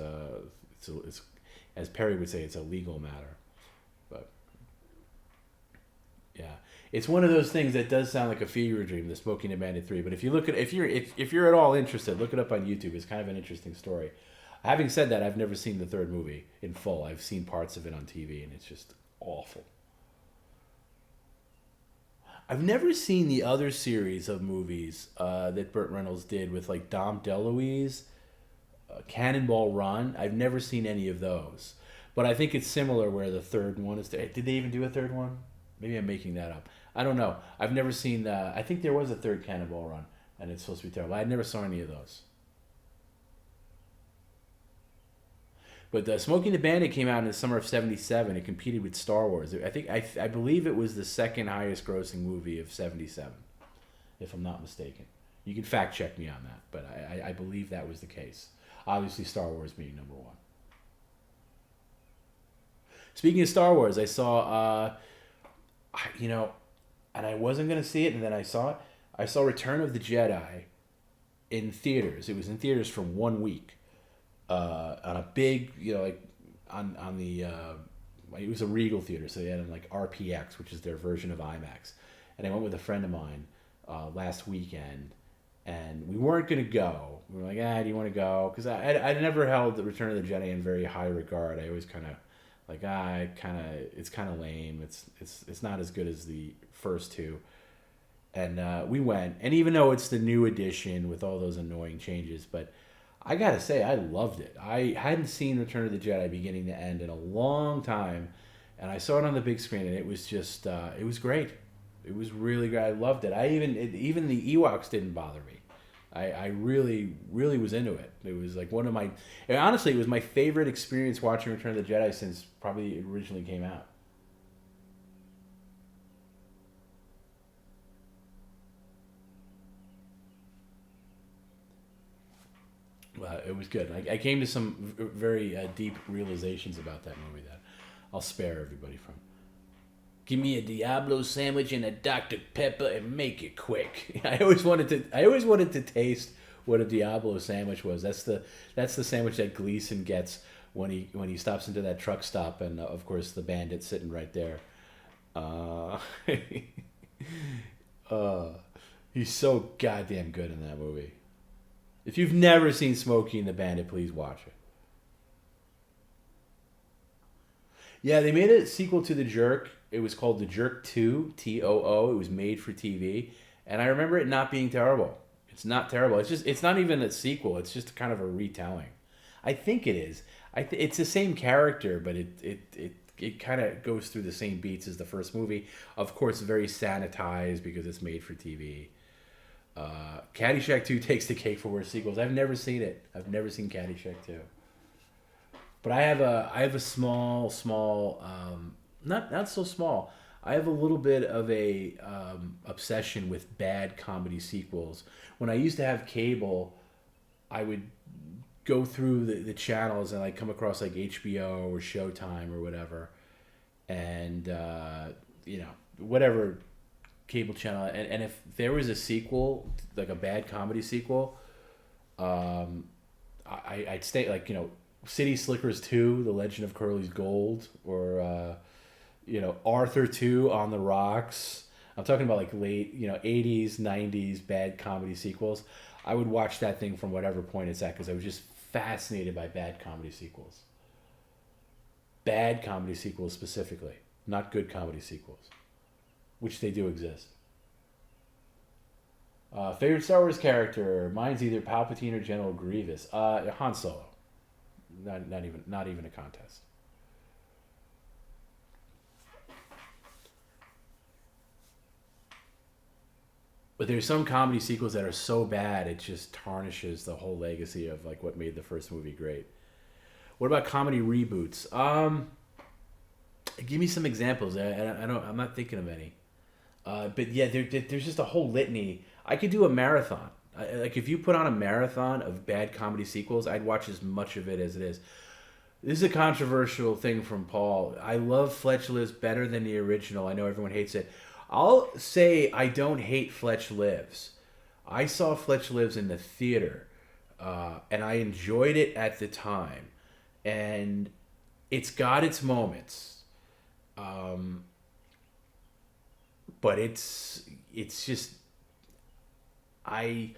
it's, as Perry would say, it's a legal matter. But yeah, it's one of those things that does sound like a fever dream, the Smokey and the Bandit 3. But if you look at if you're at all interested, look it up on YouTube. It's kind of an interesting story. Having said that, I've never seen the third movie in full. I've seen parts of it on TV, and it's just awful. I've never seen the other series of movies that Burt Reynolds did with like Dom DeLuise, Cannonball Run. I've never seen any of those, but I think it's similar where the third one is. Did they even do a third one? Maybe I'm making that up. I don't know. I've never seen. I think there was a third Cannonball Run, and it's supposed to be terrible. I never saw any of those. But Smokey and the Bandit came out in the summer of '77. It competed with Star Wars. I believe it was the second highest grossing movie of '77, if I'm not mistaken. You can fact check me on that, but I believe that was the case. Obviously, Star Wars being number one. Speaking of Star Wars, I saw, and I wasn't going to see it, and then I saw it. I saw Return of the Jedi in theaters. It was in theaters for 1 week. on a big, like on the it was a Regal theater, so they had like RPX, which is their version of IMAX, and I went with a friend of mine last weekend, and we weren't gonna go. We were like, do you want to go? Because I never held the Return of the Jedi in very high regard. I always kind of like, it's kind of lame. It's not as good as the first two. And we went, and even though it's the new edition with all those annoying changes, but I gotta say, I loved it. I hadn't seen Return of the Jedi beginning to end in a long time, and I saw it on the big screen, and it was just, it was great. It was really great. I loved it. Even the Ewoks didn't bother me. I really, really was into it. It was like one of my, and honestly, it was my favorite experience watching Return of the Jedi since probably it originally came out. It was good. I came to some very deep realizations about that movie that I'll spare everybody from. Give me a Diablo sandwich and a Dr. Pepper and make it quick. I always wanted to taste what a Diablo sandwich was. That's the sandwich that Gleason gets when he stops into that truck stop, and of course the bandit's sitting right there. He's so goddamn good in that movie. If you've never seen Smokey and the Bandit, please watch it. Yeah, they made a sequel to The Jerk. It was called The Jerk 2, T-O-O. It was made for TV. And I remember it not being terrible. It's not terrible. It's not even a sequel. It's just kind of a retelling. I think it is. It's the same character, but it kind of goes through the same beats as the first movie. Of course, very sanitized because it's made for TV. Caddyshack 2 takes the cake for worst sequels. I've never seen it. I've never seen Caddyshack 2. But I have a small, not so small. I have a little bit of a obsession with bad comedy sequels. When I used to have cable, I would go through the channels and like come across like HBO or Showtime or whatever, and whatever cable channel, and if there was a sequel, like a bad comedy sequel, I'd stay, like, City Slickers 2, The Legend of Curly's Gold, or Arthur 2, On the Rocks. I'm talking about like late 80s, 90s bad comedy sequels. I would watch that thing from whatever point it's at because I was just fascinated by bad comedy sequels. Bad comedy sequels specifically, not good comedy sequels, which they do exist. Favorite Star Wars character? Mine's either Palpatine or General Grievous. Han Solo. Not even a contest. But there's some comedy sequels that are so bad it just tarnishes the whole legacy of like what made the first movie great. What about comedy reboots? Give me some examples. I'm not thinking of any. But yeah, there's just a whole litany. I could do a marathon. Like if you put on a marathon of bad comedy sequels, I'd watch as much of it as it is. This is a controversial thing from Paul. I love Fletch Lives better than the original. I know everyone hates it. I'll say I don't hate Fletch Lives. I saw Fletch Lives in the theater, and I enjoyed it at the time. And it's got its moments. But it's just, I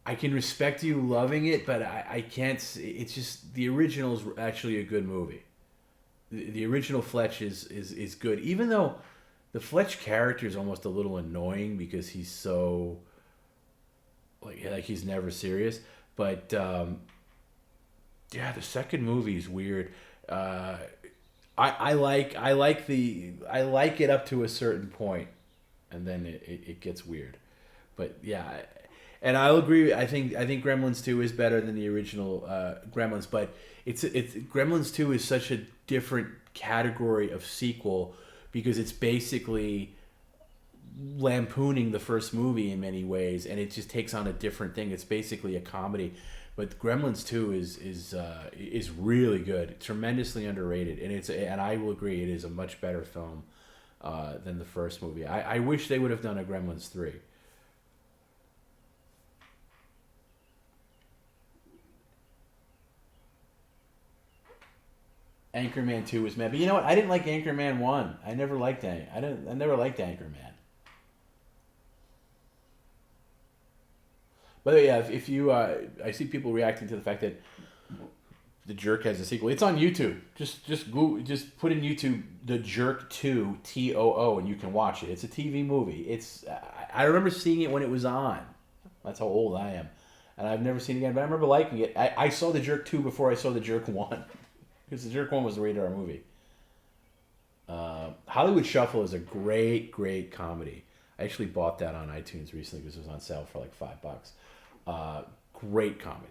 can respect you loving it, but I can't. It's just, the original is actually a good movie. The original Fletch is good, even though the Fletch character is almost a little annoying because he's so like he's never serious. But yeah, the second movie is weird. I like it up to a certain point, and then it gets weird. But yeah, and I'll agree. I think Gremlins 2 is better than the original Gremlins, but it's Gremlins 2 is such a different category of sequel because it's basically lampooning the first movie in many ways, and it just takes on a different thing. It's basically a comedy. But Gremlins 2 is really good, tremendously underrated, and I will agree it is a much better film than the first movie. I wish they would have done a Gremlins 3. Anchorman 2 was mad. But you know what? I didn't like Anchorman 1. I never liked I never liked Anchorman. By the way, yeah, if you, I see people reacting to the fact that The Jerk has a sequel. It's on YouTube. Just Google, just put in YouTube The Jerk 2 TOO and you can watch it. It's a TV movie. I remember seeing it when it was on. That's how old I am, and I've never seen it again. But I remember liking it. I saw The Jerk 2 before I saw The Jerk 1, because The Jerk 1 was a rated R movie. Hollywood Shuffle is a great comedy. I actually bought that on iTunes recently because it was on sale for like $5. Great comedy.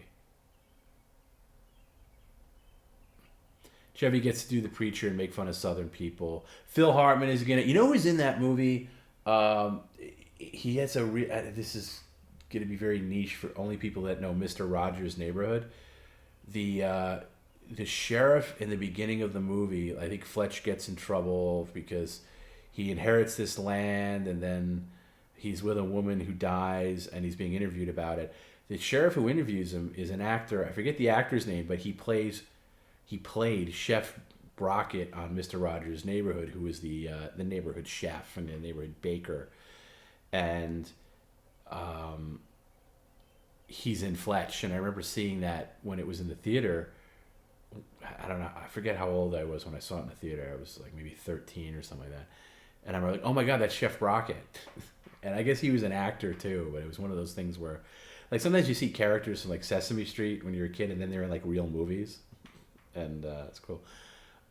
Chevy gets to do the preacher and make fun of Southern people. Phil Hartman is gonna. You know who's in that movie? He has a. This is gonna be very niche for only people that know Mr. Rogers' Neighborhood. The sheriff in the beginning of the movie, I think Fletch gets in trouble because he inherits this land and then he's with a woman who dies and he's being interviewed about it. The sheriff who interviews him is an actor. I forget the actor's name, but he played Chef Brockett on Mr. Rogers' Neighborhood, who was the neighborhood chef and the neighborhood baker, and he's in Fletch. And I remember seeing that when it was in the theater. I don't know. I forget how old I was when I saw it in the theater. I was like maybe 13 or something like that. And I'm like, oh my God, that's Chef Brockett. And I guess he was an actor too, but it was one of those things where, like, sometimes you see characters from like Sesame Street when you're a kid and then they're in like real movies. And it's cool.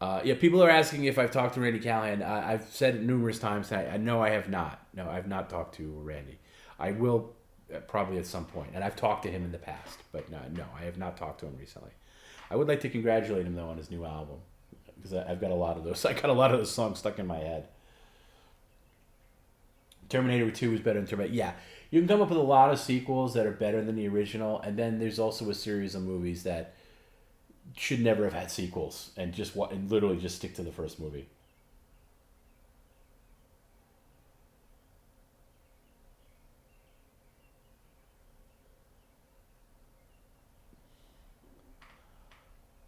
Yeah, people are asking if I've talked to Randy Callahan. I've said it numerous times. I know I have not. No, I've not talked to Randy. I will probably at some point. And I've talked to him in the past, but no, I have not talked to him recently. I would like to congratulate him though on his new album, because I've got a lot of those. I got a lot of those songs stuck in my head. Terminator 2 is better than Terminator. Yeah, you can come up with a lot of sequels that are better than the original, and then there's also a series of movies that should never have had sequels and literally just stick to the first movie.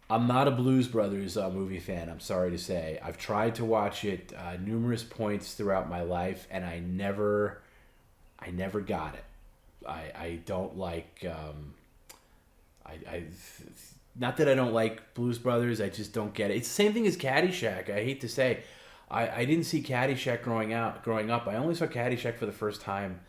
I'm not a Blues Brothers movie fan, I'm sorry to say. I've tried to watch it numerous points throughout my life, and I never got it. I don't like... not that I don't like Blues Brothers, I just don't get it. It's the same thing as Caddyshack. I hate to say. I didn't see Caddyshack growing up. I only saw Caddyshack for the first time,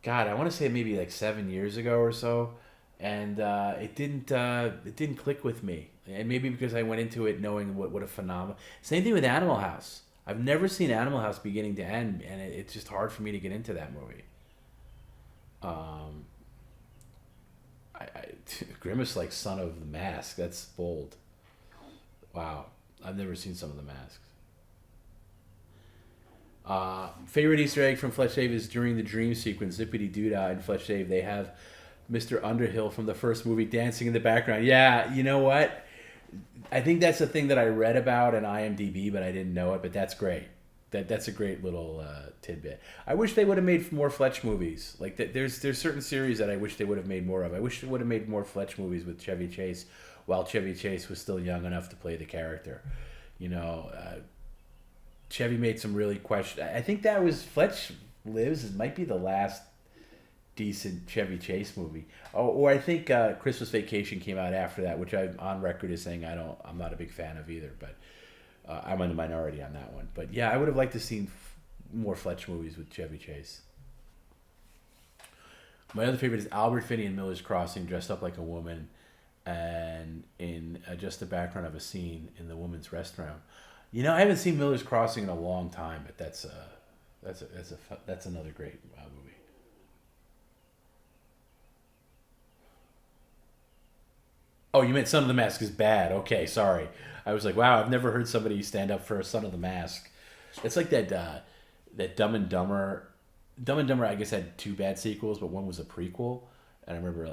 God, I want to say maybe like 7 years ago or so. And it didn't click with me. And maybe because I went into it knowing what a phenomenal... Same thing with Animal House. I've never seen Animal House beginning to end, and it's just hard for me to get into that movie. Grimace like Son of the Mask. That's bold. Wow. I've never seen Son of the Mask. Favorite Easter egg from Fletch Dave is during the dream sequence, Zippity Doodah and Fletch Dave, they have Mr. Underhill from the first movie dancing in the background. Yeah, you know what? I think that's the thing that I read about in IMDb, but I didn't know it. But that's great. That's a great little tidbit. I wish they would have made more Fletch movies. Like there's certain series that I wish they would have made more of. I wish they would have made more Fletch movies with Chevy Chase, while Chevy Chase was still young enough to play the character. You know, Chevy made some really I think that was Fletch Lives. It might be the last decent Chevy Chase movie. Or I think Christmas Vacation came out after that, which I'm on record as saying I'm not a big fan of either, but I'm in the minority on that one. But yeah, I would have liked to seen more Fletch movies with Chevy Chase. My other favorite is Albert Finney in Miller's Crossing, dressed up like a woman, and in just the background of a scene in the women's restroom. You know, I haven't seen Miller's Crossing in a long time, but that's another great movie. Oh, you meant Son of the Mask is bad. Okay, sorry. I was like, wow, I've never heard somebody stand up for Son of the Mask. It's like that Dumb and Dumber. Dumb and Dumber, I guess, had 2 bad sequels, but one was a prequel. And I remember,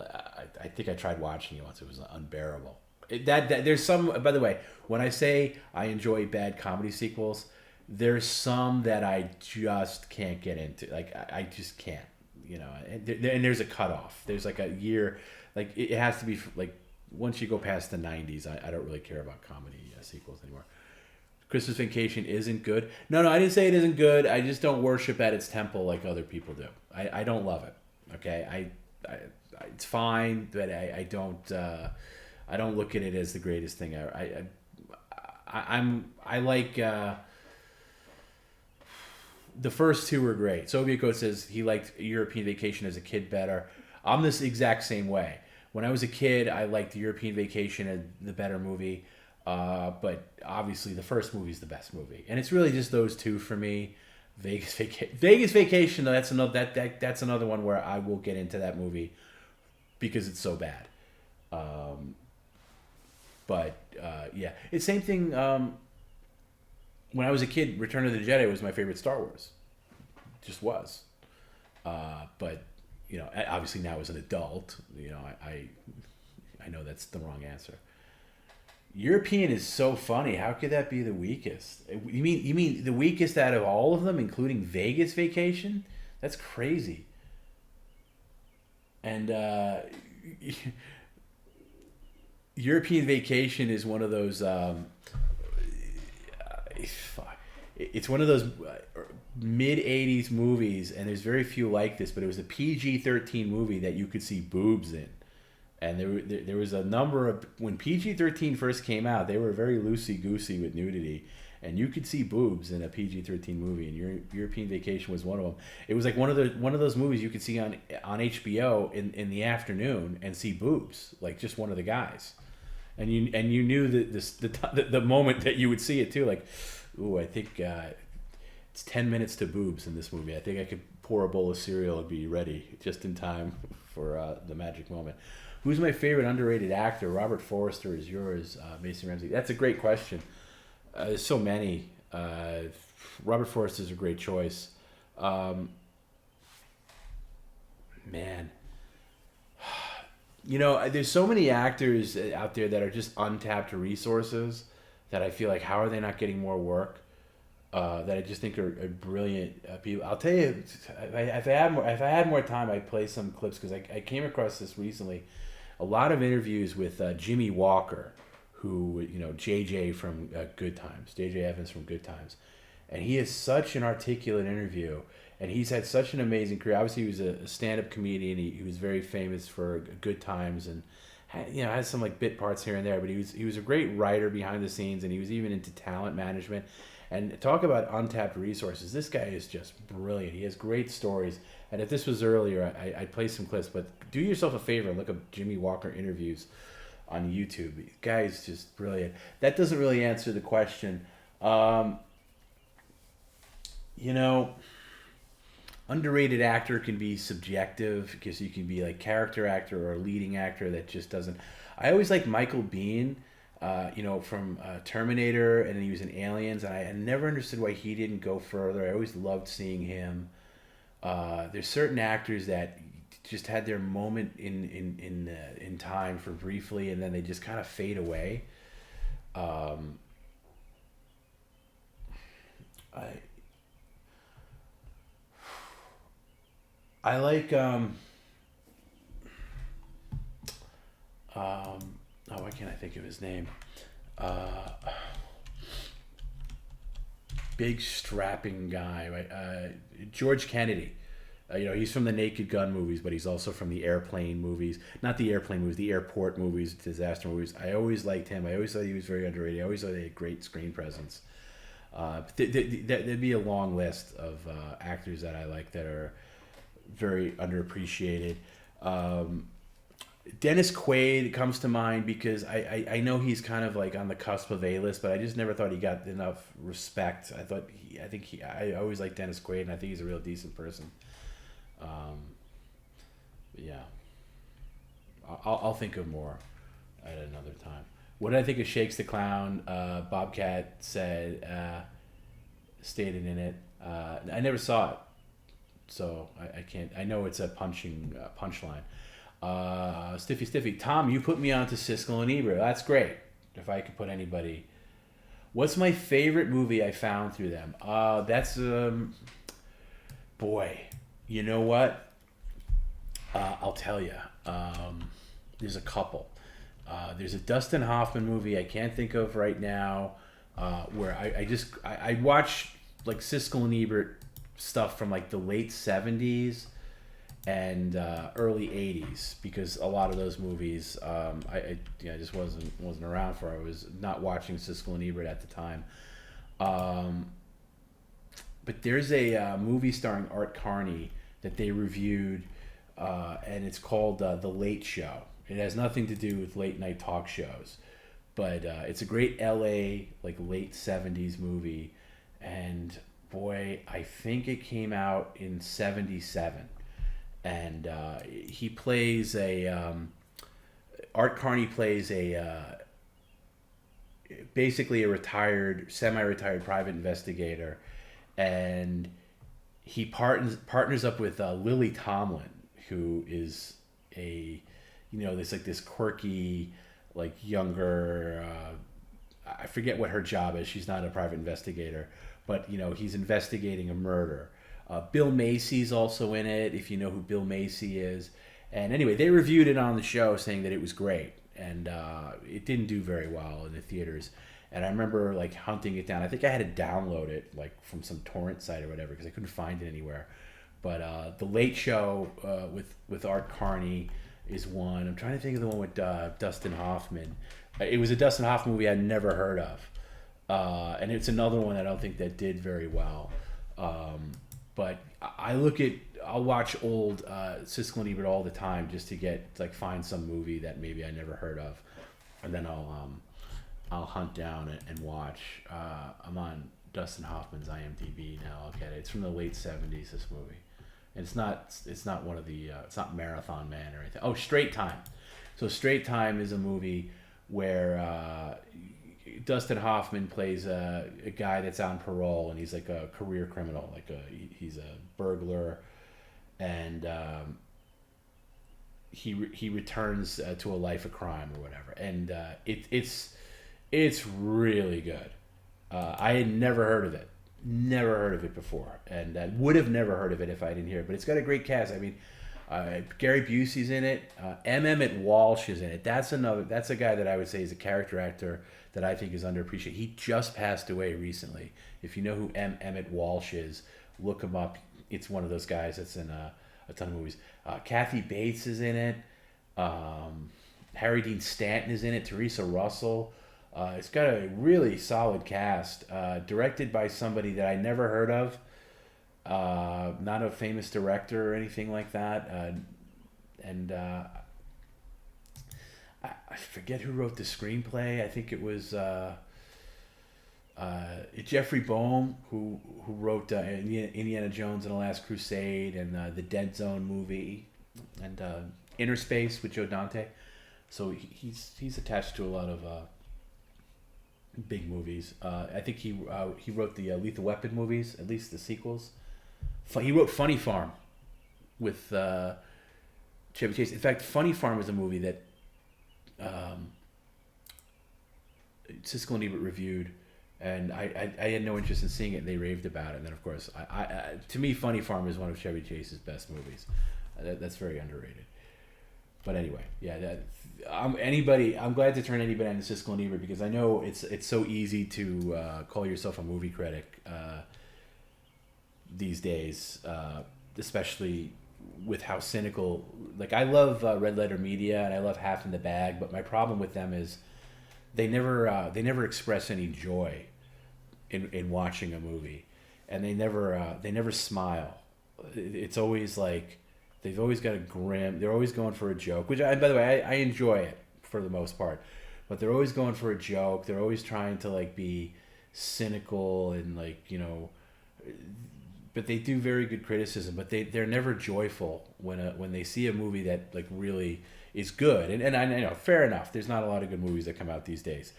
I think I tried watching it once. It was unbearable. There's some, by the way, when I say I enjoy bad comedy sequels, there's some that I just can't get into. Like, I just can't, you know. And there's a cutoff. There's like a year, like, it has to be like once you go past the 90s, I don't really care about comedy sequels anymore. Christmas Vacation isn't good. No, I didn't say it isn't good. I just don't worship at its temple like other people do. I don't love it. Okay, it's fine, but I don't look at it as the greatest thing ever. I like the first two were great. Soviet says he liked European Vacation as a kid better. I'm this exact same way. When I was a kid, I liked the European Vacation as the better movie. But obviously the first movie is the best movie, and it's really just those two for me. Vegas Vacation, though, that's another one where I will get into that movie because it's so bad. Yeah, it's same thing. When I was a kid, Return of the Jedi was my favorite Star Wars. It just was. But obviously now as an adult, I know that's the wrong answer. European is so funny. How could that be the weakest? You mean the weakest out of all of them, including Vegas Vacation? That's crazy. And European Vacation is one of those. It's one of those mid '80s movies, and there's very few like this. But it was a PG-13 movie that you could see boobs in. And there was a number of, when PG-13 first came out, they were very loosey-goosey with nudity, and you could see boobs in a PG-13 movie, and European Vacation was one of them. It was like one of those movies you could see on HBO in the afternoon and see boobs, like just one of the guys, and you knew the moment that you would see it too, like, ooh, I think it's 10 minutes to boobs in this movie. I think I could pour a bowl of cereal and be ready just in time for the magic moment. Who's my favorite underrated actor? Robert Forster is yours. Mason Ramsey. That's a great question. There's so many. Robert Forster is a great choice. Man. There's so many actors out there that are just untapped resources that I feel like, how are they not getting more work? That I just think are brilliant people. I'll tell you, if I had more time, I'd play some clips, because I came across this recently. A lot of interviews with Jimmy Walker, who, JJ from Good Times, JJ Evans from Good Times. And he is such an articulate interview, and he's had such an amazing career. Obviously, he was a stand-up comedian. He was very famous for Good Times, and has some like bit parts here and there, but he was a great writer behind the scenes, and he was even into talent management. And talk about untapped resources. This guy is just brilliant. He has great stories. And if this was earlier, I'd play some clips. But do yourself a favor and look up Jimmy Walker interviews on YouTube. The guy is just brilliant. That doesn't really answer the question. Underrated actor can be subjective, because you can be like character actor or leading actor that just doesn't. I always like Michael Biehn. From Terminator, and he was in Aliens, and I never understood why he didn't go further. I always loved seeing him. There's certain actors that just had their moment in time for briefly, and then they just kind of fade away. I like why can't I think of his name? Big strapping guy, right? George Kennedy. He's from the Naked Gun movies, but he's also from the airplane movies. Not the airplane movies, the airport movies, disaster movies. I always liked him. I always thought he was very underrated. I always thought he had great screen presence. There'd be a long list of actors that I like that are very underappreciated. Dennis Quaid comes to mind because I know he's kind of like on the cusp of A-list, but I just never thought he got enough respect. I always liked Dennis Quaid, and I think he's a real decent person. Yeah. I'll think of more at another time. What did I think of Shakes the Clown? Bobcat said, stated in it. I never saw it, so I can't. I know it's a punchline. Stiffy. Tom, you put me on to Siskel and Ebert. That's great. If I could put anybody. What's my favorite movie I found through them? That's boy. You know what? I'll tell you. There's a couple. There's a Dustin Hoffman movie I can't think of right now, where I watch like Siskel and Ebert stuff from like the late 70s and early 80s, because a lot of those movies I just wasn't around for. I was not watching Siskel and Ebert at the time. But there's a movie starring Art Carney that they reviewed, and it's called The Late Show. It has nothing to do with late night talk shows, but it's a great LA like late 70s movie, and boy, I think it came out in 77, and he plays Art Carney plays basically a semi-retired private investigator, and he partners up with Lily Tomlin, who is this quirky, like younger, I forget what her job is. She's not a private investigator, but he's investigating a murder. Bill Macy's also in it, if you know who Bill Macy is. And anyway, they reviewed it on the show saying that it was great, and it didn't do very well in the theaters. And I remember like hunting it down. I think I had to download it like from some torrent site or whatever, because I couldn't find it anywhere. But The Late Show with Art Carney is one. I'm trying to think of the one with Dustin Hoffman. It was a Dustin Hoffman movie I'd never heard of, and it's another one I don't think that did very well. But I'll watch old Siskel and Ebert all the time just to find some movie that maybe I never heard of, and then I'll hunt down and watch. I'm on Dustin Hoffman's IMDb now. I'll get it. It's from the late 70s. This movie. And it's not one of the it's not Marathon Man or anything. Oh, Straight Time. So Straight Time is a movie where Dustin Hoffman plays a guy that's on parole, and he's like a career criminal, he's a burglar, and he returns to a life of crime or whatever, and it's really good. I had never heard of it before, and I would have never heard of it if I didn't hear it. But it's got a great cast. I mean, Gary Busey's in it. M. Emmett Walsh is in it. That's a guy that I would say is a character actor that I think is underappreciated. He just passed away recently. If you know who M. Emmett Walsh is, look him up. It's one of those guys that's in a ton of movies. Kathy Bates is in it. Harry Dean Stanton is in it. Teresa Russell. It's got a really solid cast, directed by somebody that I never heard of, not a famous director or anything like that, and I forget who wrote the screenplay. I think it was Jeffrey Boehm, who wrote Indiana Jones and the Last Crusade, and the Dead Zone movie, and Inner Space with Joe Dante. So he's attached to a lot of big movies. I think he wrote the Lethal Weapon movies, at least the sequels. He wrote Funny Farm with Chevy Chase. In fact, Funny Farm was a movie that Siskel and Ebert reviewed, and I had no interest in seeing it, and they raved about it. And then, of course, to me, Funny Farm is one of Chevy Chase's best movies. That's very underrated. But anyway, yeah, I'm glad to turn anybody on to Siskel and Ebert, because I know it's so easy to call yourself a movie critic these days, especially with how cynical. Like, I love Red Letter Media and I love Half in the Bag, but my problem with them is they never express any joy in watching a movie, and they never smile. It's always like they've always got a grim. They're always going for a joke, which by the way, I enjoy it for the most part, but they're always going for a joke. They're always trying to be cynical and but they do very good criticism. But they're never joyful when they see a movie that really is good. And I know, fair enough. There's not a lot of good movies that come out these days.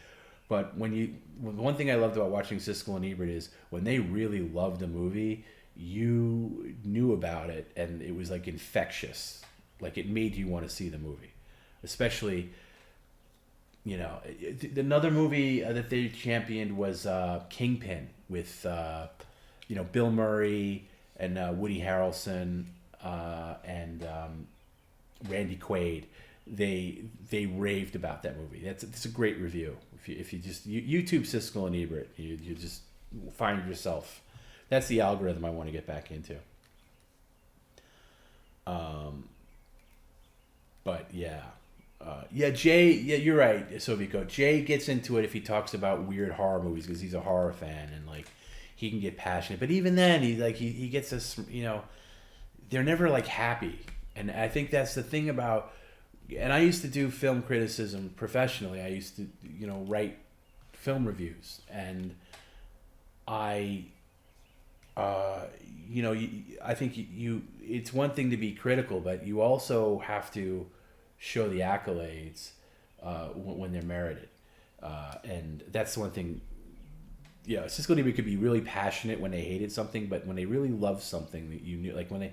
But one thing I loved about watching Siskel and Ebert is when they really loved a movie, you knew about it, and it was infectious. It made you want to see the movie. Especially, another movie that they championed was Kingpin with, Bill Murray and Woody Harrelson and Randy Quaid. they raved about that movie. It's a great review. If you just YouTube Siskel and Ebert, you just find yourself. That's the algorithm I want to get back into. But yeah. Jay, you're right, Sovico. Jay gets into it if he talks about weird horror movies because he's a horror fan and like he can get passionate. But even then, he gets this, they're never like happy. And I think that's the thing about. And I used to do film criticism professionally. I used to, write film reviews, and I think it's one thing to be critical, but you also have to show the accolades when they're merited. And that's the one thing. Yeah, Siskel and Ebert could be really passionate when they hated something, but when they really loved something that you knew, like when they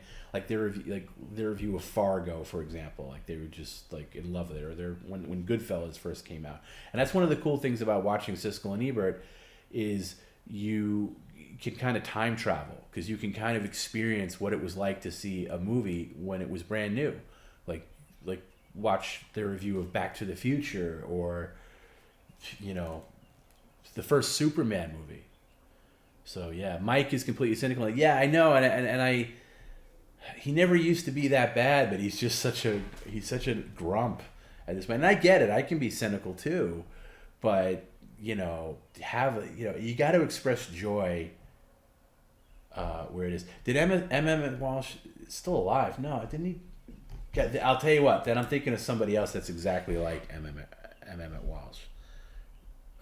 their review of Fargo, for example, like they were just like in love with it, or when Goodfellas first came out. And that's one of the cool things about watching Siskel and Ebert is you can kind of time travel because you can kind of experience what it was like to see a movie when it was brand new, like watch their review of Back to the Future or the first Superman movie. So yeah, Mike is completely cynical. Like, yeah, I know, and he never used to be that bad, but he's such a grump at this point. And I get it. I can be cynical too, but you got to express joy where it is. Did Emmett Walsh still alive? No, didn't he? I'll tell you what. Then I'm thinking of somebody else that's exactly like Emmett Walsh.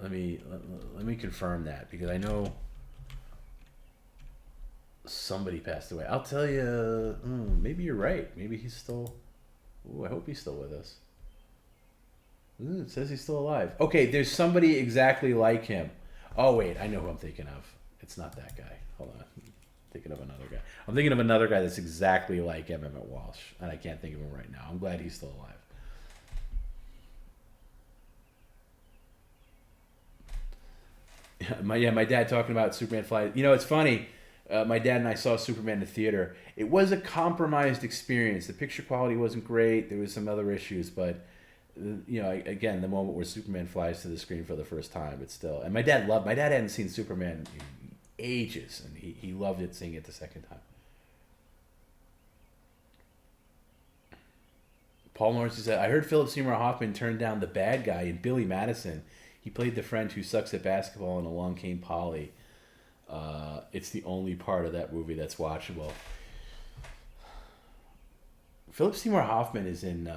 Let me confirm that because I know somebody passed away. I'll tell you. Maybe you're right. Maybe he's still. I hope he's still with us. It says he's still alive. Okay, there's somebody exactly like him. Oh wait, I know who I'm thinking of. It's not that guy. Hold on. I'm thinking of another guy. I'm thinking of another guy that's exactly like Emmett Walsh, and I can't think of him right now. I'm glad he's still alive. My dad talking about Superman flies. It's funny. My dad and I saw Superman in the theater. It was a compromised experience. The picture quality wasn't great. There was some other issues, but again, the moment where Superman flies to the screen for the first time, it's still. And my dad hadn't seen Superman in ages, and he loved it seeing it the second time. Paul Lawrence said, I heard Philip Seymour Hoffman turned down the bad guy in Billy Madison. He played the friend who sucks at basketball in Along Came Polly. It's the only part of that movie that's watchable. Philip Seymour Hoffman is in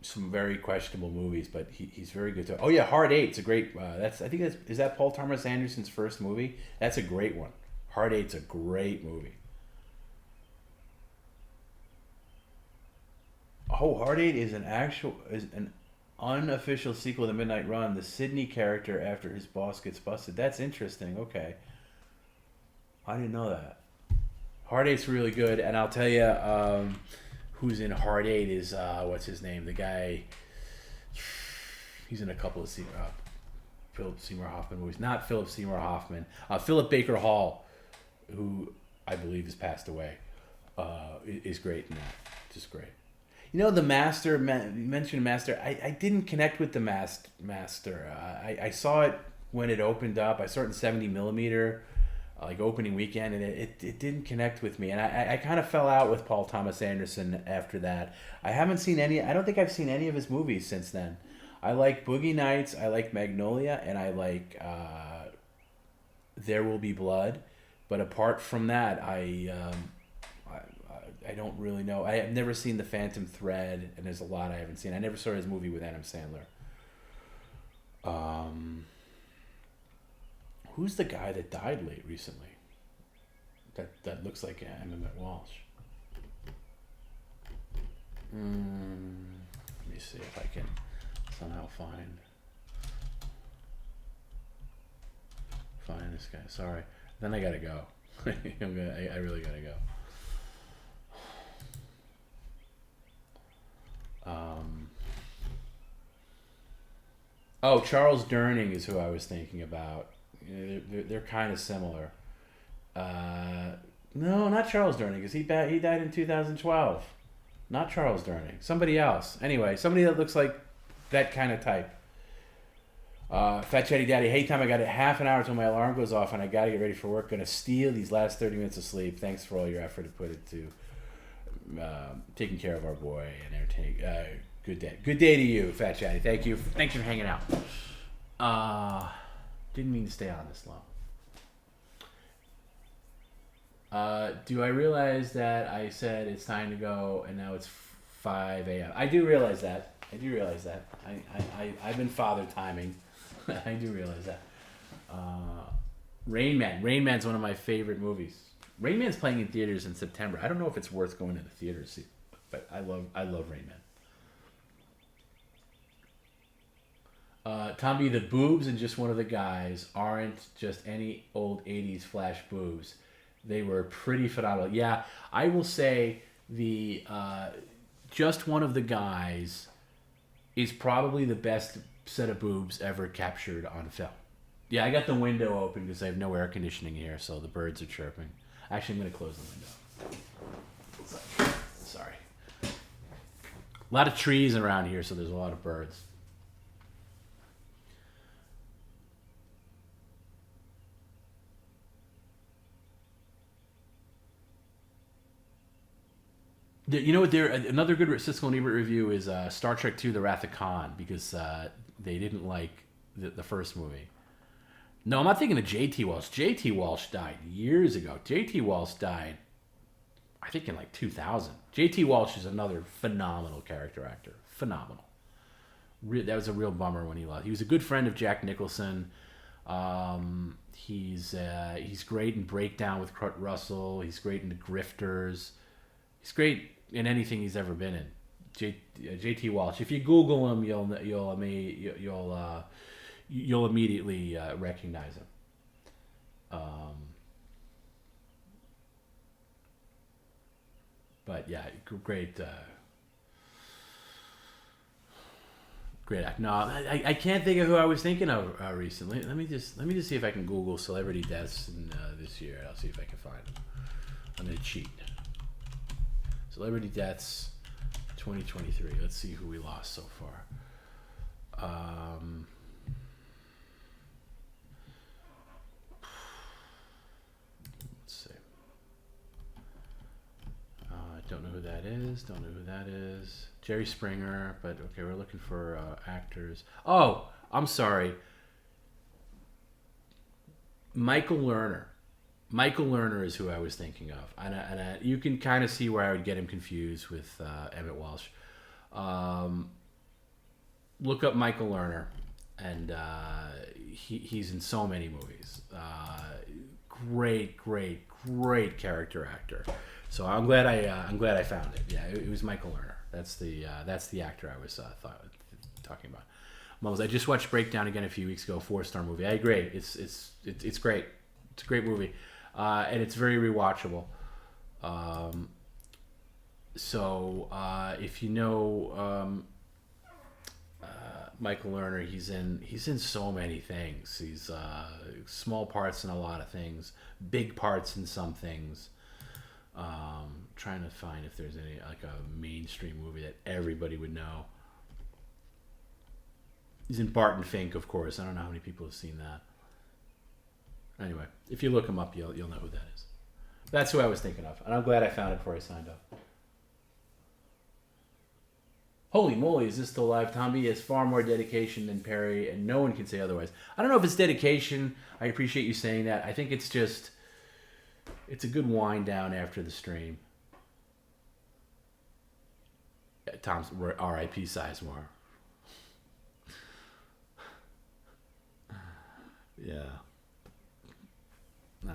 some very questionable movies, but he's very good too. Oh yeah, Hard Eight's a great. Is that Paul Thomas Anderson's first movie? That's a great one. Hard Eight's a great movie. Oh, Hard Eight is an unofficial sequel to Midnight Run, the Sydney character after his boss gets busted. That's interesting. Okay. I didn't know that. Hard Eight's really good, and I'll tell you who's in Hard Eight is, what's his name? The guy, he's in a couple of Philip Seymour Hoffman movies. Not Philip Seymour Hoffman. Philip Baker Hall, who I believe has passed away, is great in that. Just great. The Master, you mentioned Master. I didn't connect with the Master. I saw it when it opened up. I saw it in 70 millimeter, like opening weekend, and it didn't connect with me. And I kind of fell out with Paul Thomas Anderson after that. I don't think I've seen any of his movies since then. I like Boogie Nights, I like Magnolia, and I like There Will Be Blood. But apart from that, I don't really know. I have never seen The Phantom Thread, and there's a lot I haven't seen. I never saw his movie with Adam Sandler. Who's the guy that died recently? That looks like Emmett Walsh. Let me see if I can somehow find this guy. Sorry. Then I gotta go. I really gotta go. Charles Durning is who I was thinking about. They're kind of similar. No, not Charles Durning, because he died in 2012. Not Charles Durning. Somebody else. Anyway, somebody that looks like that kind of type. Fat Chatty Daddy, hey Tom, I got it half an hour till my alarm goes off and I gotta get ready for work. Gonna steal these last 30 minutes of sleep. Thanks for all your effort to put it to taking care of our boy and entertaining. Good day. Good day to you, Fat Chatty. Thank you. Thanks for hanging out. Didn't mean to stay on this long. Do I realize that I said it's time to go and now it's 5 a.m.? I do realize that. I've been father timing. I do realize that. Rain Man. Rain Man's one of my favorite movies. Rain Man's playing in theaters in September. I don't know if it's worth going to the theater to see, but I love Rain Man. Tommy, the boobs in Just One of the Guys aren't just any old 80s flash boobs. They were pretty phenomenal. Yeah, I will say the Just One of the Guys is probably the best set of boobs ever captured on film. Yeah, I got the window open because I have no air conditioning here, so the birds are chirping. Actually, I'm going to close the window. Sorry. A lot of trees around here, so there's a lot of birds. You know what? Another good Siskel and Ebert review is Star Trek II: The Wrath of Khan, because they didn't like the first movie. No, I'm not thinking of J.T. Walsh. J.T. Walsh died years ago. J.T. Walsh died, I think, in like 2000. J.T. Walsh is another phenomenal character actor. Phenomenal. That was a real bummer when he lost. He was a good friend of Jack Nicholson. He's great in Breakdown with Kurt Russell. He's great in The Grifters. He's great in anything he's ever been in. J.T. Walsh. If you Google him, you'll immediately recognize him. But yeah, great. Great act. No, I can't think of who I was thinking of recently. Let me just see if I can Google celebrity deaths in this year. I'll see if I can find them. I'm gonna cheat. Celebrity deaths 2023. Let's see who we lost so far. Let's see. Don't know who that is. Jerry Springer, but okay, we're looking for actors. Oh, I'm sorry. Michael Lerner. Michael Lerner is who I was thinking of. And you can kind of see where I would get him confused with Emmett Walsh. Look up Michael Lerner, and he's in so many movies. Great character actor. So I'm glad I found it. Yeah, it was Michael Lerner. That's the actor I was talking about. I just watched Breakdown again a few weeks ago. 4-star movie. I agree. It's great. It's a great movie, and it's very rewatchable. So if you know Michael Lerner, he's in so many things. He's small parts in a lot of things, big parts in some things. Trying to find if there's any like a mainstream movie that everybody would know. He's in Barton Fink, of course. I don't know how many people have seen that. Anyway, if you look him up, you'll know who that is. That's who I was thinking of, and I'm glad I found it before I signed up. Holy moly, is this still live? Tommy has far more dedication than Perry, and no one can say otherwise. I don't know if it's dedication. I appreciate you saying that. I think it's just, it's a good wind down after the stream. Tom's R.I.P. Sizemore. Yeah. Nah.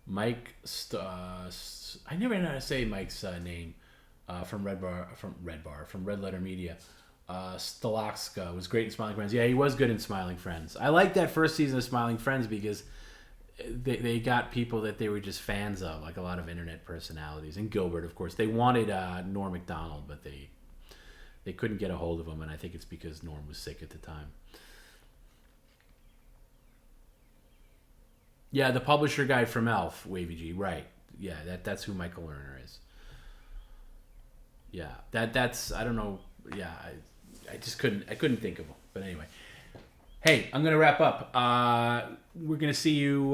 Mike, I never know how to say Mike's name from Red Letter Media. Stalaxka was great in Smiling Friends. Yeah, he was good in Smiling Friends. I liked that first season of Smiling Friends because they got people that they were just fans of, like a lot of internet personalities. And Gilbert, of course. They wanted Norm Macdonald, but they couldn't get a hold of him, and I think it's because Norm was sick at the time. Yeah, the publisher guy from Elf, Wavy G, right. Yeah, that's who Michael Lerner is. Yeah, that's I don't know. Yeah, I just couldn't think of him. But anyway, hey, I'm gonna wrap up. We're gonna see you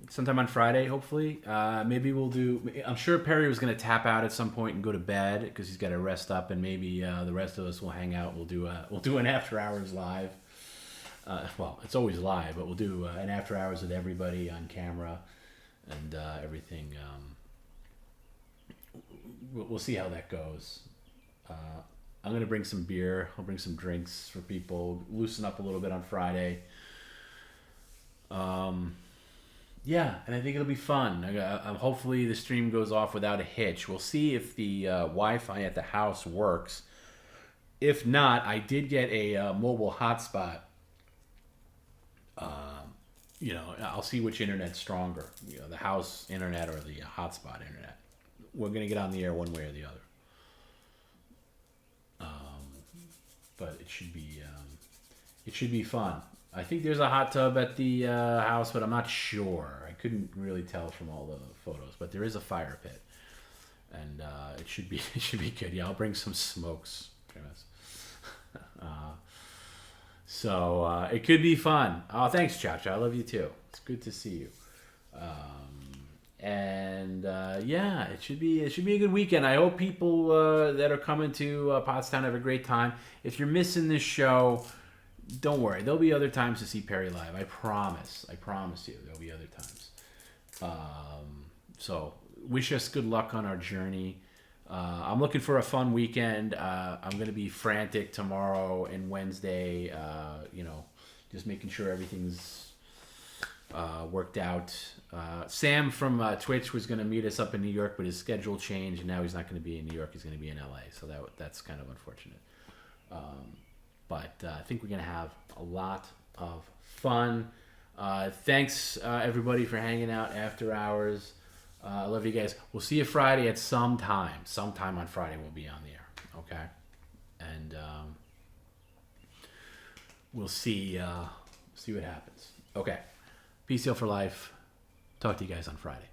sometime on Friday, hopefully. Maybe we'll do. I'm sure Perry was gonna tap out at some point and go to bed because he's got to rest up, and maybe the rest of us will hang out. We'll do an after hours live. Well, it's always live, but we'll do an after hours with everybody on camera and everything. We'll see how that goes. I'm gonna bring some beer. I'll bring some drinks for people. Loosen up a little bit on Friday. Yeah, and I think it'll be fun. Hopefully the stream goes off without a hitch. We'll see if the Wi-Fi at the house works. If not, I did get a mobile hotspot. I'll see which internet's stronger. The house internet or the hotspot internet. We're gonna get on the air one way or the other. But it should be fun. I think there's a hot tub at the house, but I'm not sure. I couldn't really tell from all the photos, but there is a fire pit, and it should be good. Yeah, I'll bring some smokes. So it could be fun. Oh, thanks, Cha-Cha. I love you too. It's good to see you. Yeah, it should be a good weekend. I hope people that are coming to Pottstown have a great time. If you're missing this show, don't worry. There'll be other times to see Perry live. I promise you. There'll be other times. So wish us good luck on our journey. I'm looking for a fun weekend. I'm going to be frantic tomorrow and Wednesday, just making sure everything's worked out. Sam from Twitch was going to meet us up in New York, but his schedule changed, and now he's not going to be in New York. He's going to be in LA, so that's kind of unfortunate. But I think we're going to have a lot of fun. Thanks, everybody, for hanging out after hours. I love you guys. We'll see you Friday at some time. Sometime on Friday we'll be on the air. Okay? And we'll see what happens. Okay. Peace out for life. Talk to you guys on Friday.